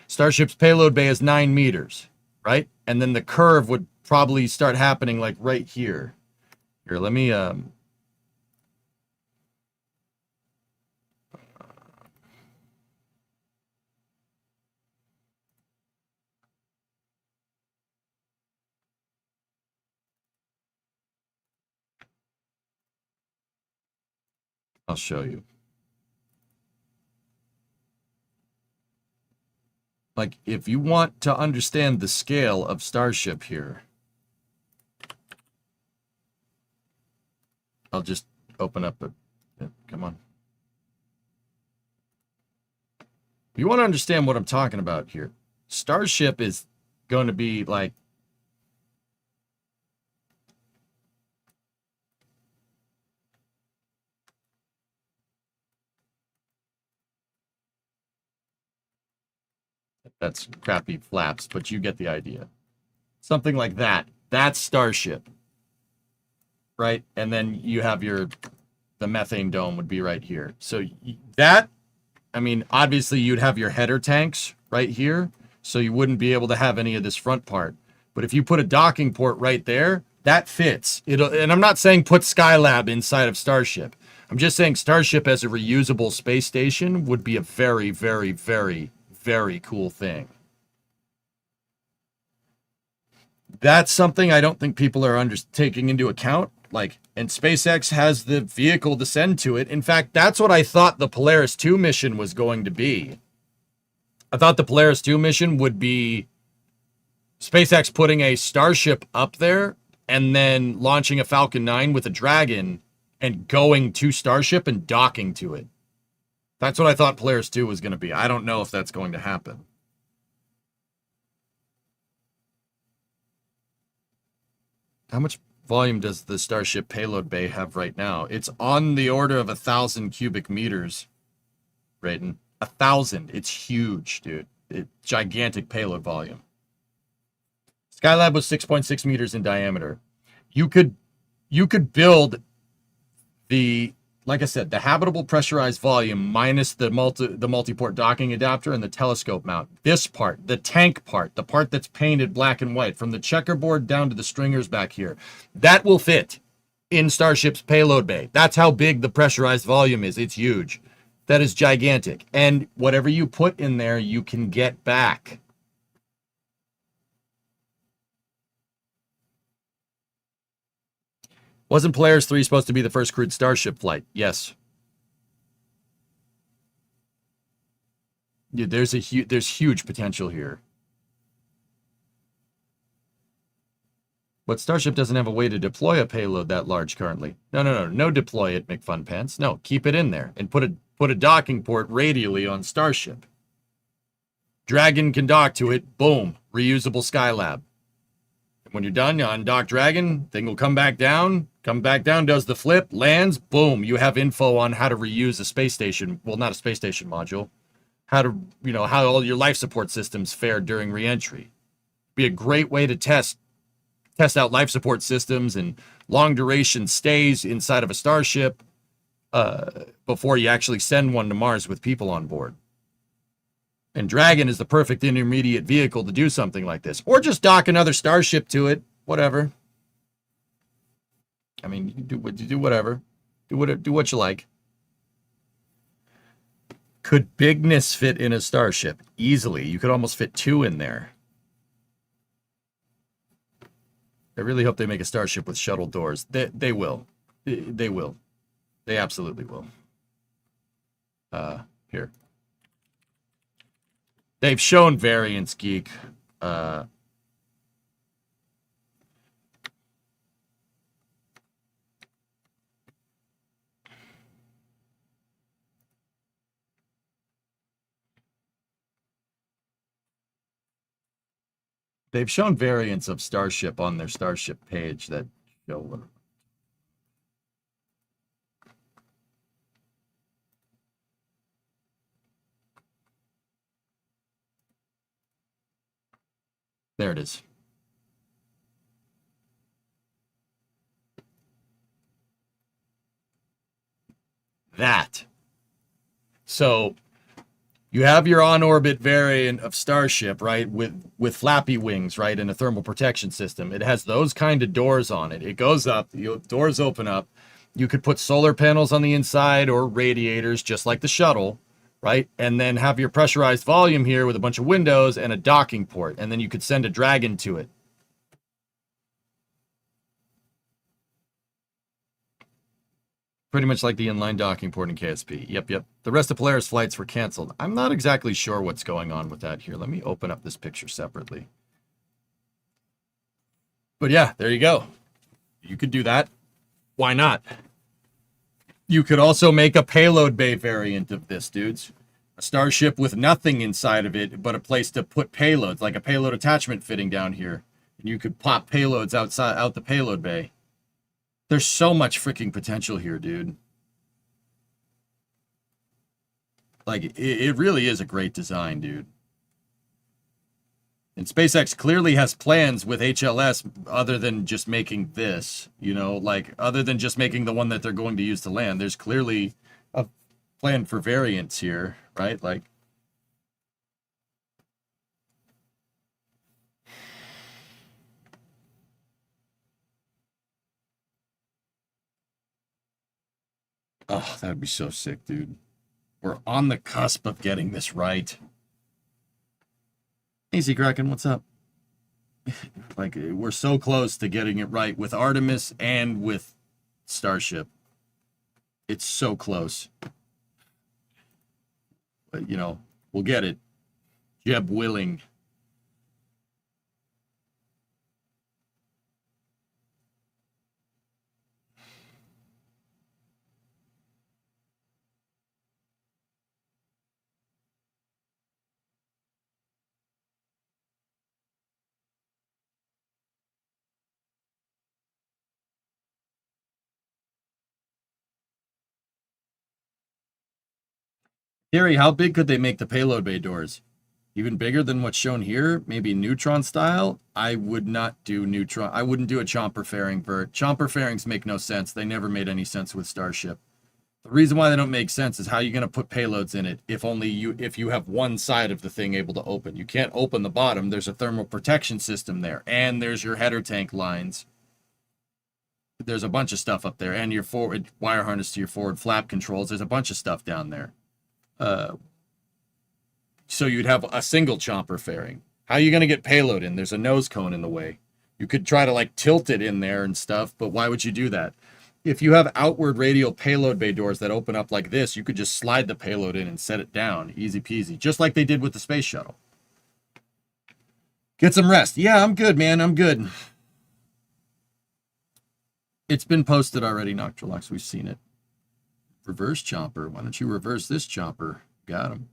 Starship's payload bay is 9 meters, right? And then the curve would probably start happening like right here. Here, let me I'll show you. Like, if you want to understand the scale of Starship here, I'll just open up come on. If you want to understand what I'm talking about here, Starship is going to be like, that's crappy flaps, but you get the idea. Something like that. That's Starship. Right? And then you have the methane dome would be right here. So that, I mean, obviously you'd have your header tanks right here, so you wouldn't be able to have any of this front part. But if you put a docking port right there, that fits. And I'm not saying put Skylab inside of Starship. I'm just saying Starship as a reusable space station would be a very, very, very, very cool thing. That's something I don't think people are taking into account. Like, and SpaceX has the vehicle to send to it. In fact, that's what I thought the Polaris 2 mission was going to be. I thought the Polaris 2 mission would be SpaceX putting a Starship up there and then launching a Falcon 9 with a Dragon and going to Starship and docking to it. That's what I thought Polaris 2 was going to be. I don't know if that's going to happen. How much volume does the Starship payload bay have right now? It's on the order of 1,000 cubic meters, Brayden. 1,000. It's huge, dude. It's gigantic payload volume. Skylab was 6.6 meters in diameter. You could build the, like I said, the habitable pressurized volume minus the multi-port docking adapter and the telescope mount. This part, the tank part, the part that's painted black and white, from the checkerboard down to the stringers back here, that will fit in Starship's payload bay. That's how big the pressurized volume is. It's huge. That is gigantic. And whatever you put in there, you can get back. Wasn't Polaris 3 supposed to be the first crewed Starship flight? Yes. Yeah, there's huge potential here. But Starship doesn't have a way to deploy a payload that large currently. No deploy it, McFunPants. No, keep it in there and put a docking port radially on Starship. Dragon can dock to it. Boom, reusable Skylab. When you're done on Dock Dragon, thing will come back down, does the flip, lands, boom. You have info on how to reuse a space station. Well, not a space station module. How all your life support systems fared during reentry. Be a great way to test out life support systems and long duration stays inside of a Starship before you actually send one to Mars with people on board. And Dragon is the perfect intermediate vehicle to do something like this. Or just dock another Starship to it. Whatever. I mean, you do whatever. Do what you like. Could bigness fit in a Starship? Easily. You could almost fit 2 in there. I really hope they make a Starship with shuttle doors. They will. They will. They absolutely will. Here. They've shown variants, Geek. They've shown variants of Starship on their Starship page that show. There it is. That. So you have your on-orbit variant of Starship, right, with flappy wings, right, and a thermal protection system. It has those kind of doors on it. It goes up, the doors open up. You could put solar panels on the inside or radiators, just like the shuttle, right, and then have your pressurized volume here with a bunch of windows and a docking port, and then you could send a Dragon to it. Pretty much like the inline docking port in KSP. Yep. The rest of Polaris flights were canceled. I'm not exactly sure what's going on with that here. Let me open up this picture separately. But yeah, there you go. You could do that. Why not? You could also make a payload bay variant of this, dudes. A starship with nothing inside of it but a place to put payloads, like a payload attachment fitting down here. And you could pop payloads out the payload bay. There's so much freaking potential here, dude. Like, it really is a great design, dude. And SpaceX clearly has plans with HLS other than just making this, you know, like other than just making the one that they're going to use to land. There's clearly a plan for variants here, right? Like, oh, that'd be so sick, dude. We're on the cusp of getting this right. Easy, Kraken, what's up? Like, we're so close to getting it right with Artemis and with Starship. It's so close. But, you know, we'll get it. Jeb willing. Gary, how big could they make the payload bay doors? Even bigger than what's shown here? Maybe neutron style? I would not do neutron. I wouldn't do a chomper fairing vert. Chomper fairings make no sense. They never made any sense with Starship. The reason why they don't make sense is how you're going to put payloads in it if you have one side of the thing able to open. You can't open the bottom. There's a thermal protection system there. And there's your header tank lines. There's a bunch of stuff up there. And your forward wire harness to your forward flap controls. There's a bunch of stuff down there. So you'd have a single chomper fairing. How are you going to get payload in? There's a nose cone in the way. You could try to like tilt it in there and stuff, but why would you do that? If you have outward radial payload bay doors that open up like this, you could just slide the payload in and set it down. Easy peasy. Just like they did with the space shuttle. Get some rest. Yeah, I'm good, man. I'm good. It's been posted already, Noctrolux. We've seen it. Reverse chomper. Why don't you reverse this chomper? Got him.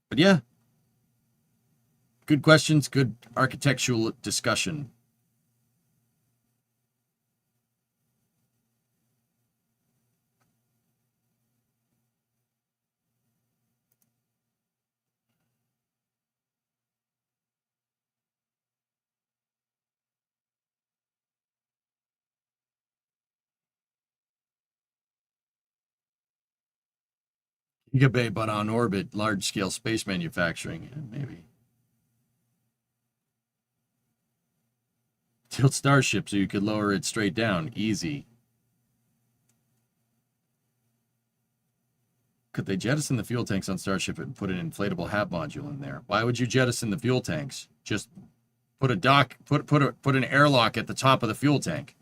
But yeah. Good questions. Good architectural discussion. Gigabay, but on orbit, large-scale space manufacturing, maybe. Tilt Starship so you could lower it straight down. Easy. Could they jettison the fuel tanks on Starship and put an inflatable HAB module in there? Why would you jettison the fuel tanks? Just put a dock, put an airlock at the top of the fuel tank.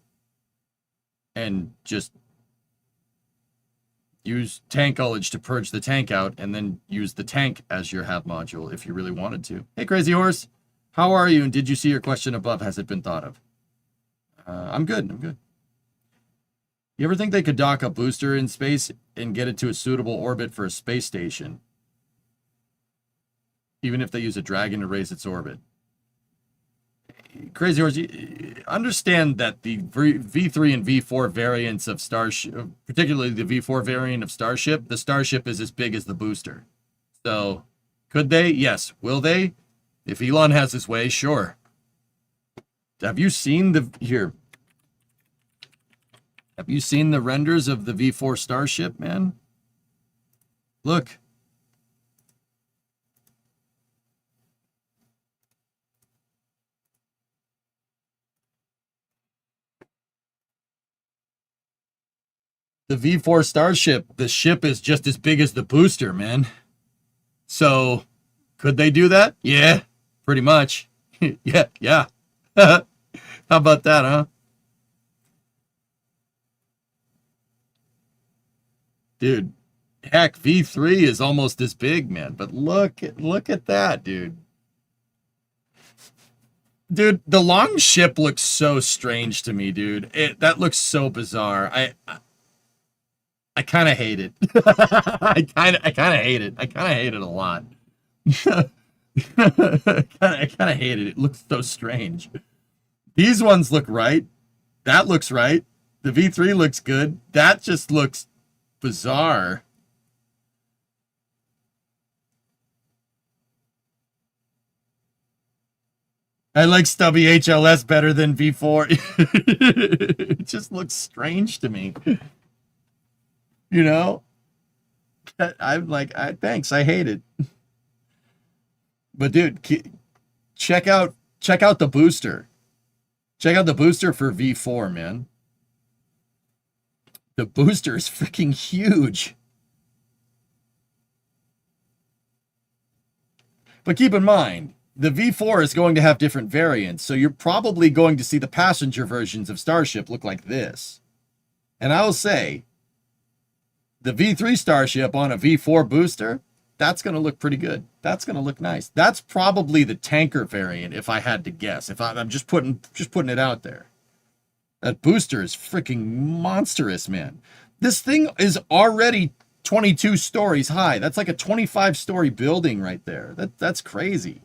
And just use tank ullage to purge the tank out, and then use the tank as your HAB module if you really wanted to. Hey, Crazy Horse, how are you? And did you see your question above? Has it been thought of? I'm good. I'm good. You ever think they could dock a booster in space and get it to a suitable orbit for a space station? Even if they use a Dragon to raise its orbit. Crazy Horse, understand that the V3 and V4 variants of Starship, particularly the V4 variant of Starship, the Starship is as big as the booster. So, could they? Yes. Will they? If Elon has his way, sure. Have you seen the Have you seen the renders of the V4 Starship, man? Look. The V4 Starship, the ship is just as big as the booster, man. So, could they do that? Yeah, pretty much. yeah. How about that, huh? Dude, heck, V3 is almost as big, man. But look at that, dude. Dude, the long ship looks so strange to me, dude. That looks so bizarre. I kind of hate it. I kind of hate it. I kind of hate it a lot. I kind of hate it. It looks so strange. These ones look right. That looks right. The V3 looks good. That just looks bizarre. I like stubby HLS better than V4. It just looks strange to me. You know? I'm like, thanks, I hate it. But dude, check out the booster. Check out the booster for V4, man. The booster is freaking huge. But keep in mind, the V4 is going to have different variants, so you're probably going to see the passenger versions of Starship look like this. And I will say, the V3 Starship on a V4 booster, that's going to look pretty good. That's going to look nice. That's probably the tanker variant, if I had to guess. I'm just putting it out there. That booster is freaking monstrous, man. This thing is already 22 stories high. That's like a 25-story building right there. That's crazy.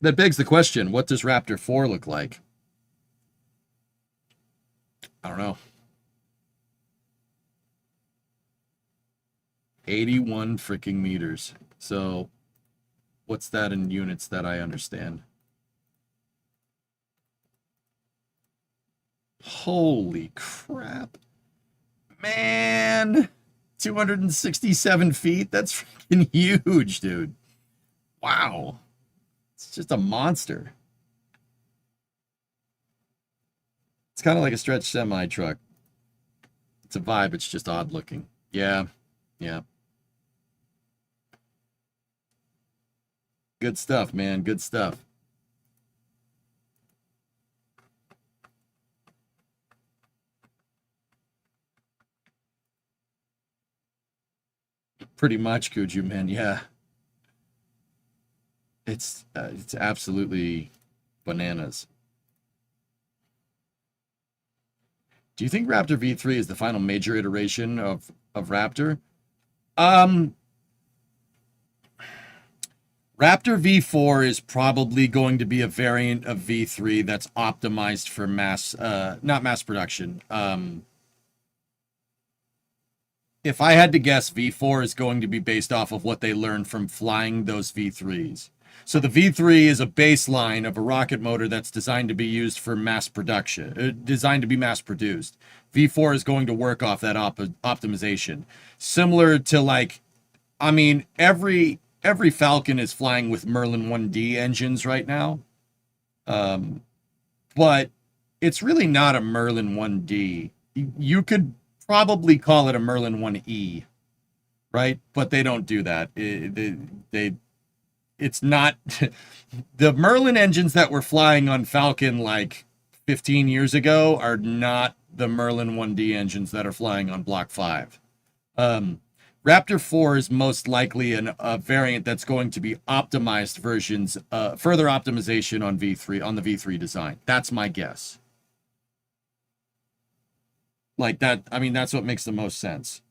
That begs the question, what does Raptor 4 look like? I don't know. 81 freaking meters. So what's that in units that I understand? Holy crap. Man, 267 feet? That's freaking huge, dude. Wow. It's just a monster. It's kind of like a stretch semi truck. It's a vibe. It's just odd looking. Yeah. Yeah. Good stuff, man. Good stuff. Pretty much, Kuju, man. Yeah. It's absolutely bananas. Do you think Raptor V3 is the final major iteration of Raptor? Raptor V4 is probably going to be a variant of V3 that's optimized for not mass production. If I had to guess, V4 is going to be based off of what they learned from flying those V3s. So the V3 is a baseline of a rocket motor that's designed to be used for mass production, designed to be mass produced. V4 is going to work off that optimization. Similar to every Falcon is flying with Merlin 1D engines right now. But it's really not a Merlin 1D. You could probably call it a Merlin 1E, right? But they don't do that. It's not the Merlin engines that were flying on Falcon like 15 years ago are not the Merlin 1D engines that are flying on Block 5. Raptor 4 is most likely a variant that's going to be optimized versions, further optimization on V3, on the V3 design. That's my guess. Like that, I mean, that's what makes the most sense.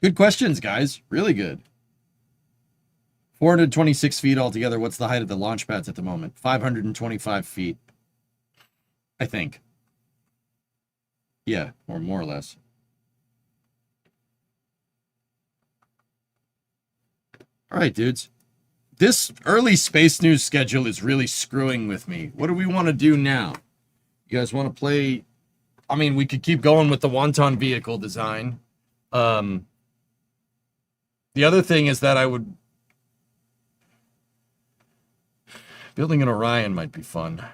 Good questions, guys. Really good. 426 feet altogether. What's the height of the launch pads at the moment? 525 feet. I think. Yeah, or more or less. All right, dudes. This early space news schedule is really screwing with me. What do we want to do now? You guys want to play? I mean, we could keep going with the wonton vehicle design. The other thing is that building an Orion might be fun.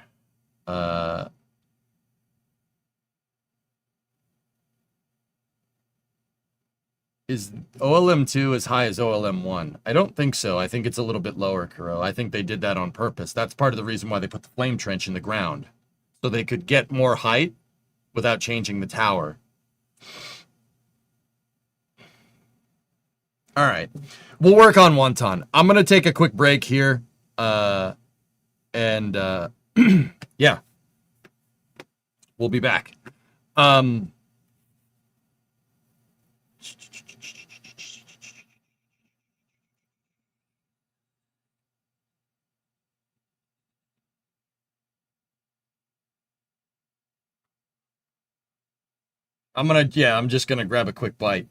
Is OLM2 as high as OLM1? I don't think so. I think it's a little bit lower, Kuro. I think they did that on purpose. That's part of the reason why they put the flame trench in the ground. So they could get more height without changing the tower. All right. We'll work on wonton. I'm going to take a quick break here. Yeah. We'll be back. I'm just gonna grab a quick bite.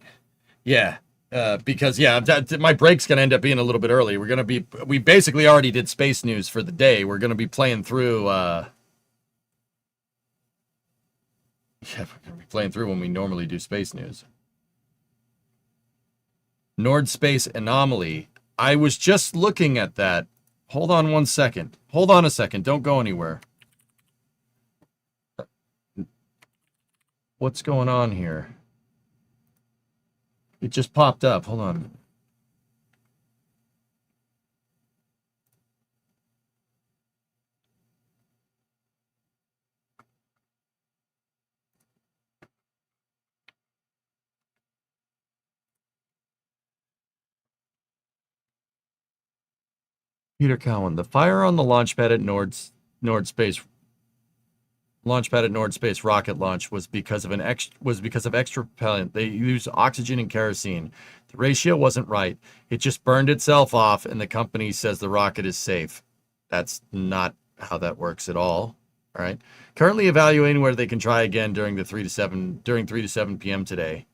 Yeah, because my break's gonna end up being a little bit early. We basically already did space news for the day. We're gonna be playing through. We're gonna be playing through when we normally do space news. Nord Space Anomaly. I was just looking at that. Hold on one second. Hold on a second. Don't go anywhere. What's going on here? It just popped up. Hold on. Peter Cowan. The fire on the launchpad at Nord Space rocket launch was because of extra propellant. They used oxygen and kerosene. The ratio wasn't right. It just burned itself off, and the company says the rocket is safe. That's not how that works at all. All right. Currently evaluating whether they can try again during 3 to 7 p.m. today.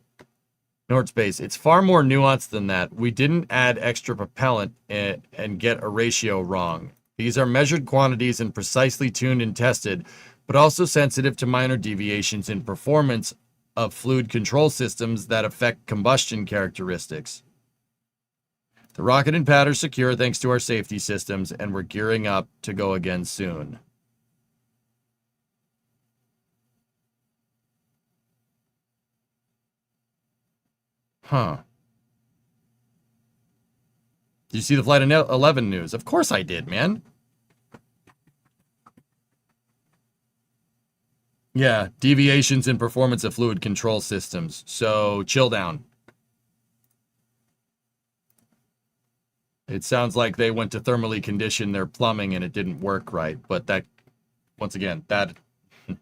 Nord Space. It's far more nuanced than that. We didn't add extra propellant and get a ratio wrong. These are measured quantities and precisely tuned and tested, but also sensitive to minor deviations in performance of fluid control systems that affect combustion characteristics. The rocket and pad are secure thanks to our safety systems, and we're gearing up to go again soon. Huh. Did you see the Flight 11 news? Of course I did, man. Yeah, deviations in performance of fluid control systems. So, chill down. It sounds like they went to thermally condition their plumbing and it didn't work right. But that, once again, that I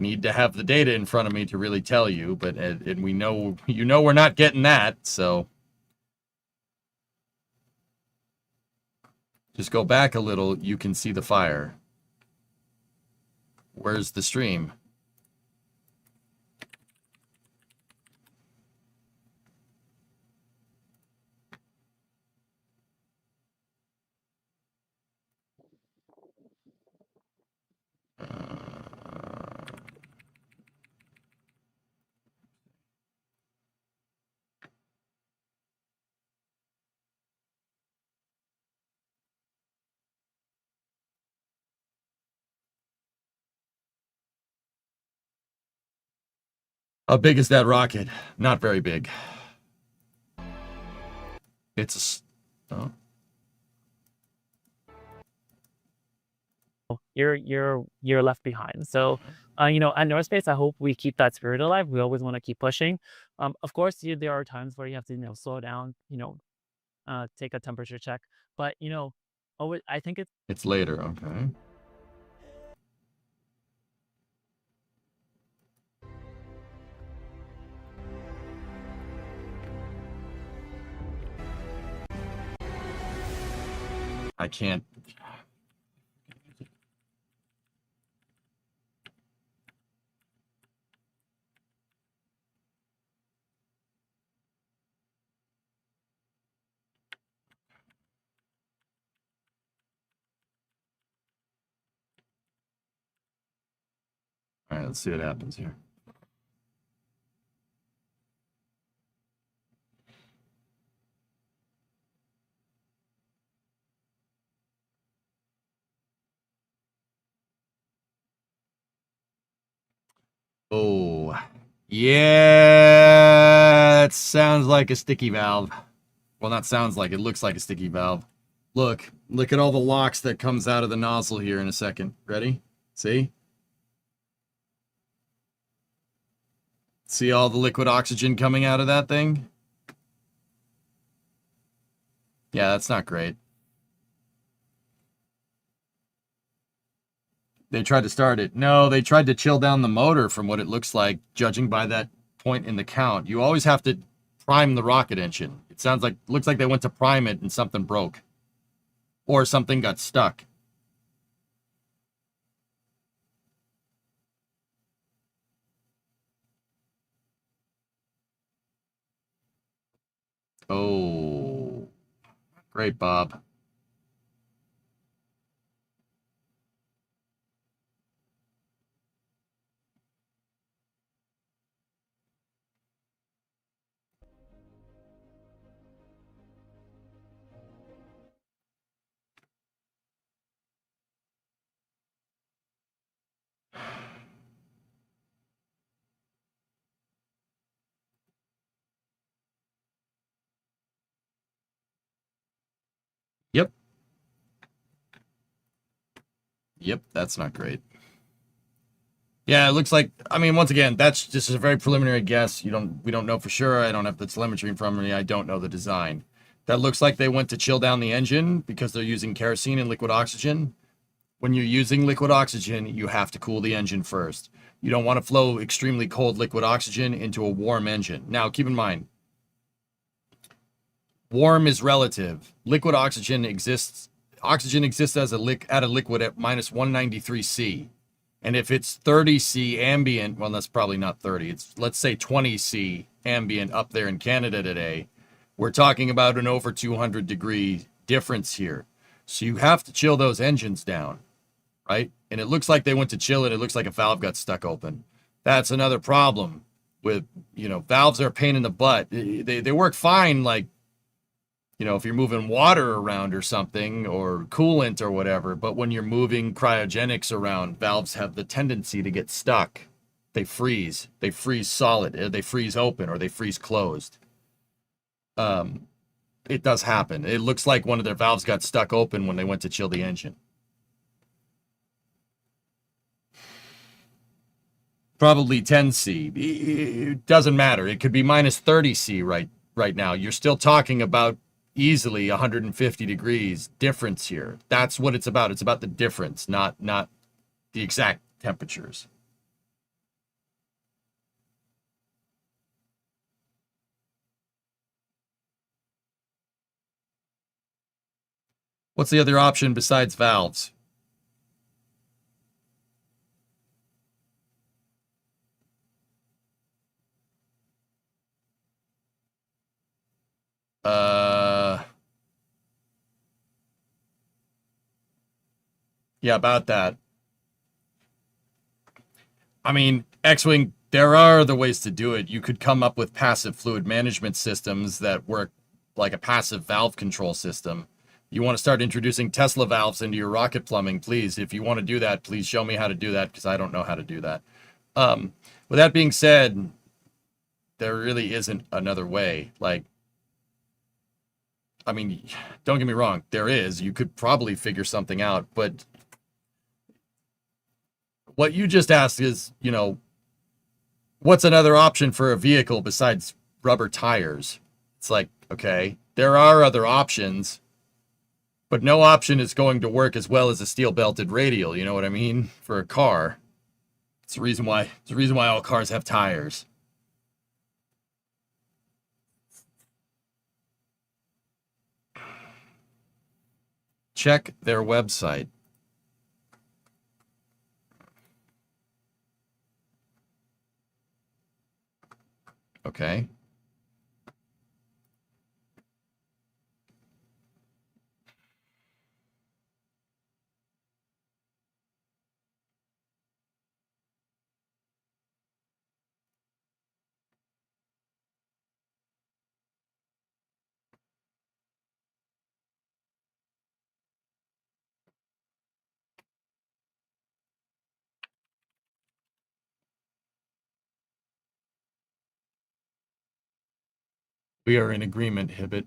need to have the data in front of me to really tell you. But and we know, we're not getting that. So just go back a little. You can see the fire. Where's the stream? How big is that rocket? Not very big. It's a... Oh. You're left behind. So, at North Space, I hope we keep that spirit alive. We always want to keep pushing. Of course, there are times where you have to, slow down, take a temperature check. But, always, I think it's later, okay. I can't. right, let's see what happens here. Oh, yeah, it sounds like a sticky valve. Well, not sounds like, it looks like a sticky valve. Look at all the locks that comes out of the nozzle here in a second. Ready? See? See all the liquid oxygen coming out of that thing? Yeah, that's not great. They tried to start it. No, they tried to chill down the motor from what it looks like, judging by that point in the count. You always have to prime the rocket engine. It looks like they went to prime it and something broke. Or something got stuck. Oh, great, Bob. Yep. Yep, that's not great. Yeah, it looks like, I mean, once again, that's just a very preliminary guess. We don't know for sure. I don't have the telemetry in front of me. I don't know the design. That looks like they went to chill down the engine because they're using kerosene and liquid oxygen. When you're using liquid oxygen, you have to cool the engine first. You don't want to flow extremely cold liquid oxygen into a warm engine. Now, keep in mind, warm is relative. Liquid oxygen exists. Oxygen exists as at a liquid at minus 193 C. And if it's 30 C ambient, well, that's probably not 30. It's, let's say 20 C ambient up there in Canada today. We're talking about an over 200 degree difference here. So you have to chill those engines down, right? And it looks like they went to chill it. It looks like a valve got stuck open. That's another problem with, valves are a pain in the butt. They work fine, like, if you're moving water around or something, or coolant or whatever, but when you're moving cryogenics around, valves have the tendency to get stuck. They freeze solid, they freeze open, or they freeze closed. It does happen. It looks like one of their valves got stuck open when they went to chill the engine. Probably 10 C. It doesn't matter. It could be minus 30 C right now. You're still talking about easily 150 degrees difference here. That's what it's about. It's about the difference, not the exact temperatures. What's the other option besides valves? Yeah, about that. I mean, X-Wing, there are other ways to do it. You could come up with passive fluid management systems that work like a passive valve control system. You want to start introducing Tesla valves into your rocket plumbing, please. If you want to do that, please show me how to do that, because I don't know how to do that. With that being said, there really isn't another way. Like, I mean, don't get me wrong, there is. You could probably figure something out, but what you just asked is, what's another option for a vehicle besides rubber tires? It's like, okay, there are other options, but no option is going to work as well as a steel belted radial. You know what I mean? For a car. It's the reason why all cars have tires. Check their website. Okay. We are in agreement, Hibbit.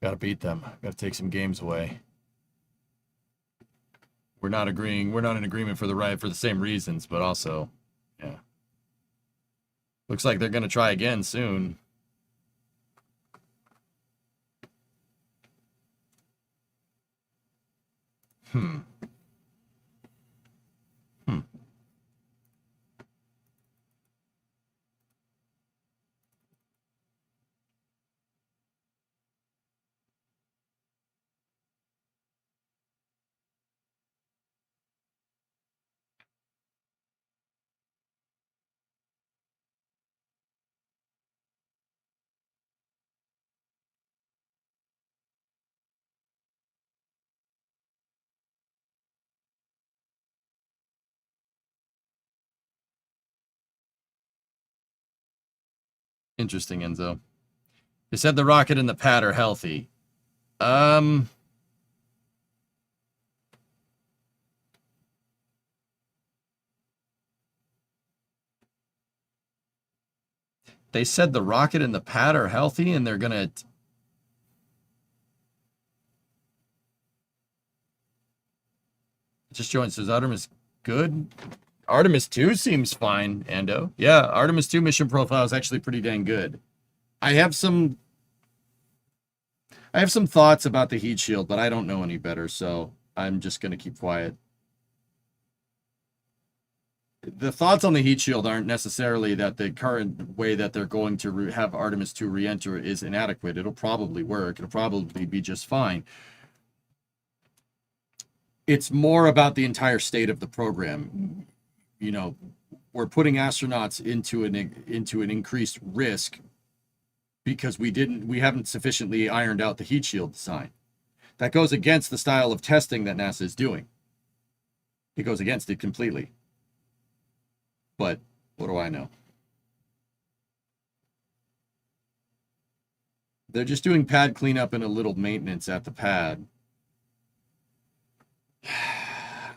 Gotta beat them. Gotta take some games away. We're not agreeing. We're not in agreement for the same reasons, but also, yeah. Looks like they're gonna try again soon. Hmm. Interesting, Enzo. They said the rocket and the pad are healthy. They said the rocket and the pad are healthy, and they're gonna. Just joined. Says Artemis good. Artemis 2 seems fine, Ando. Yeah, Artemis 2 mission profile is actually pretty dang good. I have some thoughts about the heat shield, but I don't know any better, so I'm just going to keep quiet. The thoughts on the heat shield aren't necessarily that the current way that they're going to have Artemis 2 re-enter is inadequate. It'll probably work. It'll probably be just fine. It's more about the entire state of the program. You know, we're putting astronauts into an increased risk because we haven't sufficiently ironed out the heat shield design. That goes against the style of testing that NASA is doing. It goes against it completely. But what do I know? They're just doing pad cleanup and a little maintenance at the pad.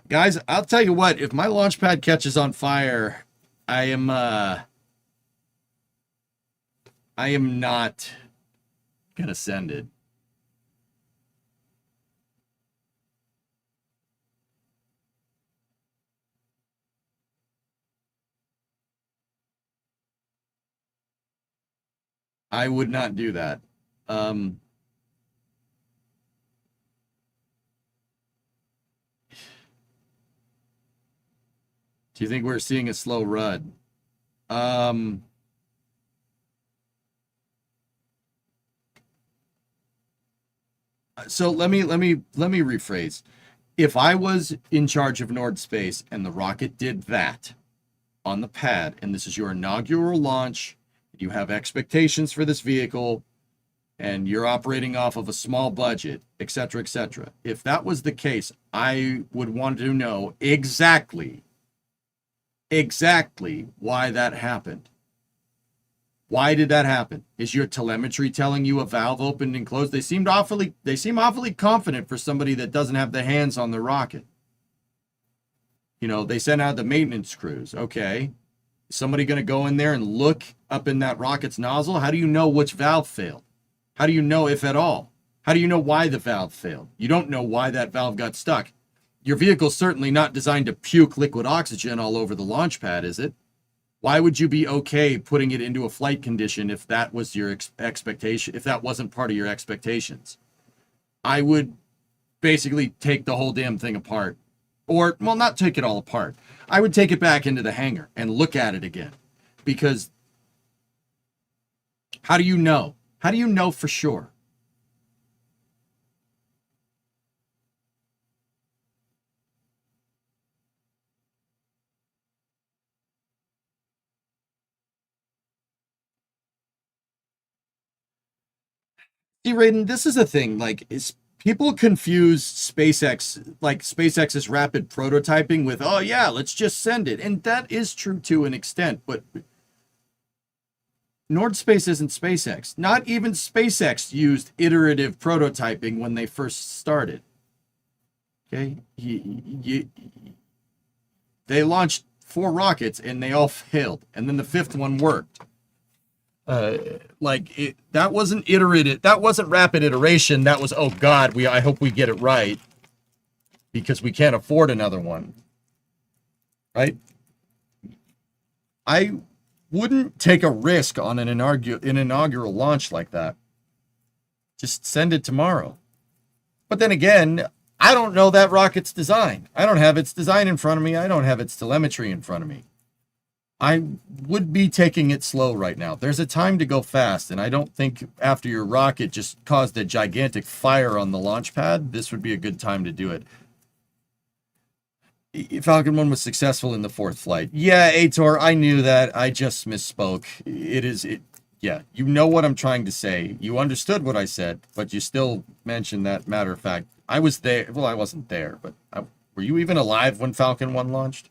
Guys, I'll tell you what, if my launch pad catches on fire, I am not gonna send it. I would not do that. Do you think we're seeing a slow run? So let me rephrase. If I was in charge of Nord Space and the rocket did that on the pad, and this is your inaugural launch, you have expectations for this vehicle, and you're operating off of a small budget, etc., etc. If that was the case, I would want to know exactly why that happened. Why did that happen? Is your telemetry telling you a valve opened and closed? They seem awfully confident for somebody that doesn't have the hands on the rocket. You know, they sent out the maintenance crews. Okay. Is somebody going to go in there and look up in that rocket's nozzle? How do you know which valve failed? How do you know, if at all? How do you know why the valve failed? You don't know why that valve got stuck. Your vehicle's certainly not designed to puke liquid oxygen all over the launch pad, is it? Why would you be okay putting it into a flight condition if that was your expectation, if that wasn't part of your expectations? I would basically take the whole damn thing apart. Or, well, not take it all apart. I would take it back into the hangar and look at it again. Because how do you know? How do you know for sure? See, Raiden, this is a thing. Like, people confuse SpaceX's rapid prototyping with, oh yeah, let's just send it. And that is true to an extent, but Nord Space isn't SpaceX. Not even SpaceX used iterative prototyping when they first started. Okay? They launched 4 rockets and they all failed. And then the 5th one worked. That wasn't iterated. That wasn't rapid iteration. That was, oh God, I hope we get it right because we can't afford another one. Right? I wouldn't take a risk on an inaugural launch like that. Just send it tomorrow. But then again, I don't know that rocket's design. I don't have its design in front of me. I don't have its telemetry in front of me. I would be taking it slow right now. There's a time to go fast, and I don't think after your rocket just caused a gigantic fire on the launch pad, this would be a good time to do it. Falcon 1 was successful in the 4th flight. Yeah, Aitor, I knew that. I just misspoke. Yeah, you know what I'm trying to say. You understood what I said, but you still mentioned that matter of fact. I was there. Well, I wasn't there, but were you even alive when Falcon 1 launched?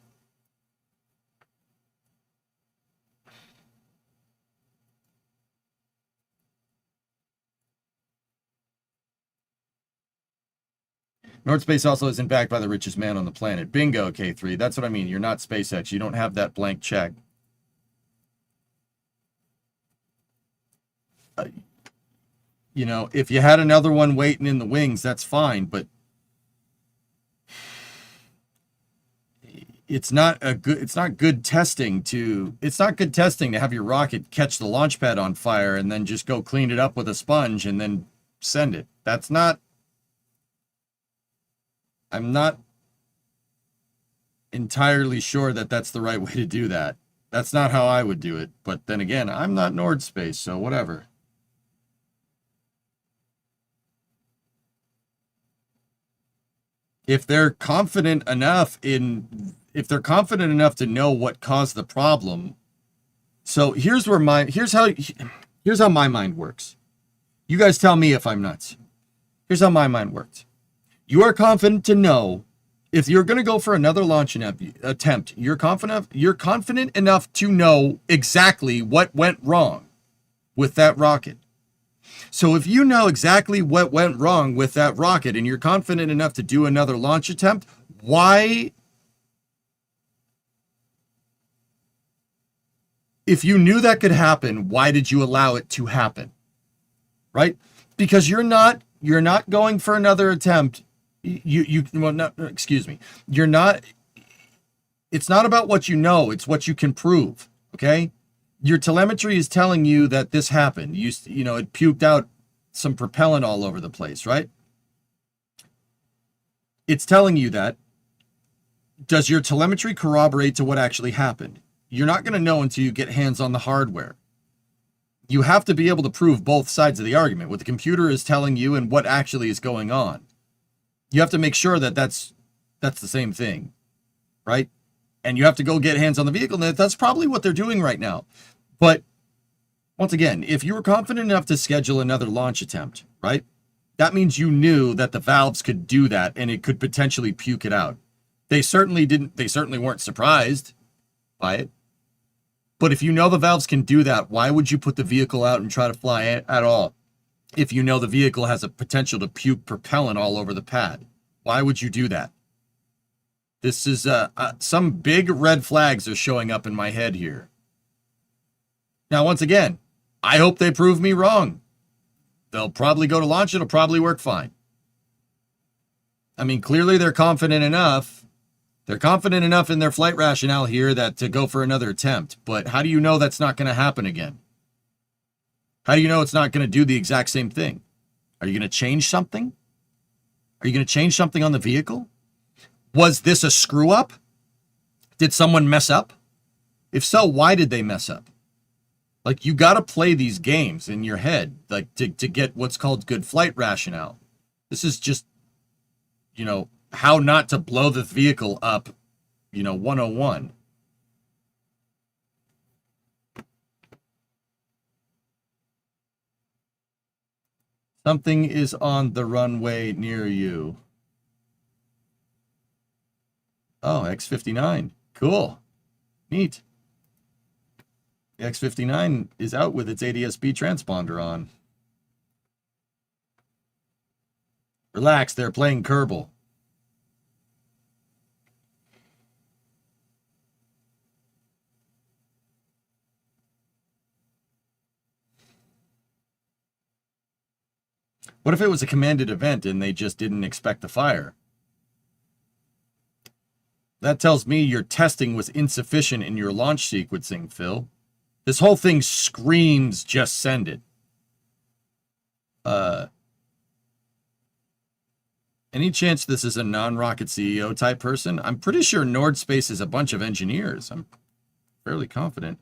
Nord Space also isn't backed by the richest man on the planet. Bingo, K3. That's what I mean. You're not SpaceX. You don't have that blank check. You know, if you had another one waiting in the wings, that's fine, but it's not good testing to have your rocket catch the launch pad on fire and then just go clean it up with a sponge and then send it. I'm not entirely sure that that's the right way to do that. That's not how I would do it. But then again, I'm not Nord Space, so whatever. If they're confident enough to know what caused the problem. So here's how my mind works. You guys tell me if I'm nuts. Here's how my mind works. You are confident to know if you're going to go for another launch attempt. You're confident enough to know exactly what went wrong with that rocket. So if you know exactly what went wrong with that rocket and you're confident enough to do another launch attempt, why, if you knew that could happen, why did you allow it to happen? Right? Because you're not going for another attempt. It's not about what you know, it's what you can prove. Okay? Your telemetry is telling you that this happened. It puked out some propellant all over the place, right? It's telling you that. Does your telemetry corroborate to what actually happened? You're not going to know until you get hands on the hardware. You have to be able to prove both sides of the argument, what the computer is telling you and what actually is going on. You have to make sure that that's the same thing, right? And you have to go get hands on the vehicle. And that's probably what they're doing right now. But once again, if you were confident enough to schedule another launch attempt, right? That means you knew that the valves could do that and it could potentially puke it out. They certainly weren't surprised by it. But if you know the valves can do that, why would you put the vehicle out and try to fly it at all? If you know the vehicle has a potential to puke propellant all over the pad, why would you do that? This is some big red flags are showing up in my head here. Now, once again, I hope they prove me wrong. They'll probably go to launch. It'll probably work fine. I mean, clearly they're confident enough. They're confident enough in their flight rationale here that to go for another attempt. But how do you know that's not going to happen again? How do you know it's not going to do the exact same thing? Are you going to change something? Are you going to change something on the vehicle? Was this a screw up? Did someone mess up? If so, why did they mess up? Like, you got to play these games in your head, like, to get what's called good flight rationale. This is just, how not to blow the vehicle up, 101. Something is on the runway near you. Oh, X-59. Cool. Neat. The X-59 is out with its ADS-B transponder on. Relax, they're playing Kerbal. What if it was a commanded event and they just didn't expect the fire? That tells me your testing was insufficient in your launch sequencing, Phil. This whole thing screams just send it. Any chance this is a non-rocket CEO type person? I'm pretty sure Nordspace is a bunch of engineers. I'm fairly confident.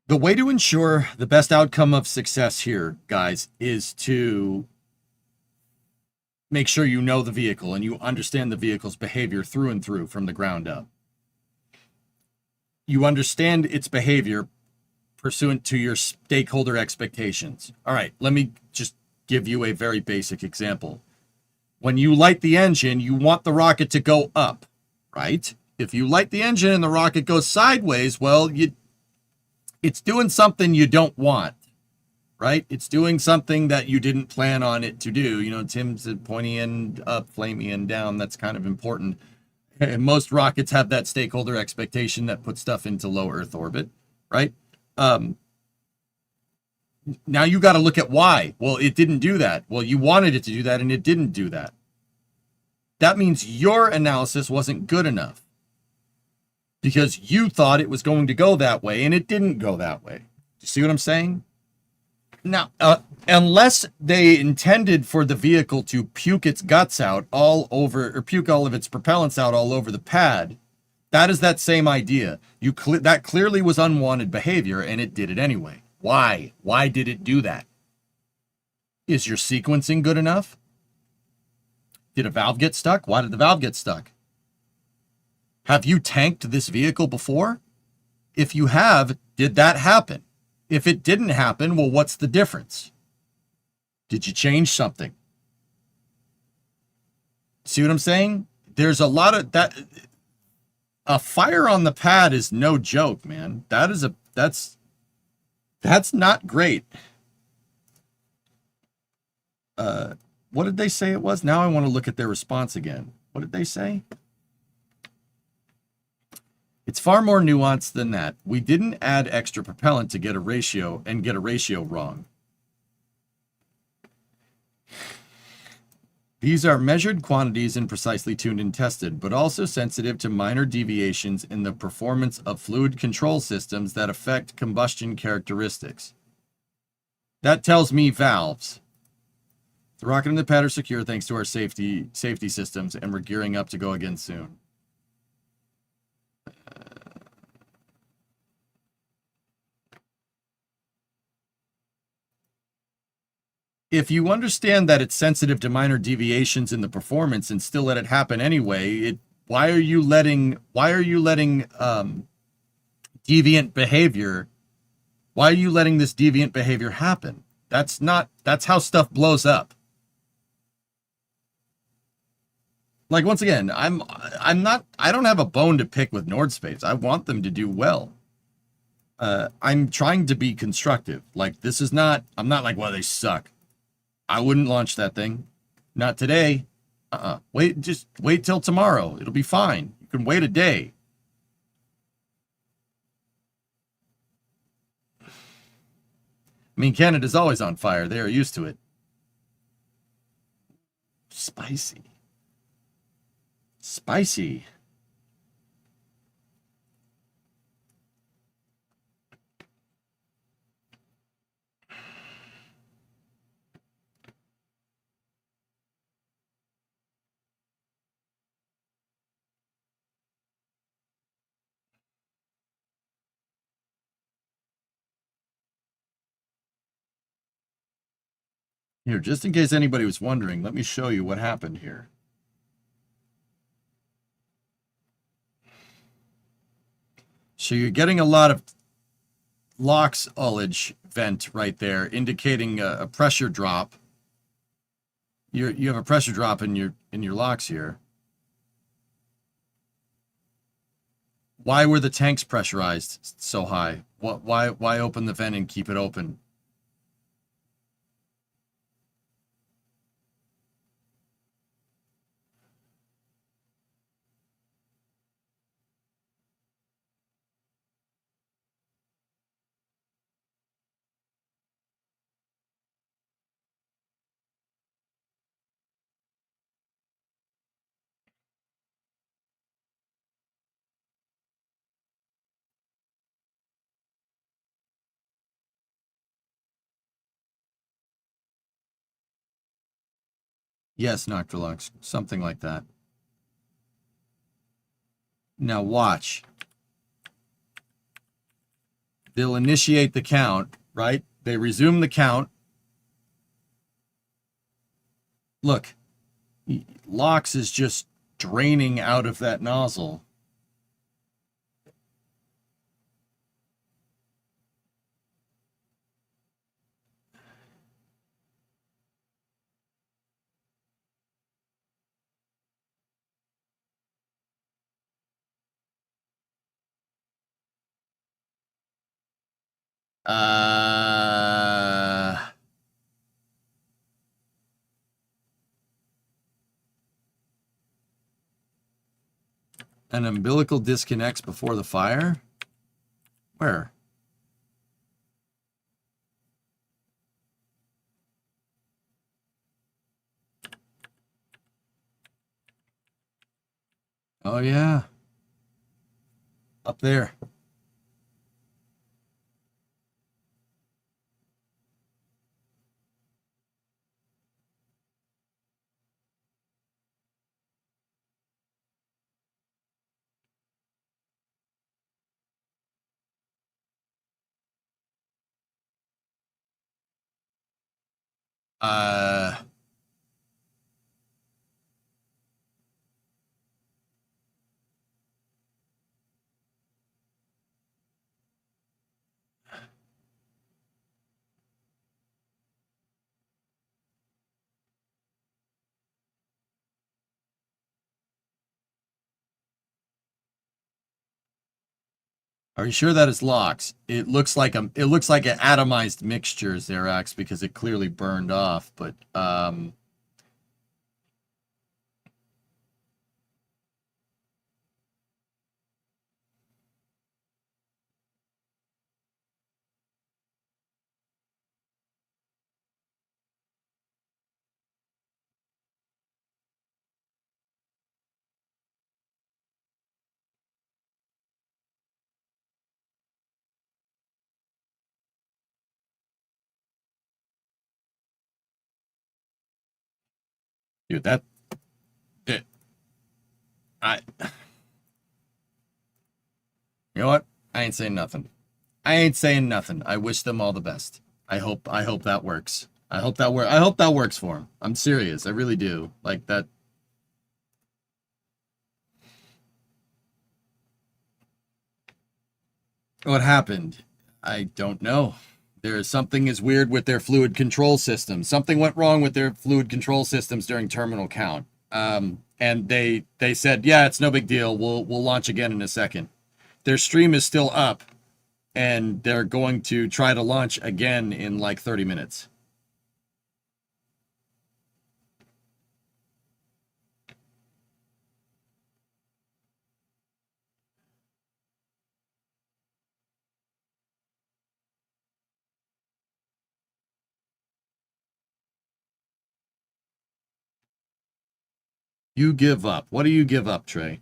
The way to ensure the best outcome of success here, guys, is to make sure you know the vehicle and you understand the vehicle's behavior through and through from the ground up. You understand its behavior pursuant to your stakeholder expectations. All right, let me just give you a very basic example. When you light the engine, you want the rocket to go up, right? If you light the engine and the rocket goes sideways, well, it's doing something you don't want, right? It's doing something that you didn't plan on it to do. You know, Tim said pointy end up, flamey end down. That's kind of important. And most rockets have that stakeholder expectation that puts stuff into low Earth orbit, right? Now you got to look at why. Well, it didn't do that. Well, you wanted it to do that and it didn't do that. That means your analysis wasn't good enough because you thought it was going to go that way and it didn't go that way. You see what I'm saying? Now, unless they intended for the vehicle to puke its guts out all over, or puke all of its propellants out all over the pad, that is that same idea. That clearly was unwanted behavior, and it did it anyway. Why? Why did it do that? Is your sequencing good enough? Did a valve get stuck? Why did the valve get stuck? Have you tanked this vehicle before? If you have, did that happen? If it didn't happen, well, what's the difference? Did you change something? See what I'm saying? There's a lot of that. A fire on the pad is no joke, man. That's not great. What did they say it was? Now I want to look at their response again. What did they say? It's far more nuanced than that. We didn't add extra propellant to get a ratio wrong. These are measured quantities and precisely tuned and tested, but also sensitive to minor deviations in the performance of fluid control systems that affect combustion characteristics. That tells me valves. The rocket and the pad are secure thanks to our safety systems, and we're gearing up to go again soon. If you understand that it's sensitive to minor deviations in the performance and still let it happen anyway, why are you letting deviant behavior? Why are you letting this deviant behavior happen? That's how stuff blows up. Like, once again, I don't have a bone to pick with Nordspace. I want them to do well. I'm trying to be constructive. Like, I'm not like, well, they suck. I wouldn't launch that thing. Not today. Just wait till tomorrow. It'll be fine. You can wait a day. I mean, Canada's always on fire. They are used to it. Spicy. Spicy. Here, just in case anybody was wondering, let me show you what happened here. So you're getting a lot of LOX ullage vent right there, indicating a pressure drop. You have a pressure drop in your LOX here. Why were the tanks pressurized so high? Why open the vent and keep it open? Yes, Noctilux. Something like that. Now watch. They'll initiate the count, right? They resume the count. Look, Lox is just draining out of that nozzle. An umbilical disconnects before the fire? Where? Oh, yeah. Up there. Uh... Are you sure that is Lox? It looks like an atomized mixture, Xerax, because it clearly burned off, but dude, I you know what? I ain't saying nothing. I ain't saying nothing. I wish them all the best. I hope that works. I hope that works for him. I'm serious. I really do. Like that. What happened? I don't know. Something is weird with their fluid control system. Something went wrong with their fluid control systems during terminal count. And they said, yeah, it's no big deal. We'll launch again in a second. Their stream is still up, and they're going to try to launch again in like 30 minutes. You give up. What do you give up, Trey?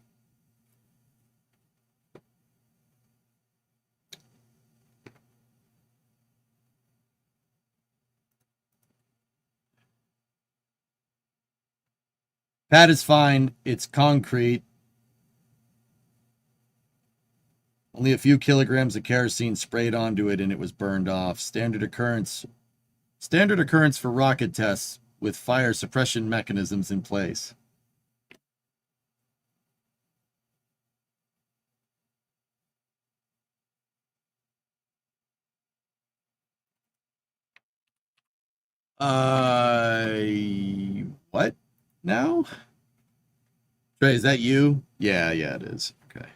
That is fine. It's concrete. Only a few kilograms of kerosene sprayed onto it and it was burned off. Standard occurrence for rocket tests with fire suppression mechanisms in place. What now? Trey, is that you? Yeah, it is. Okay.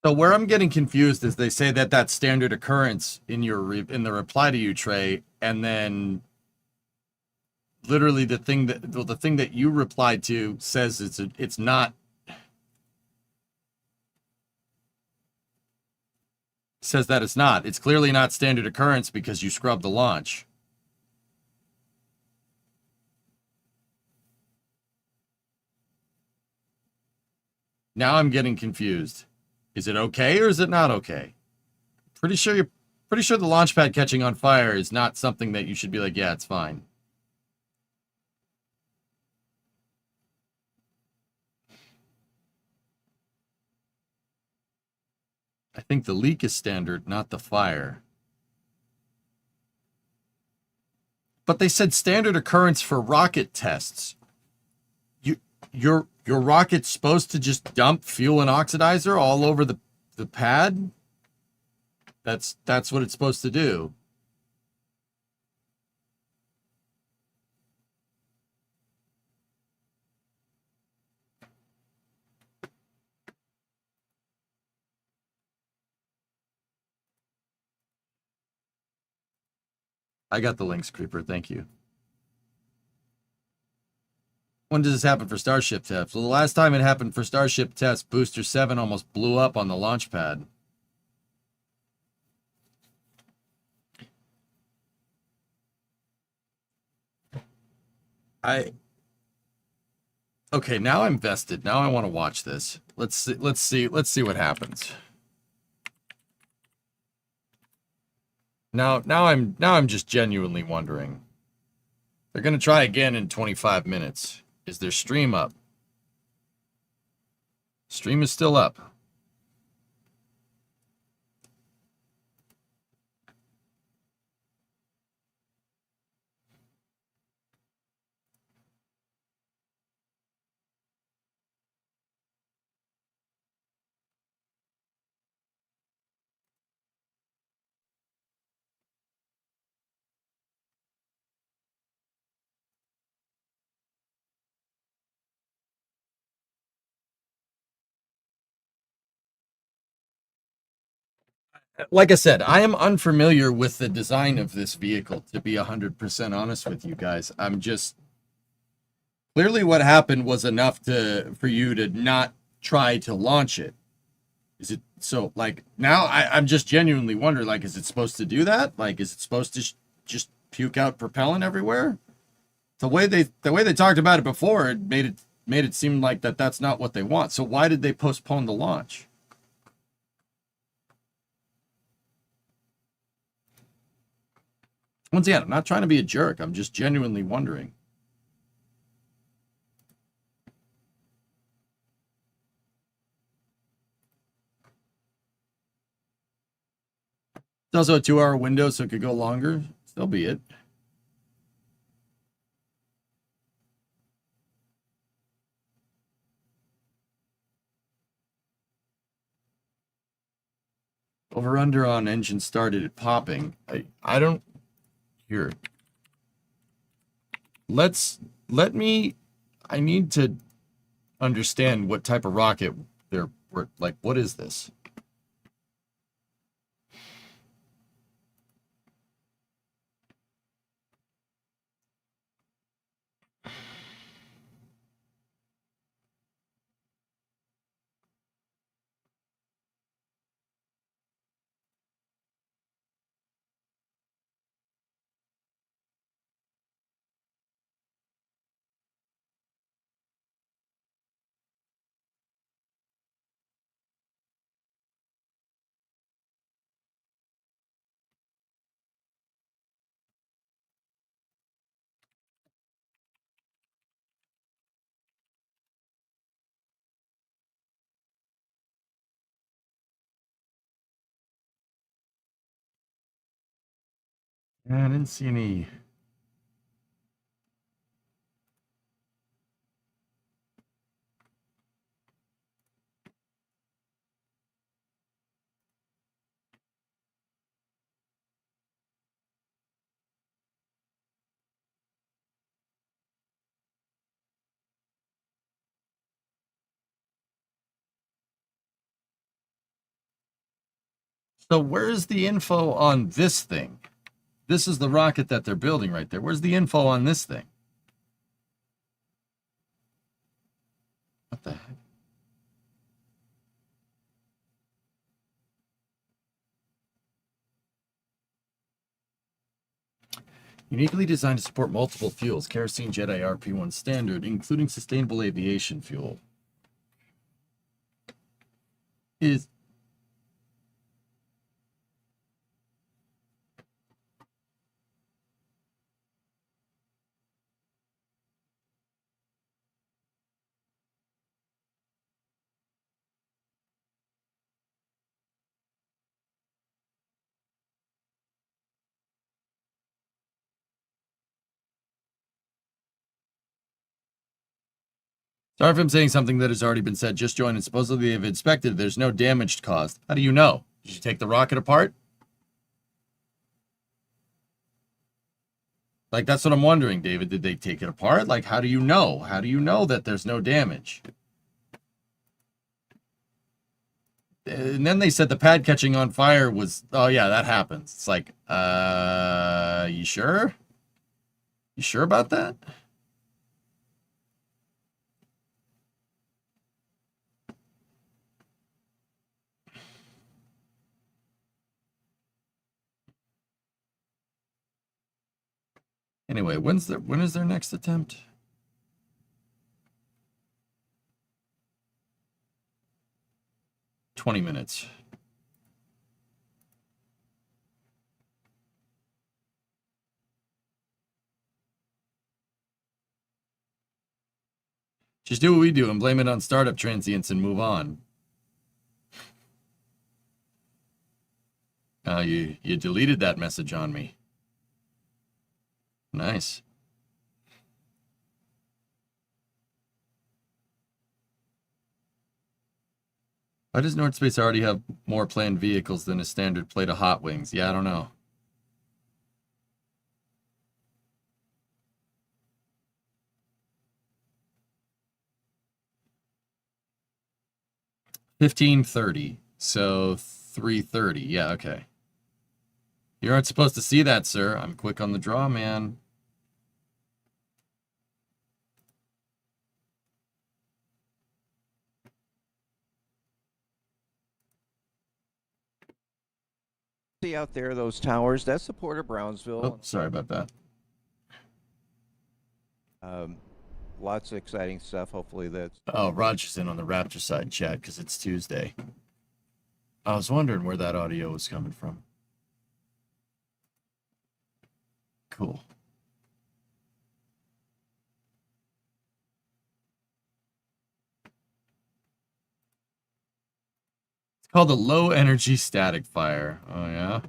So where I'm getting confused is they say that that's standard occurrence in in the reply to you, Trey, and then literally the thing that you replied to says it's not, says that it's not. It's clearly not standard occurrence because you scrubbed the launch. Now I'm getting confused. Is it okay or is it not okay? Pretty sure the launch pad catching on fire is not something that you should be like, yeah, it's fine. I think the leak is standard, not the fire. But they said standard occurrence for rocket tests. Your rocket's supposed to just dump fuel and oxidizer all over the pad? That's what it's supposed to do. I got the links, Creeper. Thank you. When does this happen for Starship tests? Well, the last time it happened for Starship tests, Booster 7 almost blew up on the launch pad. Okay, now I'm vested. Now I want to watch this. Let's see what happens. Now I'm just genuinely wondering. They're going to try again in 25 minutes. Is their stream up? Stream is still up. Like I said, I am unfamiliar with the design of this vehicle, to be 100% honest with you guys. I'm just... Clearly what happened was enough for you to not try to launch it. Is it... So, like, now I'm just genuinely wondering, like, is it supposed to do that? Like, is it supposed to just puke out propellant everywhere? The way they talked about it before, it made it seem like that's not what they want. So why did they postpone the launch? Once again, I'm not trying to be a jerk. I'm just genuinely wondering. It's also a 2-hour window, so it could go longer. Still be it. Over under on engine started at popping. I don't... Here. I need to understand what type of rocket they're... Like, what is this? I didn't see any... So where's the info on this thing? This is the rocket that they're building right there. Where's the info on this thing? What the heck? Uniquely designed to support multiple fuels, kerosene, jet A, RP1 standard, including sustainable aviation fuel. Is Sorry if I'm saying something that has already been said. Just joined and supposedly they've inspected. There's no damage caused. How do you know? Did you take the rocket apart? Like, that's what I'm wondering, David. Did they take it apart? Like, how do you know? How do you know that there's no damage? And then they said the pad catching on fire was, oh yeah, that happens. It's like, you sure? You sure about that? Anyway, when is their next attempt? "20 minutes. Just do what we do and blame it on startup transients and move on. You deleted that message on me. Nice. Why does Nord Space already have more planned vehicles than a standard plate of hot wings? Yeah, I don't know. $15.30. So 3:30. Yeah, okay. You aren't supposed to see that, sir. I'm quick on the draw, man. See out there, those towers, that's the Port of Brownsville. Oh, sorry about that. Lots of exciting stuff. Hopefully that's... Oh, Roger's in on the Raptor side chat because it's Tuesday. I was wondering where that audio was coming from. Cool. It's called a low energy static fire. Oh, yeah?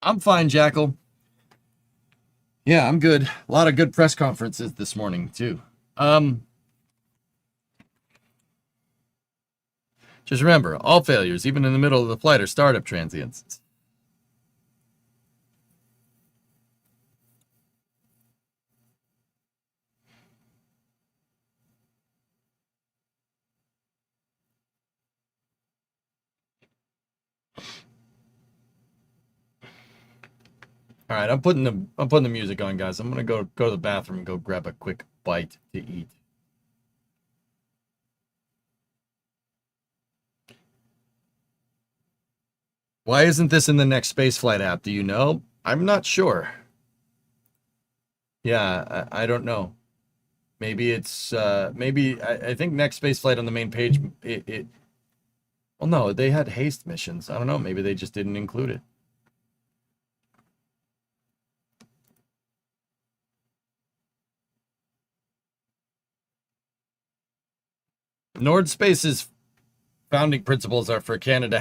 I'm fine, Jackal. Yeah, I'm good. A lot of good press conferences this morning, too. Just remember, all failures, even in the middle of the flight, are startup transients. All right, I'm putting the music on, guys. I'm gonna go to the bathroom and go grab a quick bite to eat. Why isn't this in the next spaceflight app? Do you know? I'm not sure. Yeah, I don't know. Maybe it's maybe I think next spaceflight on the main page. Well, no, they had haste missions. I don't know. Maybe they just didn't include it. Nord Space's founding principles are for Canada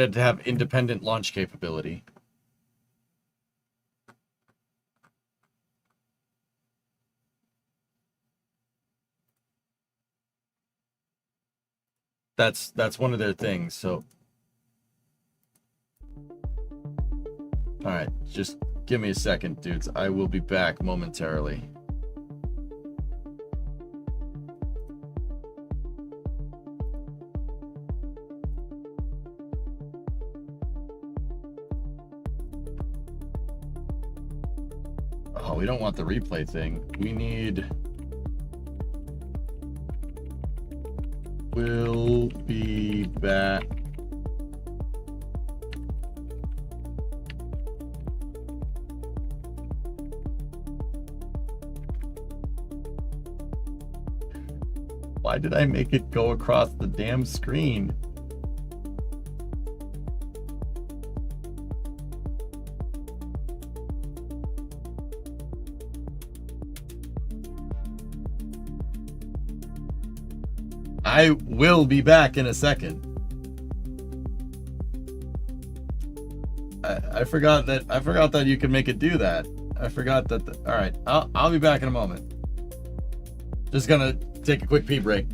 to have independent launch capability. That's one of their things. So, all right, just give me a second, dudes. I will be back momentarily. Oh, we don't want the replay thing. We need... We'll be back. Why did I make it go across the damn screen? I will be back in a second. I forgot that you can make it do that. I forgot that. All right, I'll be back in a moment. Just gonna take a quick pee break.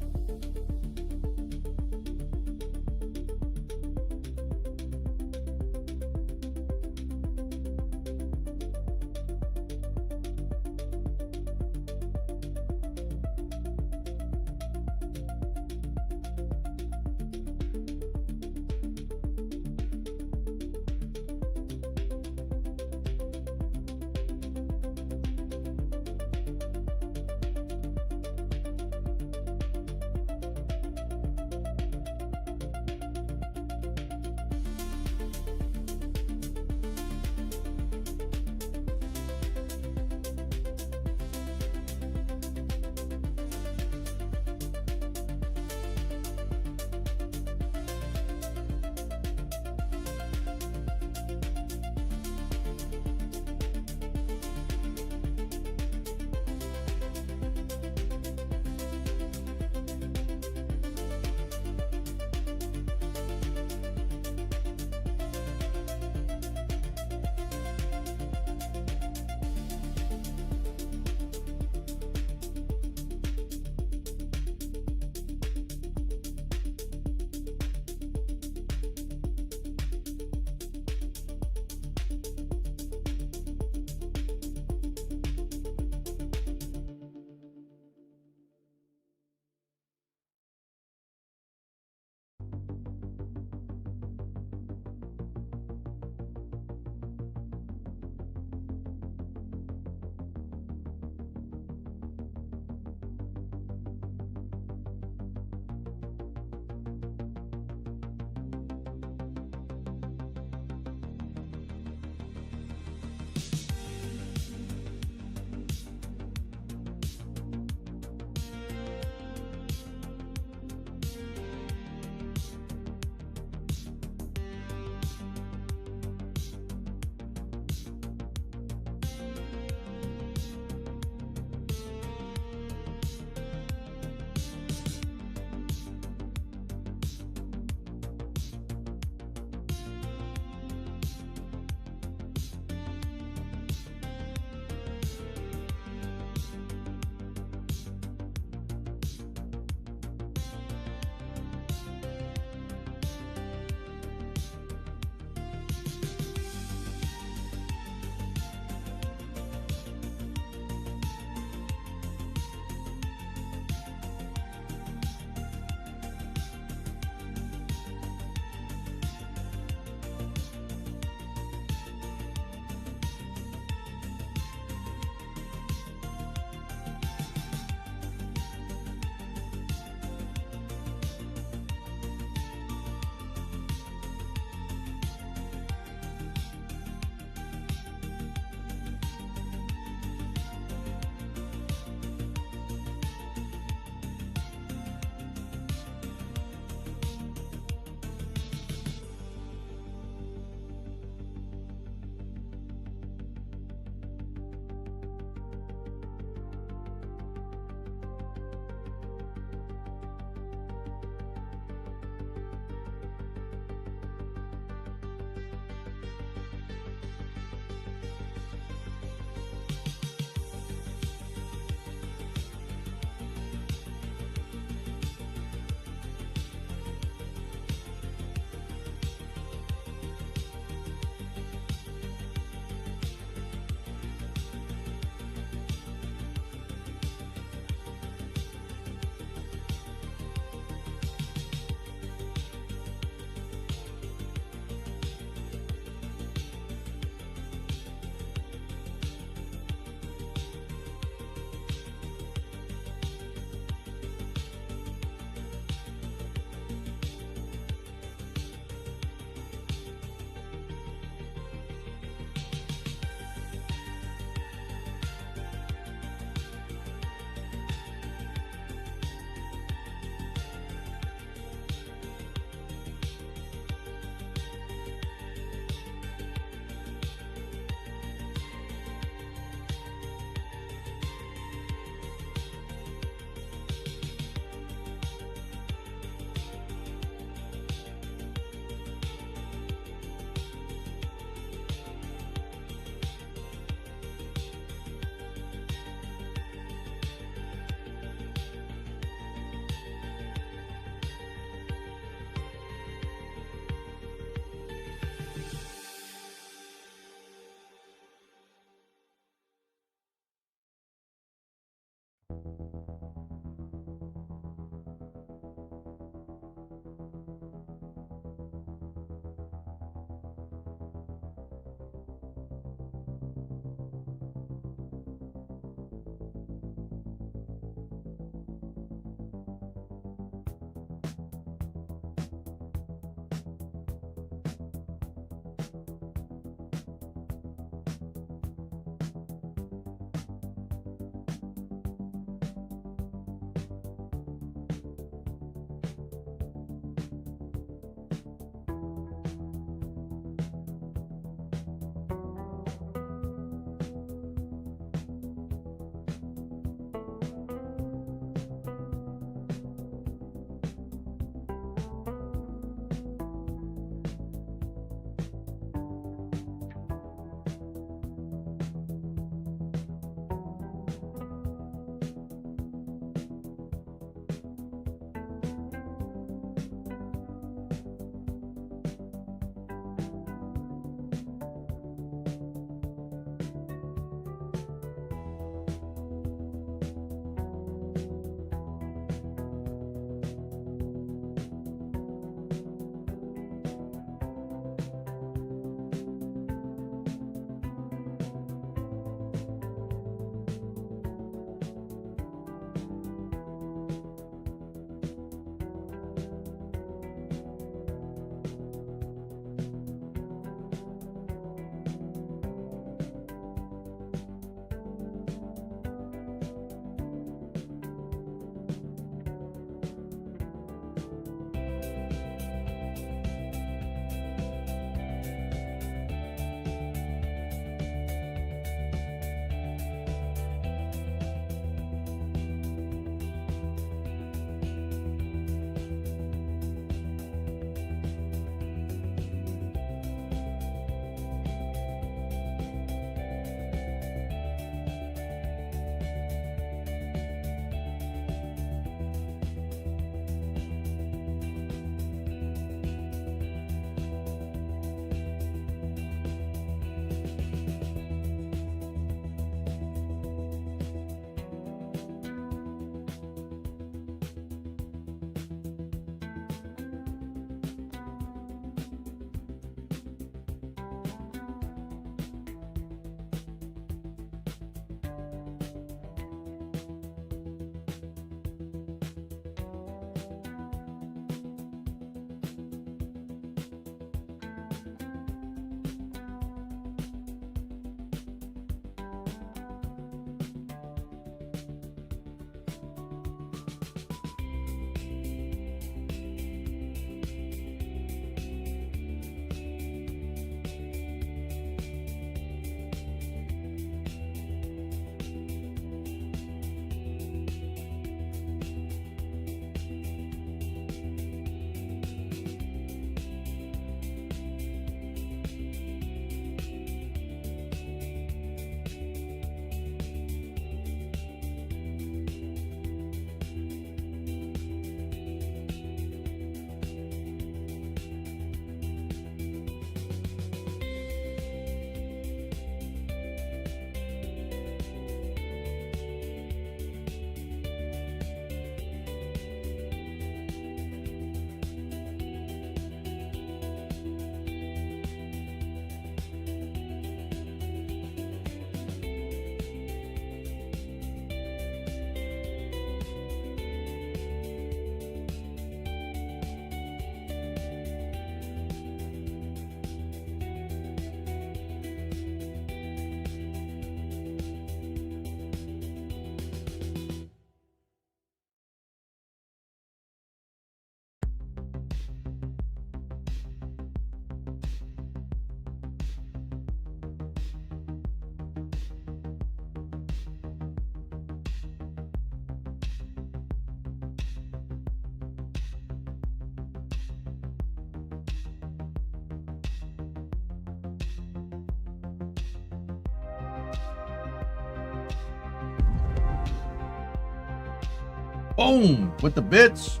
Boom! With the bits.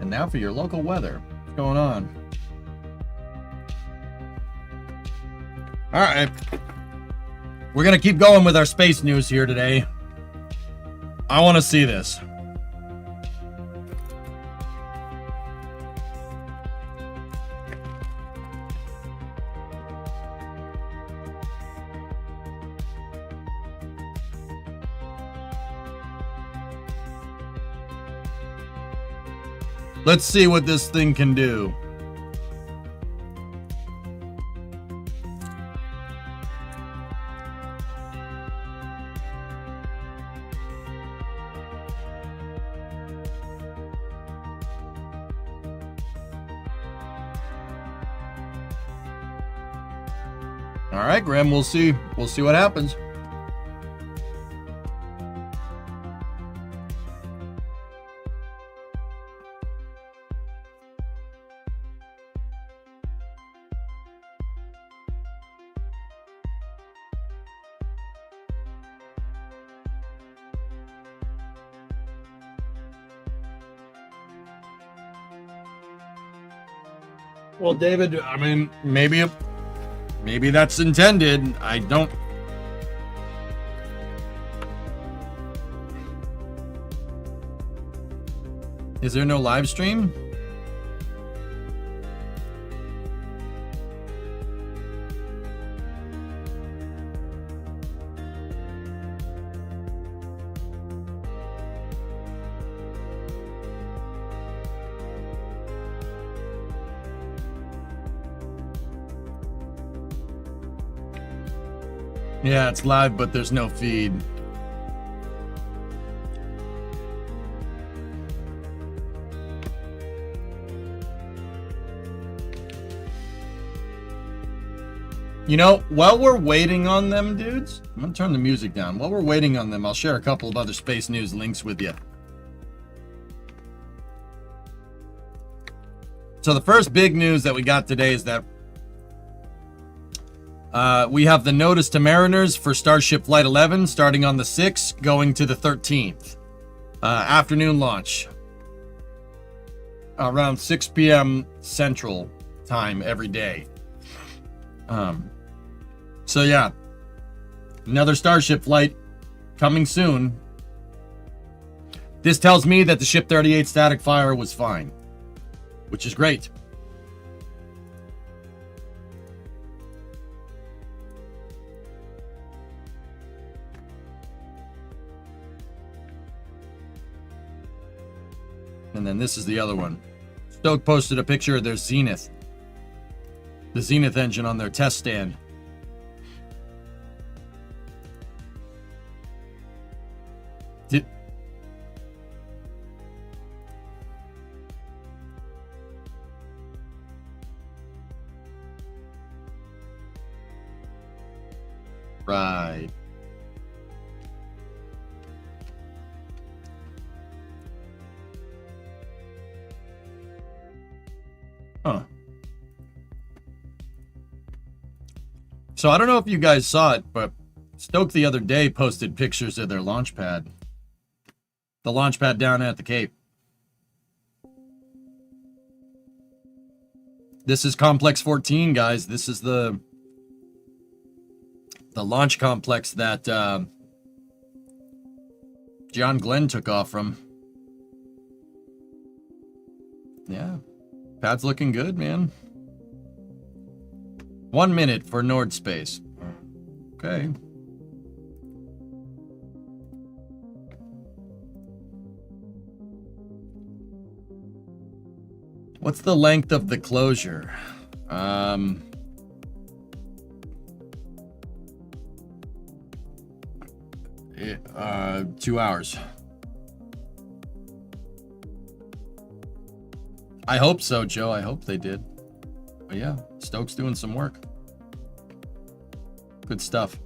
And now for your local weather. What's going on? All right. We're going to keep going with our space news here today. I want to see this. Let's see what this thing can do. All right, Graham, we'll see. We'll see what happens. Well, David, I mean, maybe that's intended. I don't. Is there no live stream? Yeah, it's live, but there's no feed. You know, while we're waiting on them, dudes, I'm gonna turn the music down. While we're waiting on them, I'll share a couple of other space news links with you. So the first big news that we got today is that we have the notice to mariners for Starship Flight 11 starting on the 6th, going to the 13th. Afternoon launch. Around 6 p.m. Central Time every day. So yeah, another Starship flight coming soon. This tells me that the Ship 38 static fire was fine, which is great. And then this is the other one. Stoke posted a picture of their Zenith. The Zenith engine on their test stand. Right. Huh. So I don't know if you guys saw it, but Stoke the other day posted pictures of their launch pad. The launch pad down at the Cape. This is Complex 14, guys. This is the launch complex that John Glenn took off from. Yeah. Pad's looking good, man. 1 minute for Nord Space. Okay. What's the length of the closure? 2 hours. I hope so, Joe. I hope they did. But yeah, Stoke's doing some work. Good stuff.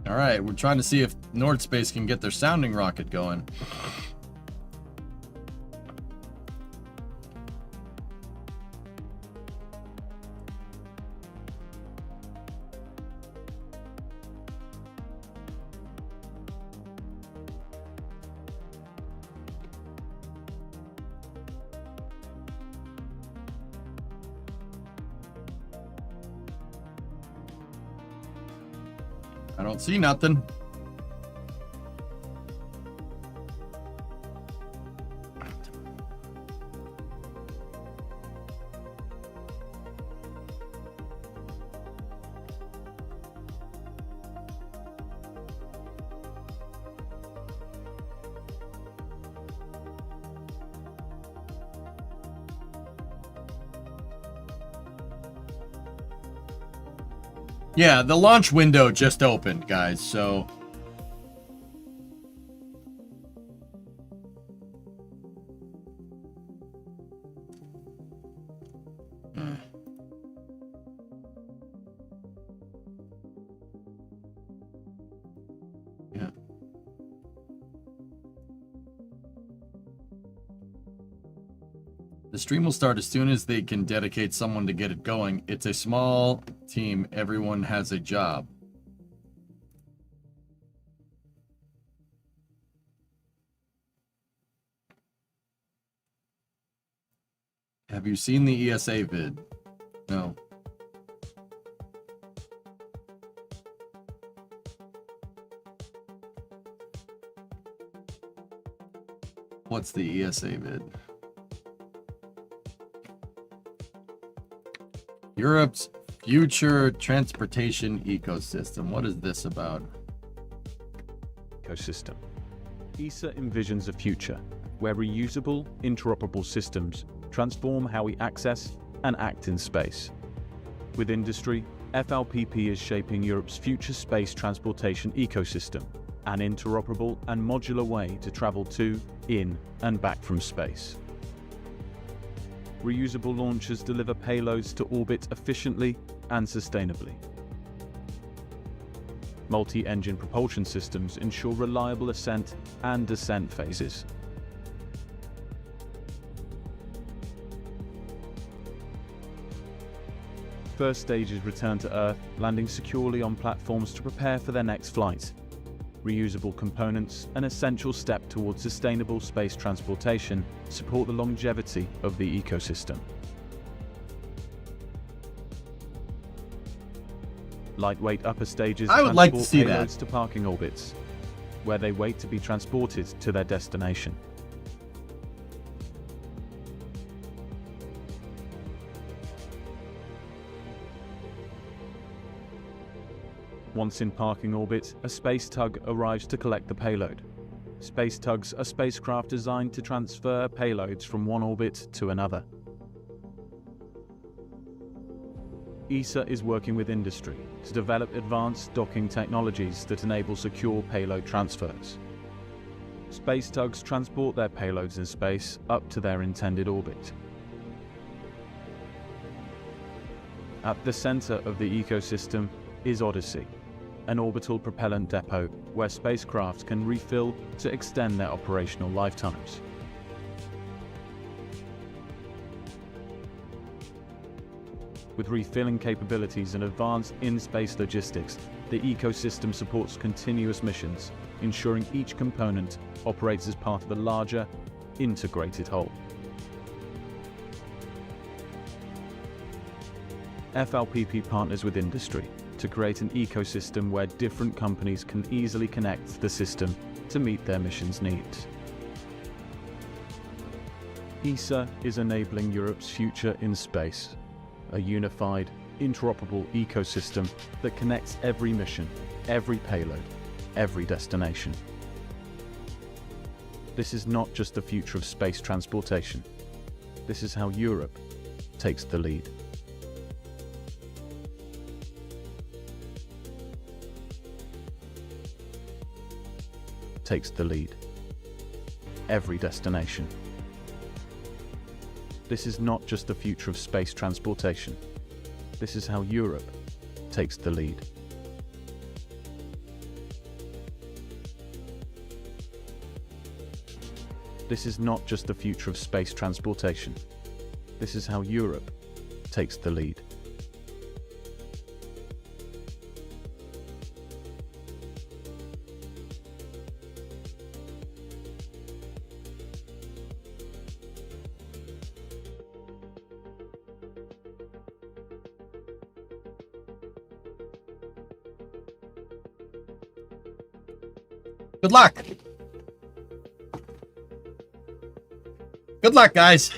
All right, we're trying to see if Nord Space can get their sounding rocket going. I don't see nothing. Yeah, the launch window just opened, guys, so... Yeah. The stream will start as soon as they can dedicate someone to get it going. It's a small team. Everyone has a job. Have you seen the ESA vid? No. What's the ESA vid? Europe's future transportation ecosystem. What is this about? Ecosystem. ESA envisions a future where reusable, interoperable systems transform how we access and act in space. With industry, FLPP is shaping Europe's future space transportation ecosystem, an interoperable and modular way to travel to, in, and back from space. Reusable launchers deliver payloads to orbit efficiently and sustainably. Multi-engine propulsion systems ensure reliable ascent and descent phases. First stages return to Earth, landing securely on platforms to prepare for their next flight. Reusable components, an essential step towards sustainable space transportation, support the longevity of the ecosystem. Lightweight upper stages I would like to transport see that. payloads to parking orbits, where they wait to be transported to their destination. Once in parking orbit, a space tug arrives to collect the payload. Space tugs are spacecraft designed to transfer payloads from one orbit to another. ESA is working with industry to develop advanced docking technologies that enable secure payload transfers. Space tugs transport their payloads in space up to their intended orbit. At the center of the ecosystem is Odyssey, an orbital propellant depot where spacecraft can refill to extend their operational lifetimes. With refilling capabilities and advanced in-space logistics, the ecosystem supports continuous missions, ensuring each component operates as part of a larger, integrated whole. FLPP partners with industry to create an ecosystem where different companies can easily connect to the system to meet their mission's needs. ESA is enabling Europe's future in space, a unified, interoperable ecosystem that connects every mission, every payload, every destination. This is not just the future of space transportation. This is how Europe takes the lead. Takes the lead. Every destination. This is not just the future of space transportation. This is how Europe takes the lead. This is not just the future of space transportation. This is how Europe takes the lead. Good luck. Good luck, guys.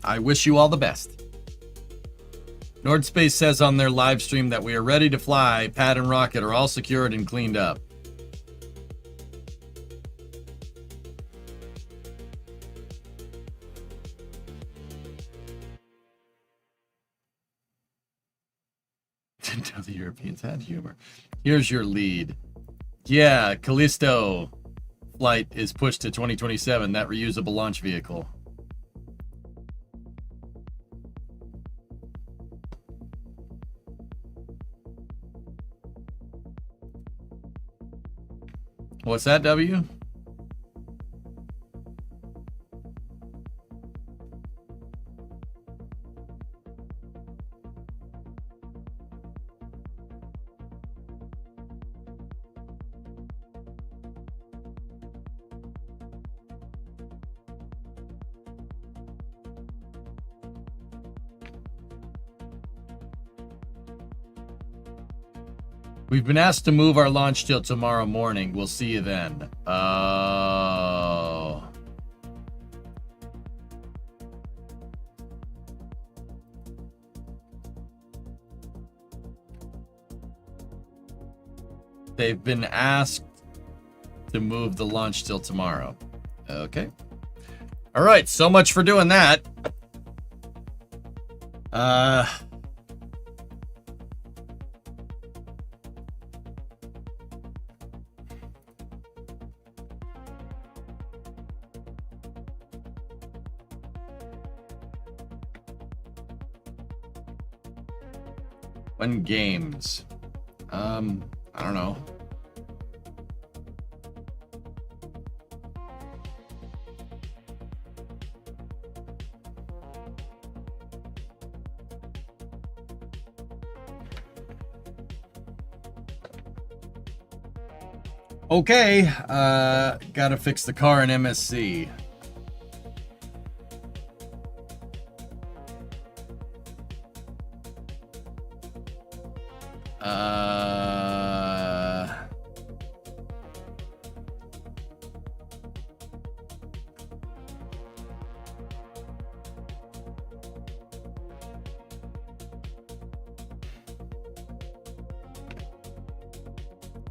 I wish you all the best. Nordspace says on their live stream that we are ready to fly. Pad and rocket are all secured and cleaned up. Didn't know the Europeans had humor. Here's your lead. Yeah, Callisto flight is pushed to 2027, that reusable launch vehicle. What's that, W? We've been asked to move our launch till tomorrow morning. We'll see you then. Oh. They've been asked to move the launch till tomorrow. Okay. All right, so much for doing that. Fun games. I don't know. Okay, gotta fix the car in MSC.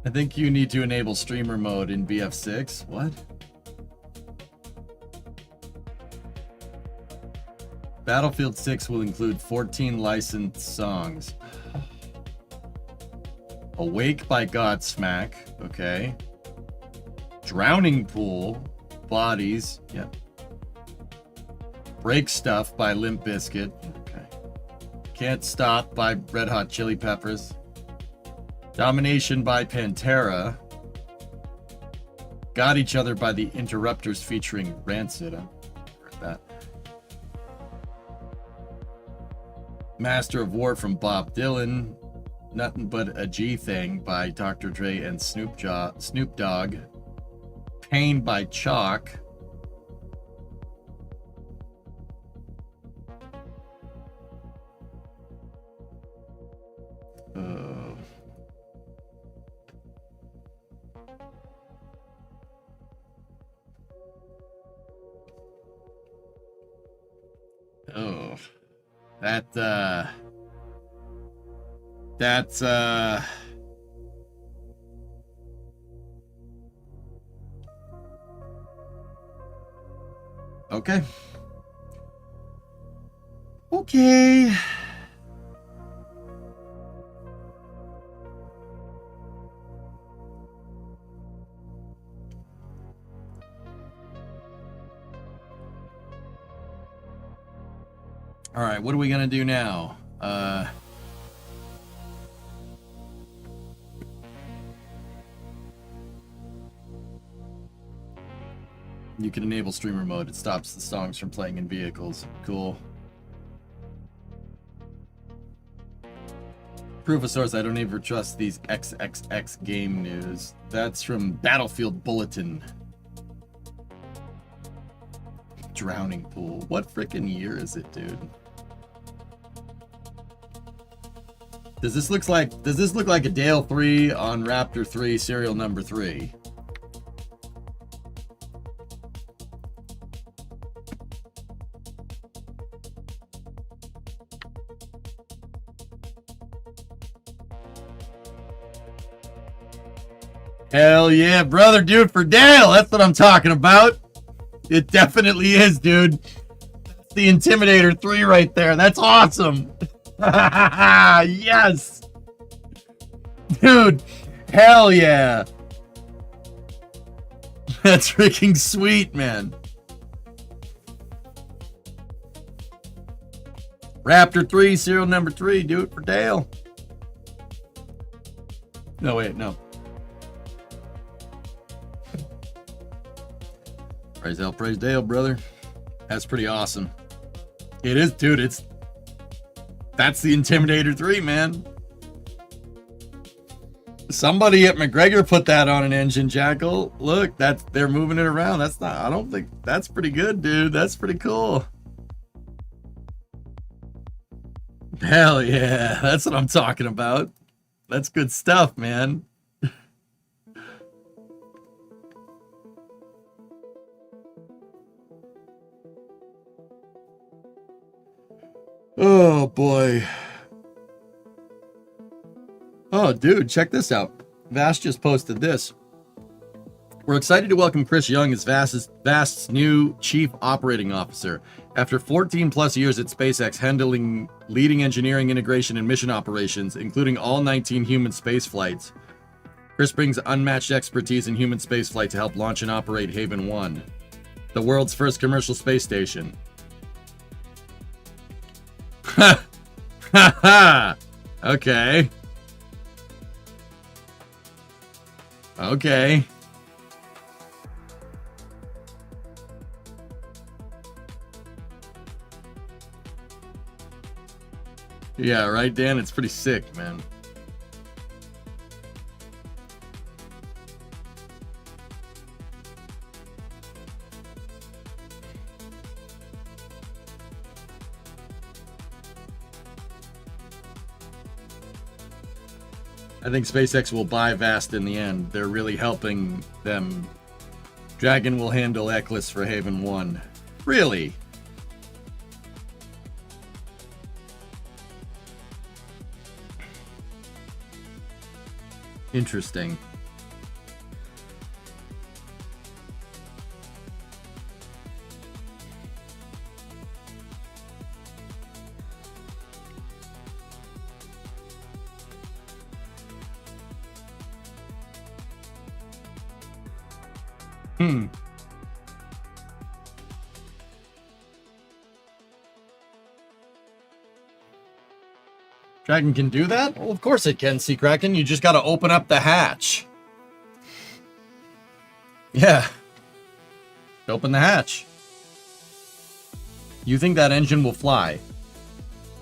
I think you need to enable streamer mode in BF6. What? Battlefield 6 will include 14 licensed songs. Awake by Godsmack. Okay. Drowning Pool. Bodies. Yep. Break Stuff by Limp Bizkit. Okay. Can't Stop by Red Hot Chili Peppers. Domination by Pantera. Got Each Other by the Interrupters featuring Rancid. I heard that. Master of War from Bob Dylan. Nothing But a G Thing by Dr. Dre and Snoop Dogg. Pain by Chalk. Oh, that's okay. Okay. All right, what are we gonna do now? You can enable streamer mode. It stops the songs from playing in vehicles. Cool. Proof of source, I don't ever trust these XXX game news. That's from Battlefield Bulletin. Drowning Pool. What frickin' year is it, dude? Does this look like a Dale 3 on Raptor 3 serial number 3? Hell yeah, brother, dude, for Dale. That's what I'm talking about. It definitely is, dude. That's the Intimidator 3 right there. That's awesome. Yes. Dude, hell yeah. That's freaking sweet, man. Raptor 3, serial number 3. Do it for Dale. No, wait, no. Praise Dale, brother. That's pretty awesome. It is, dude. That's the Intimidator 3, man. Somebody at McGregor put that on an engine, Jackal. Look, they're moving it around. I don't think that's pretty good, dude. That's pretty cool. Hell yeah. That's what I'm talking about. That's good stuff, man. Oh boy. Oh dude, check this out. Vast just posted this. We're excited to welcome Chris Young as Vast's new Chief Operating Officer. After 14 plus years at SpaceX handling leading engineering, integration, and mission operations, including all 19 human space flights, Chris brings unmatched expertise in human spaceflight to help launch and operate Haven 1, the world's first commercial space station. Ha ha! Okay. Okay. Yeah, right, Dan? It's pretty sick, man. I think SpaceX will buy Vast in the end. They're really helping them. Dragon will handle Eclipse for Haven 1. Really? Interesting. Dragon can do that? Well, of course it can, Sea Kraken. You just got to open up the hatch. Yeah. Open the hatch. You think that engine will fly?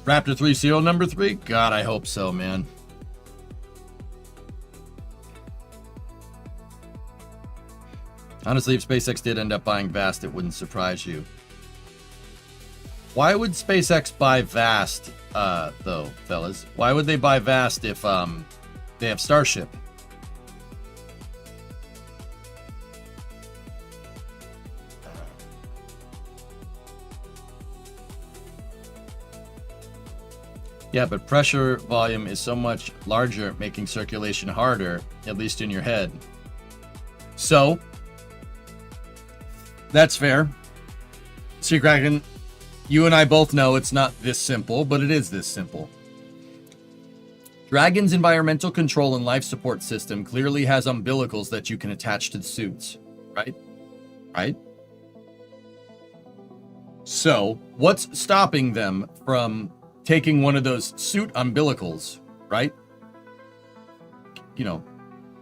Raptor 3 serial number 3? God, I hope so, man. Honestly, if SpaceX did end up buying Vast, it wouldn't surprise you. Why would SpaceX buy Vast, though, fellas? Why would they buy Vast if they have Starship? Yeah, but pressure volume is so much larger, making circulation harder, at least in your head. So, that's fair. Sea Kraken, you and I both know it's not this simple, but it is this simple. Dragon's environmental control and life support system clearly has umbilicals that you can attach to the suits, right? Right? So, what's stopping them from taking one of those suit umbilicals, right? You know,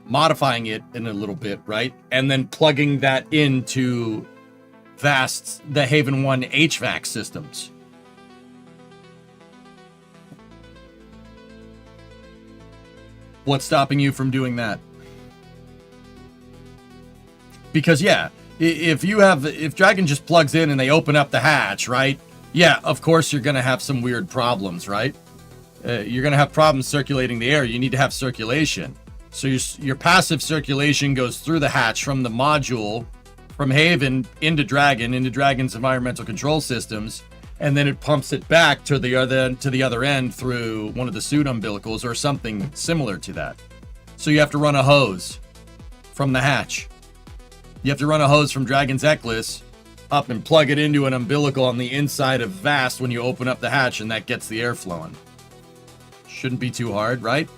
modifying it in a little bit, right? And then plugging that into the Haven 1 HVAC systems. What's stopping you from doing that? Because yeah, if Dragon just plugs in and they open up the hatch, right? Yeah, of course you're going to have some weird problems, right? you're going to have problems circulating the air. You need to have circulation. So your passive circulation goes through the hatch from the module, from Haven into Dragon's environmental control systems, and then it pumps it back to the other end through one of the suit umbilicals or something similar to that. So you have to run a hose from the hatch. You have to run a hose from Dragon's Eclipse up and plug it into an umbilical on the inside of Vast when you open up the hatch, and that gets the air flowing. Shouldn't be too hard, right?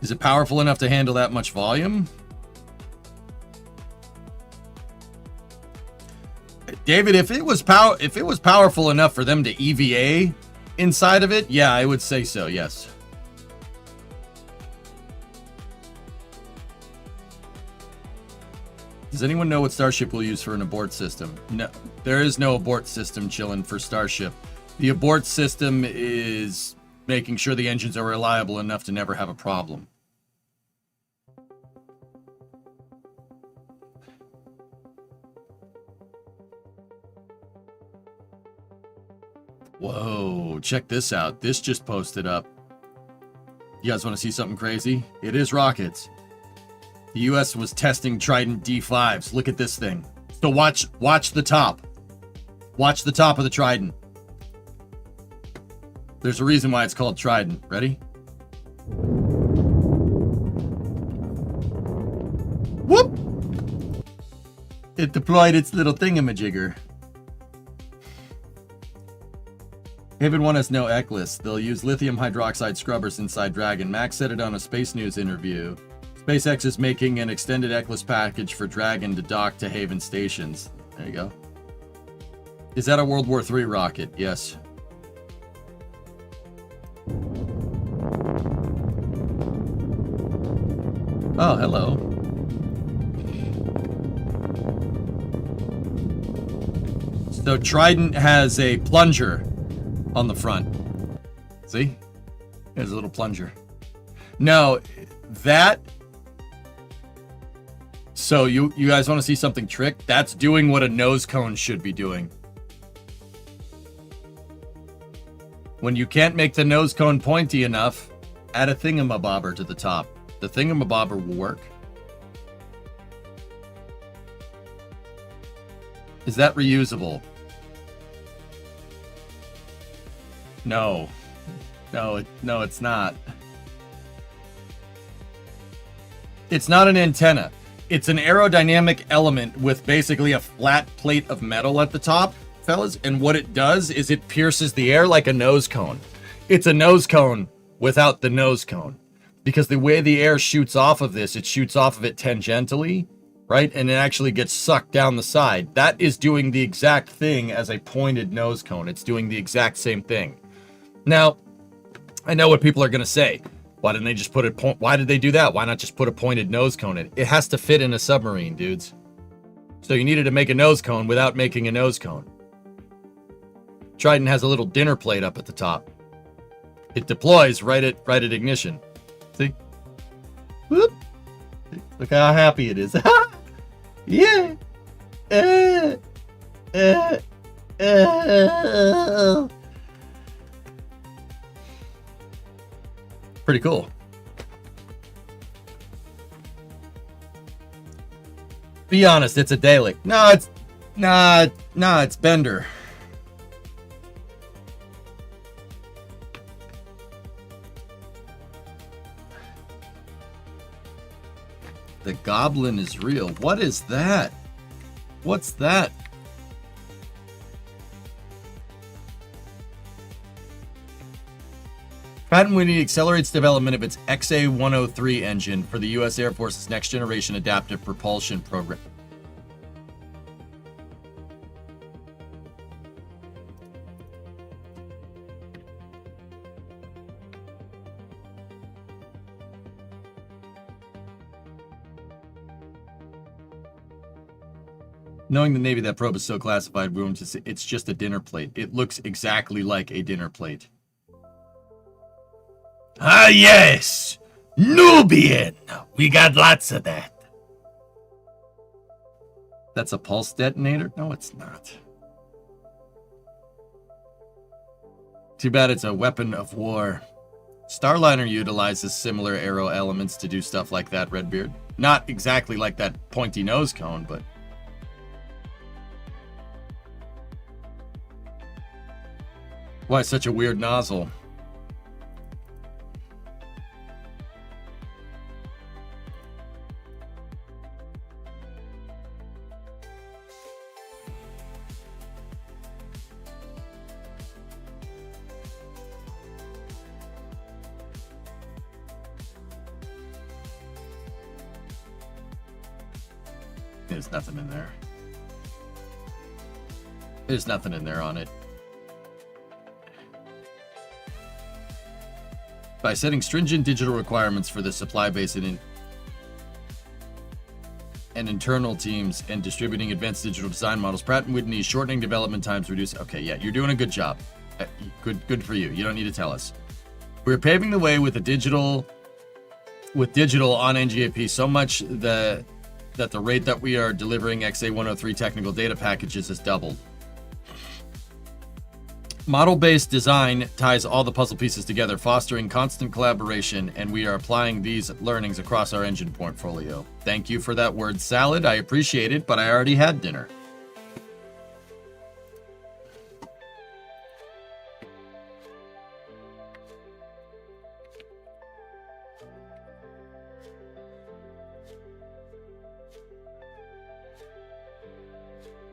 Is it powerful enough to handle that much volume? David, if it was powerful enough for them to EVA inside of it, yeah, I would say so, yes. Does anyone know what Starship will use for an abort system? No, there is no abort system chilling for Starship. The abort system is making sure the engines are reliable enough to never have a problem. Whoa, check this out. This just posted up. You guys want to see something crazy? It is rockets. The US was testing Trident D5s. Look at this thing. So watch the top. Watch the top of the Trident. There's a reason why it's called Trident. Ready? Whoop! It deployed its little thingamajigger. Haven 1 has no Eclipse. They'll use lithium hydroxide scrubbers inside Dragon. Max said it on a Space News interview. SpaceX is making an extended Eclipse package for Dragon to dock to Haven stations. There you go. Is that a World War III rocket? Yes. Oh, hello. So Trident has a plunger on the front. See? There's a little plunger. No, that... So you guys want to see something trick? That's doing what a nose cone should be doing. When you can't make the nose cone pointy enough, add a thingamabobber to the top. The thingamabobber will work. Is that reusable? No. No, it's not. It's not an antenna. It's an aerodynamic element with basically a flat plate of metal at the top, fellas. And what it does is it pierces the air like a nose cone. It's a nose cone without the nose cone. Because the way the air shoots off of this, it shoots off of it tangentially, right? And it actually gets sucked down the side. That is doing the exact thing as a pointed nose cone. It's doing the exact same thing. Now, I know what people are going to say. Why didn't they just put it? Why did they do that? Why not just put a pointed nose cone in? It has to fit in a submarine, dudes. So you needed to make a nose cone without making a nose cone. Trident has a little dinner plate up at the top. It deploys right at ignition. See? Whoop! Look how happy it is. Yeah. Pretty cool. Be honest, it's a Dalek. No, it's Bender. The Goblin is real. What is that? What's that? Pratt & Whitney accelerates development of its XA-103 engine for the U.S. Air Force's Next Generation Adaptive Propulsion Program. Knowing the Navy, that probe is so classified, we're going to say it's just a dinner plate. It looks exactly like a dinner plate. Ah, yes! Nubian! We got lots of that. That's a pulse detonator? No, it's not. Too bad it's a weapon of war. Starliner utilizes similar aero elements to do stuff like that, Redbeard. Not exactly like that pointy nose cone, but... Why such a weird nozzle? There's nothing in there. There's nothing in there on it. By setting stringent digital requirements for the supply base and internal teams and distributing advanced digital design models, Pratt & Whitney is shortening development times, reducing... Okay, yeah, you're doing a good job. Good for you. You don't need to tell us. We're paving the way with digital on NGAP so much that the rate that we are delivering XA103 technical data packages has doubled. Model-based design ties all the puzzle pieces together, fostering constant collaboration, and we are applying these learnings across our engine portfolio. Thank you for that word salad. I appreciate it, but I already had dinner.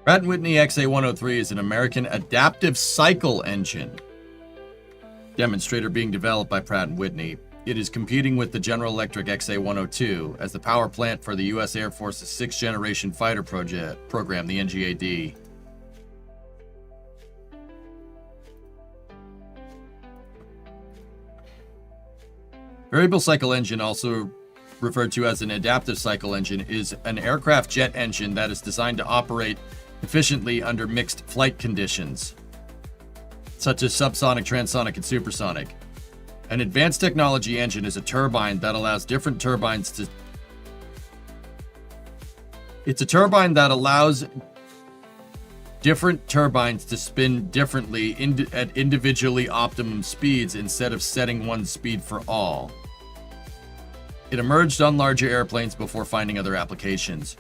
Pratt & Whitney XA103 is an American adaptive cycle engine demonstrator being developed by Pratt & Whitney. It is competing with the General Electric XA102 as the power plant for the U.S. Air Force's 6th generation fighter program, the NGAD. Variable cycle engine, also referred to as an adaptive cycle engine, is an aircraft jet engine that is designed to operate efficiently under mixed flight conditions, such as subsonic, transonic, and supersonic. An advanced technology engine is a turbine that allows different turbines to... It's a turbine that allows different turbines to spin differently at individually optimum speeds instead of setting one speed for all. It emerged on larger airplanes before finding other applications.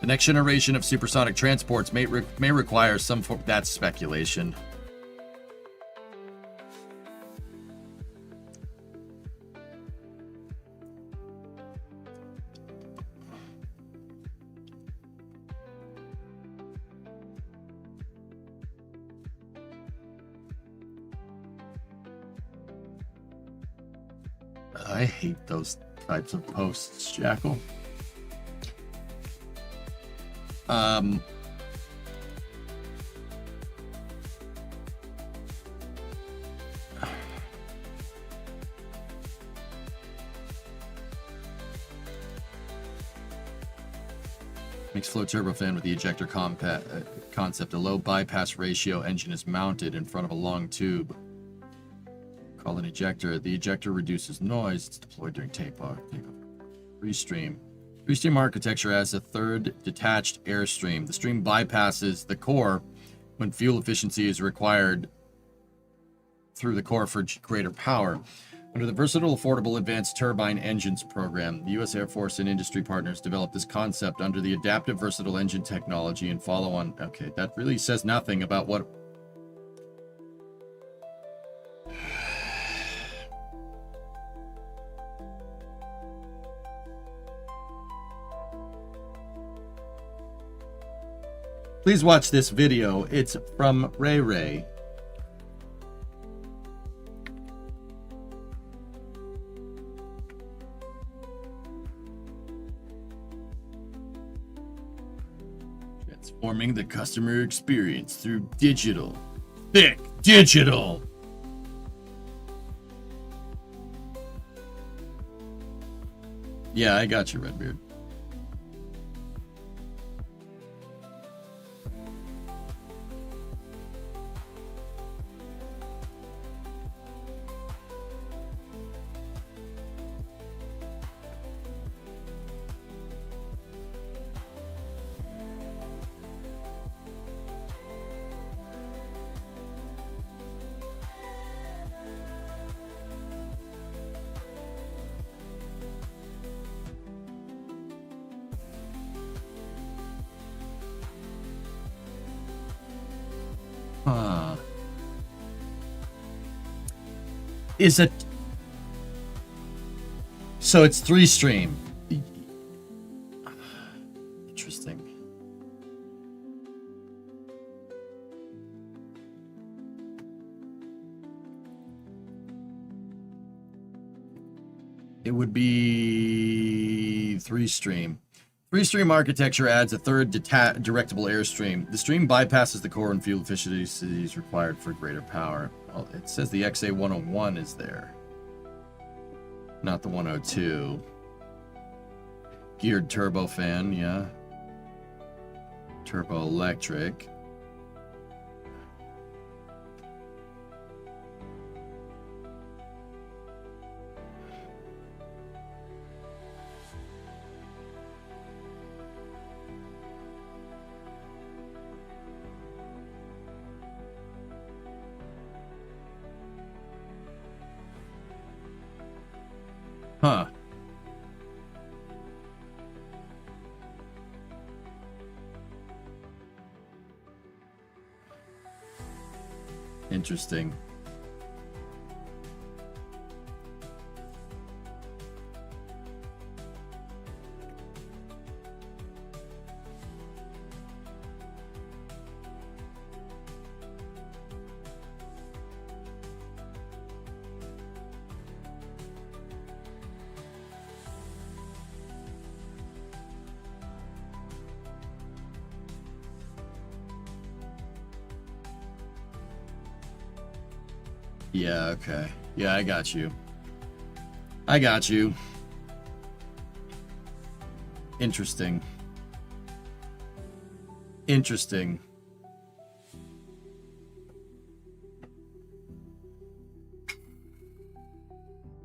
The next generation of supersonic transports may require some form... That's speculation. I hate those types of posts, Jackal. Mixed flow turbofan with the ejector concept. A low bypass ratio engine is mounted in front of a long tube called an ejector. The ejector reduces noise. It's deployed during takeoff. Restream. Restream architecture has a third detached airstream. The stream bypasses the core when fuel efficiency is required through the core for greater power. Under the Versatile Affordable Advanced Turbine Engines program, the U.S. Air Force and industry partners developed this concept under the Adaptive Versatile Engine technology and follow on... Okay, that really says nothing about what... Please watch this video. It's from Ray Ray. Transforming the customer experience through digital. Thick digital. Yeah, I got you, Redbeard. Huh. Is it... So it's 3-stream. Interesting. It would be 3-stream. 3-stream architecture adds a third directable airstream. The stream bypasses the core and fuel efficiencies required for greater power. Well, it says the XA101 is there. Not the 102. Geared turbofan, yeah. Turbo electric. Huh. Interesting. Yeah, okay. Yeah, I got you. I got you. Interesting. Interesting.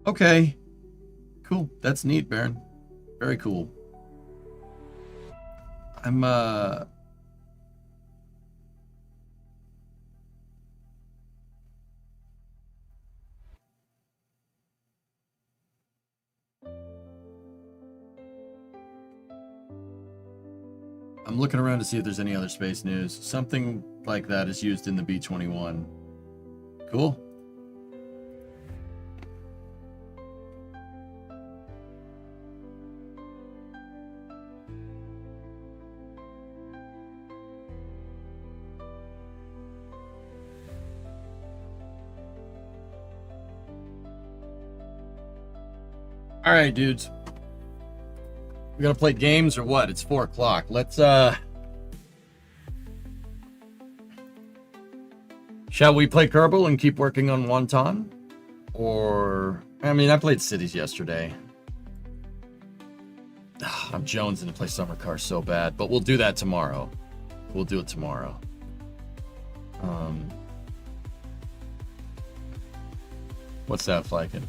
Okay. Cool. That's neat, Baron. Very cool. I'm looking around to see if there's any other space news. Something like that is used in the B-21. Cool. All right, dudes. We gonna play games or what? It's 4 o'clock. Let's shall we play Kerbal and keep working on Wonton? Or I mean, I played Cities yesterday. I'm jonesing to play Summer Car so bad, but we'll do that tomorrow. We'll do it tomorrow. What's that, Flykin?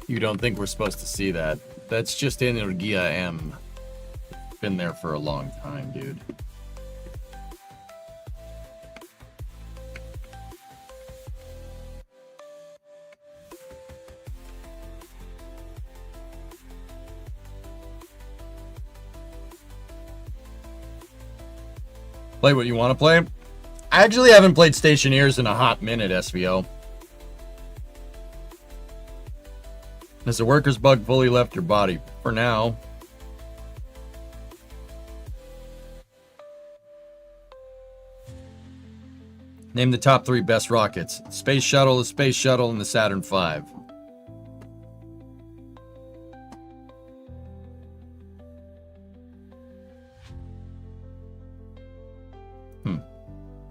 You don't think we're supposed to see that? That's just Energia M. Been there for a long time, dude. Play what you want to play? I actually haven't played Stationeers in a hot minute, SVO. Has the worker's bug fully left your body? For now. Name the top 3 best rockets. Space Shuttle, the Space Shuttle, and the Saturn V.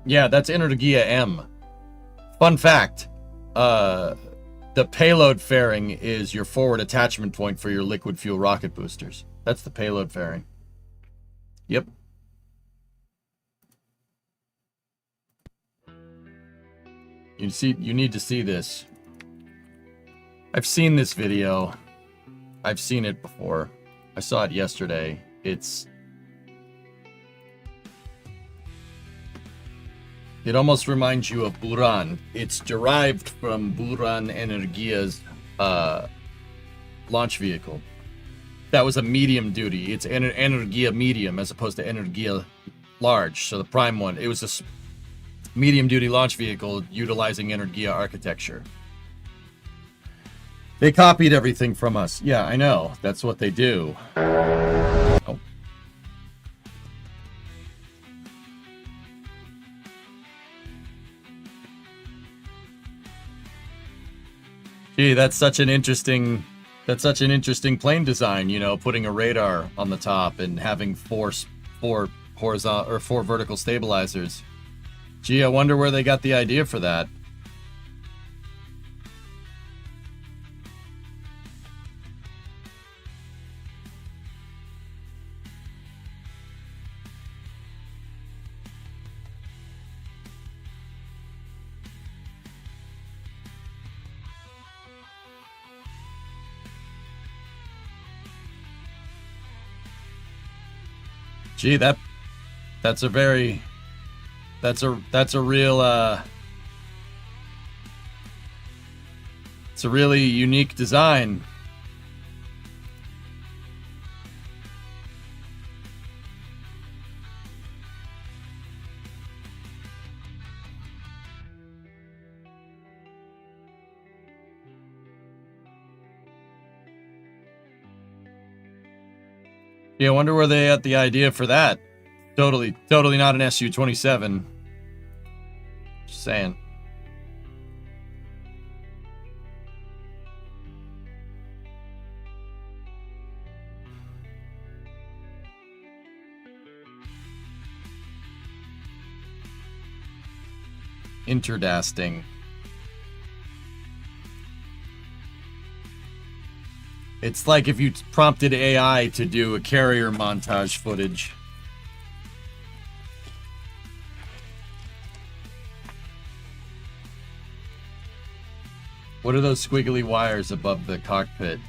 Yeah, that's Energia M. Fun fact. The payload fairing is your forward attachment point for your liquid fuel rocket boosters. That's the payload fairing. Yep. You need to see this. I've seen this video. I've seen it before. I saw it yesterday. It's It almost reminds you of Buran. It's derived from Buran Energia's launch vehicle. That was a medium duty. It's Energia medium as opposed to Energia large. So the prime one, it was a medium duty launch vehicle utilizing Energia architecture. They copied everything from us. Yeah, I know. That's what they do. Oh. Gee, that's such an interesting plane design, you know, putting a radar on the top and having four horizontal or 4 vertical stabilizers. Gee, I wonder where they got the idea for that. Gee, that's a real it's a really unique design. Yeah, I wonder where they got the idea for that. Totally not an Su-27. Just saying. Interdasting. It's like if you prompted AI to do a carrier montage footage. What are those squiggly wires above the cockpit?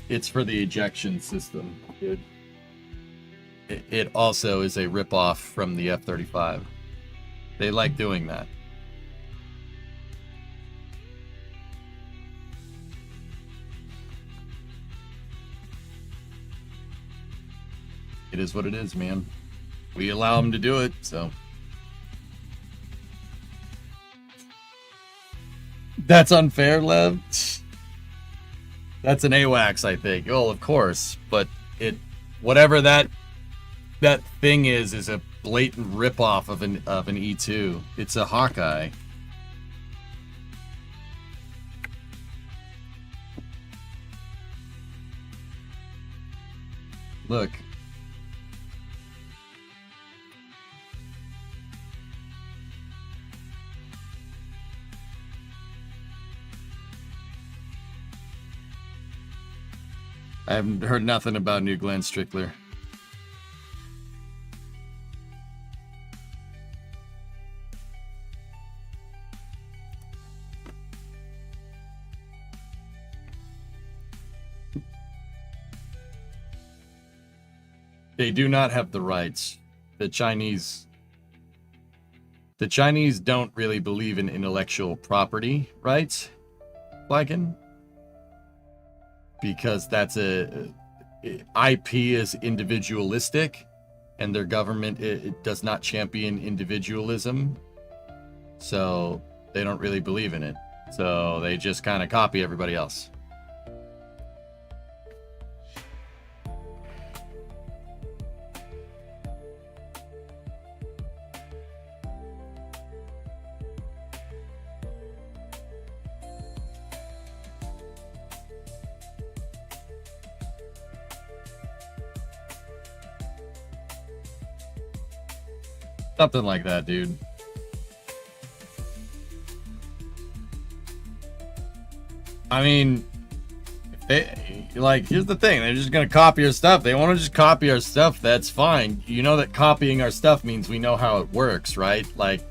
It's for the ejection system, dude. It also is a ripoff from the F-35. They like doing that. It is what it is, man. We allow them to do it, so. That's unfair, Lev. That's an AWACS, I think. Well, of course, but whatever that thing is a blatant ripoff of an E2. It's a Hawkeye. Look. I haven't heard nothing about New Glenn Strickler. They do not have the rights. The Chinese don't really believe in intellectual property rights, Flagon. Because that's IP is individualistic, and their government it does not champion individualism, so they don't really believe in it. So they just kind of copy everybody else. Something like that, dude. I mean, here's the thing. They're just going to copy our stuff. They want to just copy our stuff. That's fine. You know that copying our stuff means we know how it works, right? Like,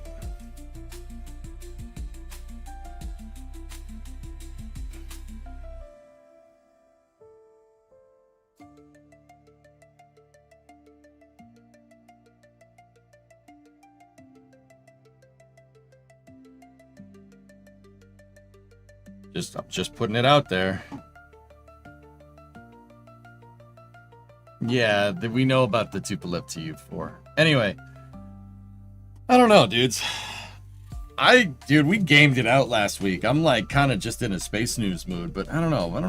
I'm just putting it out there. Yeah, we know about the Tupolev TU4. Anyway, I don't know, dudes. Dude, we gamed it out last week. I'm like kind of just in a space news mood, but I don't know. I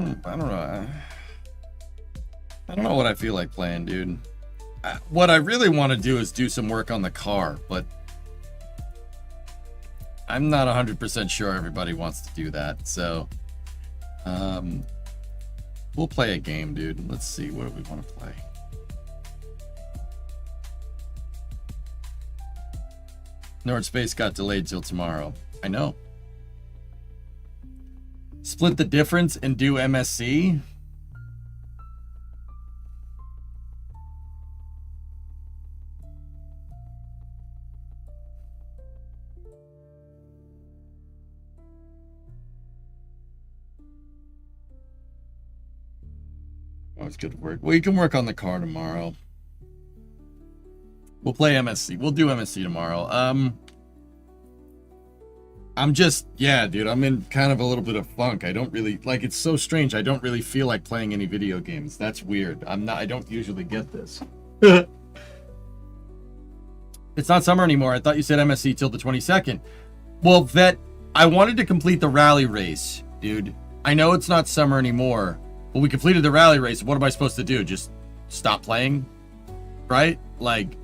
don't know what I feel like playing, dude. What I really want to do is do some work on the car, but I'm not 100% sure everybody wants to do that. So, we'll play a game, dude. Let's see, what do we want to play? Nord Space got delayed till tomorrow. I know. Split the difference and do MSC? Oh, it's good work. Well, you can work on the car tomorrow. We'll play MSC. We'll do MSC tomorrow. I'm just, yeah, dude, I'm in kind of a little bit of funk. I don't really, like, it's so strange. I don't really feel like playing any video games. That's weird. I don't usually get this. It's not summer anymore. I thought you said MSC till the 22nd. Well, Vet, I wanted to complete the rally race, dude. I know it's not summer anymore, but we completed the rally race. What am I supposed to do? Just stop playing? Right? Like,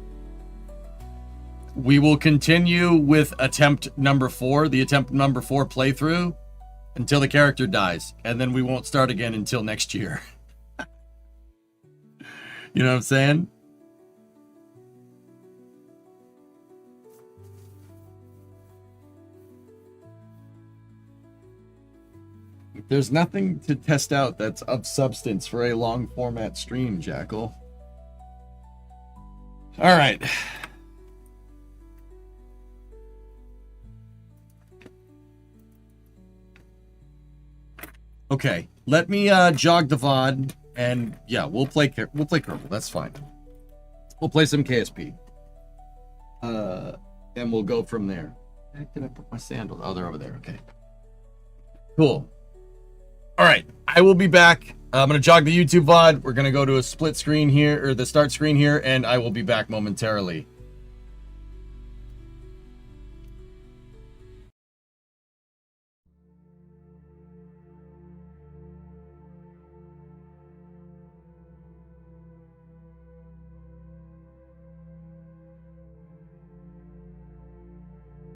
we will continue with attempt number 4, the attempt number 4 playthrough, until the character dies, and then we won't start again until next year. You know what I'm saying? There's nothing to test out that's of substance for a long format stream, Jackal. All right. Okay, let me jog the VOD, and yeah, we'll play Kerbal. That's fine. We'll play some KSP, and we'll go from there. Where did I put my sandals? Oh, they're over there. Okay, cool. All right, I will be back. I'm gonna jog the YouTube VOD. We're gonna go to a split screen here, or the start screen here, and I will be back momentarily.